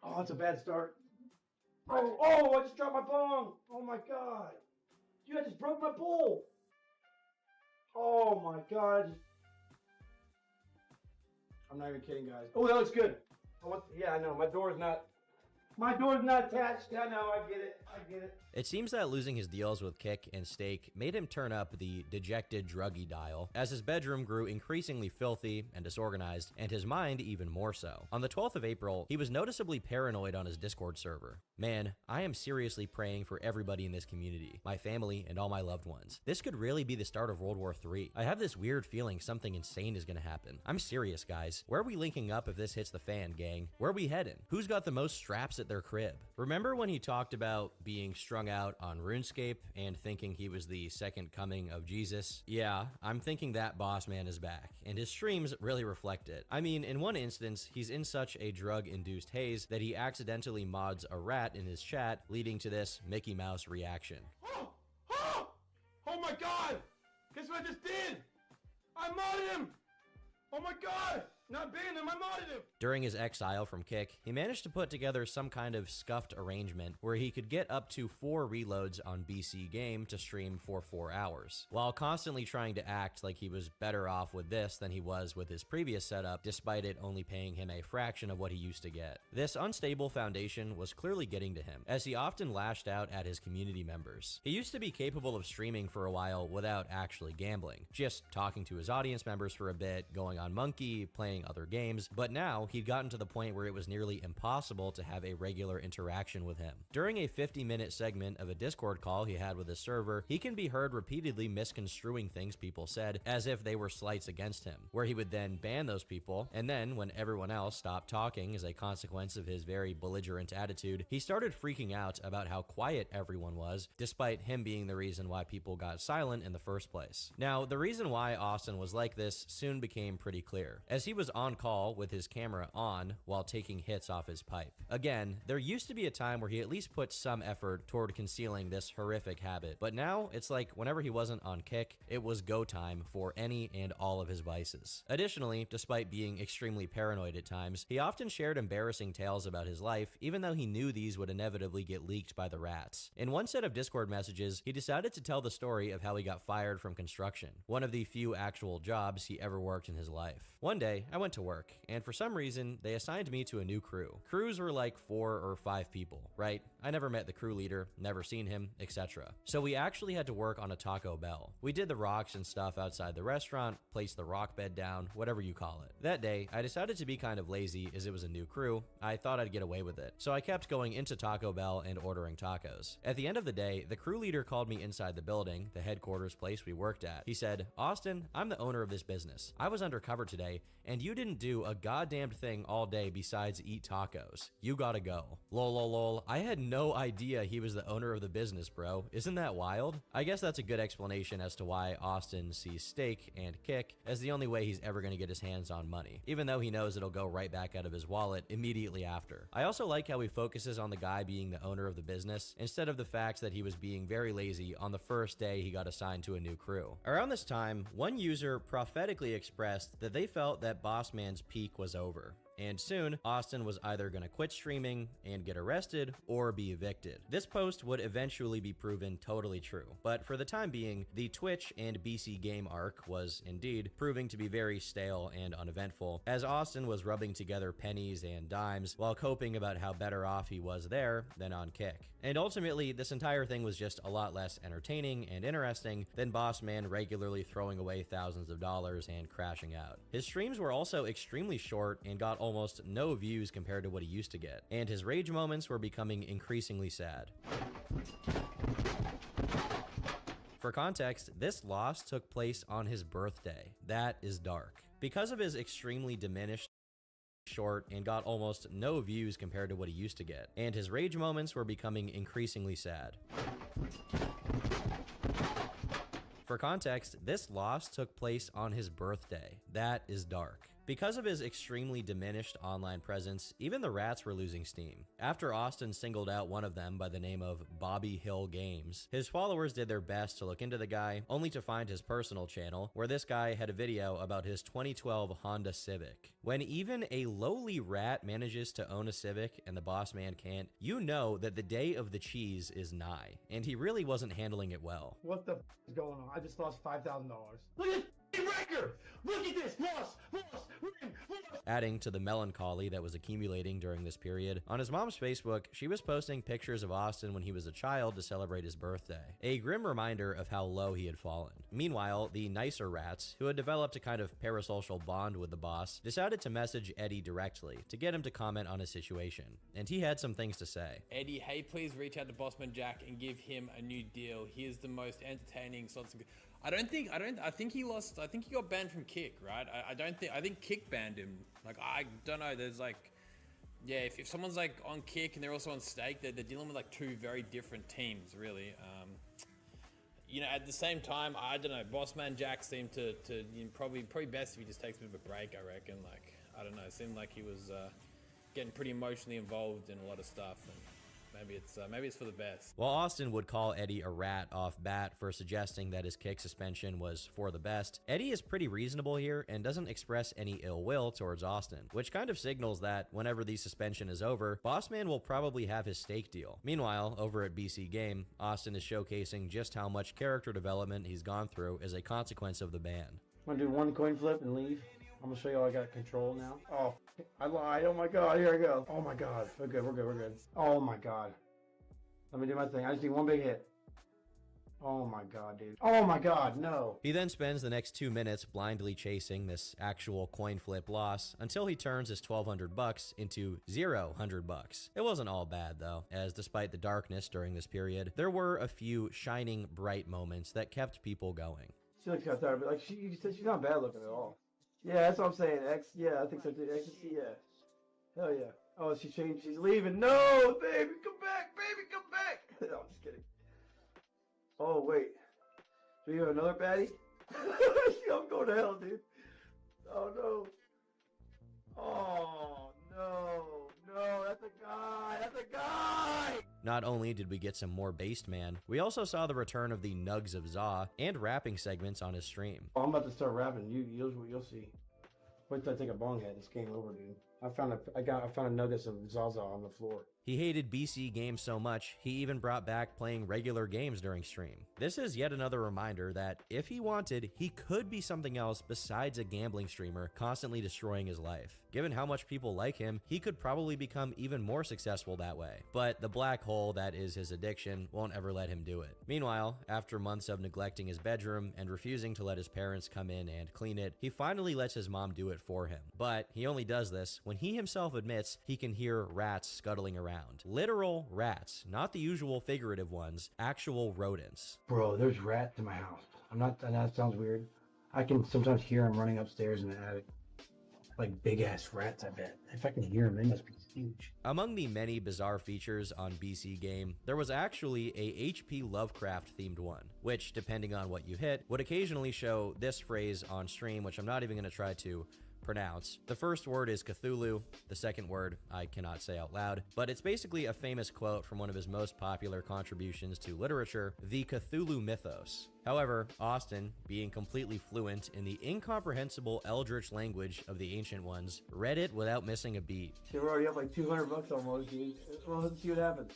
Oh, that's a bad start. Oh, I just dropped my bong. Oh my god. Dude, I just broke my bowl. Oh my god. I'm not even kidding, guys. Oh, that looks good. Yeah, I know. My door's not attached. I know. I get it. It seems that losing his deals with Kick and Stake made him turn up the dejected druggy dial as his bedroom grew increasingly filthy and disorganized, and his mind even more so. On the 12th of April, he was noticeably paranoid on his Discord server. Man, I am seriously praying for everybody in this community, my family, and all my loved ones. This could really be the start of World War III. I have this weird feeling something insane is gonna happen. I'm serious, guys. Where are we linking up if this hits the fan, gang? Where are we heading? Who's got the most straps at their crib? Remember when he talked about being strung out on RuneScape and thinking he was the second coming of Jesus? Yeah, I'm thinking that boss man is back, and his streams really reflect it. I mean, in one instance, he's in such a drug-induced haze that he accidentally mods a rat in his chat, leading to this Mickey Mouse reaction. Oh my god! Guess what I just did? I modded him! Oh my god! Not banned him, I modded him! During his exile from Kick, he managed to put together some kind of scuffed arrangement where he could get up to 4 reloads on BC Game to stream for 4 hours, while constantly trying to act like he was better off with this than he was with his previous setup, despite it only paying him a fraction of what he used to get. This unstable foundation was clearly getting to him, as he often lashed out at his community members. He used to be capable of streaming for a while without actually gambling, just talking to his audience members for a bit, going on Monkey, playing other games, but now he'd gotten to the point where it was nearly impossible to have a regular interaction with him. During a 50-minute segment of a Discord call he had with his server, he can be heard repeatedly misconstruing things people said as if they were slights against him, where he would then ban those people, and then when everyone else stopped talking as a consequence of his very belligerent attitude, he started freaking out about how quiet everyone was, despite him being the reason why people got silent in the first place. Now, the reason why Austin was like this soon became pretty clear, as he was on call with his camera on while taking hits off his pipe. Again, there used to be a time where he at least put some effort toward concealing this horrific habit, but now it's like whenever he wasn't on Kick, it was go time for any and all of his vices. Additionally, despite being extremely paranoid at times, he often shared embarrassing tales about his life, even though he knew these would inevitably get leaked by the rats. In one set of Discord messages, he decided to tell the story of how he got fired from construction, one of the few actual jobs he ever worked in his life. One day, I went to work, and for some reason, they assigned me to a new crew. Crews were like 4 or 5 people, right? I never met the crew leader, never seen him, etc. So we actually had to work on a Taco Bell. We did the rocks and stuff outside the restaurant, placed the rock bed down, whatever you call it. That day, I decided to be kind of lazy as it was a new crew. I thought I'd get away with it. So I kept going into Taco Bell and ordering tacos. At the end of the day, the crew leader called me inside the building, the headquarters place we worked at. He said, "Austin, I'm the owner of this business. I was undercover today, and you didn't do a goddamned thing all day besides eat tacos. You gotta go." Lol lol lol. I had no idea he was the owner of the business, bro. Isn't that wild? I guess that's a good explanation as to why Austin sees Stake and Kick as the only way he's ever gonna get his hands on money, even though he knows it'll go right back out of his wallet immediately after. I also like how he focuses on the guy being the owner of the business instead of the fact that he was being very lazy on the first day he got assigned to a new crew. Around this time, one user prophetically expressed that they felt that Bossman's peak was over, and soon Austin was either going to quit streaming and get arrested or be evicted. This post would eventually be proven totally true, but for the time being, the Twitch and BC Game arc was indeed proving to be very stale and uneventful, as Austin was rubbing together pennies and dimes while coping about how better off he was there than on Kick. And ultimately, this entire thing was just a lot less entertaining and interesting than Bossman regularly throwing away thousands of dollars and crashing out. His streams were also extremely short and got almost no views compared to what he used to get, and his rage moments were becoming increasingly sad. For context, this loss took place on his birthday. That is dark. Because of his extremely diminished, short, and got almost no views compared to what he used to get, and his rage moments were becoming increasingly sad. For context, this loss took place on his birthday. That is dark. Because of his extremely diminished online presence, even the rats were losing steam. After Austin singled out one of them by the name of Bobby Hill Games, his followers did their best to look into the guy, only to find his personal channel, where this guy had a video about his 2012 Honda Civic. When even a lowly rat manages to own a Civic and the boss man can't, you know that the day of the cheese is nigh, and he really wasn't handling it well. What the is going on? I just lost $5,000. Look at this record! Look at this! Lost! Adding to the melancholy that was accumulating during this period, on his mom's Facebook, she was posting pictures of Austin when he was a child to celebrate his birthday, a grim reminder of how low he had fallen. Meanwhile, the nicer rats, who had developed a kind of parasocial bond with the boss, decided to message Eddie directly to get him to comment on his situation, and he had some things to say. Eddie, hey, please reach out to Bossman Jack and give him a new deal. He is the most entertaining sorts of... I think he got banned from Kick, right? I think Kick banned him. Like, I don't know, there's like, yeah, if someone's like on Kick and they're also on Stake, they're dealing with like two very different teams, really. You know, at the same time, I don't know, Bossman Jack seemed to you know, probably best if he just takes a bit of a break, I reckon. Like, I don't know, it seemed like he was getting pretty emotionally involved in a lot of stuff, and maybe it's for the best. While Austin would call Eddie a rat off bat for suggesting that his Kick suspension was for the best, Eddie is pretty reasonable here and doesn't express any ill will towards Austin, which kind of signals that whenever the suspension is over, Bossman will probably have his Stake deal. Meanwhile, over at BC Game, Austin is showcasing just how much character development he's gone through as a consequence of the ban. I'm gonna do one coin flip and leave. I'm gonna show you all I got control now. Oh, I lied. Oh my god, here I go. Oh my god. We're good. Oh my god. Let me do my thing. I just need one big hit. Oh my god, dude. Oh my god, no. He then spends the next 2 minutes blindly chasing this actual coin flip loss until he turns his $1,200 into $0 It wasn't all bad though, as despite the darkness during this period, there were a few shining bright moments that kept people going. She looks kind of tired, but like you said, she's not bad looking at all. Yeah, that's what I'm saying. X, yeah, I think so too. XC, yeah. Hell yeah. Oh, she changed. She's leaving. No, baby, come back, baby, come back. No, I'm just kidding. Oh wait, do you have another baddie? I'm going to hell, dude. Oh no. Oh no, that's a guy. Not only did we get some more Based Man, we also saw the return of the Nugs of Za and rapping segments on his stream. Oh, I'm about to start rapping. You'll see. Wait till I take a bong hit. It's game over, dude. I found a nugget of Zaza on the floor. He hated BC games so much, he even brought back playing regular games during stream. This is yet another reminder that if he wanted, he could be something else besides a gambling streamer constantly destroying his life. Given how much people like him, he could probably become even more successful that way. But the black hole that is his addiction won't ever let him do it. Meanwhile, after months of neglecting his bedroom and refusing to let his parents come in and clean it, he finally lets his mom do it for him. But he only does this when he himself admits he can hear rats scuttling around. Literal rats, not the usual figurative ones, actual rodents. Bro, there's rats in my house. I know that sounds weird. I can sometimes hear them running upstairs in the attic. Like big ass rats, I bet. If I can hear them, they must be huge. Among the many bizarre features on BC Game, there was actually a H.P. Lovecraft themed one, which, depending on what you hit, would occasionally show this phrase on stream, which I'm not even going to try to pronounce. The first word is Cthulhu, the second word I cannot say out loud, but it's basically a famous quote from one of his most popular contributions to literature, the Cthulhu mythos. However, Austin, being completely fluent in the incomprehensible eldritch language of the Ancient Ones, read it without missing a beat. Shit, we're already up like $200 almost, dude. Well, let's see what happens.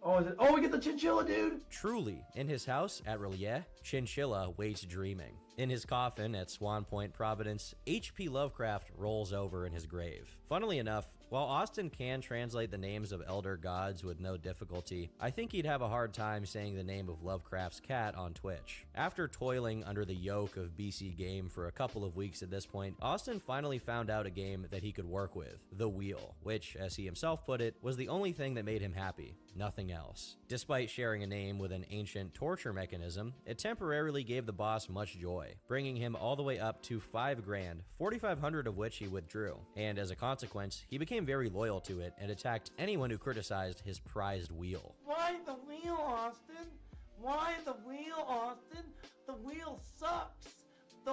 Oh, is it? Oh, we get the chinchilla, dude! Truly, in his house at Relief, Chinchilla waits dreaming. In his coffin at Swan Point, Providence, H.P. Lovecraft rolls over in his grave. Funnily enough, While Austin can translate the names of elder gods with no difficulty, I think he'd have a hard time saying the name of Lovecraft's cat on Twitch. After toiling under the yoke of BC Game for a couple of weeks at this point, Austin finally found out a game that he could work with, The Wheel, which, as he himself put it, was the only thing that made him happy, nothing else. Despite sharing a name with an ancient torture mechanism, it temporarily gave the boss much joy, bringing him all the way up to $5 grand, $4,500 of which he withdrew, and as a consequence, he became very loyal to it and attacked anyone who criticized his prized wheel. Why the wheel, Austin? Why the wheel, Austin? The wheel sucks.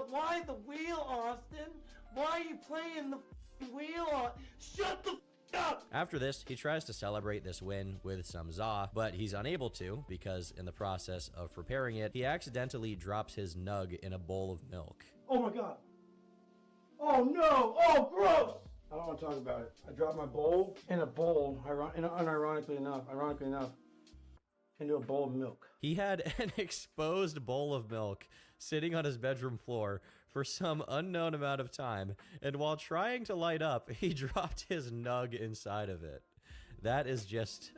Why the wheel, Austin? Why are you playing the wheel? Shut the up! After this, he tries to celebrate this win with some za, but he's unable to because in the process of preparing it, he accidentally drops his nug in a bowl of milk. Oh my god. Oh no! Oh, gross! I don't want to talk about it. I dropped my bowl in a bowl, ironically enough, into a bowl of milk. He had an exposed bowl of milk sitting on his bedroom floor for some unknown amount of time, and while trying to light up, he dropped his nug inside of it. That is just...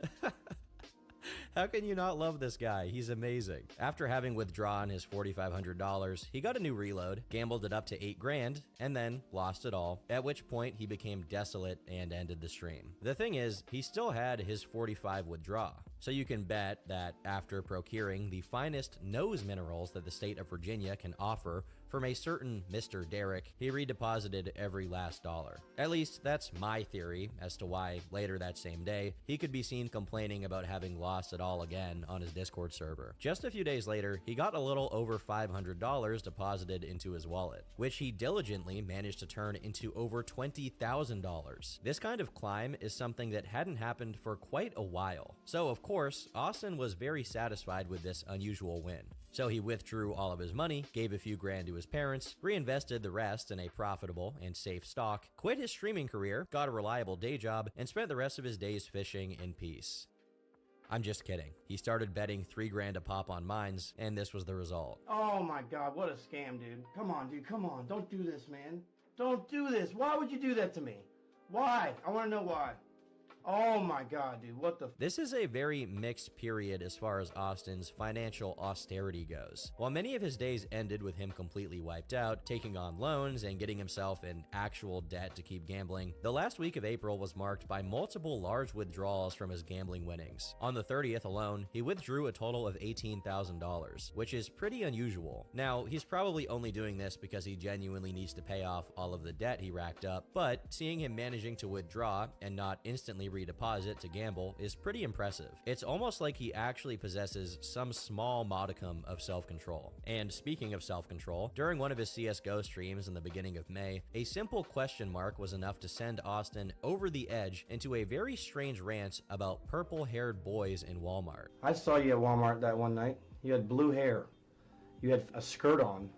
How can you not love this guy? He's amazing. After having withdrawn his $4,500, he got a new reload, gambled it up to $8 grand, and then lost it all, at which point he became desolate and ended the stream. The thing is, he still had his 45 withdraw, so you can bet that after procuring the finest nose minerals that the state of Virginia can offer from a certain Mr. Derek, he redeposited every last dollar. At least that's my theory as to why later that same day, he could be seen complaining about having lost it all again on his Discord server. Just a few days later, he got a little over $500 deposited into his wallet, which he diligently managed to turn into over $20,000. This kind of climb is something that hadn't happened for quite a while. So of course, Austin was very satisfied with this unusual win. So he withdrew all of his money, gave a few grand to his parents, reinvested the rest in a profitable and safe stock, quit his streaming career, got a reliable day job, and spent the rest of his days fishing in peace. I'm just kidding. He started betting $3 grand a pop on mines, and this was the result. Oh my god, what a scam, dude. Come on, dude, come on. Don't do this, man. Don't do this. Why would you do that to me? Why? I want to know why. Oh my god, dude, what the... This is a very mixed period as far as Austin's financial austerity goes. While many of his days ended with him completely wiped out, taking on loans, and getting himself in actual debt to keep gambling, the last week of April was marked by multiple large withdrawals from his gambling winnings. On the 30th alone, he withdrew a total of $18,000, which is pretty unusual. Now, he's probably only doing this because he genuinely needs to pay off all of the debt he racked up, but seeing him managing to withdraw and not instantly redeposit to gamble is pretty impressive. It's almost like he actually possesses some small modicum of self-control. And speaking of self-control, during one of his CSGO streams in the beginning of May, a simple question mark was enough to send Austin over the edge into a very strange rant about purple-haired boys in Walmart. I saw you at Walmart that one night. You had blue hair. You had a skirt on,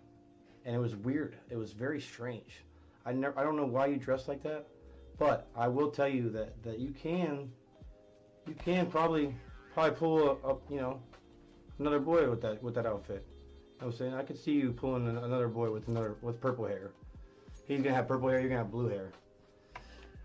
and it was weird. It was very strange. I don't know why you dressed like that. But I will tell you that you can probably pull another boy with that outfit. You know what I'm saying? I could see you pulling another boy with purple hair. He's gonna have purple hair, you're gonna have blue hair.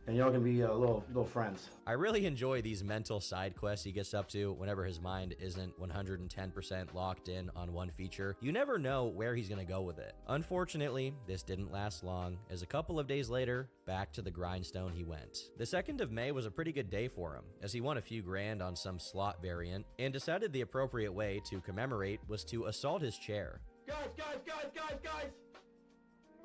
And y'all can be little friends. I really enjoy these mental side quests he gets up to whenever his mind isn't 110% locked in on one feature. You never know where he's gonna go with it. Unfortunately, this didn't last long, as a couple of days later, back to the grindstone he went. The 2nd of May was a pretty good day for him, as he won a few grand on some slot variant, and decided the appropriate way to commemorate was to assault his chair. Guys!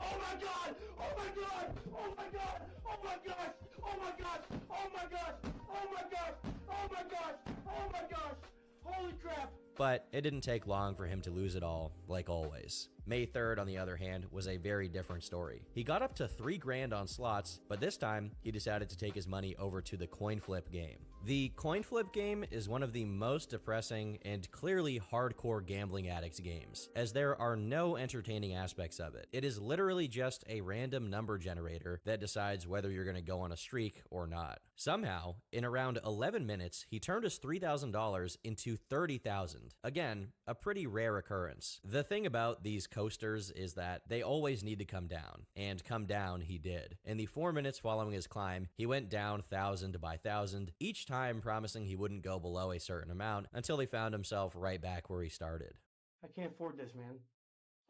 Oh my god! Oh my god! Oh my god! Oh my gosh! Oh my gosh! Oh my gosh! Oh my gosh! Oh my gosh! Oh my gosh! Holy crap! But it didn't take long for him to lose it all, like always. May 3rd, on the other hand, was a very different story. He got up to $3 grand on slots, but this time, he decided to take his money over to the coin flip game. The coin flip game is one of the most depressing and clearly hardcore gambling addicts games, as there are no entertaining aspects of it. It is literally just a random number generator that decides whether you're going to go on a streak or not. Somehow, in around 11 minutes, he turned his $3,000 into $30,000. Again, a pretty rare occurrence. The thing about these coasters is that they always need to come down, and come down he did. In the 4 minutes following his climb, he went down 1,000 by 1,000, each time promising he wouldn't go below a certain amount until he found himself right back where he started. I can't afford this, man.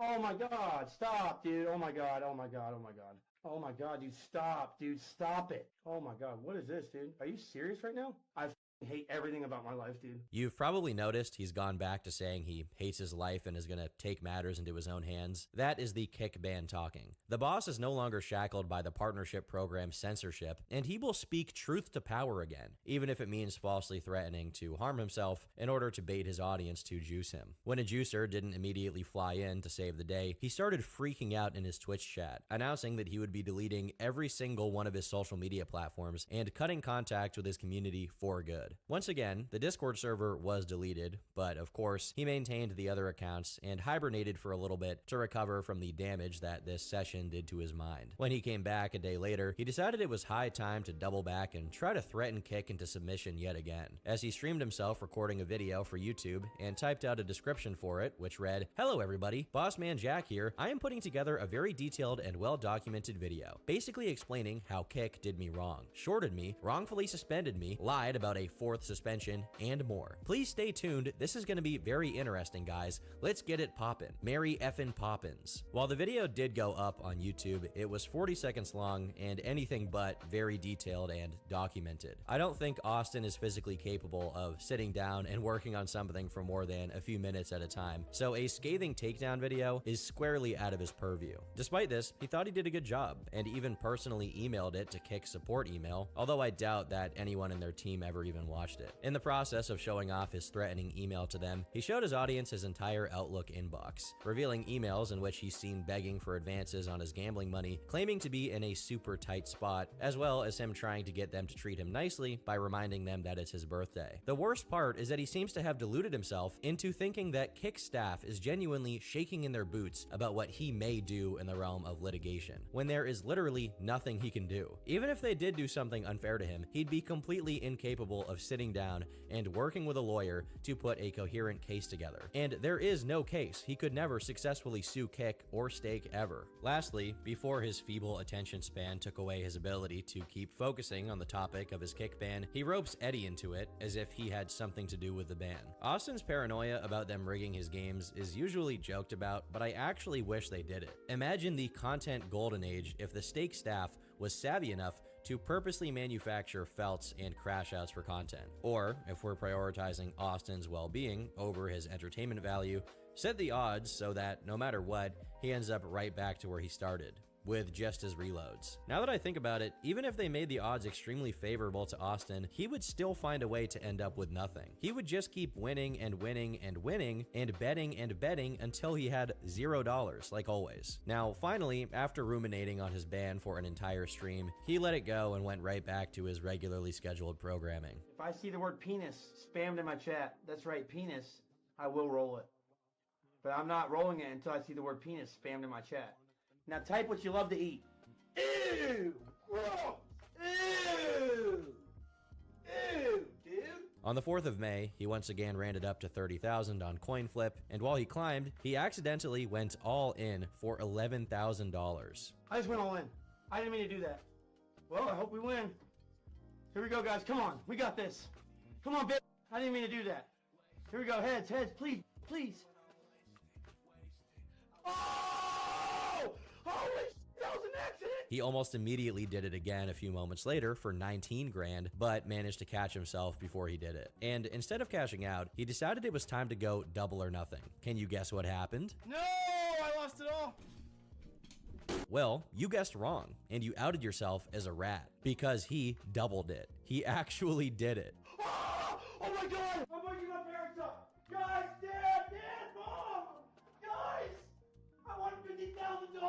Oh my God, stop, dude. Oh my God, oh my God, oh my God. Oh my God, dude, stop, dude, stop it. Oh my God, what is this, dude? Are you serious right now? I hate everything about my life, dude. You've probably noticed he's gone back to saying he hates his life and is going to take matters into his own hands. That is the Kick ban talking. The boss is no longer shackled by the partnership program censorship, and he will speak truth to power again, even if it means falsely threatening to harm himself in order to bait his audience to juice him. When a juicer didn't immediately fly in to save the day, he started freaking out in his Twitch chat, announcing that he would be deleting every single one of his social media platforms and cutting contact with his community for good. Once again, the Discord server was deleted, but of course, he maintained the other accounts and hibernated for a little bit to recover from the damage that this session did to his mind. When he came back a day later, he decided it was high time to double back and try to threaten Kick into submission yet again, as he streamed himself recording a video for YouTube and typed out a description for it, which read, "Hello everybody, Bossman Jack here. I am putting together a very detailed and well-documented video, basically explaining how Kick did me wrong, shorted me, wrongfully suspended me, lied about a 4th suspension, and more. Please stay tuned. This is going to be very interesting, guys. Let's get it poppin'. Mary effin' Poppins." While the video did go up on YouTube, it was 40 seconds long and anything but very detailed and documented. I don't think Austin is physically capable of sitting down and working on something for more than a few minutes at a time, so a scathing takedown video is squarely out of his purview. Despite this, he thought he did a good job, and even personally emailed it to Kick's support email, although I doubt that anyone in their team ever even watched it. In the process of showing off his threatening email to them, he showed his audience his entire Outlook inbox, revealing emails in which he's seen begging for advances on his gambling money, claiming to be in a super tight spot, as well as him trying to get them to treat him nicely by reminding them that it's his birthday. The worst part is that he seems to have deluded himself into thinking that Kick staff is genuinely shaking in their boots about what he may do in the realm of litigation, when there is literally nothing he can do. Even if they did do something unfair to him, he'd be completely incapable of sitting down and working with a lawyer to put a coherent case together. And there is no case. He could never successfully sue Kick or Stake ever. Lastly, before his feeble attention span took away his ability to keep focusing on the topic of his Kick ban, he ropes Eddie into it as if he had something to do with the ban. Austin's paranoia about them rigging his games is usually joked about, but I actually wish they did it. Imagine the content golden age if the Stake staff was savvy enough to purposely manufacture felts and crash outs for content. Or, if we're prioritizing Austin's well-being over his entertainment value, set the odds so that no matter what, he ends up right back to where he started, with just his reloads. Now that I think about it, even if they made the odds extremely favorable to Austin, he would still find a way to end up with nothing. He would just keep winning and winning and winning and betting until he had $0, like always. Now, finally, after ruminating on his ban for an entire stream, he let it go and went right back to his regularly scheduled programming. If I see the word penis spammed in my chat, that's right, penis, I will roll it. But I'm not rolling it until I see the word penis spammed in my chat. Now type what you love to eat. Ew! Gross! Ew! Ew, dude! On the 4th of May, he once again ran it up to 30,000 on CoinFlip, and while he climbed, he accidentally went all in for $11,000. I just went all in. I didn't mean to do that. Well, I hope we win. Here we go, guys. Come on. We got this. Come on, bitch. I didn't mean to do that. Here we go. Heads, please, please. Oh! Holy shit, that was an accident! He almost immediately did it again a few moments later for 19 grand, but managed to catch himself before he did it. And instead of cashing out, he decided it was time to go double or nothing. Can you guess what happened? No! I lost it all! Well, you guessed wrong, and you outed yourself as a rat, because he doubled it. He actually did it. Oh my god! I'm waking my parents up! Guys, Dad, Mom! Guys! I won $50,000!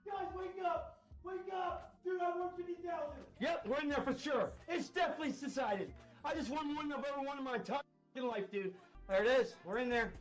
Guys, wake up! Wake up! Dude, I won $50,000! Yep, we're in there for sure. It's definitely decided. I just won more than I've ever won in my entire life, dude. There it is. We're in there.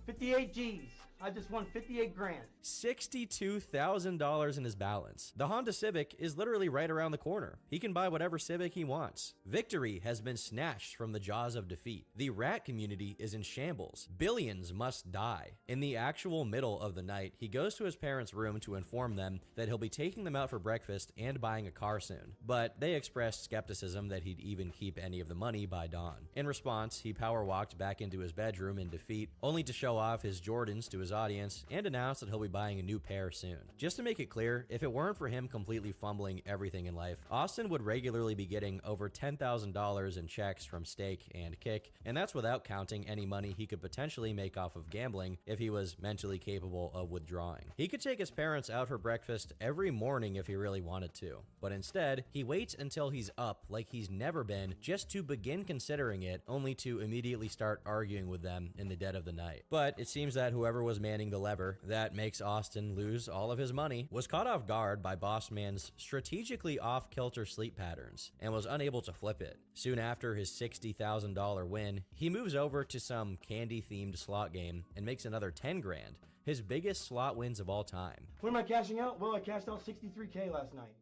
58 G's. I just won 58 grand. $62,000 in his balance. The Honda Civic is literally right around the corner. He can buy whatever Civic he wants. Victory has been snatched from the jaws of defeat. The rat community is in shambles. Billions must die. In the actual middle of the night, he goes to his parents' room to inform them that he'll be taking them out for breakfast and buying a car soon. But they expressed skepticism that he'd even keep any of the money by dawn. In response, he power walked back into his bedroom in defeat, only to show off his Jordans to his audience and announce that he'll be buying a new pair soon. Just to make it clear, if it weren't for him completely fumbling everything in life, Austin would regularly be getting over $10,000 in checks from Stake and Kick, and that's without counting any money he could potentially make off of gambling if he was mentally capable of withdrawing. He could take his parents out for breakfast every morning if he really wanted to, but instead, he waits until he's up like he's never been just to begin considering it, only to immediately start arguing with them in the dead of the night. But it seems that whoever was manning the lever that makes Austin lose all of his money was caught off guard by Boss Man's strategically off-kilter sleep patterns and was unable to flip it. Soon after his $60,000 win, he moves over to some candy-themed slot game and makes another 10 grand, his biggest slot wins of all time. When am I cashing out? Well, I cashed out 63K last night.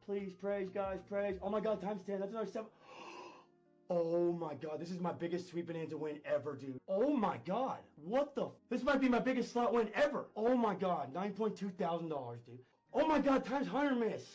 Please, praise, guys, praise. Oh my God, times 10. That's another 7. Oh my God, this is my biggest Sweet Bonanza win ever, dude. Oh my God, what the? This might be my biggest slot win ever. Oh my God, $9.2 thousand, dude. Oh my God, times 100 miss.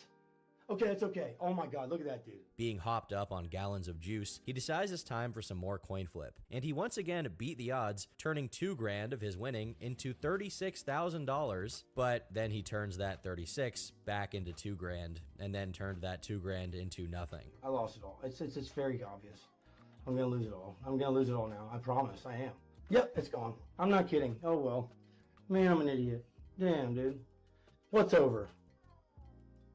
Okay, that's okay. Oh my God, look at that, dude. Being hopped up on gallons of juice, he decides it's time for some more coin flip. And he once again beat the odds, turning 2 grand of his winning into $36,000. But then he turns that 36 back into 2 grand, and then turned that 2 grand into nothing. I lost it all. It's very obvious. I'm gonna lose it all. I'm gonna lose it all now. I promise, I am. Yep, it's gone. I'm not kidding. Oh well. Man, I'm an idiot. Damn, dude. What's over?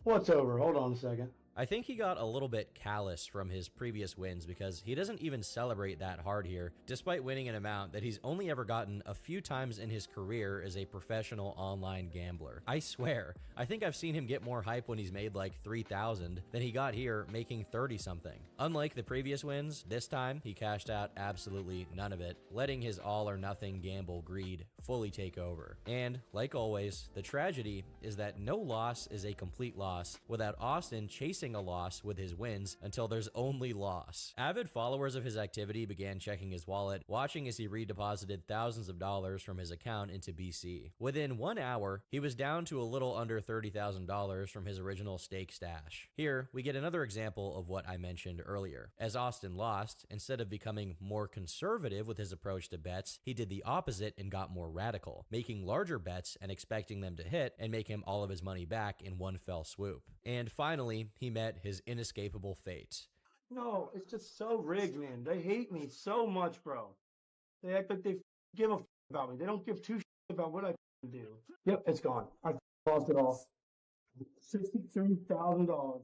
What's over? Hold on a second. I think he got a little bit callous from his previous wins because he doesn't even celebrate that hard here, despite winning an amount that he's only ever gotten a few times in his career as a professional online gambler. I swear, I think I've seen him get more hype when he's made like 3,000 than he got here making 30 something. Unlike the previous wins, this time he cashed out absolutely none of it, letting his all or nothing gamble greed fully take over. And like always, the tragedy is that no loss is a complete loss without Austin chasing a loss with his wins until there's only loss. Avid followers of his activity began checking his wallet, watching as he redeposited thousands of dollars from his account into BC. Within 1 hour, he was down to a little under $30,000 from his original stake stash. Here, we get another example of what I mentioned earlier. As Austin lost, instead of becoming more conservative with his approach to bets, he did the opposite and got more radical, making larger bets and expecting them to hit and make him all of his money back in one fell swoop. And finally, he met his inescapable fate. No, it's just so rigged, man. They hate me so much, bro. They act like they give a about me. They don't give two about what I do. Yep, it's gone. I lost it all. $63,000 gone.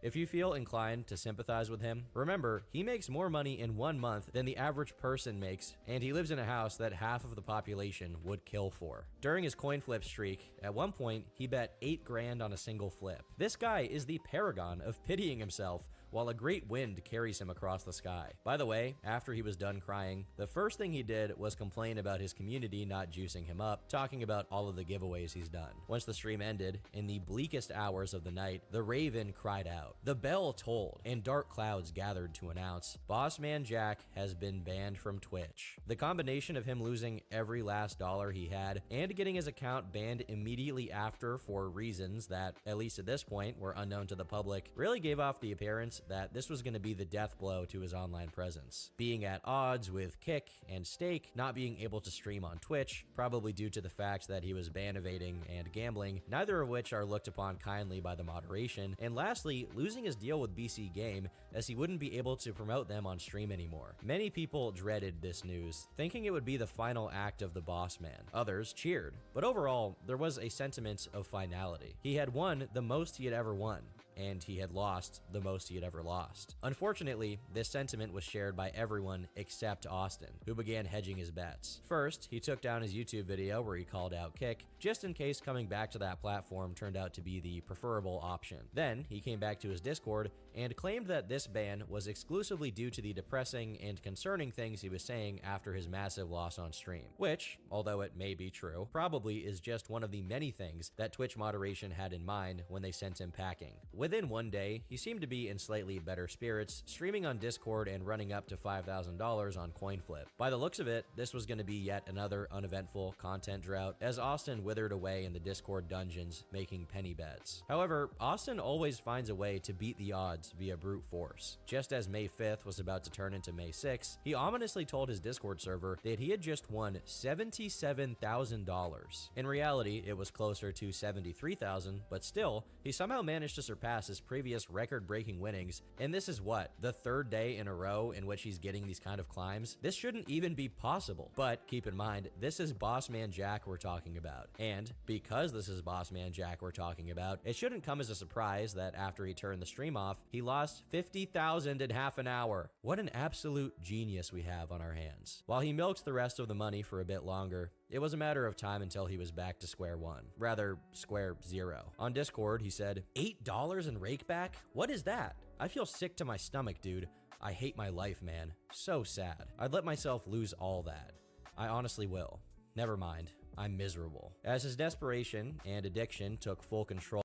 If you feel inclined to sympathize with him, remember, he makes more money in 1 month than the average person makes, and he lives in a house that half of the population would kill for. During his coin flip streak, at one point, he bet 8 grand on a single flip. This guy is the paragon of pitying himself while a great wind carries him across the sky. By the way, after he was done crying, the first thing he did was complain about his community not juicing him up, talking about all of the giveaways he's done. Once the stream ended, in the bleakest hours of the night, the Raven cried out. The bell tolled, and dark clouds gathered to announce, Boss Man Jack has been banned from Twitch. The combination of him losing every last dollar he had and getting his account banned immediately after for reasons that, at least at this point, were unknown to the public, really gave off the appearance that this was going to be the death blow to his online presence. Being at odds with Kick and Stake, not being able to stream on Twitch, probably due to the fact that he was ban evading and gambling, neither of which are looked upon kindly by the moderation, and lastly, losing his deal with BC Game as he wouldn't be able to promote them on stream anymore. Many people dreaded this news, thinking it would be the final act of the Boss Man. Others cheered, but overall, there was a sentiment of finality. He had won the most he had ever won. and he had lost the most he had ever lost. Unfortunately, this sentiment was shared by everyone except Austin, who began hedging his bets. First, he took down his YouTube video where he called out Kick, just in case coming back to that platform turned out to be the preferable option. Then, he came back to his Discord and claimed that this ban was exclusively due to the depressing and concerning things he was saying after his massive loss on stream, which, although it may be true, probably is just one of the many things that Twitch moderation had in mind when they sent him packing. Within one day, he seemed to be in slightly better spirits, streaming on Discord and running up to $5,000 on CoinFlip. By the looks of it, this was going to be yet another uneventful content drought, as Austin withered away in the Discord dungeons, making penny bets. However, Austin always finds a way to beat the odds via brute force. Just as May 5th was about to turn into May 6th, he ominously told his Discord server that he had just won $77,000. In reality, it was closer to $73,000, but still, he somehow managed to surpass his previous record-breaking winnings, and this is what, the third day in a row in which he's getting these kind of climbs? This shouldn't even be possible. But keep in mind, this is Bossman Jack we're talking about. And because this is Bossman Jack we're talking about, it shouldn't come as a surprise that after he turned the stream off, he lost $50,000 in half an hour. What an absolute genius we have on our hands. While he milked the rest of the money for a bit longer, it was a matter of time until he was back to square one. Rather, square zero. On Discord, he said, $8 in rakeback? What is that? I feel sick to my stomach, dude. I hate my life, man. So sad. I'd let myself lose all that. I honestly will. Never mind. I'm miserable. As his desperation and addiction took full control.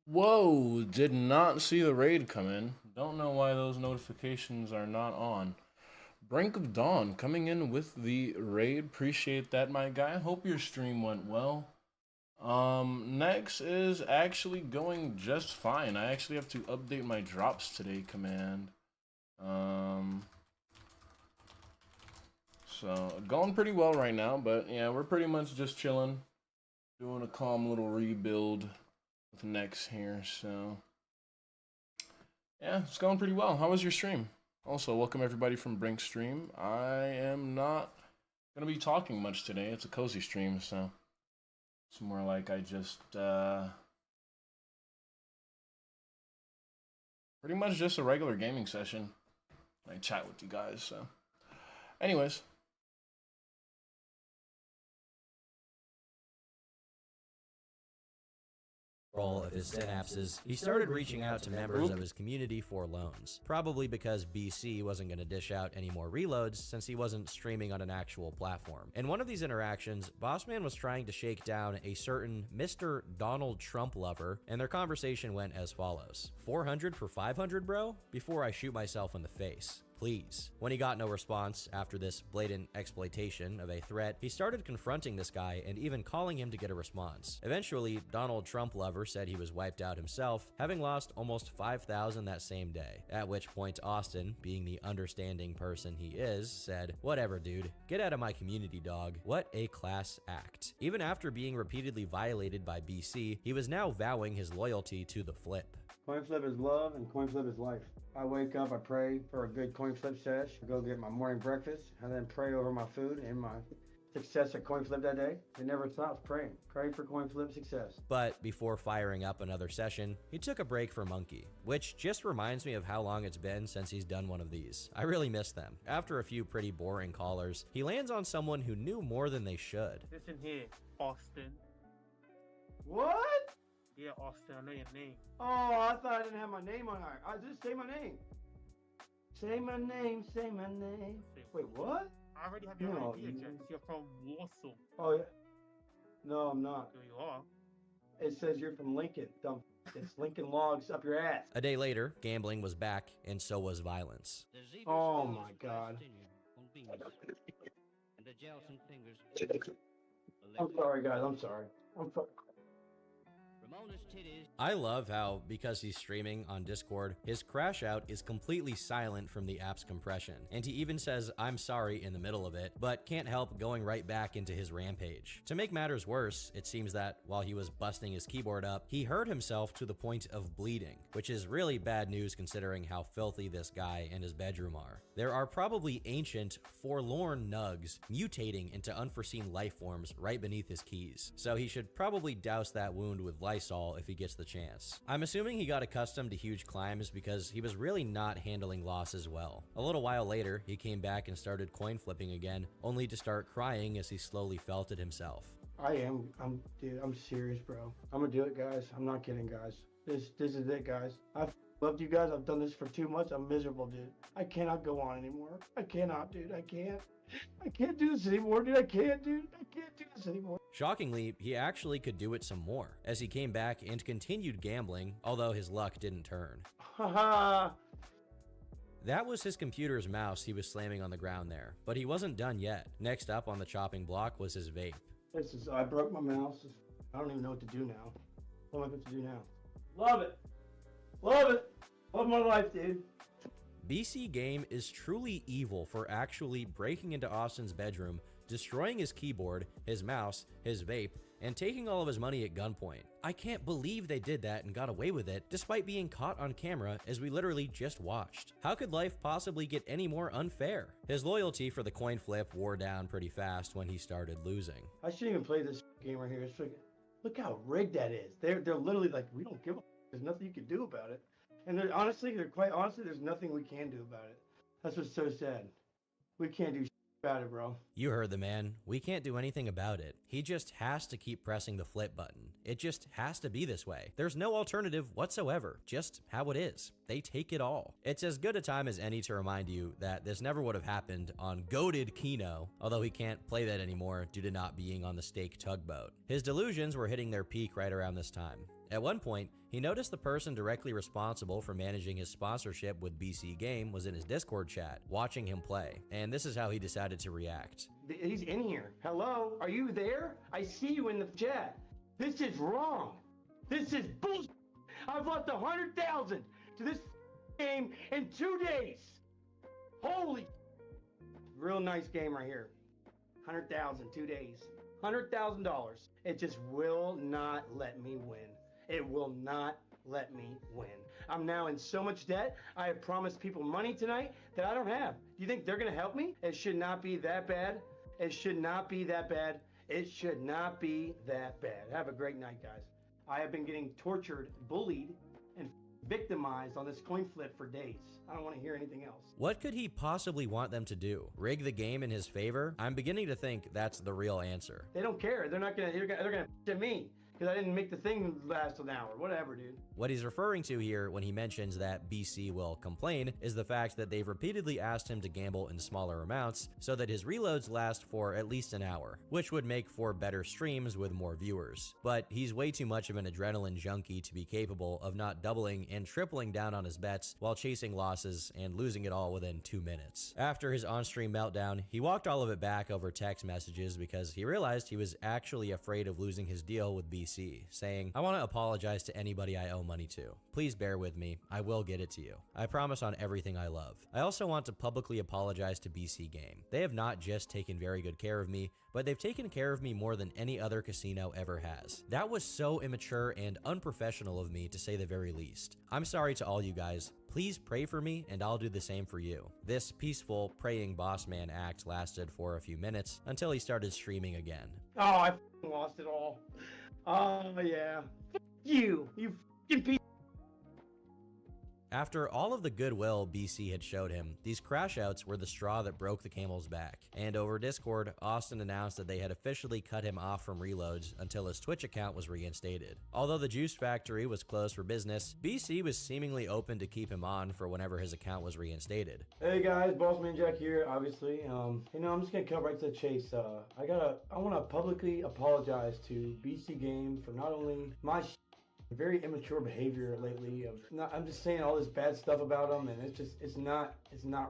Whoa, did not see the raid come in. Don't know why those notifications are not on. Brink of Dawn coming in with the raid. Appreciate that, my guy. Hope your stream went well. Next is actually going just fine. I actually have to update my drops today command. So going pretty well right now, but yeah, we're pretty much just chilling, doing a calm little rebuild with Nex here. So yeah, it's going pretty well. How was your stream? Also, welcome everybody from Brink stream. I am not gonna be talking much today. It's a cozy stream, so it's more like I just pretty much just a regular gaming session. I chat with you guys, so anyways. Of his synapses, he started reaching out to members of his community for loans, probably because BC wasn't going to dish out any more reloads since he wasn't streaming on an actual platform. In one of these interactions, Bossman was trying to shake down a certain Mr. Donald Trump lover, and their conversation went as follows. 400 for 500, bro? Before I shoot myself in the face. Please. When he got no response after this blatant exploitation of a threat, he started confronting this guy and even calling him to get a response. Eventually, Donald Trump lover said he was wiped out himself, having lost almost 5,000 that same day. At which point Austin, being the understanding person he is, said, "Whatever, dude. Get out of my community, dog." What a class act. Even after being repeatedly violated by BC, he was now vowing his loyalty to the flip. CoinFlip is love and CoinFlip is life. I wake up, I pray for a good CoinFlip sesh, I go get my morning breakfast, and then pray over my food and my success at CoinFlip that day. It never stops praying. Pray for CoinFlip success. But before firing up another session, he took a break for Monkey, which just reminds me of how long it's been since he's done one of these. I really miss them. After a few pretty boring callers, he lands on someone who knew more than they should. Listen here, Austin. What? Yeah, Austin, I know your name. Oh, I thought I didn't have my name on here. I just say my name. Say my name, say my name. Wait, what? I already have your ID address. You're from Warsaw. Oh, yeah. No, I'm not. So you are. It says you're from Lincoln, dumb. It's Lincoln Logs up your ass. A day later, gambling was back, and so was violence. Oh my God. I'm sorry, guys. I'm sorry. I'm sorry. I love how, because he's streaming on Discord, his crash out is completely silent from the app's compression, and he even says "I'm sorry" in the middle of it, but can't help going right back into his rampage. To make matters worse, it seems that while he was busting his keyboard up, he hurt himself to the point of bleeding, which is really bad news considering how filthy this guy and his bedroom are. There are probably ancient, forlorn nugs mutating into unforeseen life forms right beneath his keys, so he should probably douse that wound with life Lysol if he gets the chance. I'm assuming he got accustomed to huge climbs because he was really not handling losses well. A little while later, he came back and started coin flipping again, only to start crying as he slowly felt it himself. Dude, I'm serious, bro. I'm gonna do it, guys. I'm not kidding, guys. This is it, guys. I've loved you guys. I've done this for 2 months. I'm miserable, dude. I cannot go on anymore. I cannot, dude. I can't do this anymore, dude. I can't do this anymore. Shockingly, he actually could do it some more, as he came back and continued gambling, although his luck didn't turn. Haha. That was his computer's mouse he was slamming on the ground there, but he wasn't done yet. Next up on the chopping block was his vape. I broke my mouse. I don't even know what to do now. What am I going to do now? Love it. Love it. Love my life, dude. BC Game is truly evil for actually breaking into Austin's bedroom, destroying his keyboard, his mouse, his vape, and taking all of his money at gunpoint. I can't believe they did that and got away with it, despite being caught on camera as we literally just watched. How could life possibly get any more unfair? His loyalty for the coin flip wore down pretty fast when he started losing. I shouldn't even play this game right here. It's freaking, look how rigged that is. They're literally like, we don't give a there's nothing you can do about it. And they're quite honestly, there's nothing we can do about it. That's what's so sad. We can't do about it, bro. You heard the man. We can't do anything about it. He just has to keep pressing the flip button. It just has to be this way. There's no alternative whatsoever. Just how it is. They take it all. It's as good a time as any to remind you that this never would have happened on goated Keno, although he can't play that anymore due to not being on the stake tugboat. His delusions were hitting their peak right around this time. At one point, he noticed the person directly responsible for managing his sponsorship with BC Game was in his Discord chat, watching him play, and this is how he decided to react. He's in here. Hello? Are you there? I see you in the chat. This is wrong. This is bullshit. I've lost 100,000 to this game in 2 days. Holy real nice game right here. 100,000, 2 days. $100,000. It just will not let me win. It will not let me win. I'm now in so much debt. I have promised people money tonight that I don't have. Do you think they're going to help me? It should not be that bad. It should not be that bad. It should not be that bad. Have a great night, guys. I have been getting tortured, bullied, and victimized on this coin flip for days. I don't want to hear anything else. What could he possibly want them to do? Rig the game in his favor? I'm beginning to think that's the real answer. They don't care. They're not gonna. They're gonna at me because I didn't make the thing last an hour. Whatever, dude. What he's referring to here when he mentions that BC will complain is the fact that they've repeatedly asked him to gamble in smaller amounts so that his reloads last for at least an hour, which would make for better streams with more viewers. But he's way too much of an adrenaline junkie to be capable of not doubling and tripling down on his bets while chasing losses and losing it all within 2 minutes. After his on-stream meltdown, he walked all of it back over text messages because he realized he was actually afraid of losing his deal with BC, saying, "I want to apologize to anybody I owe money to. Please bear with me. I will get it to you. I promise on everything I love. I also want to publicly apologize to BC Game. They have not just taken very good care of me, but they've taken care of me more than any other casino ever has. That was so immature and unprofessional of me, to say the very least. I'm sorry to all you guys. Please pray for me and I'll do the same for you." This peaceful praying boss man act lasted for a few minutes until he started streaming again. Oh, I lost it all. Oh yeah. You f***ing piece. After all of the goodwill BC had showed him, these crash outs were the straw that broke the camel's back. And over Discord, Austin announced that they had officially cut him off from reloads until his Twitch account was reinstated. Although the Juice Factory was closed for business, BC was seemingly open to keep him on for whenever his account was reinstated. Hey guys, Bossman Jack here, obviously. I'm just gonna cut right to the chase. I wanna publicly apologize to BC Game for not only my very immature behavior lately. I'm just saying all this bad stuff about them, and it's not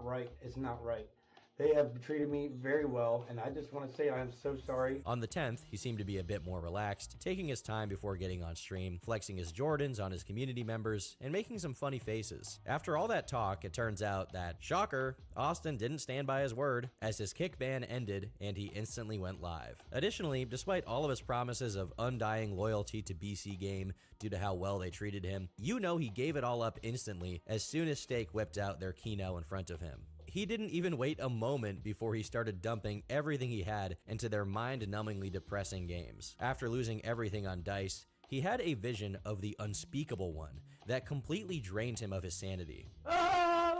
right. It's not right. They have treated me very well, and I just want to say I am so sorry. On the 10th, he seemed to be a bit more relaxed, taking his time before getting on stream, flexing his Jordans on his community members, and making some funny faces. After all that talk, it turns out that, shocker, Austin didn't stand by his word, as his kick ban ended and he instantly went live. Additionally, despite all of his promises of undying loyalty to BC Game due to how well they treated him, you know he gave it all up instantly as soon as Stake whipped out their Keno in front of him. He didn't even wait a moment before he started dumping everything he had into their mind-numbingly depressing games. After losing everything on Dice, he had a vision of the unspeakable one that completely drained him of his sanity. Sweat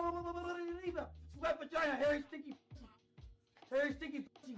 vagina, hairy sticky pussy.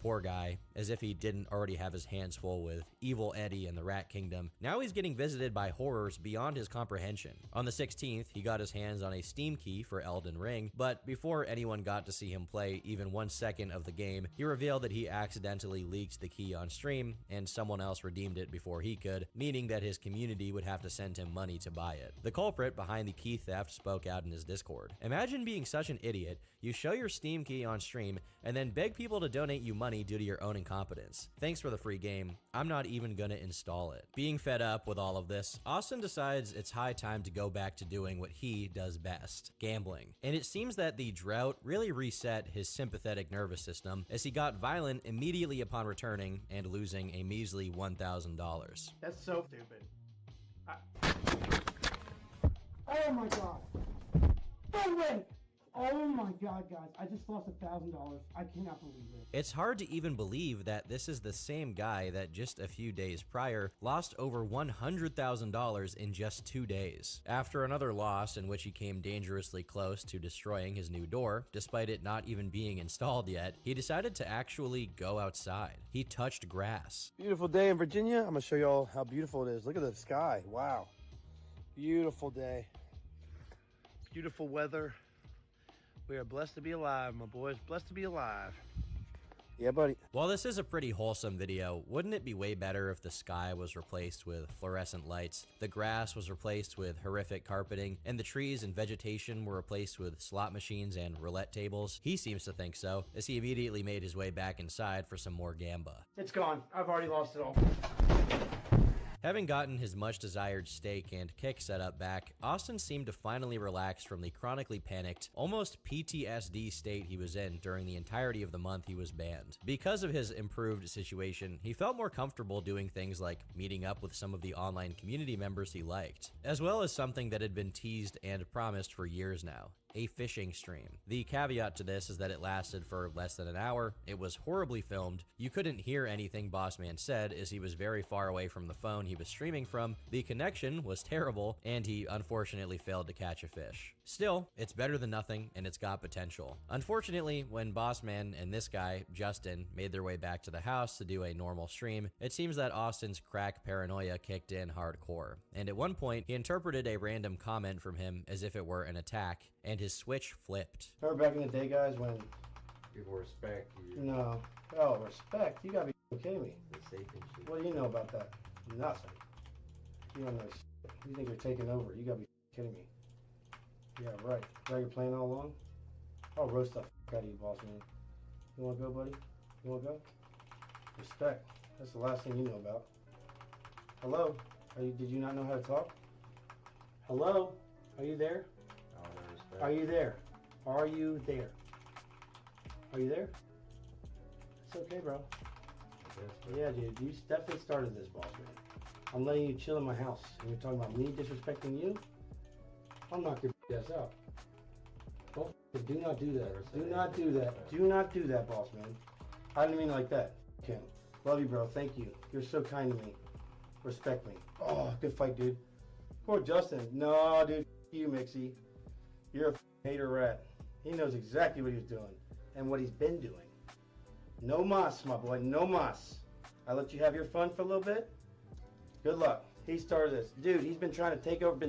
Poor guy, as if he didn't already have his hands full with Evil Eddie and the Rat Kingdom. Now he's getting visited by horrors beyond his comprehension. On the 16th, he got his hands on a Steam key for Elden Ring, but before anyone got to see him play even 1 second of the game, he revealed that he accidentally leaked the key on stream, and someone else redeemed it before he could, meaning that his community would have to send him money to buy it. The culprit behind the key theft spoke out in his Discord. Imagine being such an idiot, you show your Steam key on stream, and then beg people to donate you money due to your own incompetence. Thanks for the free game, I'm not even gonna install it. Being fed up with all of this, Austin decides it's high time to go back to doing what he does best, gambling. And it seems that the drought really reset his sympathetic nervous system, as he got violent immediately upon returning and losing a measly $1,000. That's so stupid. Oh my god. No way! Oh my god, guys. I just lost $1,000. I cannot believe it. It's hard to even believe that this is the same guy that just a few days prior lost over $100,000 in just 2 days. After another loss in which he came dangerously close to destroying his new door, despite it not even being installed yet, he decided to actually go outside. He touched grass. Beautiful day in Virginia. I'm gonna show you all how beautiful it is. Look at the sky. Wow. Beautiful day. Beautiful weather. We are blessed to be alive, my boys. Blessed to be alive. Yeah, buddy. While this is a pretty wholesome video, wouldn't it be way better if the sky was replaced with fluorescent lights, the grass was replaced with horrific carpeting, and the trees and vegetation were replaced with slot machines and roulette tables? He seems to think so, as he immediately made his way back inside for some more gamba. It's gone. I've already lost it all. Having gotten his much desired steak and kick setup back, Austin seemed to finally relax from the chronically panicked, almost PTSD state he was in during the entirety of the month he was banned. Because of his improved situation, he felt more comfortable doing things like meeting up with some of the online community members he liked, as well as something that had been teased and promised for years now: a fishing stream. The caveat to this is that it lasted for less than an hour, it was horribly filmed, you couldn't hear anything Bossman said as he was very far away from the phone he was streaming from, the connection was terrible, and he unfortunately failed to catch a fish. Still, it's better than nothing, and it's got potential. Unfortunately, when Bossman and this guy, Justin, made their way back to the house to do a normal stream, it seems that Austin's crack paranoia kicked in hardcore, and at one point, he interpreted a random comment from him as if it were an attack, and his switch flipped. Remember back in the day, guys, when people respect you. No. Oh, respect? You gotta be kidding me. The safe and shit. What do you know about that? Nothing. You don't know shit. You think you're taking over. You gotta be kidding me. Yeah, right. Now you're playing all along? I'll roast the out of you, boss man. You wanna go, buddy? You wanna go? Respect. That's the last thing you know about. Hello? Did you not know how to talk? Hello? Are you there? Are you there? Are you there? Are you there? It's okay, bro. Yeah, dude. You definitely started this, boss man. I'm letting you chill in my house, and you're talking about me disrespecting you? I'll knock your ass out. Don't, do not do that. Do not do that. Do not do that, boss man. I didn't mean it like that. Kim. Love you, bro. Thank you. You're so kind to me. Respect me. Oh, good fight, dude. Poor Justin. No, dude. You, Mixie. You're a hater rat. He knows exactly what he's doing and what he's been doing. No mas, my boy. No mas. I let you have your fun for a little bit. Good luck. He started this. Dude, he's been trying to take over.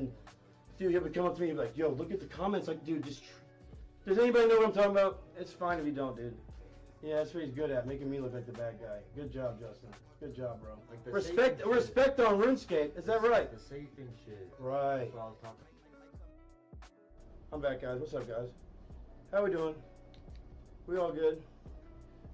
Dude, he'll be coming up to me and be like, yo, look at the comments. Like, dude, just... Does anybody know what I'm talking about? It's fine if you don't, dude. Yeah, that's what he's good at, making me look like the bad guy. Good job, Justin. Good job, bro. Like Respect on RuneScape. Is that right? The safe and shit. Right. That's what I was talking. I'm back, guys. What's up, guys? How we doing? We all good?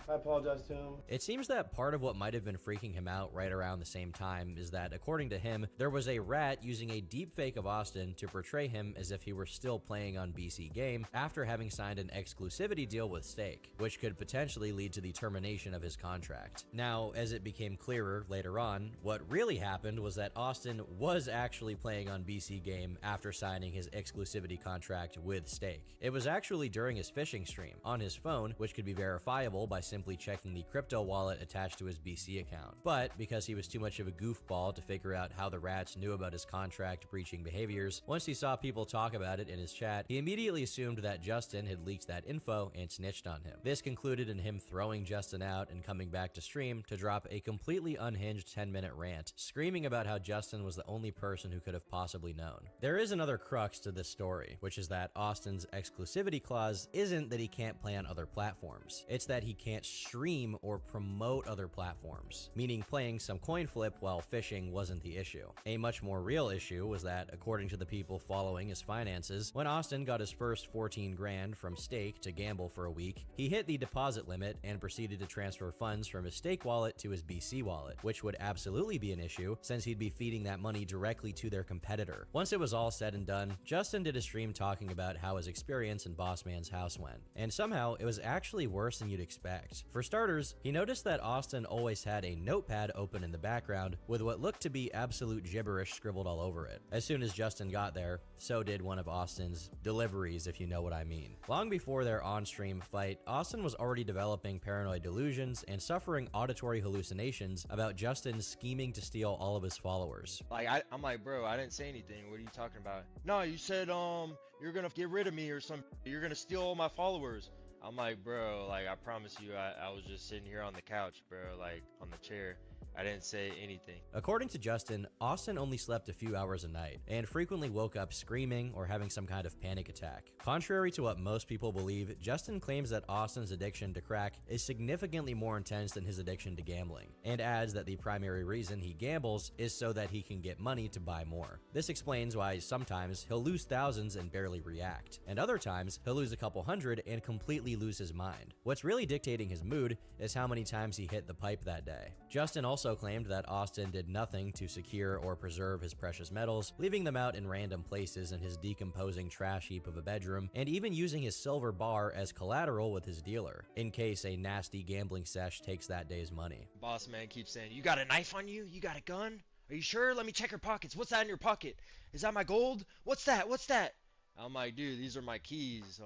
I apologize to him. It seems that part of what might have been freaking him out right around the same time is that, according to him, there was a rat using a deepfake of Austin to portray him as if he were still playing on BC Game after having signed an exclusivity deal with Stake, which could potentially lead to the termination of his contract. Now, as it became clearer later on, what really happened was that Austin was actually playing on BC Game after signing his exclusivity contract with Stake. It was actually during his fishing stream on his phone, which could be verifiable by simply checking the crypto wallet attached to his BC account. But because he was too much of a goofball to figure out how the rats knew about his contract breaching behaviors, once he saw people talk about it in his chat, he immediately assumed that Justin had leaked that info and snitched on him. This concluded in him throwing Justin out and coming back to stream to drop a completely unhinged 10-minute rant, screaming about how Justin was the only person who could have possibly known. There is another crux to this story, which is that Austin's exclusivity clause isn't that he can't play on other platforms. It's that he can't stream or promote other platforms, meaning playing some coin flip while fishing wasn't the issue. A much more real issue was that, according to the people following his finances, when Austin got his first 14 grand from Stake to gamble for a week, he hit the deposit limit and proceeded to transfer funds from his Stake wallet to his BC wallet, which would absolutely be an issue since he'd be feeding that money directly to their competitor. Once it was all said and done, Justin did a stream talking about how his experience in Bossman's house went, and somehow it was actually worse than you'd expect. For starters, he noticed that Austin always had a notepad open in the background with what looked to be absolute gibberish scribbled all over it. As soon as Justin got there, so did one of Austin's deliveries, if you know what I mean. Long before their on-stream fight, Austin was already developing paranoid delusions and suffering auditory hallucinations about Justin scheming to steal all of his followers. Like, I'm like, bro, I didn't say anything. What are you talking about? No, you said, you're gonna get rid of me or something. You're gonna steal all my followers. I'm like, bro, like, I promise you, I was just sitting here on the couch, bro, like, on the chair. I didn't say anything. According to Justin, Austin only slept a few hours a night and frequently woke up screaming or having some kind of panic attack. Contrary to what most people believe, Justin claims that Austin's addiction to crack is significantly more intense than his addiction to gambling, and adds that the primary reason he gambles is so that he can get money to buy more. This explains why sometimes he'll lose thousands and barely react, and other times he'll lose a couple hundred and completely lose his mind. What's really dictating his mood is how many times he hit the pipe that day. Justin also claimed that Austin did nothing to secure or preserve his precious metals, leaving them out in random places in his decomposing trash heap of a bedroom, and even using his silver bar as collateral with his dealer, in case a nasty gambling sesh takes that day's money. Boss man keeps saying, you got a knife on you? You got a gun? Are you sure? Let me check your pockets. What's that in your pocket? Is that my gold? What's that? What's that? I'm like, dude, these are my keys.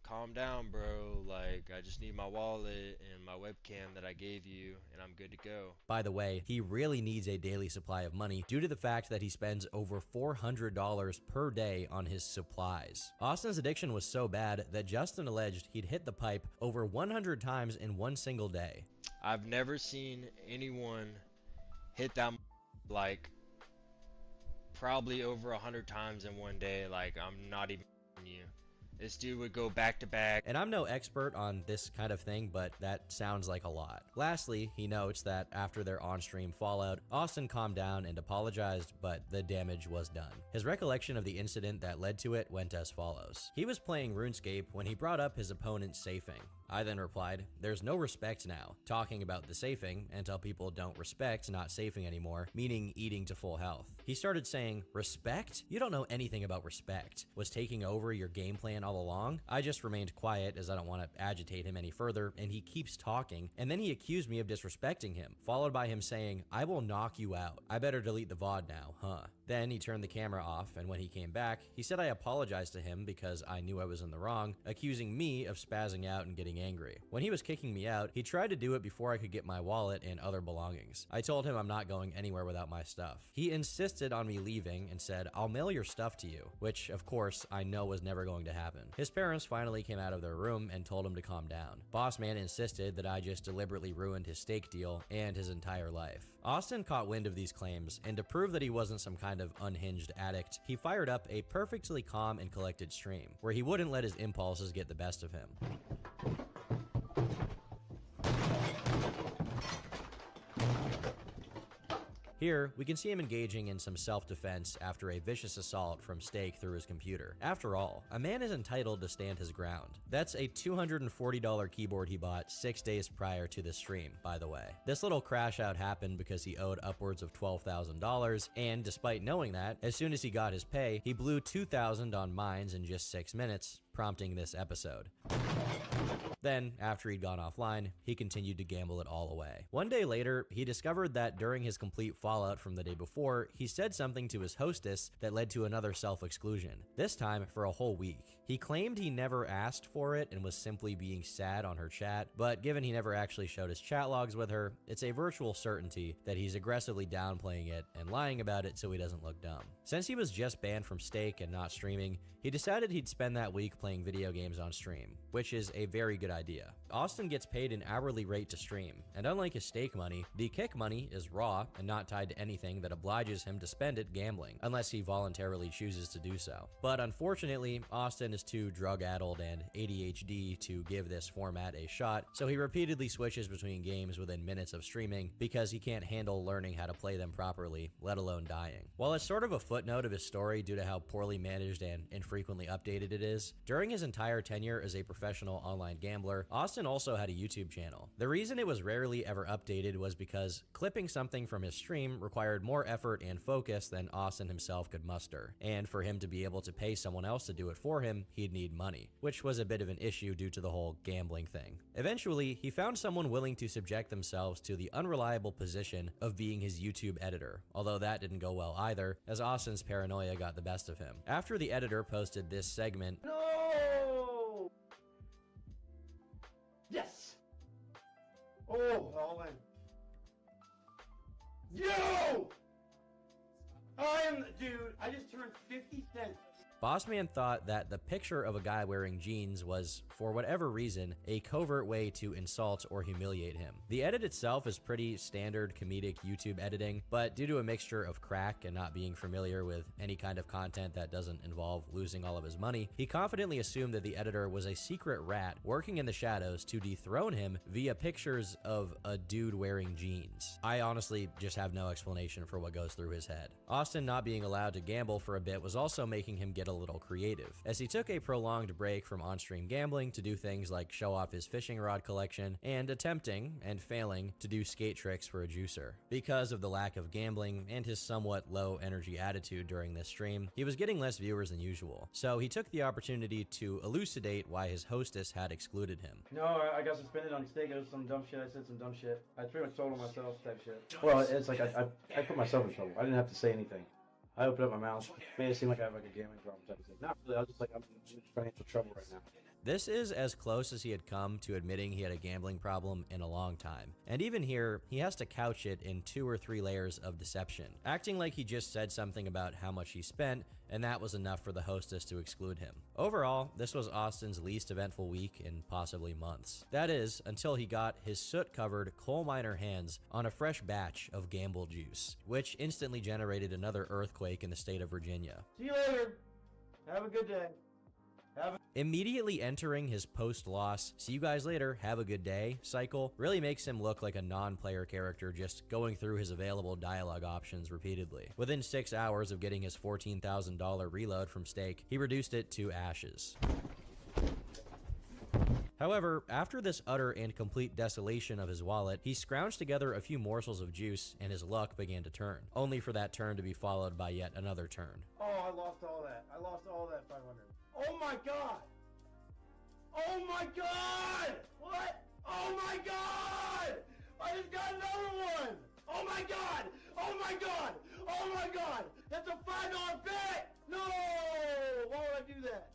Calm down, bro. Like, I just need my wallet and my webcam that I gave you, and I'm good to go. By the way, he really needs a daily supply of money due to the fact that he spends over $400 per day on his supplies. Austin's addiction was so bad that Justin alleged he'd hit the pipe over 100 times in one single day. I've never seen anyone hit that, like, probably over 100 times in one day. Like, I'm not even you. This dude would go back to back. And I'm no expert on this kind of thing, but that sounds like a lot. Lastly, he notes that after their on-stream fallout, Austin calmed down and apologized, but the damage was done. His recollection of the incident that led to it went as follows. He was playing RuneScape when he brought up his opponent safing. I then replied, "There's no respect now," talking about the safing until people don't respect not safing anymore, meaning eating to full health. He started saying, "Respect? You don't know anything about respect. Was taking over your game plan all along?" I just remained quiet as I don't want to agitate him any further, and he keeps talking, and then he accused me of disrespecting him, followed by him saying, "I will knock you out. I better delete the VOD now, huh?" Then he turned the camera off, and when he came back, he said I apologized to him because I knew I was in the wrong, accusing me of spazzing out and getting angry. When he was kicking me out, he tried to do it before I could get my wallet and other belongings. I told him I'm not going anywhere without my stuff. He insisted on me leaving and said, "I'll mail your stuff to you," which, of course, I know was never going to happen. His parents finally came out of their room and told him to calm down. Bossman insisted that I just deliberately ruined his Stake deal and his entire life. Austin caught wind of these claims, and to prove that he wasn't some kind of unhinged addict, he fired up a perfectly calm and collected stream, where he wouldn't let his impulses get the best of him. Here, we can see him engaging in some self-defense after a vicious assault from Stake through his computer. After all, a man is entitled to stand his ground. That's a $240 keyboard he bought 6 days prior to this stream, by the way. This little crash out happened because he owed upwards of $12,000, and despite knowing that, as soon as he got his pay, he blew $2,000 on mines in just 6 minutes, prompting this episode. Then, after he'd gone offline, he continued to gamble it all away. One day later, he discovered that during his complete fallout from the day before, he said something to his hostess that led to another self-exclusion, this time for a whole week. He claimed he never asked for it and was simply being sad on her chat, but given he never actually showed his chat logs with her, it's a virtual certainty that he's aggressively downplaying it and lying about it so he doesn't look dumb. Since he was just banned from Stake and not streaming, he decided he'd spend that week playing video games on stream, which is a very good idea. Austin gets paid an hourly rate to stream, and unlike his Stake money, the Kick money is raw and not tied to anything that obliges him to spend it gambling, unless he voluntarily chooses to do so. But unfortunately, Austin is too drug-addled and ADHD to give this format a shot, so he repeatedly switches between games within minutes of streaming because he can't handle learning how to play them properly, let alone dying. While it's sort of a footnote of his story due to how poorly managed and infrequently updated it is, during his entire tenure as a professional online gambler, Austin also had a YouTube channel. The reason it was rarely ever updated was because clipping something from his stream required more effort and focus than Austin himself could muster, and for him to be able to pay someone else to do it for him, he'd need money, which was a bit of an issue due to the whole gambling thing. Eventually, he found someone willing to subject themselves to the unreliable position of being his YouTube editor, although that didn't go well either, as Austin's paranoia got the best of him. After the editor posted this segment, No! Yes! Oh, all in. Yo! Dude, I just turned 50 cents. Bossman thought that the picture of a guy wearing jeans was, for whatever reason, a covert way to insult or humiliate him. The edit itself is pretty standard comedic YouTube editing, but due to a mixture of crack and not being familiar with any kind of content that doesn't involve losing all of his money, he confidently assumed that the editor was a secret rat working in the shadows to dethrone him via pictures of a dude wearing jeans. I honestly just have no explanation for what goes through his head. Austin not being allowed to gamble for a bit was also making him get a little creative, as he took a prolonged break from on-stream gambling to do things like show off his fishing rod collection and attempting, and failing, to do skate tricks for a juicer. Because of the lack of gambling and his somewhat low energy attitude during this stream, he was getting less viewers than usual, so he took the opportunity to elucidate why his hostess had excluded him. No, I got suspended on Stake. It was some dumb shit. I said some dumb shit. I pretty much told on myself type shit. Well, it's like I put myself in trouble. I didn't have to say anything. I opened up my mouth, made it seem like I have like a gambling problem type of thing. Not really, I was just like, I'm in financial trouble right now. This is as close as he had come to admitting he had a gambling problem in a long time. And even here, he has to couch it in 2 or 3 layers of deception, acting like he just said something about how much he spent, and that was enough for the hostess to exclude him. Overall, this was Austin's least eventful week in possibly months. That is, until he got his soot-covered coal miner hands on a fresh batch of gamble juice, which instantly generated another earthquake in the state of Virginia. See you later. Have a good day. Immediately entering his post-loss, see you guys later, have a good day cycle really makes him look like a non-player character just going through his available dialogue options repeatedly. Within 6 hours of getting his $14,000 reload from Stake, he reduced it to ashes. However, after this utter and complete desolation of his wallet, he scrounged together a few morsels of juice and his luck began to turn, only for that turn to be followed by yet another turn. Oh, I lost all that. I lost all that 500. Oh my god! Oh my god! What? Oh my god! I just got another one! Oh my god! Oh my god! Oh my god! That's a $5 bet! No! Why would I do that?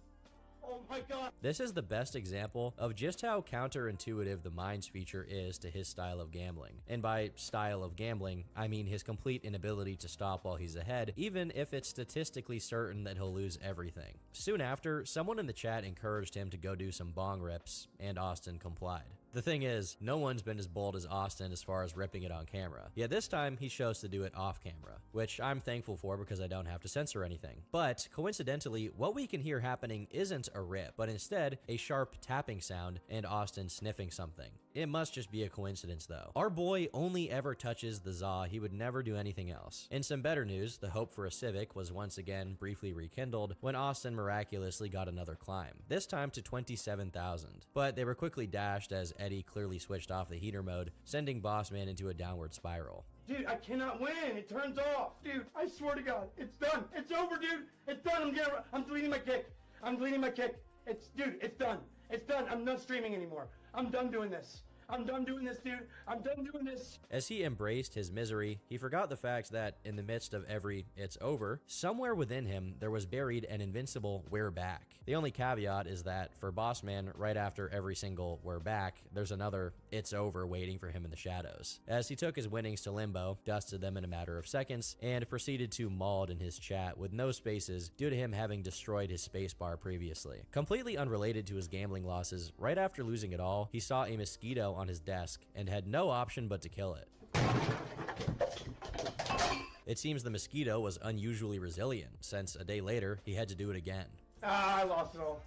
Oh my god. This is the best example of just how counterintuitive the Mines feature is to his style of gambling. And by style of gambling, I mean his complete inability to stop while he's ahead, even if it's statistically certain that he'll lose everything. Soon after, someone in the chat encouraged him to go do some bong rips, and Austin complied. The thing is, no one's been as bold as Austin as far as ripping it on camera. Yet this time, he chose to do it off camera, which I'm thankful for because I don't have to censor anything. But, coincidentally, what we can hear happening isn't a rip, but instead, a sharp tapping sound and Austin sniffing something. It must just be a coincidence though. Our boy only ever touches the za, he would never do anything else. In some better news, the hope for a Civic was once again briefly rekindled when Austin miraculously got another climb, this time to 27,000. But they were quickly dashed as Eddie clearly switched off the heater mode, sending Bossman into a downward spiral. Dude, I cannot win. It turns off. Dude, I swear to God, it's done. It's over, dude. It's done. I'm deleting my kick. I'm deleting my kick. Dude, it's done. It's done. I'm not streaming anymore. I'm done doing this. I'm done doing this, dude. I'm done doing this. As he embraced his misery, he forgot the fact that in the midst of every "it's over," somewhere within him there was buried an invincible "we're back." The only caveat is that for Bossman, right after every single "we're back," there's another "it's over" waiting for him in the shadows. As he took his winnings to Limbo, dusted them in a matter of seconds, and proceeded to maud in his chat with no spaces due to him having destroyed his spacebar previously. Completely unrelated to his gambling losses, right after losing it all, he saw a mosquito on his desk and had no option but to kill it. It seems the mosquito was unusually resilient, since a day later, he had to do it again. I lost it all.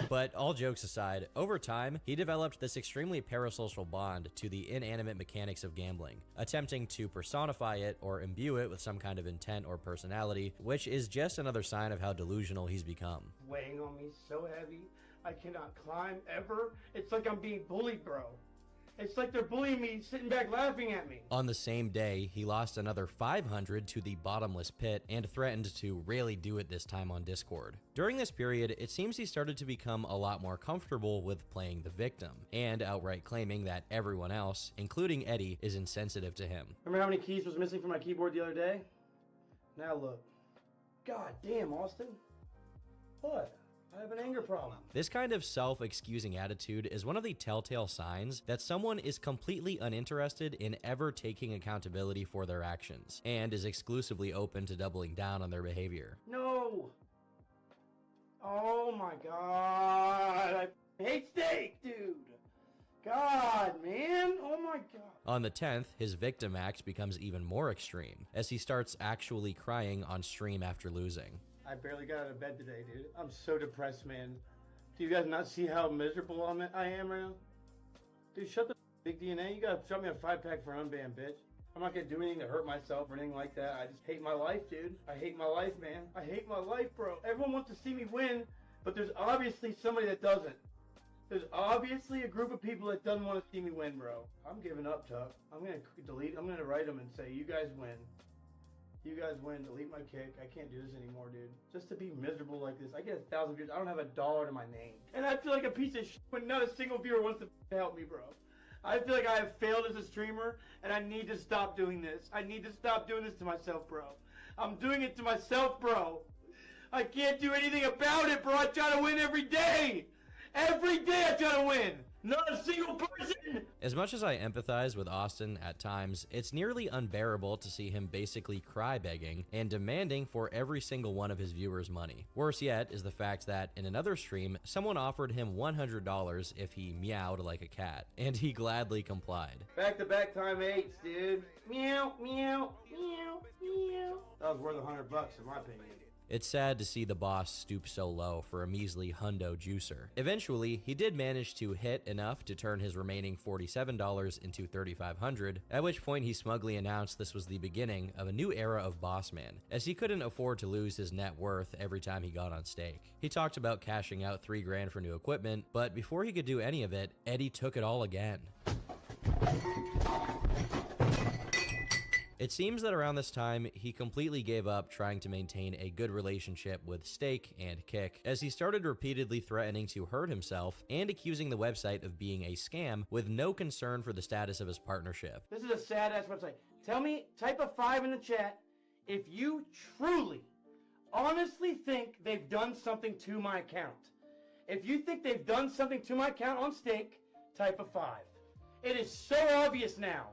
But all jokes aside, over time, he developed this extremely parasocial bond to the inanimate mechanics of gambling, attempting to personify it or imbue it with some kind of intent or personality, which is just another sign of how delusional he's become. Weighing on me so heavy, I cannot climb ever. It's like I'm being bullied, bro. It's like they're bullying me, sitting back laughing at me. On the same day, he lost another 500 to the bottomless pit and threatened to really do it this time on Discord. During this period, it seems he started to become a lot more comfortable with playing the victim, and outright claiming that everyone else, including Eddie, is insensitive to him. Remember how many keys was missing from my keyboard the other day? Now look. God damn, Austin. What? I have an anger problem. This kind of self-excusing attitude is one of the telltale signs that someone is completely uninterested in ever taking accountability for their actions, and is exclusively open to doubling down on their behavior. No! Oh my god, I hate steak, dude! God, man, oh my god. On the 10th, his victim act becomes even more extreme, as he starts actually crying on stream after losing. I barely got out of bed today, dude. I'm so depressed, man. Do you guys not see how miserable I am right now? Dude, shut the big DNA. You gotta shut me a 5-pack for unbanned, bitch. I'm not gonna do anything to hurt myself or anything like that. I just hate my life, dude. I hate my life, man. I hate my life, bro. Everyone wants to see me win, but there's obviously somebody that doesn't. There's obviously a group of people that doesn't want to see me win, bro. I'm giving up, Tuck. I'm gonna write them and say, you guys win. You guys win, delete my kick. I can't do this anymore, dude. Just to be miserable like this. I get 1,000 views. I don't have $1 to my name. And I feel like a piece of shit when not a single viewer wants to help me, bro. I feel like I have failed as a streamer, and I need to stop doing this. I need to stop doing this to myself, bro. I'm doing it to myself, bro. I can't do anything about it, bro. I try to win every day. Every day I try to win. Not a single person! As much as I empathize with Austin at times, it's nearly unbearable to see him basically cry begging and demanding for every single one of his viewers' money. Worse yet is the fact that in another stream, someone offered him $100 if he meowed like a cat, and he gladly complied. Back-to-back time 8s, dude. Meow, meow, meow, meow. That was worth $100 in my opinion. It's sad to see the boss stoop so low for a measly hundo juicer. Eventually, he did manage to hit enough to turn his remaining $47 into $3,500, at which point he smugly announced this was the beginning of a new era of Bossman, as he couldn't afford to lose his net worth every time he got on stake. He talked about cashing out $3 grand for new equipment, but before he could do any of it, Eddie took it all again. It seems that around this time, he completely gave up trying to maintain a good relationship with Stake and Kick, as he started repeatedly threatening to hurt himself and accusing the website of being a scam with no concern for the status of his partnership. This is a sad-ass website. Tell me, type a 5 in the chat, if you truly, honestly think they've done something to my account. If you think they've done something to my account on Stake, type a 5. It is so obvious now.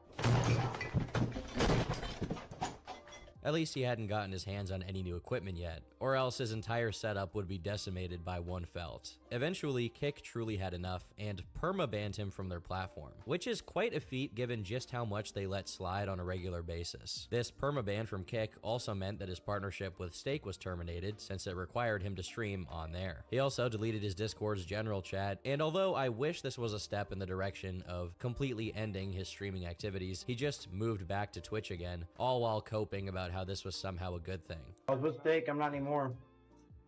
At least he hadn't gotten his hands on any new equipment yet, or else his entire setup would be decimated by one felt. Eventually, Kick truly had enough and perma-banned him from their platform, which is quite a feat given just how much they let slide on a regular basis. This perma-ban from Kick also meant that his partnership with Stake was terminated, since it required him to stream on there. He also deleted his Discord's general chat, and although I wish this was a step in the direction of completely ending his streaming activities, he just moved back to Twitch again, all while coping about how this was somehow a good thing. I was with Stake, I'm not anymore.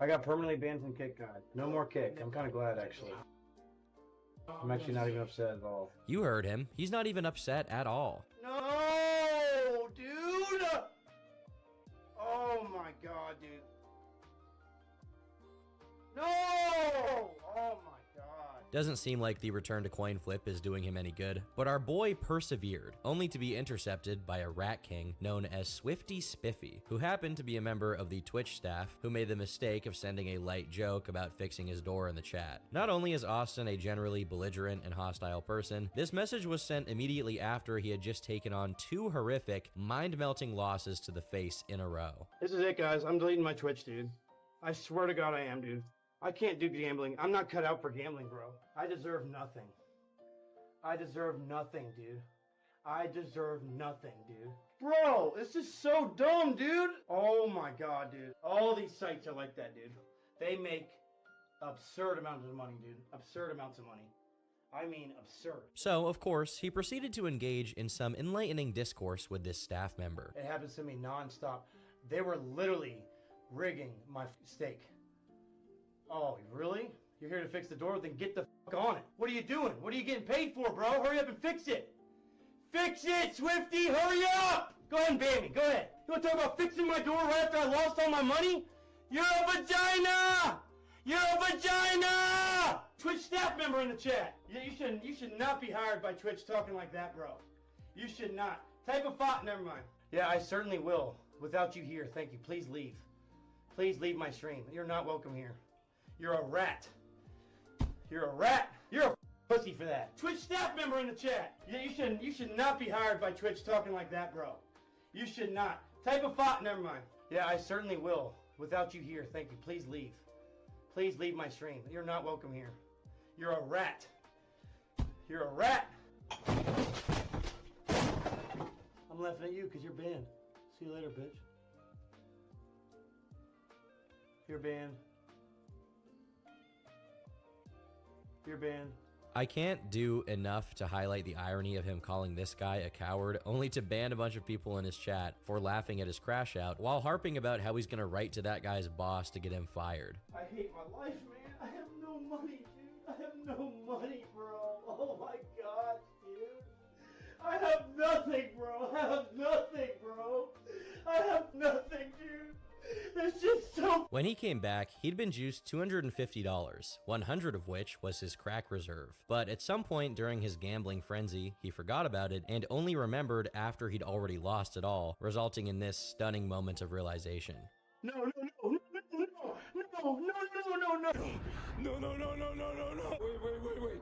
I got permanently banned from Kick, God. No more Kick. I'm kind of glad, actually. I'm actually not even upset at all. You heard him. He's not even upset at all. No, dude! Oh my god, dude. No! Oh my god. Doesn't seem like the return to coin flip is doing him any good, but our boy persevered, only to be intercepted by a rat king known as Swifty Spiffy, who happened to be a member of the Twitch staff who made the mistake of sending a light joke about fixing his door in the chat. Not only is Austin a generally belligerent and hostile person, this message was sent immediately after he had just taken on 2 horrific, mind-melting losses to the face in a row. This is it, guys. I'm deleting my Twitch, dude. I swear to God I am, dude. I can't do gambling. I'm not cut out for gambling, bro. I deserve nothing. I deserve nothing, dude. I deserve nothing, dude. Bro, this is so dumb, dude. Oh my God, dude. All these sites are like that, dude. They make absurd amounts of money, dude. Absurd amounts of money. I mean, absurd. So, of course, he proceeded to engage in some enlightening discourse with this staff member. It happens to me nonstop. They were literally rigging my steak. Oh, really? You're here to fix the door? Then get the fuck on it. What are you doing? What are you getting paid for, bro? Hurry up and fix it. Fix it, Swifty! Hurry up! Go ahead and ban me. Go ahead. You want to talk about fixing my door right after I lost all my money? You're a vagina! You're a vagina! Twitch staff member in the chat. You should not be hired by Twitch talking like that, bro. You should not. Type a font. Never mind. Yeah, I certainly will. Without you here, thank you. Please leave. Please leave my stream. You're not welcome here. You're a rat. You're a rat. You're a pussy for that. Twitch staff member in the chat. You should not be hired by Twitch talking like that, bro. You should not. Type a font. Never mind. Yeah, I certainly will. Without you here, thank you. Please leave. Please leave my stream. You're not welcome here. You're a rat. You're a rat. I'm laughing at you because you're banned. See you later, bitch. You're banned. You're banned. I can't do enough to highlight the irony of him calling this guy a coward, only to ban a bunch of people in his chat for laughing at his crash out, while harping about how he's gonna write to that guy's boss to get him fired. I hate my life, man. I have no money, dude. I have no money, bro. Oh my God, dude. I have nothing, bro. I have nothing, bro. I have nothing, dude. It's just so... When he came back, he'd been juiced $250, 100 of which was his crack reserve. But at some point during his gambling frenzy, he forgot about it and only remembered after he'd already lost it all, resulting in this stunning moment of realization. No, no, no, no, no, no, no, no, no, no, no, no, no, no, no, no. Wait.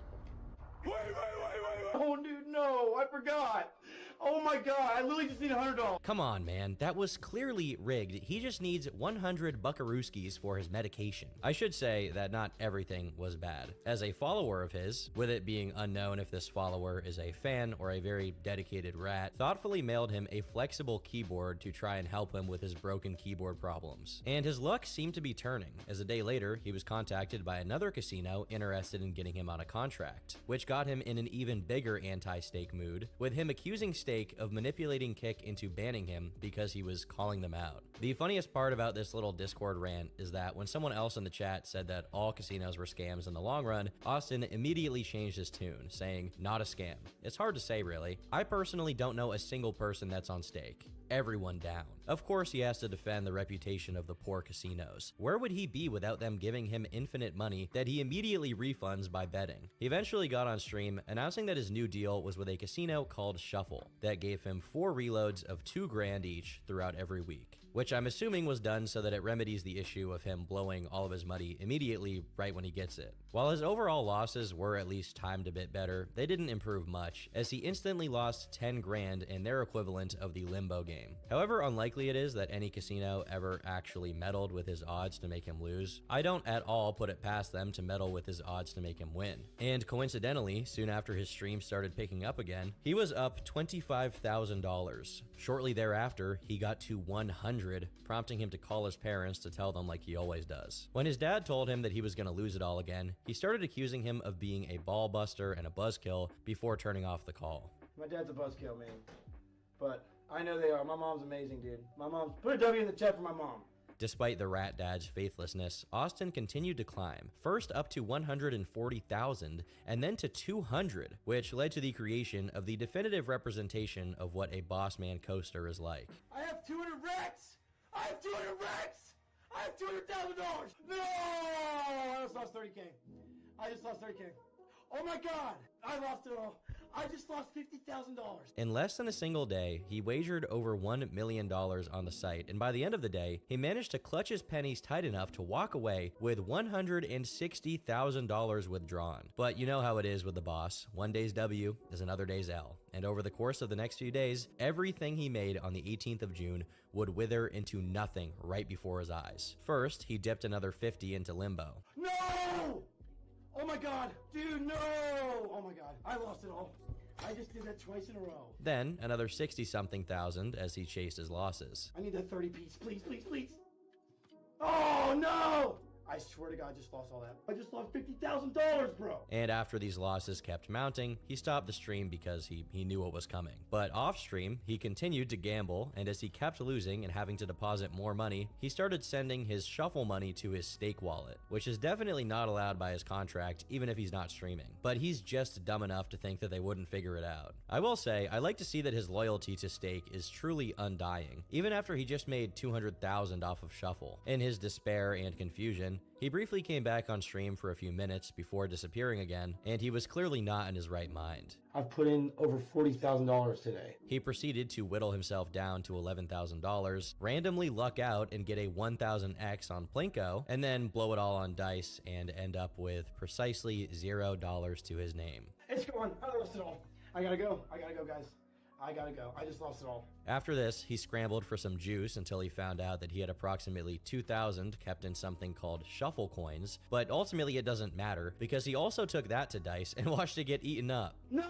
Oh, dude, no, I forgot. Oh my God, I literally just need $100. Come on, man, that was clearly rigged. He just needs 100 buckarooskies for his medication. I should say that not everything was bad. As a follower of his, with it being unknown if this follower is a fan or a very dedicated rat, thoughtfully mailed him a flexible keyboard to try and help him with his broken keyboard problems. And his luck seemed to be turning, as a day later, he was contacted by another casino interested in getting him on a contract, which got him in an even bigger anti-stake mood, with him accusing Stake of manipulating Kick into banning him because he was calling them out. The funniest part about this little Discord rant is that when someone else in the chat said that all casinos were scams in the long run, Austin immediately changed his tune, saying, "Not a scam." It's hard to say, really. I personally don't know a single person that's on Stake. Everyone down. Of course, he has to defend the reputation of the poor casinos. Where would he be without them giving him infinite money that he immediately refunds by betting? He eventually got on stream announcing that his new deal was with a casino called Shuffle that gave him 4 reloads of $2 grand each throughout every week, which I'm assuming was done so that it remedies the issue of him blowing all of his money immediately right when he gets it. While his overall losses were at least timed a bit better, they didn't improve much, as he instantly lost 10 grand in their equivalent of the Limbo game. However unlikely it is that any casino ever actually meddled with his odds to make him lose, I don't at all put it past them to meddle with his odds to make him win. And coincidentally, soon after his stream started picking up again, he was up $25,000. Shortly thereafter, he got to 100, prompting him to call his parents to tell them like he always does. When his dad told him that he was going to lose it all again, he started accusing him of being a ball buster and a buzzkill before turning off the call. My dad's a buzzkill, man. But I know they are. My mom's amazing, dude. My mom's... Put a W in the chat for my mom. Despite the rat dad's faithlessness, Austin continued to climb, first up to 140,000 and then to 200, which led to the creation of the definitive representation of what a boss man coaster is like. I have 200 racks! I have 200 racks! I have $200,000! No! I just lost 30K. I just lost 30K. Oh my God! I lost it all. I just lost $50,000. In less than a single day, he wagered over $1 million on the site, and by the end of the day, he managed to clutch his pennies tight enough to walk away with $160,000 withdrawn. But you know how it is with the boss. One day's W is another day's L. And over the course of the next few days, everything he made on the 18th of June would wither into nothing right before his eyes. First, he dipped another 50 into limbo. No! Oh my God, dude, no! Oh my God, I lost it all. I just did that twice in a row. Then another 60-something thousand as he chased his losses. I need that 30 piece, please, please, please. Oh no! I swear to God, I just lost all that. I just lost $50,000, bro. And after these losses kept mounting, he stopped the stream because he knew what was coming. But off stream, he continued to gamble, and as he kept losing and having to deposit more money, he started sending his shuffle money to his stake wallet, which is definitely not allowed by his contract, even if he's not streaming. But he's just dumb enough to think that they wouldn't figure it out. I will say, I like to see that his loyalty to stake is truly undying, even after he just made $200,000 off of shuffle. In his despair and confusion, he briefly came back on stream for a few minutes before disappearing again, and he was clearly not in his right mind. I've put in over $40,000 today. He proceeded to whittle himself down to $11,000, randomly luck out and get a 1000x on Plinko, and then blow it all on dice and end up with precisely $0 to his name. It's gone. I lost it all. I gotta go, guys. I gotta go. I just lost it all. After this, he scrambled for some juice until he found out that he had approximately 2,000 kept in something called shuffle coins, but ultimately it doesn't matter because he also took that to dice and watched it get eaten up. No!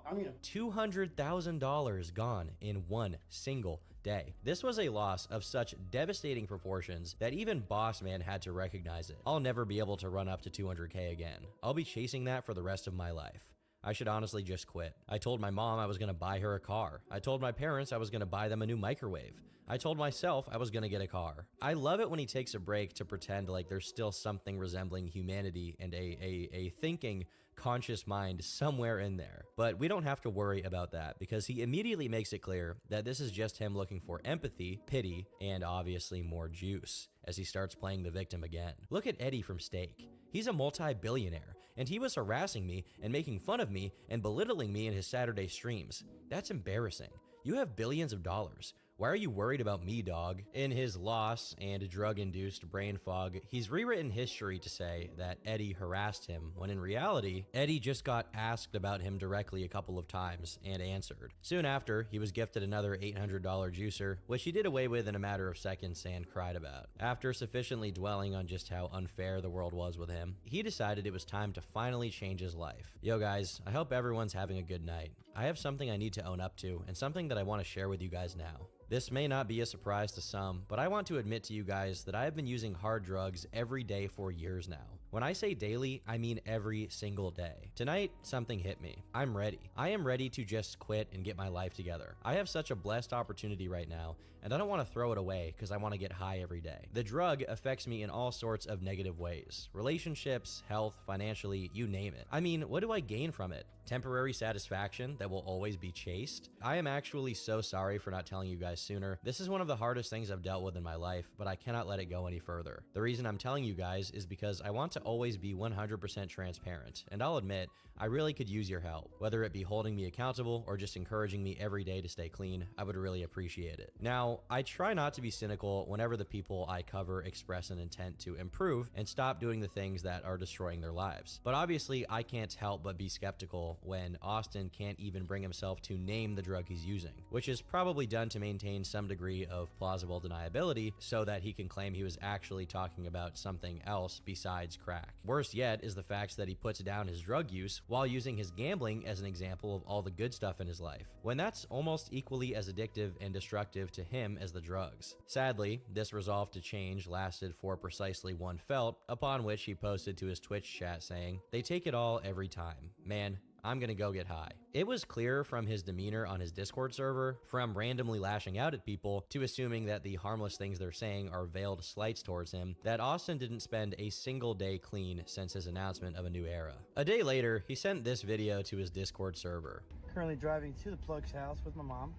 I mean, $200,000 gone in one single day. This was a loss of such devastating proportions that even Boss Man had to recognize it. I'll never be able to run up to 200K again. I'll be chasing that for the rest of my life. I should honestly just quit. I told my mom I was gonna buy her a car. I told my parents I was gonna buy them a new microwave. I told myself I was gonna get a car. I love it when he takes a break to pretend like there's still something resembling humanity and a thinking, conscious mind somewhere in there. But we don't have to worry about that because he immediately makes it clear that this is just him looking for empathy, pity, and obviously more juice as he starts playing the victim again. Look at Eddie from Stake. He's a multi-billionaire, and he was harassing me and making fun of me and belittling me in his Saturday streams. That's embarrassing. You have billions of dollars. Why are you worried about me, dog? In his loss and drug-induced brain fog, he's rewritten history to say that Eddie harassed him, when in reality, Eddie just got asked about him directly a couple of times and answered. Soon after, he was gifted another $800 juicer, which he did away with in a matter of seconds and cried about. After sufficiently dwelling on just how unfair the world was with him, he decided it was time to finally change his life. Yo guys, I hope everyone's having a good night. I have something I need to own up to and something that I want to share with you guys now. This may not be a surprise to some, but I want to admit to you guys that I have been using hard drugs every day for years now. When I say daily, I mean every single day. Tonight, something hit me. I'm ready. I am ready to just quit and get my life together. I have such a blessed opportunity right now, and I don't want to throw it away because I want to get high every day. The drug affects me in all sorts of negative ways. Relationships, health, financially, you name it. I mean, what do I gain from it? Temporary satisfaction that will always be chased? I am actually so sorry for not telling you guys sooner. This is one of the hardest things I've dealt with in my life, but I cannot let it go any further. The reason I'm telling you guys is because I want to always be 100% transparent, and I'll admit, I really could use your help. Whether it be holding me accountable or just encouraging me every day to stay clean, I would really appreciate it. Now, I try not to be cynical whenever the people I cover express an intent to improve and stop doing the things that are destroying their lives. But obviously, I can't help but be skeptical when Austin can't even bring himself to name the drug he's using, which is probably done to maintain some degree of plausible deniability so that he can claim he was actually talking about something else besides crack. Worse yet is the fact that he puts down his drug use while using his gambling as an example of all the good stuff in his life, when that's almost equally as addictive and destructive to him as the drugs. Sadly, this resolve to change lasted for precisely one felt, upon which he posted to his Twitch chat saying, "They take it all every time. Man, I'm gonna go get high." It was clear from his demeanor on his Discord server, from randomly lashing out at people to assuming that the harmless things they're saying are veiled slights towards him, that Austin didn't spend a single day clean since his announcement of a new era. A day later, he sent this video to his Discord server. Currently driving to the Plug's house with my mom.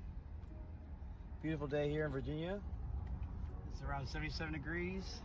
Beautiful day here in Virginia. It's around 77 degrees.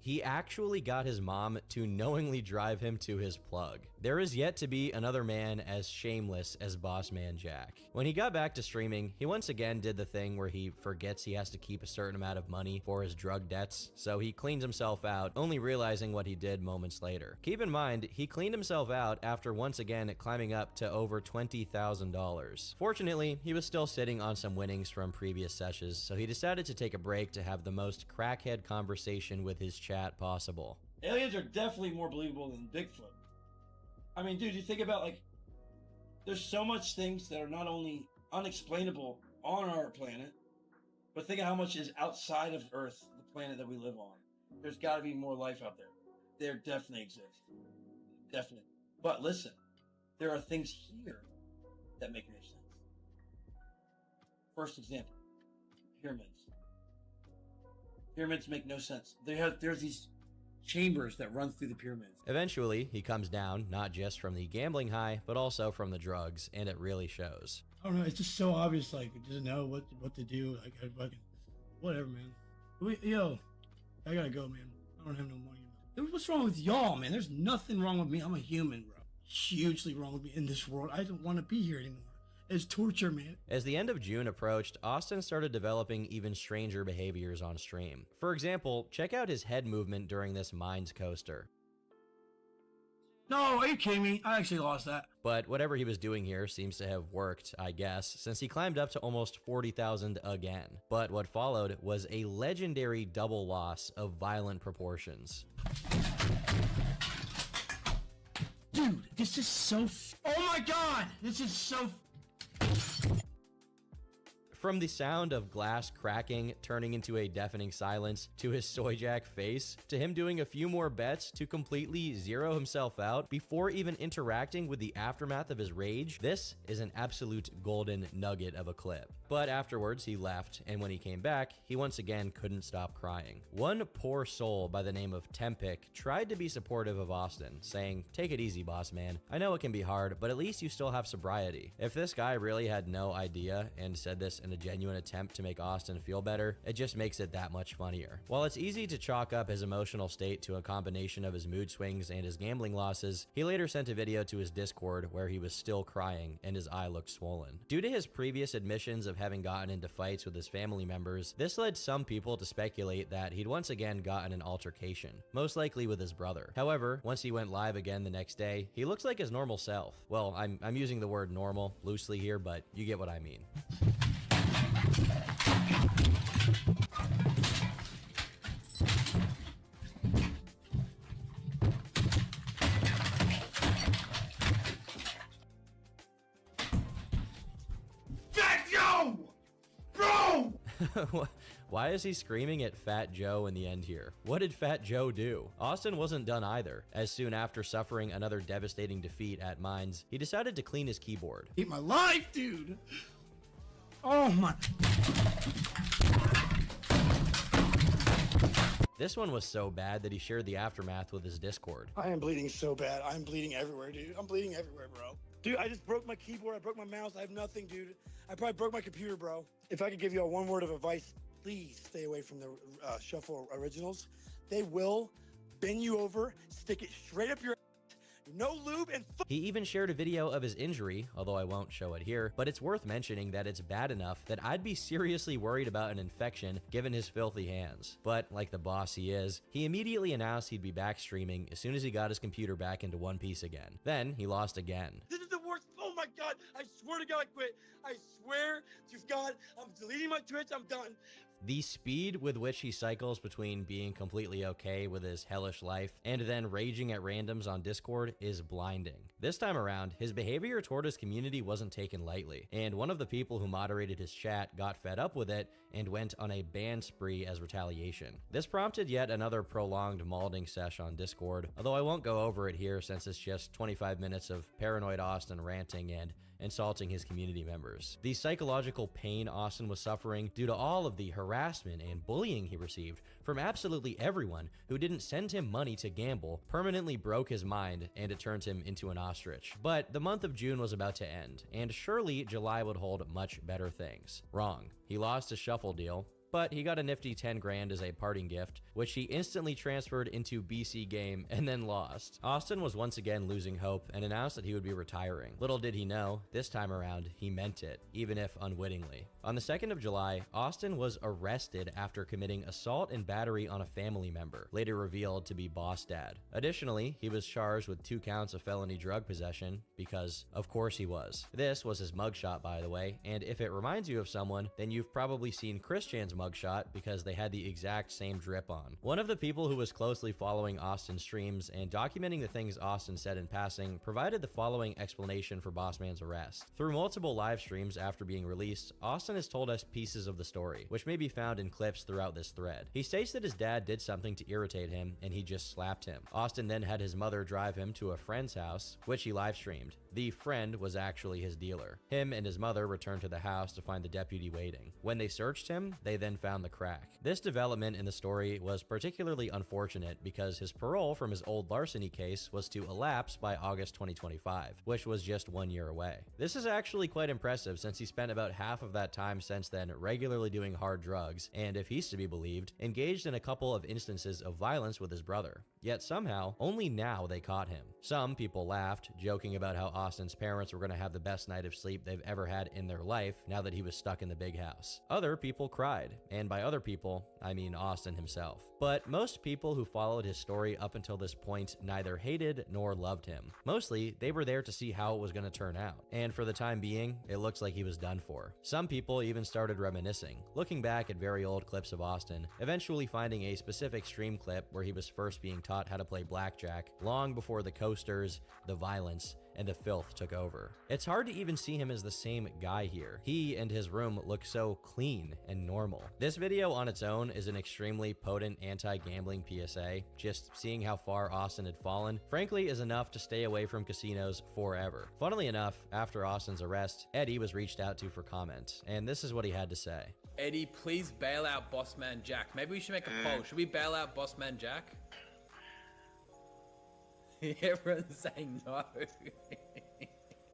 He actually got his mom to knowingly drive him to his plug. There is yet to be another man as shameless as Boss Man Jack. When he got back to streaming, he once again did the thing where he forgets he has to keep a certain amount of money for his drug debts, so he cleans himself out, only realizing what he did moments later. Keep in mind, he cleaned himself out after once again climbing up to over $20,000. Fortunately, he was still sitting on some winnings from previous sessions, so he decided to take a break to have the most crackhead conversation with his chat possible. Aliens are definitely more believable than Bigfoot. I mean, dude, you think about, like, there's so much things that are not only unexplainable on our planet, but think of how much is outside of Earth, the planet that we live on. There's got to be more life out there. There definitely exists. Definitely. But listen, there are things here that make no sense. First example, pyramids. Pyramids make no sense. There's these chambers that run through the pyramids. Eventually, he comes down, not just from the gambling high, but also from the drugs, and it really shows. I don't know. It's just so obvious. Like, it doesn't know what to do. Like, I fucking whatever, man. Yo, I gotta go, man. I don't have no money. Dude, what's wrong with y'all, man? There's nothing wrong with me. I'm a human, bro. Hugely wrong with me in this world. I don't want to be here anymore. It's torture, man. As the end of June approached, Austin started developing even stranger behaviors on stream. For example, check out his head movement during this Mines coaster. No, are you kidding me? I actually lost that. But whatever he was doing here seems to have worked, I guess, since he climbed up to almost 40,000 again. But what followed was a legendary double loss of violent proportions. Dude, this is so oh my god! This is so From the sound of glass cracking turning into a deafening silence, to his Soyjack face, to him doing a few more bets to completely zero himself out before even interacting with the aftermath of his rage, this is an absolute golden nugget of a clip. But afterwards he left, and when he came back, he once again couldn't stop crying. One poor soul by the name of Tempic tried to be supportive of Austin, saying, "Take it easy, boss man. I know it can be hard, but at least you still have sobriety." If this guy really had no idea and said this in a genuine attempt to make Austin feel better, it just makes it that much funnier. While it's easy to chalk up his emotional state to a combination of his mood swings and his gambling losses, he later sent a video to his Discord where he was still crying and his eye looked swollen. Due to his previous admissions of having gotten into fights with his family members, this led some people to speculate that he'd once again gotten an altercation, most likely with his brother. However, once he went live again the next day, he looks like his normal self. Well, I'm using the word normal loosely here, but you get what I mean. Fat Joe! Bro! Why is he screaming at Fat Joe in the end here? What did Fat Joe do? Austin wasn't done either, as soon after suffering another devastating defeat at Mines, he decided to clean his keyboard. Eat my life, dude! Oh my... This one was so bad that he shared the aftermath with his Discord. I am bleeding so bad. I'm bleeding everywhere, dude. I'm bleeding everywhere, bro. Dude, I just broke my keyboard. I broke my mouse. I have nothing, dude. I probably broke my computer, bro. If I could give you a one word of advice, please stay away from the Shuffle Originals. They will bend you over, stick it straight up your no lube, and he even shared a video of his injury, although I won't show it here, but it's worth mentioning that it's bad enough that I'd be seriously worried about an infection given his filthy hands. But like the boss he is, he immediately announced he'd be back streaming as soon as he got his computer back into one piece again. Then he lost again. This is the worst. Oh my god, I swear to God I quit. I swear to God, I'm deleting my Twitch. I'm done. The speed with which he cycles between being completely okay with his hellish life and then raging at randoms on Discord is blinding. This time around, his behavior toward his community wasn't taken lightly, and one of the people who moderated his chat got fed up with it and went on a ban spree as retaliation. This prompted yet another prolonged malding sesh on Discord, although I won't go over it here since it's just 25 minutes of paranoid Austin ranting and insulting his community members. The psychological pain Austin was suffering due to all of the harassment and bullying he received from absolutely everyone who didn't send him money to gamble permanently broke his mind, and it turned him into an ostrich. But the month of June was about to end, and surely July would hold much better things. Wrong. He lost his shuffle deal, but he got a nifty 10 grand as a parting gift, which he instantly transferred into BC Game and then lost. Austin was once again losing hope and announced that he would be retiring. Little did he know, this time around, he meant it, even if unwittingly. On the 2nd of July, Austin was arrested after committing assault and battery on a family member, later revealed to be Boss Dad. Additionally, he was charged with 2 counts of felony drug possession, because of course he was. This was his mugshot, by the way, and if it reminds you of someone, then you've probably seen Chris Chan's mugshot because they had the exact same drip on. One of the people who was closely following Austin's streams and documenting the things Austin said in passing provided the following explanation for Bossman's arrest. Through multiple live streams after being released, Austin has told us pieces of the story, which may be found in clips throughout this thread. He states that his dad did something to irritate him and he just slapped him. Austin then had his mother drive him to a friend's house, which he live streamed. The friend was actually his dealer. Him and his mother returned to the house to find the deputy waiting. When they searched him, they then found the crack. This development in the story was particularly unfortunate because his parole from his old larceny case was to elapse by August 2025, which was just 1 year away. This is actually quite impressive since he spent about half of that time since then regularly doing hard drugs and, if he's to be believed, engaged in a couple of instances of violence with his brother. Yet somehow, only now they caught him. Some people laughed, joking about how Austin's parents were going to have the best night of sleep they've ever had in their life now that he was stuck in the big house. Other people cried, and by other people, I mean Austin himself. But most people who followed his story up until this point neither hated nor loved him. Mostly, they were there to see how it was going to turn out. And for the time being, it looks like he was done for. Some people even started reminiscing, looking back at very old clips of Austin, eventually finding a specific stream clip where he was first being taught how to play blackjack, long before the coasters, the violence, and the filth took over. It's hard to even see him as the same guy here. He and his room look so clean and normal. This video on its own is an extremely potent anti-gambling PSA. Just seeing how far Austin had fallen, frankly, is enough to stay away from casinos forever. Funnily enough, after Austin's arrest, Eddie was reached out to for comment, and this is what he had to say. Eddie, please bail out Bossman Jack. Maybe we should make a poll. Should we bail out Bossman Jack? Everyone's saying no.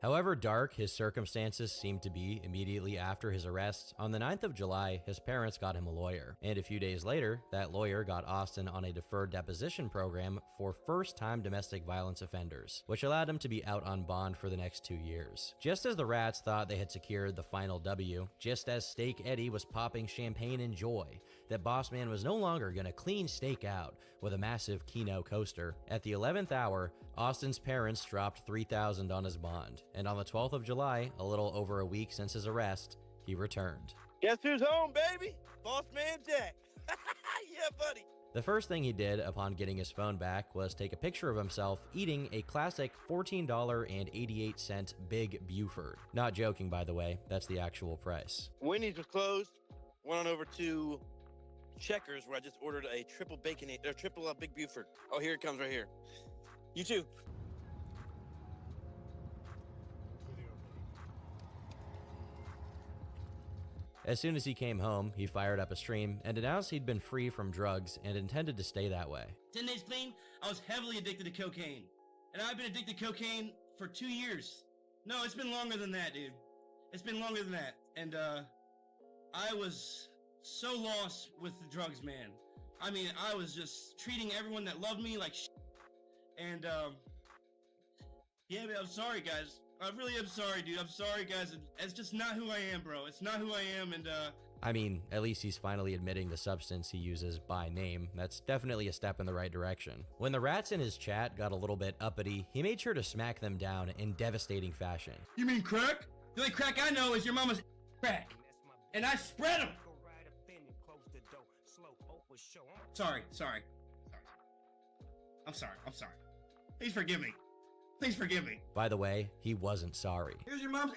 However dark his circumstances seemed to be immediately after his arrest, on the 9th of July, his parents got him a lawyer. And a few days later, that lawyer got Austin on a deferred deposition program for first-time domestic violence offenders, which allowed him to be out on bond for the next 2 years. Just as the Rats thought they had secured the final W, just as Steak Eddie was popping champagne in joy, that Bossman was no longer gonna clean Steak out with a massive Keno coaster, at the 11th hour, Austin's parents dropped $3,000 on his bond, and on the 12th of July, a little over a week since his arrest, he returned. Guess who's home, baby? Bossman Jack. Yeah, buddy. The first thing he did upon getting his phone back was take a picture of himself eating a classic $14.88 Big Buford. Not joking, by the way, that's the actual price. Wendy's was closed. Went on over to Checkers, where I just ordered a triple bacon, or triple Big Buford. Oh, here it comes right here. You too. As soon as he came home, he fired up a stream and announced he'd been free from drugs and intended to stay that way. 10 days clean, I was heavily addicted to cocaine. And I've been addicted to cocaine for 2 years. No, it's been longer than that, dude. It's been longer than that. And, I was so lost with the drugs, man. I mean, I was just treating everyone that loved me like shit. And, yeah, man, I'm sorry, guys. I really am sorry, dude. I'm sorry, guys. It's just not who I am, bro. It's not who I am, and, I mean, at least he's finally admitting the substance he uses by name. That's definitely a step in the right direction. When the Rats in his chat got a little bit uppity, he made sure to smack them down in devastating fashion. You mean crack? The only crack I know is your mama's crack. And I spread them. Sorry. I'm sorry. Please forgive me. Please forgive me. By the way, he wasn't sorry. Here's your mom's.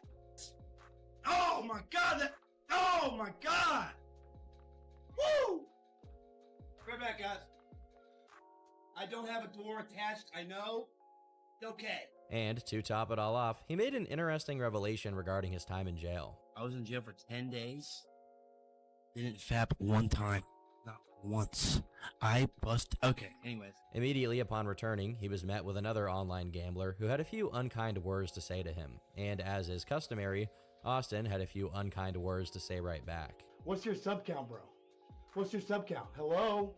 Oh my god! Oh my god! Woo! Right back, guys. I don't have a door attached, I know. Okay. And to top it all off, he made an interesting revelation regarding his time in jail. I was in jail for 10 days. Didn't fap one time. Not once. I bust. Okay, anyways. Immediately upon returning, he was met with another online gambler who had a few unkind words to say to him. And as is customary, Austin had a few unkind words to say right back. What's your sub count, bro? What's your sub count? Hello?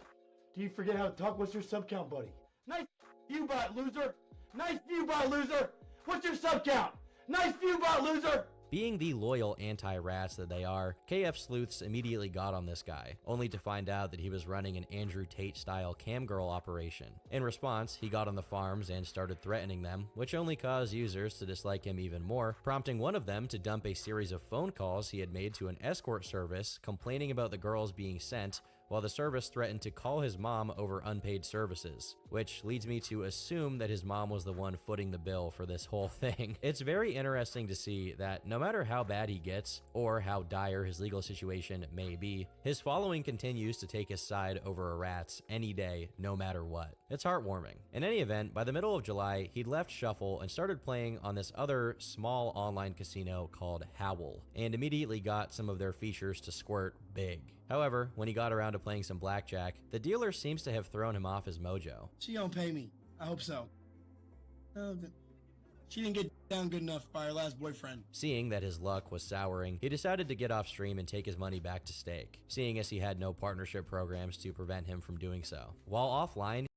Do you forget how to talk? What's your sub count, buddy? Nice view bot, loser. Nice view bot, loser. What's your sub count? Nice view bot, loser. Being the loyal anti-rats that they are, KF Sleuths immediately got on this guy, only to find out that he was running an Andrew Tate-style camgirl operation. In response, he got on the farms and started threatening them, which only caused users to dislike him even more, prompting one of them to dump a series of phone calls he had made to an escort service complaining about the girls being sent, while the service threatened to call his mom over unpaid services, which leads me to assume that his mom was the one footing the bill for this whole thing. It's very interesting to see that no matter how bad he gets, or how dire his legal situation may be, his following continues to take his side over a rat's any day, no matter what. It's heartwarming. In any event, by the middle of July, he'd left Shuffle and started playing on this other small online casino called Howl, and immediately got some of their features to squirt big. However, when he got around to playing some blackjack, the dealer seems to have thrown him off his mojo. She don't pay me. I hope so. She didn't get down good enough by her last boyfriend. Seeing that his luck was souring, he decided to get off stream and take his money back to stake, seeing as he had no partnership programs to prevent him from doing so. While offline,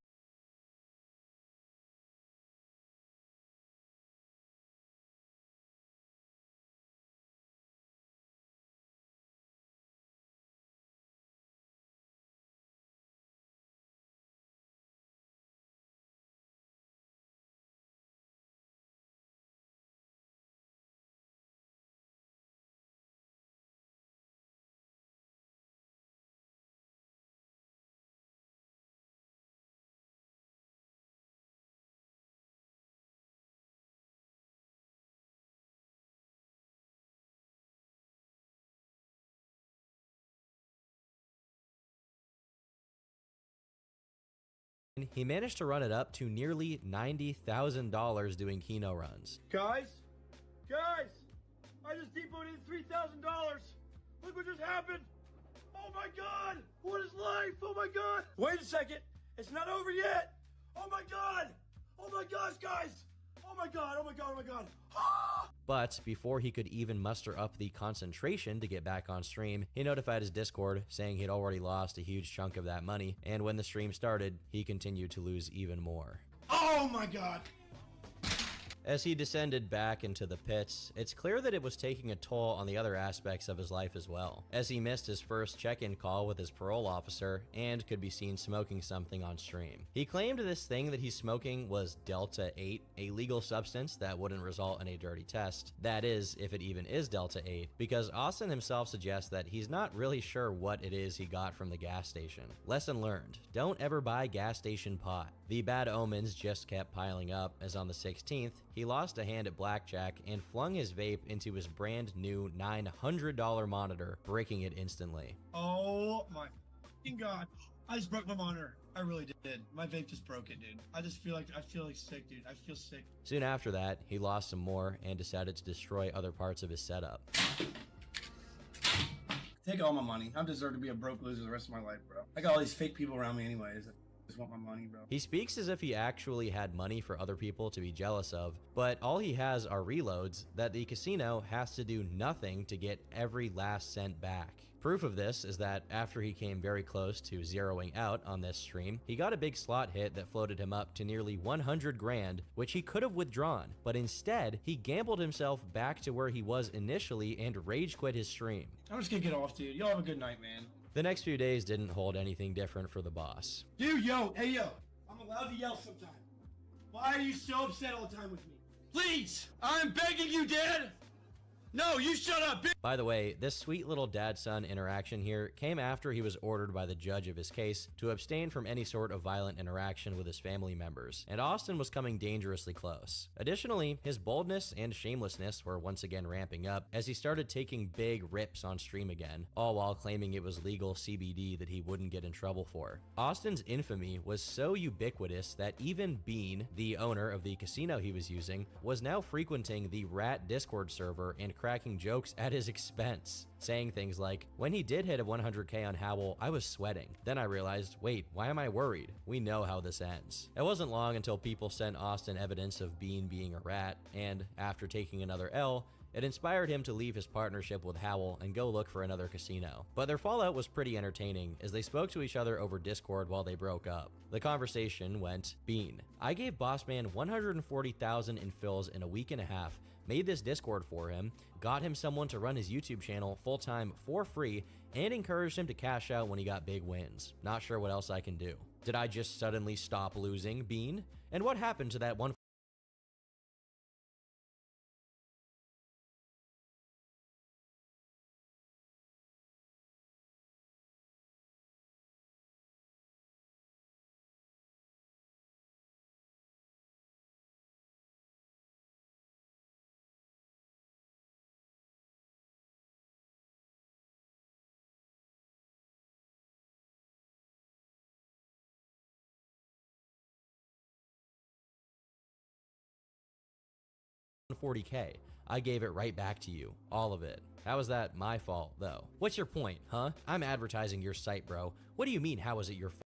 he managed to run it up to nearly $90,000 doing Keno runs. Guys, I just deposited $3,000. Look what just happened. Oh my God, what is life? Oh my God. Wait a second, it's not over yet. Oh my God, gosh, guys. Oh my God, oh my God, oh my God. Ah! But before he could even muster up the concentration to get back on stream, he notified his Discord saying he'd already lost a huge chunk of that money, and when the stream started, he continued to lose even more. Oh my God. As he descended back into the pits, it's clear that it was taking a toll on the other aspects of his life as well, as he missed his first check-in call with his parole officer and could be seen smoking something on stream. He claimed this thing that he's smoking was Delta 8, a legal substance that wouldn't result in a dirty test. That is, if it even is Delta 8, because Austin himself suggests that he's not really sure what it is he got from the gas station. Lesson learned, don't ever buy gas station pot. The bad omens just kept piling up, as on the 16th, he lost a hand at blackjack and flung his vape into his brand new $900 monitor, breaking it instantly. Oh my fucking God. I just broke my monitor. I really did. My vape just broke it, dude. I feel like sick, dude. I feel sick. Soon after that, he lost some more and decided to destroy other parts of his setup. Take all my money. I deserve to be a broke loser the rest of my life, bro. I got all these fake people around me anyways. Just want my money, bro. He speaks as if he actually had money for other people to be jealous of, but all he has are reloads that the casino has to do nothing to get every last cent back. Proof of this is that after he came very close to zeroing out on this stream, he got a big slot hit that floated him up to nearly 100 grand, which he could have withdrawn, but instead, he gambled himself back to where he was initially and rage quit his stream. I'm just gonna get off, dude. Y'all have a good night, man. The next few days didn't hold anything different for the boss. Dude, hey yo, I'm allowed to yell sometime. Why are you so upset all the time with me? Please, I'm begging you, Dad. No, you shut up, bitch. By the way, this sweet little dad-son interaction here came after he was ordered by the judge of his case to abstain from any sort of violent interaction with his family members, and Austin was coming dangerously close. Additionally, his boldness and shamelessness were once again ramping up as he started taking big rips on stream again, all while claiming it was legal CBD that he wouldn't get in trouble for. Austin's infamy was so ubiquitous that even Bean, the owner of the casino he was using, was now frequenting the Rat Discord server and cracking jokes at his expense, saying things like, when he did hit a 100k on Howl, I was sweating. Then I realized, wait, why am I worried? We know how this ends. It wasn't long until people sent Austin evidence of Bean being a rat, and after taking another L, It inspired him to leave his partnership with Howell and go look for another casino. But their fallout was pretty entertaining as they spoke to each other over Discord while they broke up. The conversation went, Bean, I gave Bossman 140,000 in fills in a week and a half, made this Discord for him, got him someone to run his YouTube channel full-time for free, and encouraged him to cash out when he got big wins. Not sure what else I can do. Did I just suddenly stop losing, Bean? And what happened to that one $40K. I gave it right back to you. All of it. How is that my fault, though? What's your point, huh? I'm advertising your site, bro. What do you mean, how is it your fault?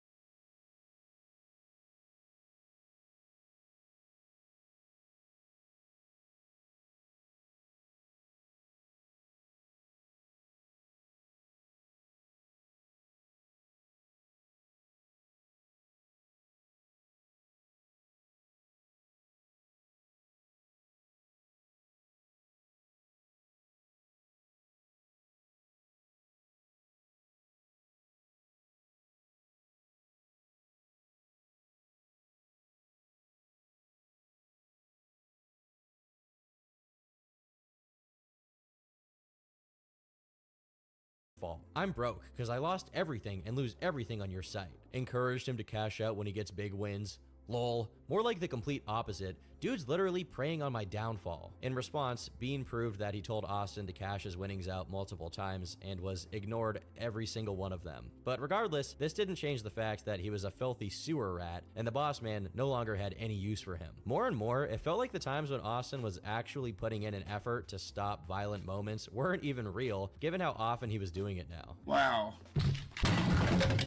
I'm broke because I lost everything and lose everything on your site. Encouraged him to cash out when he gets big wins. Lol. More like the complete opposite. Dude's literally preying on my downfall. In response, Bean proved that he told Austin to cash his winnings out multiple times and was ignored every single one of them. But regardless, this didn't change the fact that he was a filthy sewer rat and the boss man no longer had any use for him. More and more, it felt like the times when Austin was actually putting in an effort to stop violent moments weren't even real, given how often he was doing it now. Wow.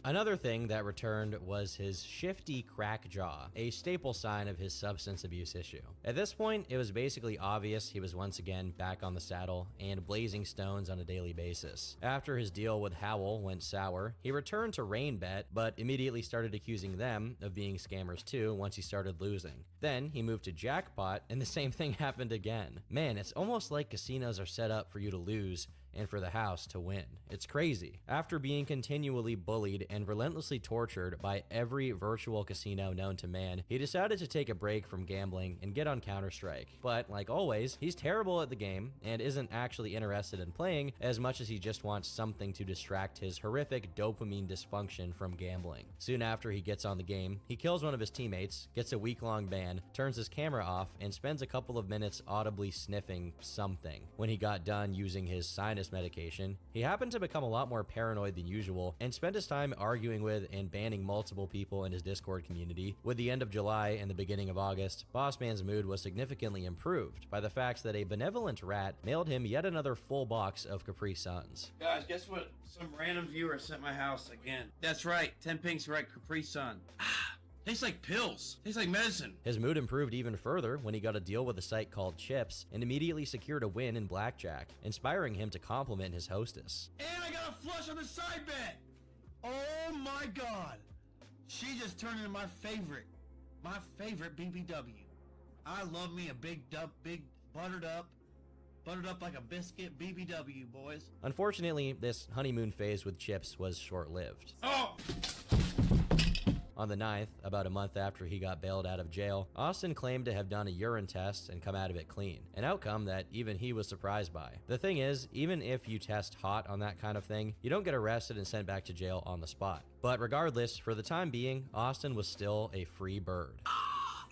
Another thing that returned was his shifty crack jaw, a staple sign of his substance abuse issue. At this point, it was basically obvious he was once again back on the saddle and blazing stones on a daily basis. After his deal with Howell went sour, he returned to RainBet, but immediately started accusing them of being scammers too once he started losing. Then he moved to Jackpot, and the same thing happened again. Man, it's almost like casinos are set up for you to lose and for the house to win. It's crazy. After being continually bullied and relentlessly tortured by every virtual casino known to man, he decided to take a break from gambling and get on Counter-Strike. But like always, he's terrible at the game and isn't actually interested in playing as much as he just wants something to distract his horrific dopamine dysfunction from gambling. Soon after he gets on the game, he kills one of his teammates, gets a week-long ban, turns his camera off, and spends a couple of minutes audibly sniffing something. When he got done using his sinus medication, he happened to become a lot more paranoid than usual and spent his time arguing with and banning multiple people in his Discord community. With the end of July and the beginning of August, Bossman's mood was significantly improved by the fact that a benevolent rat mailed him yet another full box of Capri Suns. Guys, guess what? Some random viewer sent my house again. That's right. 10 pinks right, Capri Sun. Tastes like pills. Tastes like medicine. His mood improved even further when he got a deal with a site called Chips and immediately secured a win in blackjack, inspiring him to compliment his hostess. And I got a flush on the side bet. Oh my god. She just turned into my favorite BBW. I love me a big buttered up like a biscuit BBW, boys. Unfortunately, this honeymoon phase with Chips was short-lived. Oh! On the 9th, about a month after he got bailed out of jail, Austin claimed to have done a urine test and come out of it clean, an outcome that even he was surprised by. The thing is, even if you test hot on that kind of thing, you don't get arrested and sent back to jail on the spot. But regardless, for the time being, Austin was still a free bird.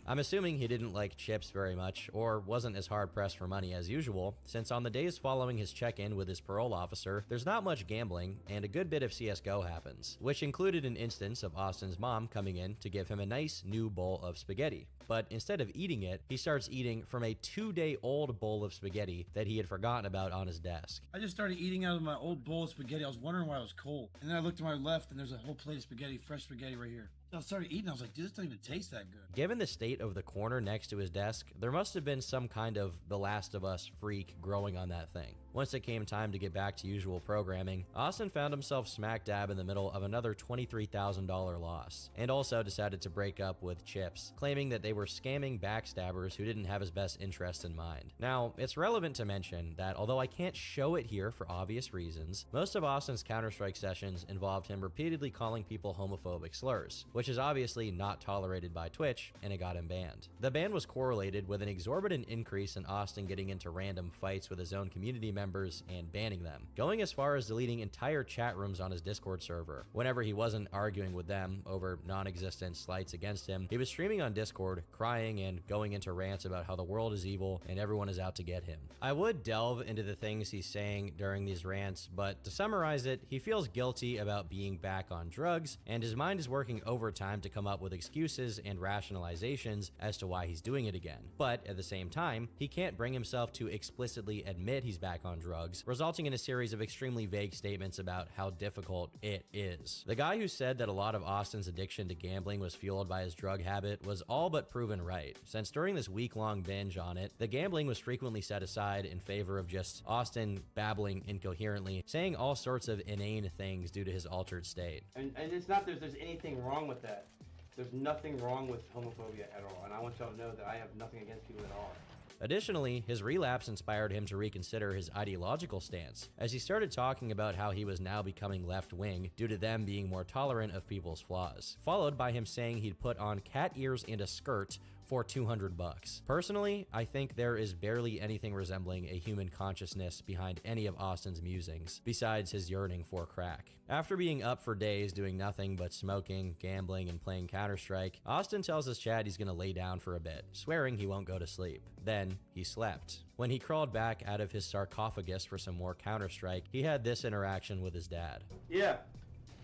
I'm assuming he didn't like Chips very much, or wasn't as hard-pressed for money as usual, since on the days following his check-in with his parole officer, there's not much gambling, and a good bit of CSGO happens, which included an instance of Austin's mom coming in to give him a nice new bowl of spaghetti. But instead of eating it, he starts eating from a 2-day-old bowl of spaghetti that he had forgotten about on his desk. I just started eating out of my old bowl of spaghetti. I was wondering why it was cold. And then I looked to my left and there's a whole plate of spaghetti, fresh spaghetti right here. I started eating. I was like, dude, this doesn't even taste that good. Given the state of the corner next to his desk, there must have been some kind of The Last of Us freak growing on that thing. Once it came time to get back to usual programming, Austin found himself smack dab in the middle of another $23,000 loss, and also decided to break up with Chips, claiming that they were scamming backstabbers who didn't have his best interest in mind. Now, it's relevant to mention that although I can't show it here for obvious reasons, most of Austin's Counter-Strike sessions involved him repeatedly calling people homophobic slurs, which is obviously not tolerated by Twitch, and it got him banned. The ban was correlated with an exorbitant increase in Austin getting into random fights with his own community members and banning them, going as far as deleting entire chat rooms on his Discord server. Whenever he wasn't arguing with them over non-existent slights against him, he was streaming on Discord, crying and going into rants about how the world is evil and everyone is out to get him. I would delve into the things he's saying during these rants, but to summarize it, he feels guilty about being back on drugs, and his mind is working overtime to come up with excuses and rationalizations as to why he's doing it again. But at the same time, he can't bring himself to explicitly admit he's back on drugs, resulting in a series of extremely vague statements about how difficult it is. The guy who said that a lot of Austin's addiction to gambling was fueled by his drug habit was all but proven right, since during this week-long binge on it, the gambling was frequently set aside in favor of just Austin babbling incoherently, saying all sorts of inane things due to his altered state. And it's not that there's anything wrong with that. There's nothing wrong with homophobia at all, and I want y'all to know that I have nothing against people at all. Additionally, his relapse inspired him to reconsider his ideological stance, as he started talking about how he was now becoming left-wing due to them being more tolerant of people's flaws, followed by him saying he'd put on cat ears and a skirt for $200. Personally, I think there is barely anything resembling a human consciousness behind any of Austin's musings, besides his yearning for crack. After being up for days doing nothing but smoking, gambling, and playing Counter-Strike, Austin tells his chat he's gonna lay down for a bit, swearing he won't go to sleep. Then, he slept. When he crawled back out of his sarcophagus for some more Counter-Strike, he had this interaction with his dad. Yeah.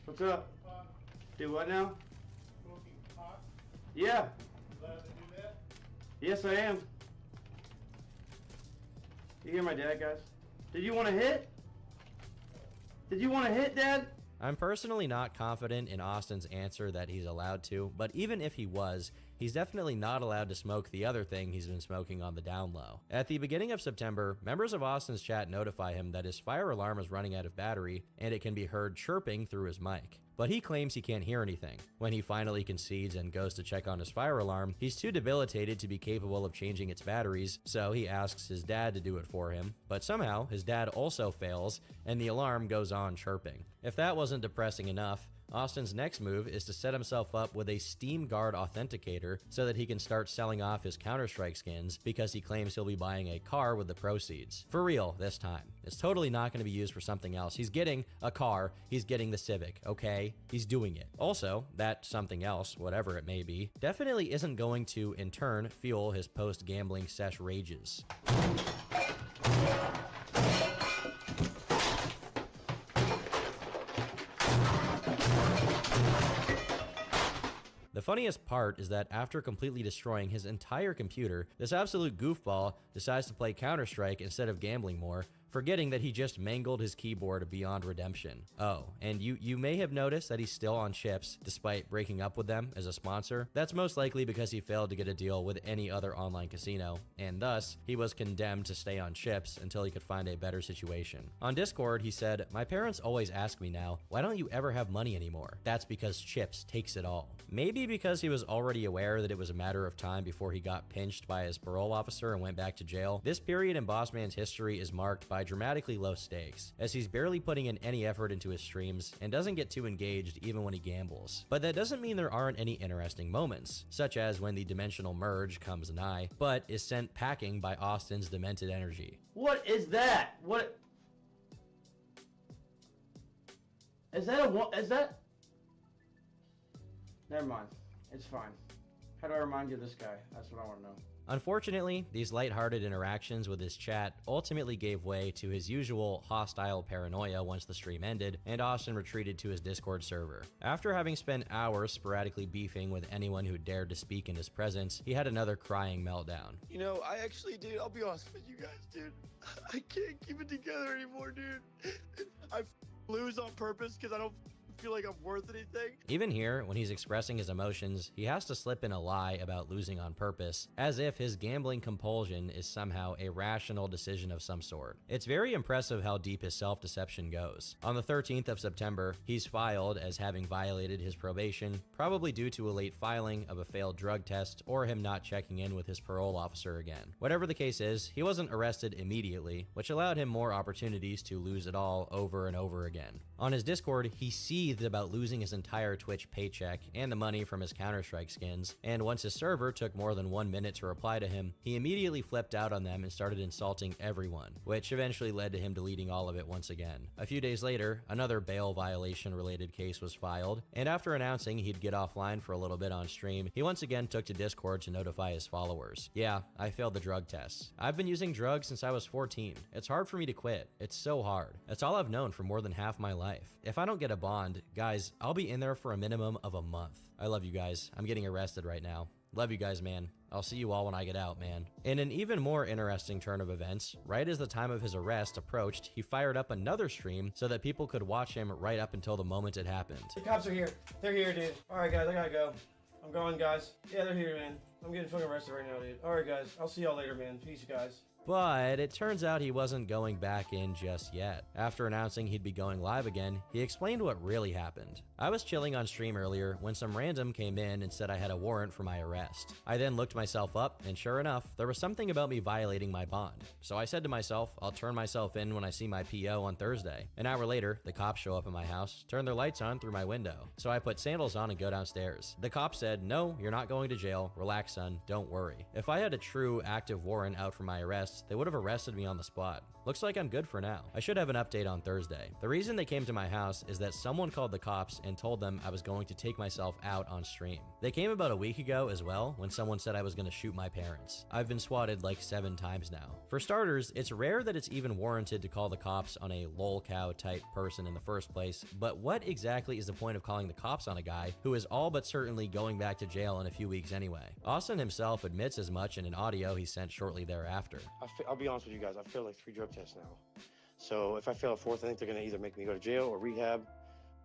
What's up? Do what now? Yeah. Yes, I am. You hear my dad, guys? Did you want to hit? Did you want to hit, Dad? I'm personally not confident in Austin's answer that he's allowed to, but even if he was, he's definitely not allowed to smoke the other thing he's been smoking on the down low. At the beginning of September, members of Austin's chat notify him that his fire alarm is running out of battery and it can be heard chirping through his mic. But he claims he can't hear anything. When he finally concedes and goes to check on his fire alarm, he's too debilitated to be capable of changing its batteries, so he asks his dad to do it for him. But somehow, his dad also fails, and the alarm goes on chirping. If that wasn't depressing enough, Austin's next move is to set himself up with a Steam Guard authenticator so that he can start selling off his Counter-Strike skins because he claims he'll be buying a car with the proceeds. For real this time. It's totally not going to be used for something else. He's getting a car, he's getting the Civic, okay? He's doing it. Also, that something else, whatever it may be, definitely isn't going to, in turn, fuel his post-gambling sesh rages. The funniest part is that after completely destroying his entire computer, this absolute goofball decides to play Counter-Strike instead of gambling more, forgetting that he just mangled his keyboard beyond redemption. Oh, and you may have noticed that he's still on Chips despite breaking up with them as a sponsor. That's most likely because he failed to get a deal with any other online casino, and thus, he was condemned to stay on Chips until he could find a better situation. On Discord, he said, "My parents always ask me now, why don't you ever have money anymore? That's because Chips takes it all." Maybe because he was already aware that it was a matter of time before he got pinched by his parole officer and went back to jail. This period in Bossman's history is marked by dramatically low stakes, as he's barely putting in any effort into his streams and doesn't get too engaged even when he gambles. But that doesn't mean there aren't any interesting moments, such as when the dimensional merge comes nigh, but is sent packing by Austin's demented energy. What is that? What? Is that? Never mind. It's fine. How do I remind you of this guy? That's what I want to know. Unfortunately, these lighthearted interactions with his chat ultimately gave way to his usual hostile paranoia once the stream ended, and Austin retreated to his Discord server. After having spent hours sporadically beefing with anyone who dared to speak in his presence, he had another crying meltdown. You know, I actually, dude, I'll be honest with you guys, dude. I can't keep it together anymore, dude. I lose on purpose because I don't feel like I'm worth anything. Even here, when he's expressing his emotions, he has to slip in a lie about losing on purpose, as if his gambling compulsion is somehow a rational decision of some sort. It's very impressive how deep his self-deception goes. On the 13th of September, he's filed as having violated his probation, probably due to a late filing of a failed drug test or him not checking in with his parole officer again. Whatever the case is, he wasn't arrested immediately, which allowed him more opportunities to lose it all over and over again. On his Discord, he seethed about losing his entire Twitch paycheck and the money from his Counter-Strike skins, and once his server took more than 1 minute to reply to him, he immediately flipped out on them and started insulting everyone, which eventually led to him deleting all of it once again. A few days later, another bail violation related case was filed, and after announcing he'd get offline for a little bit on stream, he once again took to Discord to notify his followers. Yeah, I failed the drug tests. I've been using drugs since I was 14. It's hard for me to quit. It's so hard. That's all I've known for more than half my life. If I don't get a bond, guys, I'll be in there for a minimum of a month. I love you guys. I'm getting arrested right now. Love you guys, man. I'll see you all when I get out, man. In an even more interesting turn of events, right as the time of his arrest approached, he fired up another stream so that people could watch him right up until the moment it happened. The cops are here. They're here, dude. Alright, guys, I gotta go. I'm going, guys. Yeah, they're here, man. I'm getting fucking arrested right now, dude. Alright, guys. I'll see y'all later, man. Peace, guys. But it turns out he wasn't going back in just yet. After announcing he'd be going live again, he explained what really happened. I was chilling on stream earlier when some random came in and said I had a warrant for my arrest. I then looked myself up, and sure enough, there was something about me violating my bond. So I said to myself, I'll turn myself in when I see my PO on Thursday. An hour later, the cops show up at my house, turn their lights on through my window. So I put sandals on and go downstairs. The cop said, no, you're not going to jail. Relax, son. Don't worry. If I had a true active warrant out for my arrest, they would have arrested me on the spot. Looks like I'm good for now. I should have an update on Thursday. The reason they came to my house is that someone called the cops and told them I was going to take myself out on stream. They came about a week ago as well when someone said I was going to shoot my parents. I've been swatted like 7 times now. For starters, it's rare that it's even warranted to call the cops on a lolcow type person in the first place, but what exactly is the point of calling the cops on a guy who is all but certainly going back to jail in a few weeks anyway? Austin himself admits as much in an audio he sent shortly thereafter. I'll be honest with you guys, I've failed like 3 drug tests now. So if I fail a 4th, I think they're gonna either make me go to jail or rehab.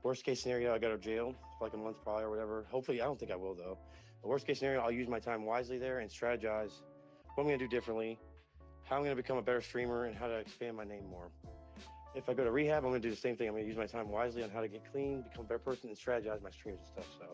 Worst case scenario, I go to jail for like a month probably or whatever. Hopefully, I don't think I will though. The worst case scenario, I'll use my time wisely there and strategize what I'm gonna do differently, how I'm gonna become a better streamer, and how to expand my name more. If I go to rehab, I'm gonna do the same thing. I'm gonna use my time wisely on how to get clean, become a better person, and strategize my streams and stuff. So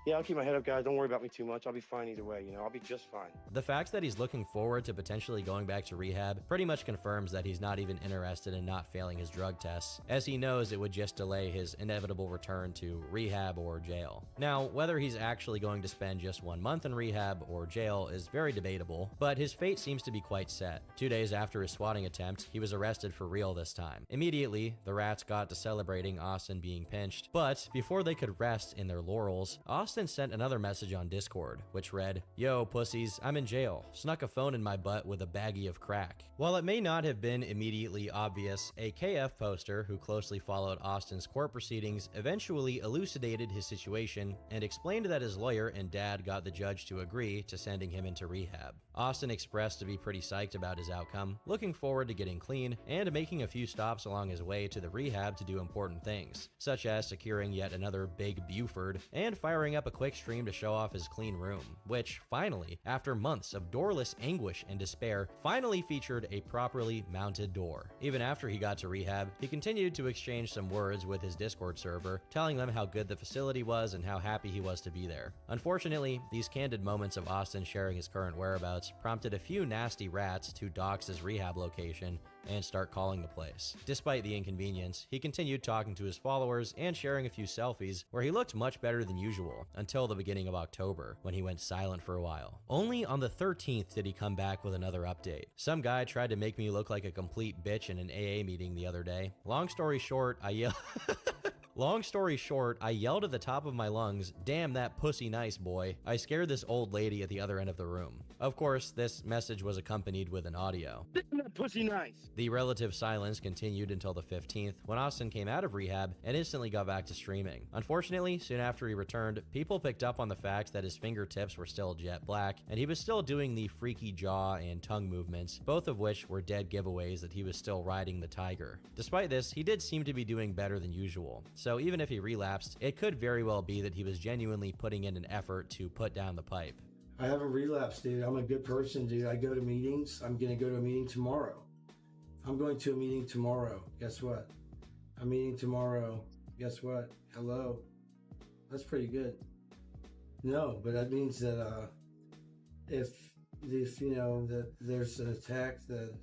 yeah, I'll keep my head up, guys. Don't worry about me too much. I'll be fine either way. You know, I'll be just fine. The fact that he's looking forward to potentially going back to rehab pretty much confirms that he's not even interested in not failing his drug tests, as he knows it would just delay his inevitable return to rehab or jail. Now, whether he's actually going to spend just 1 month in rehab or jail is very debatable, but his fate seems to be quite set. 2 days after his swatting attempt, he was arrested for real this time. Immediately, the rats got to celebrating Austin being pinched, but before they could rest in their laurels, Austin sent another message on Discord, which read, "Yo, pussies, I'm in jail. Snuck a phone in my butt with a baggie of crack." While it may not have been immediately obvious, a KF poster who closely followed Austin's court proceedings eventually elucidated his situation and explained that his lawyer and dad got the judge to agree to sending him into rehab. Austin expressed to be pretty psyched about his outcome, looking forward to getting clean and making a few stops along his way to the rehab to do important things, such as securing yet another big Buford and firing up a quick stream to show off his clean room, which finally, after months of doorless anguish and despair, finally featured a properly mounted door. Even after he got to rehab, he continued to exchange some words with his Discord server, telling them how good the facility was and how happy he was to be there. Unfortunately, these candid moments of Austin sharing his current whereabouts prompted a few nasty rats to dox his rehab location and start calling the place. Despite the inconvenience, he continued talking to his followers and sharing a few selfies where he looked much better than usual until the beginning of October, when he went silent for a while. Only on the 13th did he come back with another update. Some guy tried to make me look like a complete bitch in an AA meeting the other day. Long story short, I yelled at the top of my lungs, "Damn that pussy nice, boy." I scared this old lady at the other end of the room. Of course, this message was accompanied with an audio. Damn that pussy nice. The relative silence continued until the 15th, when Austin came out of rehab and instantly got back to streaming. Unfortunately, soon after he returned, people picked up on the fact that his fingertips were still jet black, and he was still doing the freaky jaw and tongue movements, both of which were dead giveaways that he was still riding the tiger. Despite this, he did seem to be doing better than usual, so even if he relapsed, it could very well be that he was genuinely putting in an effort to put down the pipe. I haven't relapsed, dude. I'm a good person, dude. I go to meetings. I'm going to go to a meeting tomorrow. I'm going to a meeting tomorrow. Guess what? I'm meeting tomorrow. Guess what? Hello. That's pretty good. No, but that means that if you know that there's an attack, that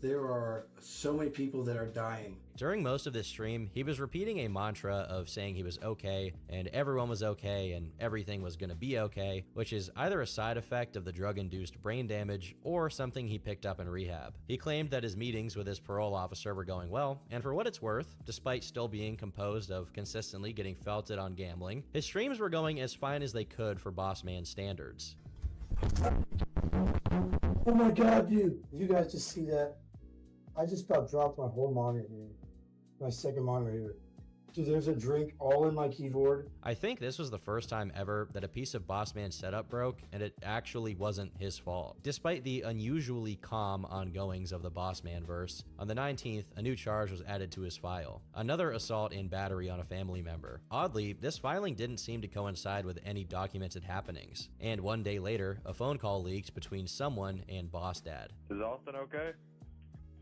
there are so many people that are dying. During most of this stream, he was repeating a mantra of saying he was okay, and everyone was okay, and everything was gonna be okay, which is either a side effect of the drug-induced brain damage or something he picked up in rehab. He claimed that his meetings with his parole officer were going well, and for what it's worth, despite still being composed of consistently getting felted on gambling, his streams were going as fine as they could for Boss Man standards. Oh my god, dude. Did you guys just see that? I just about dropped my whole monitor here. My second monitor here. Dude, there's a drink all in my keyboard. I think this was the first time ever that a piece of Boss Man's setup broke, and it actually wasn't his fault. Despite the unusually calm ongoings of the Boss Man verse, on the 19th, a new charge was added to his file. Another assault and battery on a family member. Oddly, this filing didn't seem to coincide with any documented happenings. And one day later, a phone call leaked between someone and Boss Dad. Is Austin okay?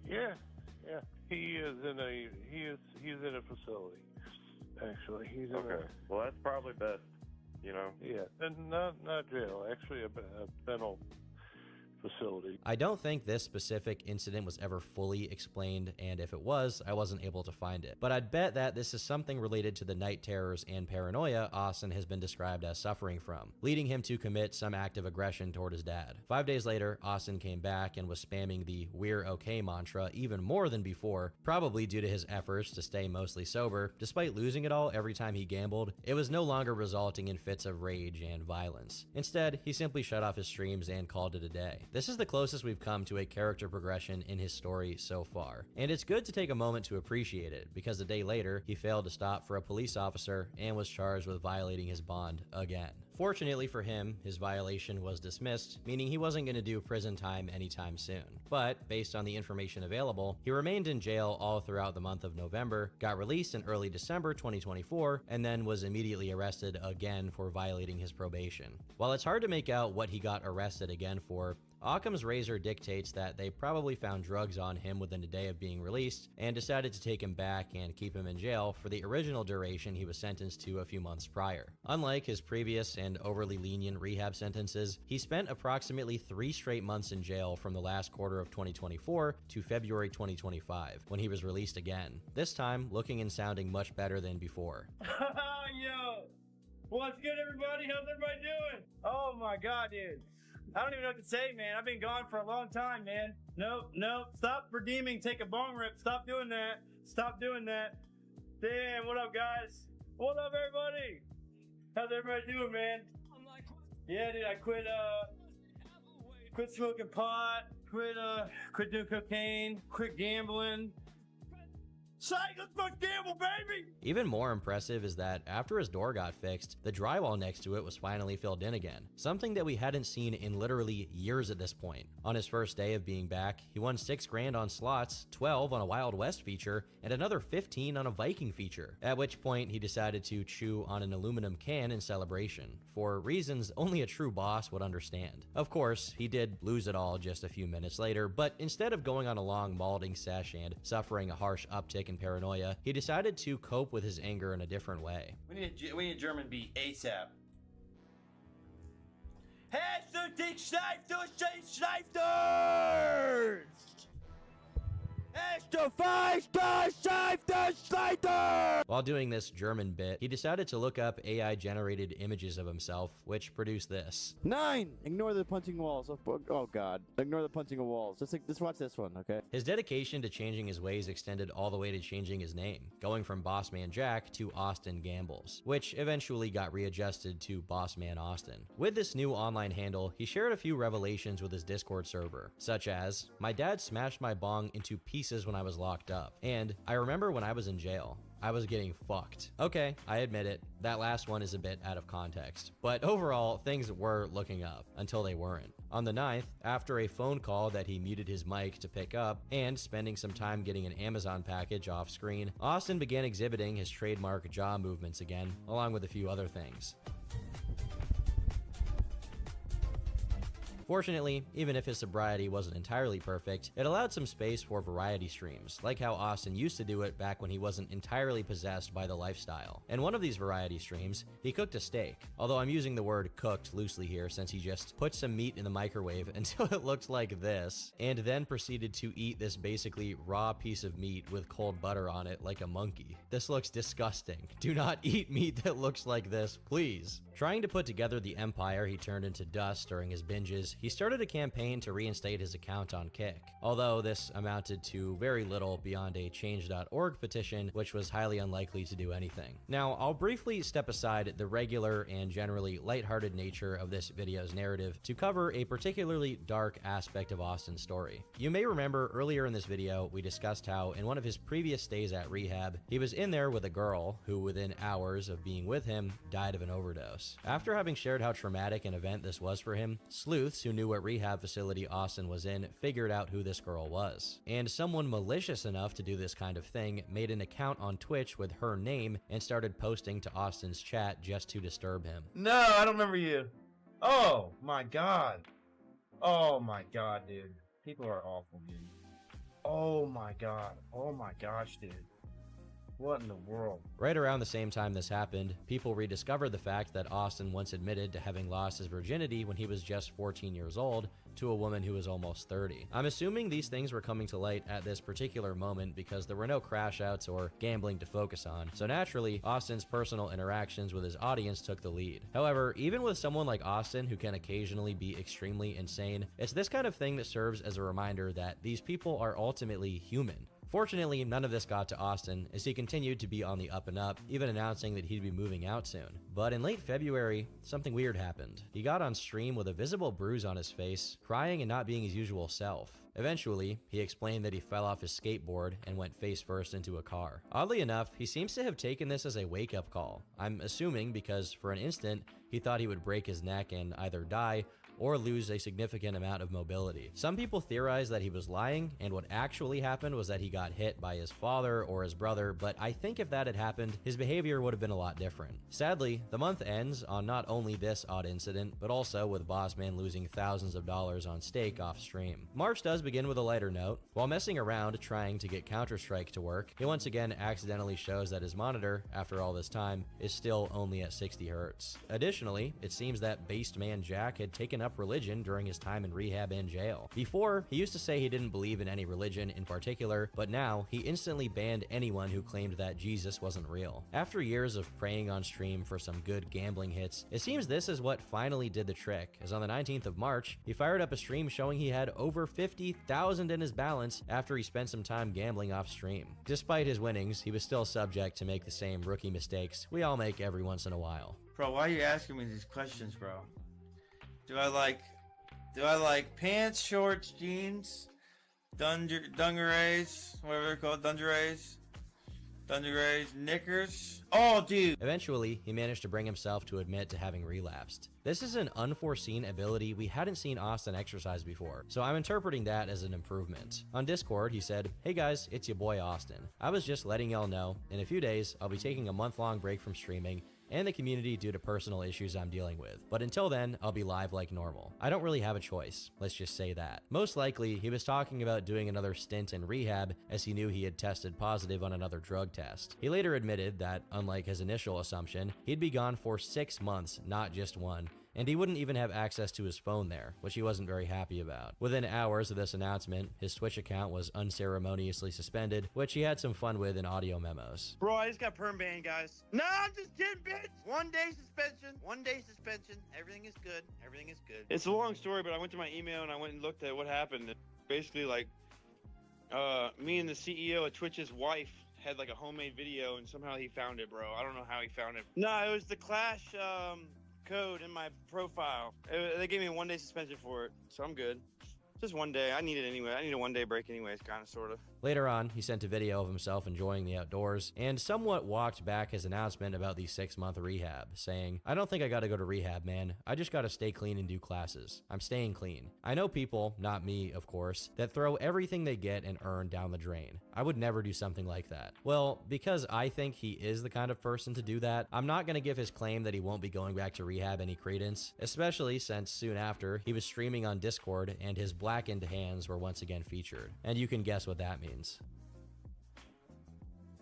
Yeah. He is in a facility. Actually, he's in Okay. Well, that's probably best, you know? Yeah, and not jail. Actually, a mental facility. I don't think this specific incident was ever fully explained, and if it was, I wasn't able to find it. But I'd bet that this is something related to the night terrors and paranoia Austin has been described as suffering from, leading him to commit some act of aggression toward his dad. 5 days later, Austin came back and was spamming the "we're okay" mantra even more than before, probably due to his efforts to stay mostly sober. Despite losing it all every time he gambled, it was no longer resulting in fits of rage and violence. Instead, he simply shut off his streams and called it a day. This is the closest we've come to a character progression in his story so far, and it's good to take a moment to appreciate it, because a day later, he failed to stop for a police officer and was charged with violating his bond again. Fortunately for him, his violation was dismissed, meaning he wasn't going to do prison time anytime soon. But, based on the information available, he remained in jail all throughout the month of November, got released in early December 2024, and then was immediately arrested again for violating his probation. While it's hard to make out what he got arrested again for, Occam's razor dictates that they probably found drugs on him within a day of being released and decided to take him back and keep him in jail for the original duration he was sentenced to a few months prior. Unlike his previous and overly lenient rehab sentences, he spent approximately 3 straight months in jail from the last quarter of 2024 to February 2025, when he was released again, this time looking and sounding much better than before. Yo! What's good, everybody? How's everybody doing? Oh my god, dude. I don't even know what to say, man. I've been gone for a long time, man. Nope. Stop redeeming. Take a bong rip. Stop doing that. Stop doing that. Damn, what up, guys? What up, everybody? How's everybody doing, man? Yeah, dude, I quit smoking pot, quit doing cocaine, quit gambling. Psych, let's fucking gamble, baby! Even more impressive is that after his door got fixed, the drywall next to it was finally filled in again, something that we hadn't seen in literally years at this point. On his first day of being back, he won $6 grand on slots, 12 on a Wild West feature, and another 15 on a Viking feature, at which point he decided to chew on an aluminum can in celebration, for reasons only a true boss would understand. Of course, he did lose it all just a few minutes later, but instead of going on a long malding sesh and suffering a harsh uptick in paranoia, he decided to cope with his anger in a different way. We need a German beat ASAP. Hast du dich Schneiders? Hast to face the save the Slater! While doing this German bit, he decided to look up AI-generated images of himself, which produced this. 9. Ignore the punching walls. Oh God. Ignore the punching of walls. Just watch this one, okay? His dedication to changing his ways extended all the way to changing his name, going from Bossman Jack to Austin Gambles, which eventually got readjusted to Bossman Austin. With this new online handle, he shared a few revelations with his Discord server, such as, "My dad smashed my bong into pieces when I was locked up," and "I remember when I was in jail. I was getting fucked." Okay, I admit it, that last one is a bit out of context. But overall, things were looking up, until they weren't. On the 9th, after a phone call that he muted his mic to pick up, and spending some time getting an Amazon package off screen, Austin began exhibiting his trademark jaw movements again, along with a few other things. Fortunately, even if his sobriety wasn't entirely perfect, it allowed some space for variety streams, like how Austin used to do it back when he wasn't entirely possessed by the lifestyle. In one of these variety streams, he cooked a steak, although I'm using the word cooked loosely here since he just put some meat in the microwave until it looked like this, and then proceeded to eat this basically raw piece of meat with cold butter on it like a monkey. This looks disgusting. Do not eat meat that looks like this, please. Trying to put together the empire he turned into dust during his binges, he started a campaign to reinstate his account on Kick, although this amounted to very little beyond a change.org petition, which was highly unlikely to do anything. Now, I'll briefly step aside the regular and generally lighthearted nature of this video's narrative to cover a particularly dark aspect of Austin's story. You may remember earlier in this video, we discussed how in one of his previous stays at rehab, he was in there with a girl who within hours of being with him died of an overdose. After having shared how traumatic an event this was for him, sleuths who knew what rehab facility Austin was in figured out who this girl was. And someone malicious enough to do this kind of thing made an account on Twitch with her name and started posting to Austin's chat just to disturb him. No, I don't remember you. Oh my God. Oh my God, dude. People are awful, dude. Oh my God. Oh my gosh, dude. What in the world? Right around the same time this happened, people rediscovered the fact that Austin once admitted to having lost his virginity when he was just 14 years old to a woman who was almost 30. I'm assuming these things were coming to light at this particular moment because there were no crash outs or gambling to focus on, so naturally, Austin's personal interactions with his audience took the lead. However, even with someone like Austin who can occasionally be extremely insane, it's this kind of thing that serves as a reminder that these people are ultimately human. Fortunately, none of this got to Austin, as he continued to be on the up and up, even announcing that he'd be moving out soon. But in late February, something weird happened. He got on stream with a visible bruise on his face, crying and not being his usual self. Eventually, he explained that he fell off his skateboard and went face first into a car. Oddly enough, he seems to have taken this as a wake-up call. I'm assuming because for an instant, he thought he would break his neck and either die or lose a significant amount of mobility. Some people theorize that he was lying, and what actually happened was that he got hit by his father or his brother, but I think if that had happened, his behavior would have been a lot different. Sadly, the month ends on not only this odd incident, but also with Bossman losing thousands of dollars on stake off stream. March does begin with a lighter note. While messing around trying to get Counter-Strike to work, he once again accidentally shows that his monitor, after all this time, is still only at 60 Hz. Additionally, it seems that Based Man Jack had taken up religion during his time in rehab and jail. Before, he used to say he didn't believe in any religion in particular, but now he instantly banned anyone who claimed that Jesus wasn't real. After years of praying on stream for some good gambling hits, it seems this is what finally did the trick, as on the 19th of March, he fired up a stream showing he had over 50,000 in his balance after he spent some time gambling off stream. Despite his winnings, he was still subject to make the same rookie mistakes we all make every once in a while. Bro, why are you asking me these questions, bro? Do I like pants, shorts, jeans, dungarees, whatever they're called, dungarees, knickers? Oh, dude. Eventually, he managed to bring himself to admit to having relapsed. This is an unforeseen ability we hadn't seen Austin exercise before, so I'm interpreting that as an improvement. On Discord, he said, "Hey guys, it's your boy Austin. I was just letting y'all know, in a few days, I'll be taking a month-long break from streaming and the community due to personal issues I'm dealing with. But until then, I'll be live like normal. I don't really have a choice, let's just say that." Most likely, he was talking about doing another stint in rehab as he knew he had tested positive on another drug test. He later admitted that, unlike his initial assumption, he'd be gone for 6 months, not just one, and he wouldn't even have access to his phone there, which he wasn't very happy about. Within hours of this announcement, his Twitch account was unceremoniously suspended, which he had some fun with in audio memos. Bro, I just got perm banned, guys. No, I'm just kidding, bitch. 1 day suspension. 1 day suspension. Everything is good. Everything is good. It's a long story, but I went to my email and I went and looked at what happened. Basically, like, me and the CEO of Twitch's wife had like a homemade video, and somehow he found it, bro. I don't know how he found it. No, it was the Clash code in my profile. They gave me a 1 day suspension for it, so I'm good. Just 1 day. I need it anyway. I need a 1 day break anyways, kind of, sort of. Later on, he sent a video of himself enjoying the outdoors and somewhat walked back his announcement about the 6-month rehab, saying, "I don't think I gotta go to rehab, man. I just gotta stay clean and do classes. I'm staying clean. I know people, not me, of course, that throw everything they get and earn down the drain. I would never do something like that." Well, because I think he is the kind of person to do that, I'm not gonna give his claim that he won't be going back to rehab any credence, especially since soon after, he was streaming on Discord and his blackened hands were once again featured. And you can guess what that means.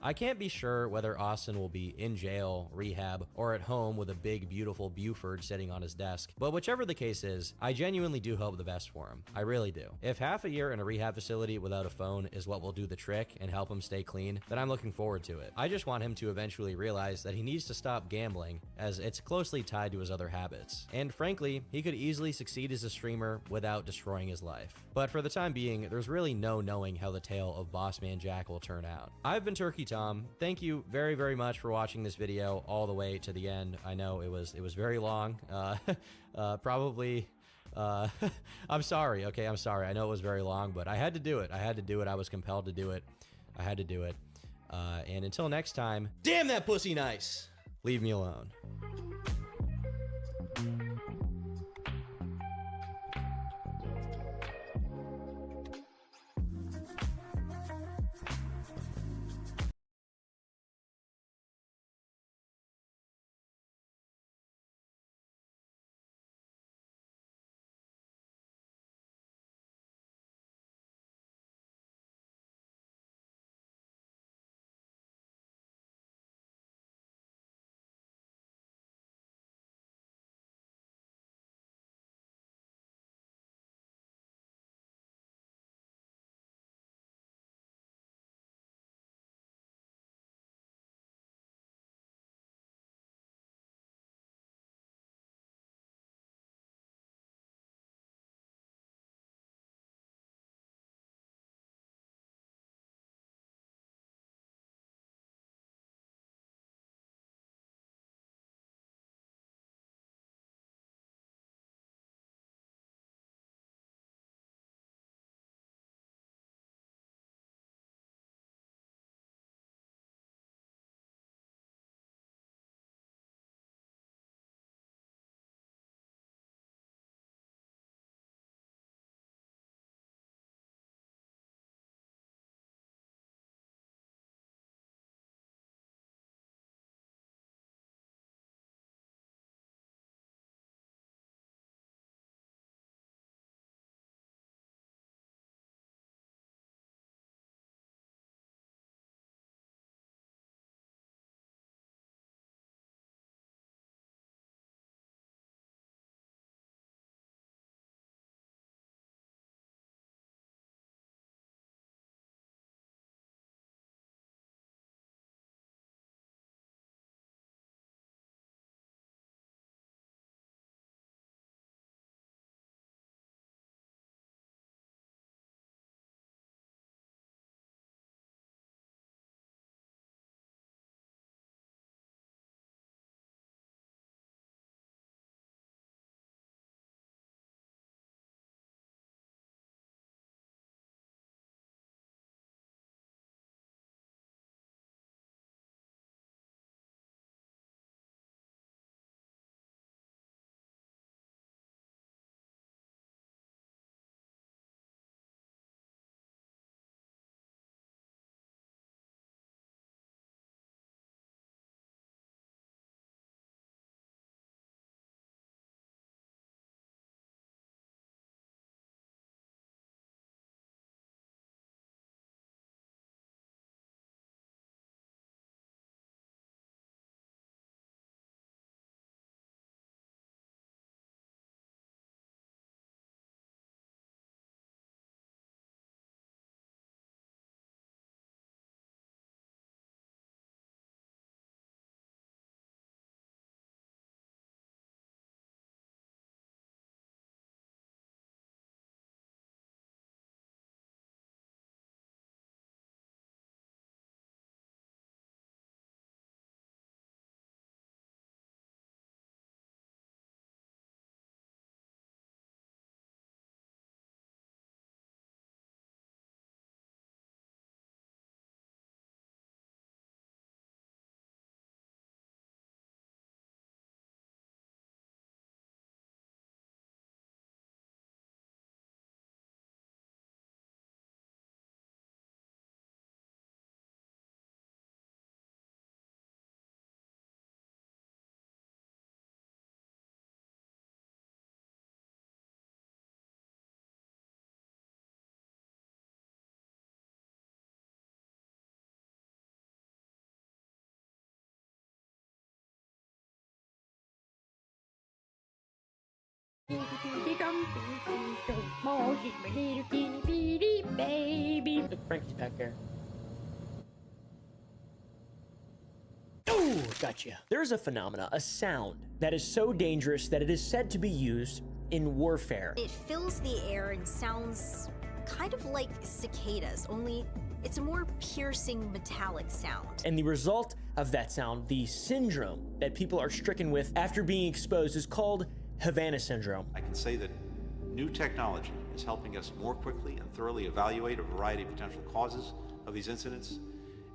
I can't be sure whether Austin will be in jail, rehab, or at home with a big, beautiful Buford sitting on his desk, but whichever the case is, I genuinely do hope the best for him. I really do. If half a year in a rehab facility without a phone is what will do the trick and help him stay clean, then I'm looking forward to it. I just want him to eventually realize that he needs to stop gambling, as it's closely tied to his other habits. And frankly, he could easily succeed as a streamer without destroying his life. But for the time being, there's really no knowing how the tale of Bossman Jack will turn out. I've been Turkey Tom. Thank you very, very much for watching this video all the way to the end. I know it was very long. Probably. I'm sorry. Okay, I'm sorry. I know it was very long, but I had to do it. I had to do it. I was compelled to do it. I had to do it. And until next time, damn that pussy nice. Leave me alone. Frankie's back there. Oh, gotcha. There is a phenomena, a sound, that is so dangerous that it is said to be used in warfare. It fills the air and sounds kind of like cicadas, only it's a more piercing metallic sound. And the result of that sound, the syndrome that people are stricken with after being exposed, is called Havana syndrome. I can say that new technology is helping us more quickly and thoroughly evaluate a variety of potential causes of these incidents,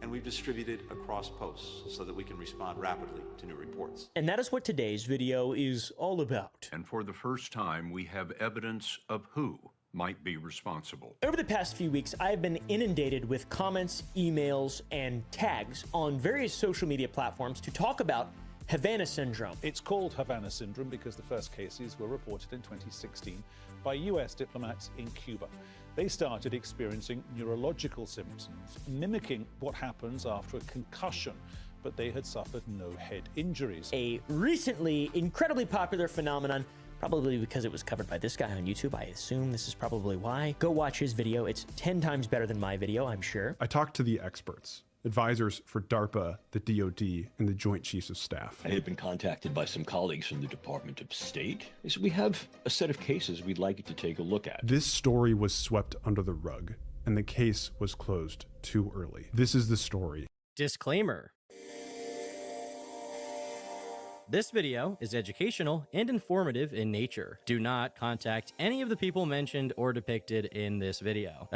and we've distributed across posts so that we can respond rapidly to new reports. And that is what today's video is all about. And for the first time, we have evidence of who might be responsible. Over the past few weeks, I have been inundated with comments, emails, and tags on various social media platforms to talk about Havana syndrome. It's called Havana syndrome because the first cases were reported in 2016 by US diplomats in Cuba. They started experiencing neurological symptoms, mimicking what happens after a concussion, but they had suffered no head injuries. A recently incredibly popular phenomenon, probably because it was covered by this guy on YouTube. I assume this is probably why. Go watch his video. It's 10 times better than my video, I'm sure. I talked to the experts, advisors for DARPA, the DoD, and the Joint Chiefs of Staff. I had been contacted by some colleagues from the Department of State. They said, we have a set of cases we'd like you to take a look at. This story was swept under the rug, and the case was closed too early. This is the story. Disclaimer. This video is educational and informative in nature. Do not contact any of the people mentioned or depicted in this video.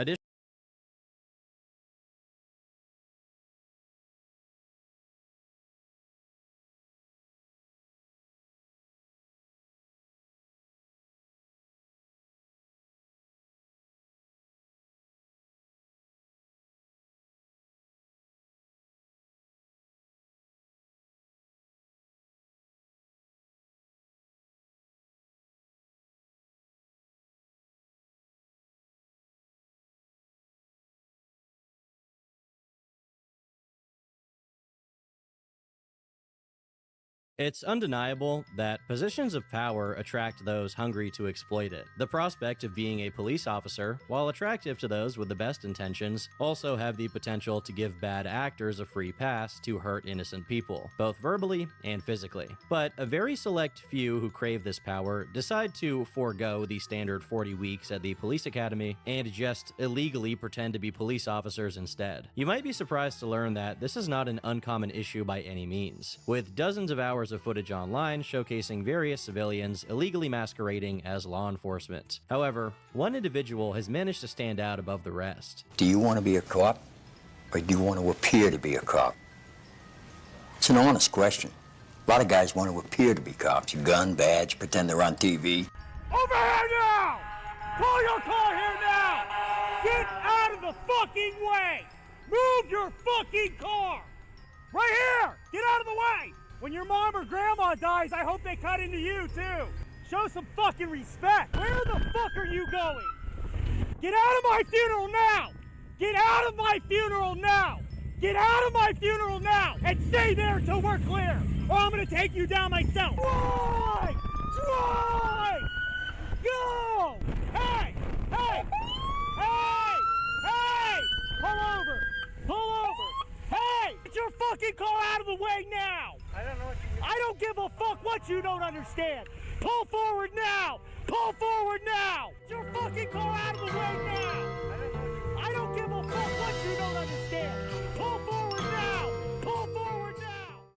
It's undeniable that positions of power attract those hungry to exploit it. The prospect of being a police officer, while attractive to those with the best intentions, also have the potential to give bad actors a free pass to hurt innocent people, both verbally and physically. But a very select few who crave this power decide to forego the standard 40 weeks at the police academy and just illegally pretend to be police officers instead. You might be surprised to learn that this is not an uncommon issue by any means, with dozens of hours of footage online showcasing various civilians illegally masquerading as law enforcement. However, one individual has managed to stand out above the rest. Do you want to be a cop, or do you want to appear to be a cop? It's an honest question. A lot of guys want to appear to be cops. Gun, badge, pretend they're on TV. Over here now! Pull your car here now! Get out of the fucking way! Move your fucking car! Right here! Get out of the way! When your mom or grandma dies, I hope they cut into you, too. Show some fucking respect. Where the fuck are you going? Get out of my funeral now! Get out of my funeral now! Get out of my funeral now! And stay there till we're clear! Or I'm gonna take you down myself! Drive! Drive! Go! Hey! Hey! Hey! Hey! Pull over! Pull over! Hey! Get your fucking car out of the way now! I don't know what you mean. I don't give a fuck what you don't understand! Pull forward now! Pull forward now! Get your fucking car out of the way now! I don't give a fuck what you don't understand! Pull forward now! Pull forward now!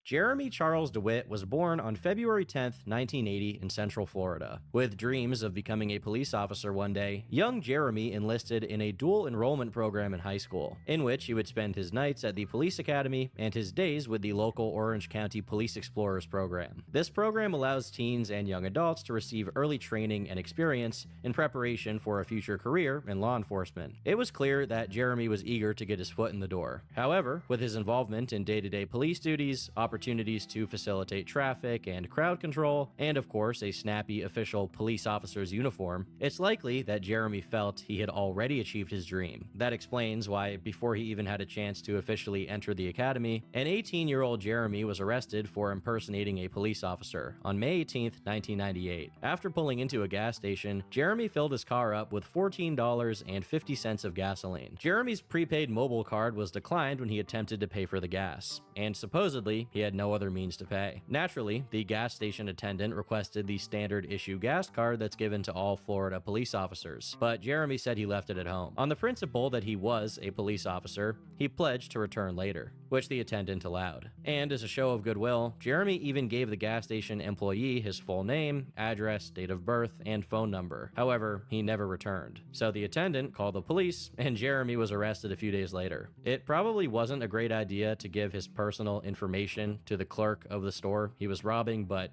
Jeremy Charles DeWitt was born on February 10th, 1980 in Central Florida. With dreams of becoming a police officer one day, young Jeremy enlisted in a dual enrollment program in high school, in which he would spend his nights at the police academy and his days with the local Orange County Police Explorers program. This program allows teens and young adults to receive early training and experience in preparation for a future career in law enforcement. It was clear that Jeremy was eager to get his foot in the door. However, with his involvement in day-to-day police duties, opportunities opportunities to facilitate traffic and crowd control, and of course a snappy official police officer's uniform, it's likely that Jeremy felt he had already achieved his dream. That explains why, before he even had a chance to officially enter the academy, an 18-year-old Jeremy was arrested for impersonating a police officer on May 18, 1998. After pulling into a gas station, Jeremy filled his car up with $14.50 of gasoline. Jeremy's prepaid mobile card was declined when he attempted to pay for the gas, and supposedly he had no other means to pay. Naturally, the gas station attendant requested the standard issue gas card that's given to all Florida police officers, but Jeremy said he left it at home. On the principle that he was a police officer, he pledged to return later, which the attendant allowed. And as a show of goodwill, Jeremy even gave the gas station employee his full name, address, date of birth, and phone number. However, he never returned. So the attendant called the police, and Jeremy was arrested a few days later. It probably wasn't a great idea to give his personal information to the clerk of the store he was robbing, but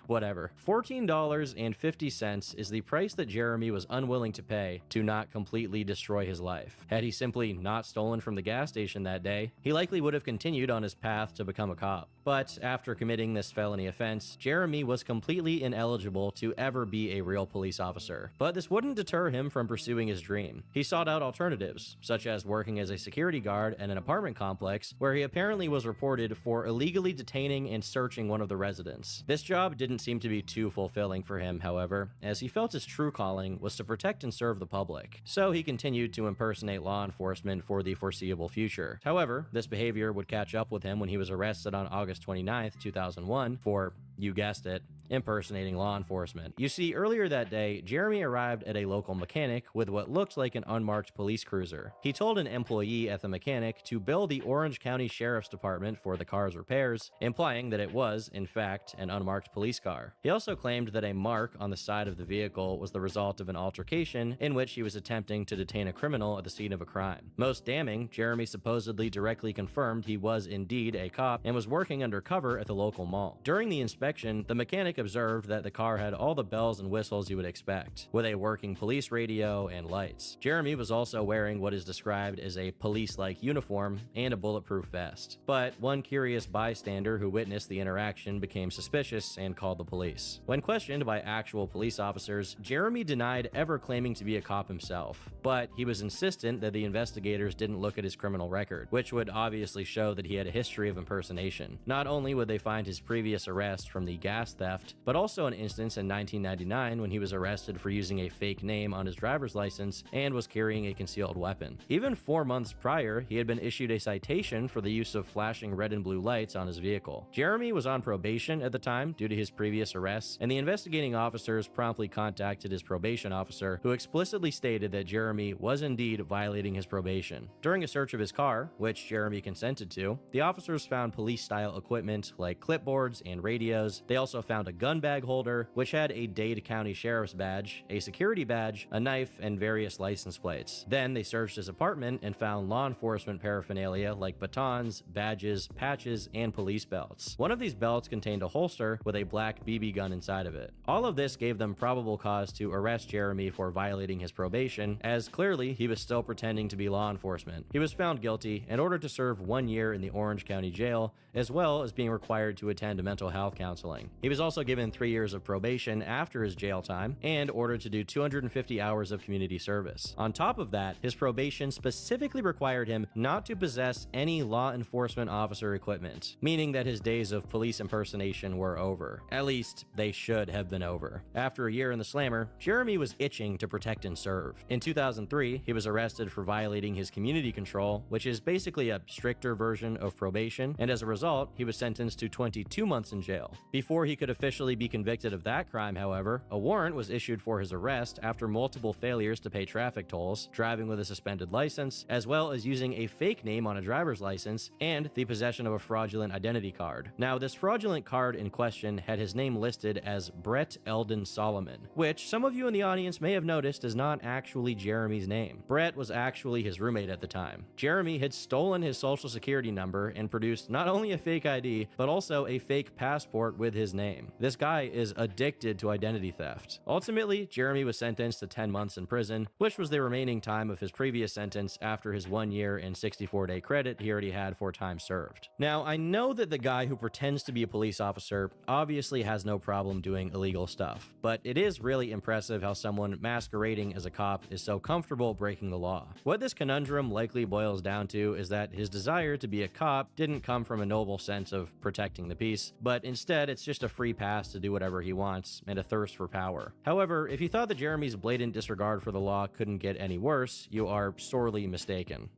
whatever. $14.50 is the price that Jeremy was unwilling to pay to not completely destroy his life. Had he simply not stolen from the gas station that day, he likely would have continued on his path to become a cop. But after committing this felony offense, Jeremy was completely ineligible to ever be a real police officer. But this wouldn't deter him from pursuing his dream. He sought out alternatives, such as working as a security guard at an apartment complex where he apparently was reported for illegally detaining and searching one of the residents. This job didn't seem to be too fulfilling for him, however, as he felt his true calling was to protect and serve the public. So he continued to impersonate law enforcement for the foreseeable future. However, this behavior would catch up with him when he was arrested on August 29, 2001 for, you guessed it, impersonating law enforcement. You see, earlier that day, Jeremy arrived at a local mechanic with what looked like an unmarked police cruiser. He told an employee at the mechanic to bill the Orange County Sheriff's Department for the car's repairs, implying that it was, in fact, an unmarked police car. He also claimed that a mark on the side of the vehicle was the result of an altercation in which he was attempting to detain a criminal at the scene of a crime. Most damning, Jeremy supposedly directly confirmed he was indeed a cop and was working undercover at the local mall. During the inspection, the mechanic observed that the car had all the bells and whistles you would expect, with a working police radio and lights. Jeremy was also wearing what is described as a police-like uniform and a bulletproof vest. But one curious bystander who witnessed the interaction became suspicious and called the police. When questioned by actual police officers, Jeremy denied ever claiming to be a cop himself, but he was insistent that the investigators didn't look at his criminal record, which would obviously show that he had a history of impersonation. Not only would they find his previous arrest from the gas theft, but also an instance in 1999 when he was arrested for using a fake name on his driver's license and was carrying a concealed weapon. Even 4 months prior, he had been issued a citation for the use of flashing red and blue lights on his vehicle. Jeremy was on probation at the time due to his previous arrests, and the investigating officers promptly contacted his probation officer, who explicitly stated that Jeremy was indeed violating his probation. During a search of his car, which Jeremy consented to, the officers found police-style equipment like clipboards and radios. They also found a gun bag holder, which had a Dade County Sheriff's badge, a security badge, a knife, and various license plates. Then they searched his apartment and found law enforcement paraphernalia like batons, badges, patches, and police belts. One of these belts contained a holster with a black BB gun inside of it. All of this gave them probable cause to arrest Jeremy for violating his probation, as clearly he was still pretending to be law enforcement. He was found guilty and ordered to serve 1 year in the Orange County Jail, as well as being required to attend mental health counseling. He was also given 3 years of probation after his jail time and ordered to do 250 hours of community service. On top of that, his probation specifically required him not to possess any law enforcement officer equipment, meaning that his days of police impersonation were over. At least, they should have been over. After a year in the slammer, Jeremy was itching to protect and serve. In 2003, he was arrested for violating his community control, which is basically a stricter version of probation, and as a result, he was sentenced to 22 months in jail. Before he could officially be convicted of that crime, however, a warrant was issued for his arrest after multiple failures to pay traffic tolls, driving with a suspended license, as well as using a fake name on a driver's license, and the possession of a fraudulent identity card. Now, this fraudulent card in question had his name listed as Brett Eldon Solomon, which some of you in the audience may have noticed is not actually Jeremy's name. Brett was actually his roommate at the time. Jeremy had stolen his social security number and produced not only a fake ID, but also a fake passport court with his name. This guy is addicted to identity theft. Ultimately, Jeremy was sentenced to 10 months in prison, which was the remaining time of his previous sentence after his 1 year and 64-day credit he already had for time served. Now, I know that the guy who pretends to be a police officer obviously has no problem doing illegal stuff, but it is really impressive how someone masquerading as a cop is so comfortable breaking the law. What this conundrum likely boils down to is that his desire to be a cop didn't come from a noble sense of protecting the peace, but instead it's just a free pass to do whatever he wants and a thirst for power. However, if you thought that Jeremy's blatant disregard for the law couldn't get any worse, you are sorely mistaken.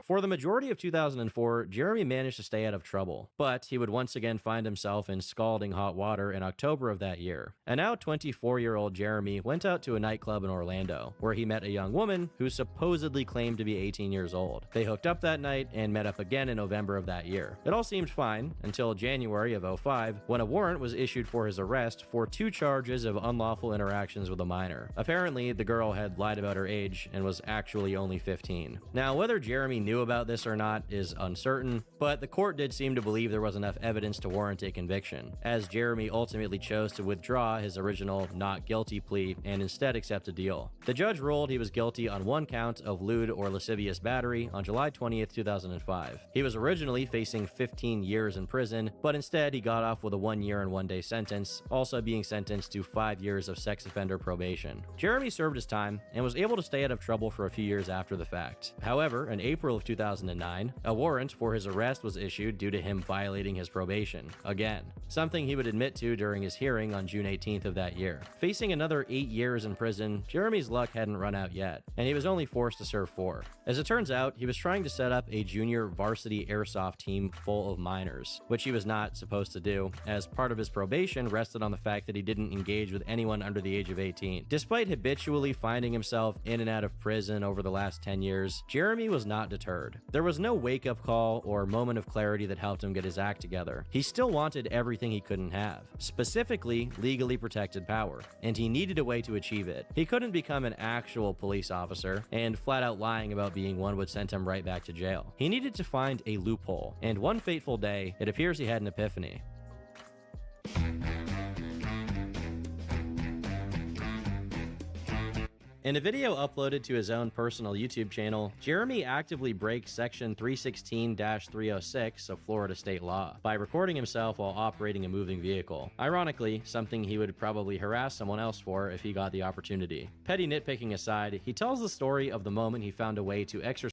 For the majority of 2004, Jeremy managed to stay out of trouble, but he would once again find himself in scalding hot water in October of that year. And now 24-year-old Jeremy went out to a nightclub in Orlando, where he met a young woman who supposedly claimed to be 18 years old. They hooked up that night and met up again in November of that year. It all seemed fine until January of 2005, when a warrant was issued for his arrest for 2 charges of unlawful interactions with a minor. Apparently, the girl had lied about her age and was actually only 15. Now, whether Jeremy knew about this or not is uncertain, but the court did seem to believe there was enough evidence to warrant a conviction, as Jeremy ultimately chose to withdraw his original not guilty plea and instead accept a deal. The judge ruled he was guilty on 1 count of lewd or lascivious battery on July 20th, 2005. He was originally facing 15 years in prison, but instead he got off with a 1 year and 1 day sentence, also being sentenced to 5 years of sex offender probation. Jeremy served his time and was able to stay out of trouble for a few years after the fact. However, in April of 2009, a warrant for his arrest was issued due to him violating his probation, again, something he would admit to during his hearing on June 18th of that year. Facing another 8 years in prison, Jeremy's luck hadn't run out yet, and he was only forced to serve 4. As it turns out, he was trying to set up a junior varsity airsoft team full of minors, which he was not supposed to do, as part of his probation rested on the fact that he didn't engage with anyone under the age of 18. Despite habitually finding himself in and out of prison over the last 10 years, Jeremy was not deterred. There was no wake-up call or moment of clarity that helped him get his act together. He still wanted everything he couldn't have, specifically legally protected power, and he needed a way to achieve it. He couldn't become an actual police officer, and flat out lying about being one would send him right back to jail. He needed to find a loophole, and one fateful day, it appears he had an epiphany. In a video uploaded to his own personal YouTube channel, Jeremy actively breaks Section 316-306 of Florida state law by recording himself while operating a moving vehicle. Ironically, something he would probably harass someone else for if he got the opportunity. Petty nitpicking aside, he tells the story of the moment he found a way to exercise.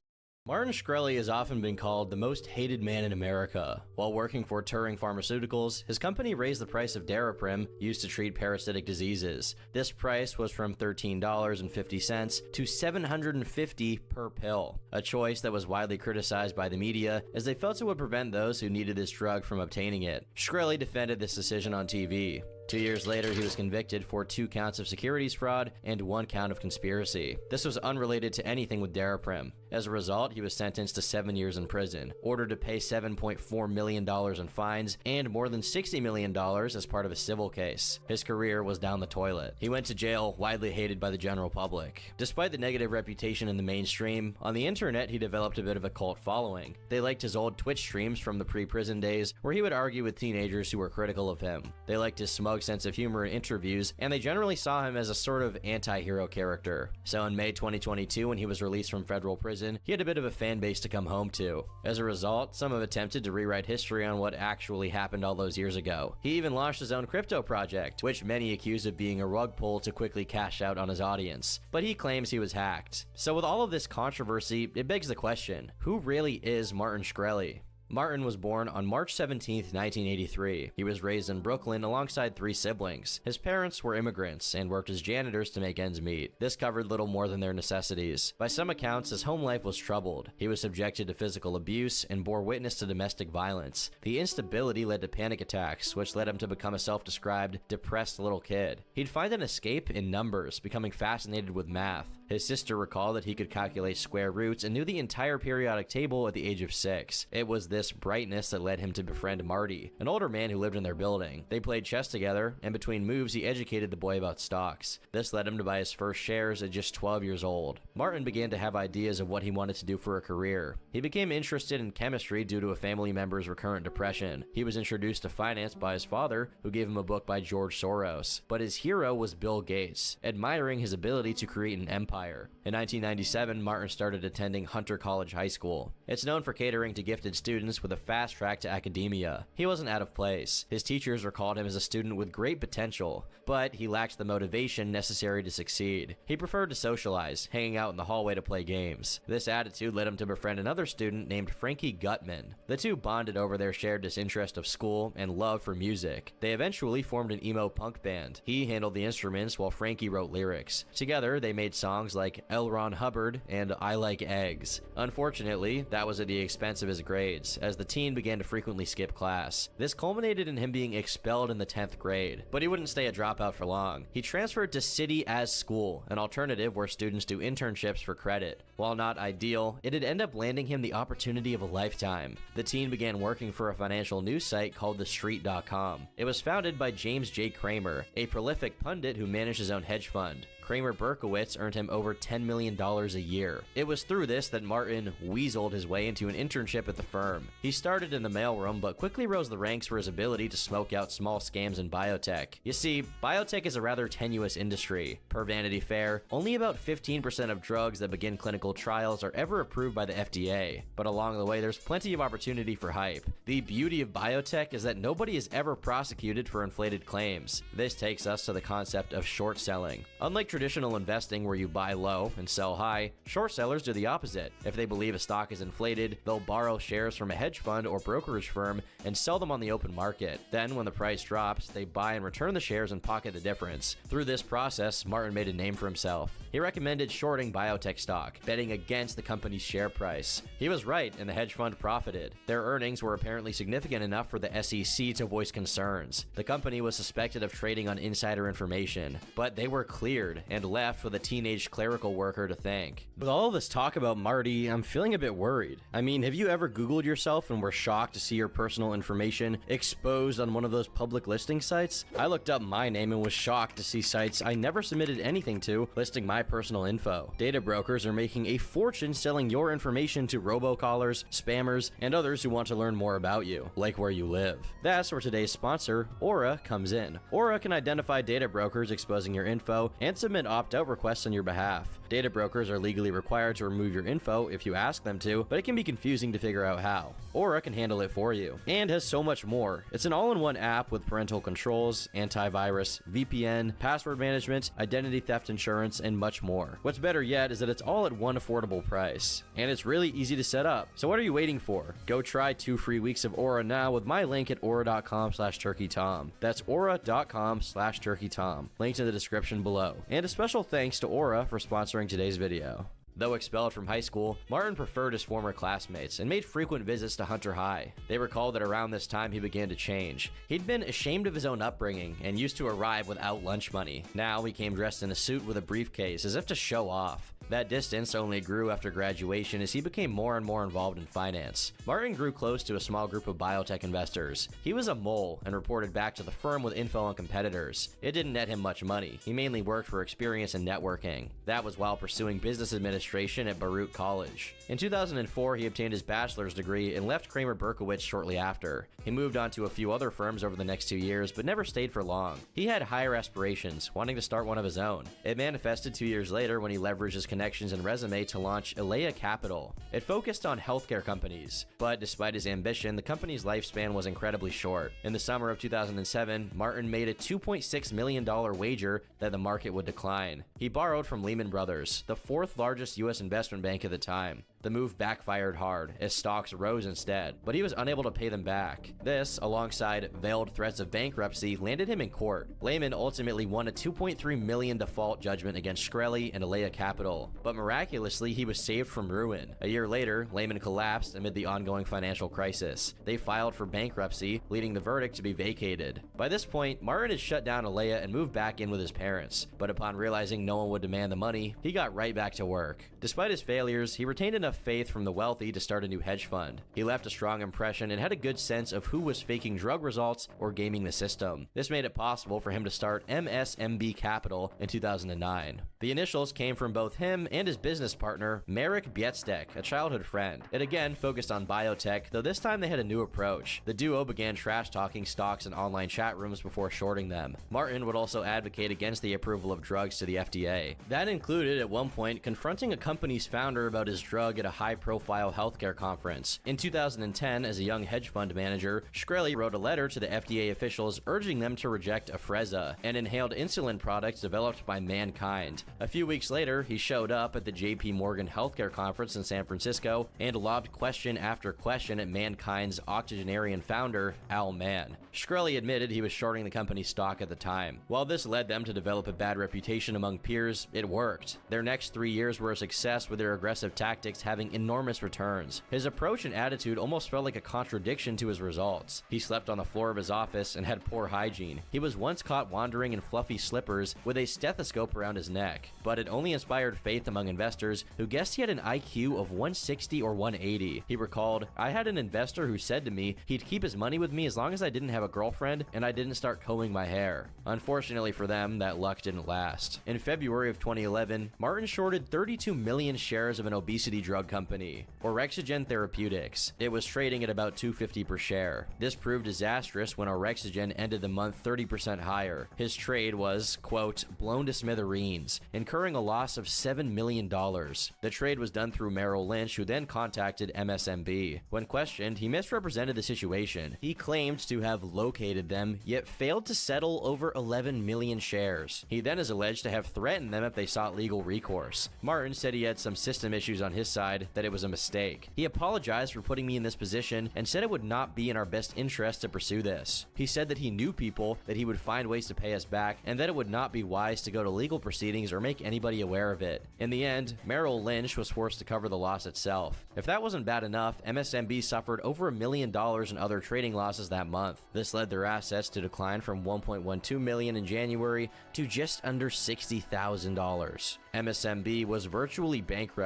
Martin Shkreli has often been called the most hated man in America. While working for Turing Pharmaceuticals, his company raised the price of Daraprim, used to treat parasitic diseases. This price was from $13.50 to $750 per pill, a choice that was widely criticized by the media as they felt it would prevent those who needed this drug from obtaining it. Shkreli defended this decision on TV. 2 years later, he was convicted for 2 counts of securities fraud and 1 count of conspiracy. This was unrelated to anything with Daraprim. As a result, he was sentenced to 7 years in prison, ordered to pay $7.4 million in fines, and more than $60 million as part of a civil case. His career was down the toilet. He went to jail, widely hated by the general public. Despite the negative reputation in the mainstream, on the internet he developed a bit of a cult following. They liked his old Twitch streams from the pre-prison days, where he would argue with teenagers who were critical of him. They liked his smug sense of humor in interviews, and they generally saw him as a sort of anti-hero character. So in May 2022, when he was released from federal prison, he had a bit of a fan base to come home to. As a result, some have attempted to rewrite history on what actually happened all those years ago. He even launched his own crypto project, which many accuse of being a rug pull to quickly cash out on his audience. But he claims he was hacked. So with all of this controversy, it begs the question, who really is Martin Shkreli? Martin was born on March 17, 1983. He was raised in Brooklyn alongside 3 siblings. His parents were immigrants and worked as janitors to make ends meet. This covered little more than their necessities. By some accounts, his home life was troubled. He was subjected to physical abuse and bore witness to domestic violence. The instability led to panic attacks, which led him to become a self-described depressed little kid. He'd find an escape in numbers, becoming fascinated with math. His sister recalled that he could calculate square roots and knew the entire periodic table at the age of 6. It was this brightness that led him to befriend Marty, an older man who lived in their building. They played chess together, and between moves he educated the boy about stocks. This led him to buy his first shares at just 12 years old. Martin began to have ideas of what he wanted to do for a career. He became interested in chemistry due to a family member's recurrent depression. He was introduced to finance by his father, who gave him a book by George Soros. But his hero was Bill Gates, admiring his ability to create an empire. In 1997, Martin started attending Hunter College High School. It's known for catering to gifted students with a fast track to academia. He wasn't out of place. His teachers recalled him as a student with great potential, but he lacked the motivation necessary to succeed. He preferred to socialize, hanging out in the hallway to play games. This attitude led him to befriend another student named Frankie Gutman. The two bonded over their shared disinterest of school and love for music. They eventually formed an emo punk band. He handled the instruments while Frankie wrote lyrics. Together, they made songs like L. Ron Hubbard and I Like Eggs. Unfortunately, that was at the expense of his grades, as the teen began to frequently skip class. This culminated in him being expelled in the 10th grade, but he wouldn't stay a dropout for long. He transferred to City as School, an alternative where students do internships for credit. While not ideal, it'd end up landing him the opportunity of a lifetime. The teen began working for a financial news site called TheStreet.com. It was founded by James J. Cramer, a prolific pundit who managed his own hedge fund. Cramer Berkowitz earned him over $10 million a year. It was through this that Martin weaseled his way into an internship at the firm. He started in the mailroom, but quickly rose the ranks for his ability to smoke out small scams in biotech. You see, biotech is a rather tenuous industry. Per Vanity Fair, only about 15% of drugs that begin clinical trials are ever approved by the FDA. But along the way, there's plenty of opportunity for hype. The beauty of biotech is that nobody is ever prosecuted for inflated claims. This takes us to the concept of short selling. Unlike traditional investing where you buy low and sell high, short sellers do the opposite. If they believe a stock is inflated, they'll borrow shares from a hedge fund or brokerage firm and sell them on the open market. Then, when the price drops, they buy and return the shares and pocket the difference. Through this process, Martin made a name for himself. He recommended shorting biotech stock, betting against the company's share price. He was right, and the hedge fund profited. Their earnings were apparently significant enough for the SEC to voice concerns. The company was suspected of trading on insider information, but they were cleared and left with a teenage clerical worker to thank. With all of this talk about Marty, I'm feeling a bit worried. I mean, have you ever Googled yourself and were shocked to see your personal information exposed on one of those public listing sites? I looked up my name and was shocked to see sites I never submitted anything to listing my personal info. Data brokers are making a fortune selling your information to robocallers, spammers, and others who want to learn more about you, like where you live. That's where today's sponsor, Aura, comes in. Aura can identify data brokers exposing your info and submit opt-out requests on your behalf. Data brokers are legally required to remove your info if you ask them to, but it can be confusing to figure out how. Aura can handle it for you, and has so much more. It's an all-in-one app with parental controls, antivirus, VPN, password management, identity theft insurance, and much more. What's better yet is that it's all at one affordable price, and it's really easy to set up. So what are you waiting for? Go try 2 free weeks of Aura now with my link at aura.com/turkeytom. That's aura.com/turkeytom. Linked in the description below. And a special thanks to Aura for sponsoring today's video. Though expelled from high school, Martin preferred his former classmates and made frequent visits to Hunter High. They recall that around this time he began to change. He'd been ashamed of his own upbringing and used to arrive without lunch money. Now he came dressed in a suit with a briefcase as if to show off. That distance only grew after graduation as he became more and more involved in finance. Martin grew close to a small group of biotech investors. He was a mole and reported back to the firm with info on competitors. It didn't net him much money. He mainly worked for experience and networking. That was while pursuing business administration at Baruch College. In 2004, he obtained his bachelor's degree and left Cramer Berkowitz shortly after. He moved on to a few other firms over the next 2 years, but never stayed for long. He had higher aspirations, wanting to start one of his own. It manifested 2 years later when he leveraged his connections and resume to launch Elea Capital. It focused on healthcare companies, but despite his ambition, the company's lifespan was incredibly short. In the summer of 2007, Martin made a $2.6 million wager that the market would decline. He borrowed from Lehman Brothers, the 4th largest U.S. investment bank at the time. The move backfired hard, as stocks rose instead, but he was unable to pay them back. This, alongside veiled threats of bankruptcy, landed him in court. Lehman ultimately won a $2.3 million default judgment against Shkreli and Alea Capital, but miraculously he was saved from ruin. A year later, Lehman collapsed amid the ongoing financial crisis. They filed for bankruptcy, leading the verdict to be vacated. By this point, Martin had shut down Alea and moved back in with his parents, but upon realizing no one would demand the money, he got right back to work. Despite his failures, he retained enough faith from the wealthy to start a new hedge fund. He left a strong impression and had a good sense of who was faking drug results or gaming the system. This made it possible for him to start MSMB Capital in 2009. The initials came from both him and his business partner, Marek Bietztek, a childhood friend. It again focused on biotech, though this time they had a new approach. The duo began trash-talking stocks in online chat rooms before shorting them. Martin would also advocate against the approval of drugs to the FDA. That included, at one point, confronting a company's founder about his drug at a high-profile healthcare conference. In 2010, as a young hedge fund manager, Shkreli wrote a letter to the FDA officials urging them to reject Afrezza, an inhaled insulin product developed by Mankind. A few weeks later, he showed up at the JP Morgan Healthcare Conference in San Francisco and lobbed question after question at Mankind's octogenarian founder, Al Mann. Shkreli admitted he was shorting the company's stock at the time. While this led them to develop a bad reputation among peers, it worked. Their next 3 years were a success, with their aggressive tactics having enormous returns. His approach and attitude almost felt like a contradiction to his results. He slept on the floor of his office and had poor hygiene. He was once caught wandering in fluffy slippers with a stethoscope around his neck, but it only inspired faith among investors who guessed he had an IQ of 160 or 180. He recalled, "I had an investor who said to me he'd keep his money with me as long as I didn't have a girlfriend and I didn't start combing my hair." Unfortunately for them, that luck didn't last. In February of 2011, Martin shorted 32 million shares of an obesity drug company, Orexigen Therapeutics. It was trading at about $2.50 per share. This proved disastrous when Orexigen ended the month 30% higher. His trade was, quote, blown to smithereens, incurring a loss of $7 million. The trade was done through Merrill Lynch, who then contacted MSMB. When questioned, he misrepresented the situation. He claimed to have located them, yet failed to settle over 11 million shares. He then is alleged to have threatened them if they sought legal recourse. Martin said he had some system issues on his side, that it was a mistake. He apologized for putting me in this position and said it would not be in our best interest to pursue this. He said that he knew people, that he would find ways to pay us back, and that it would not be wise to go to legal proceedings or make anybody aware of it. In the end, Merrill Lynch was forced to cover the loss itself. If that wasn't bad enough, MSMB suffered over $1 million in other trading losses that month. This led their assets to decline from $1.12 million in January to just under $60,000. MSMB was virtually bankrupt.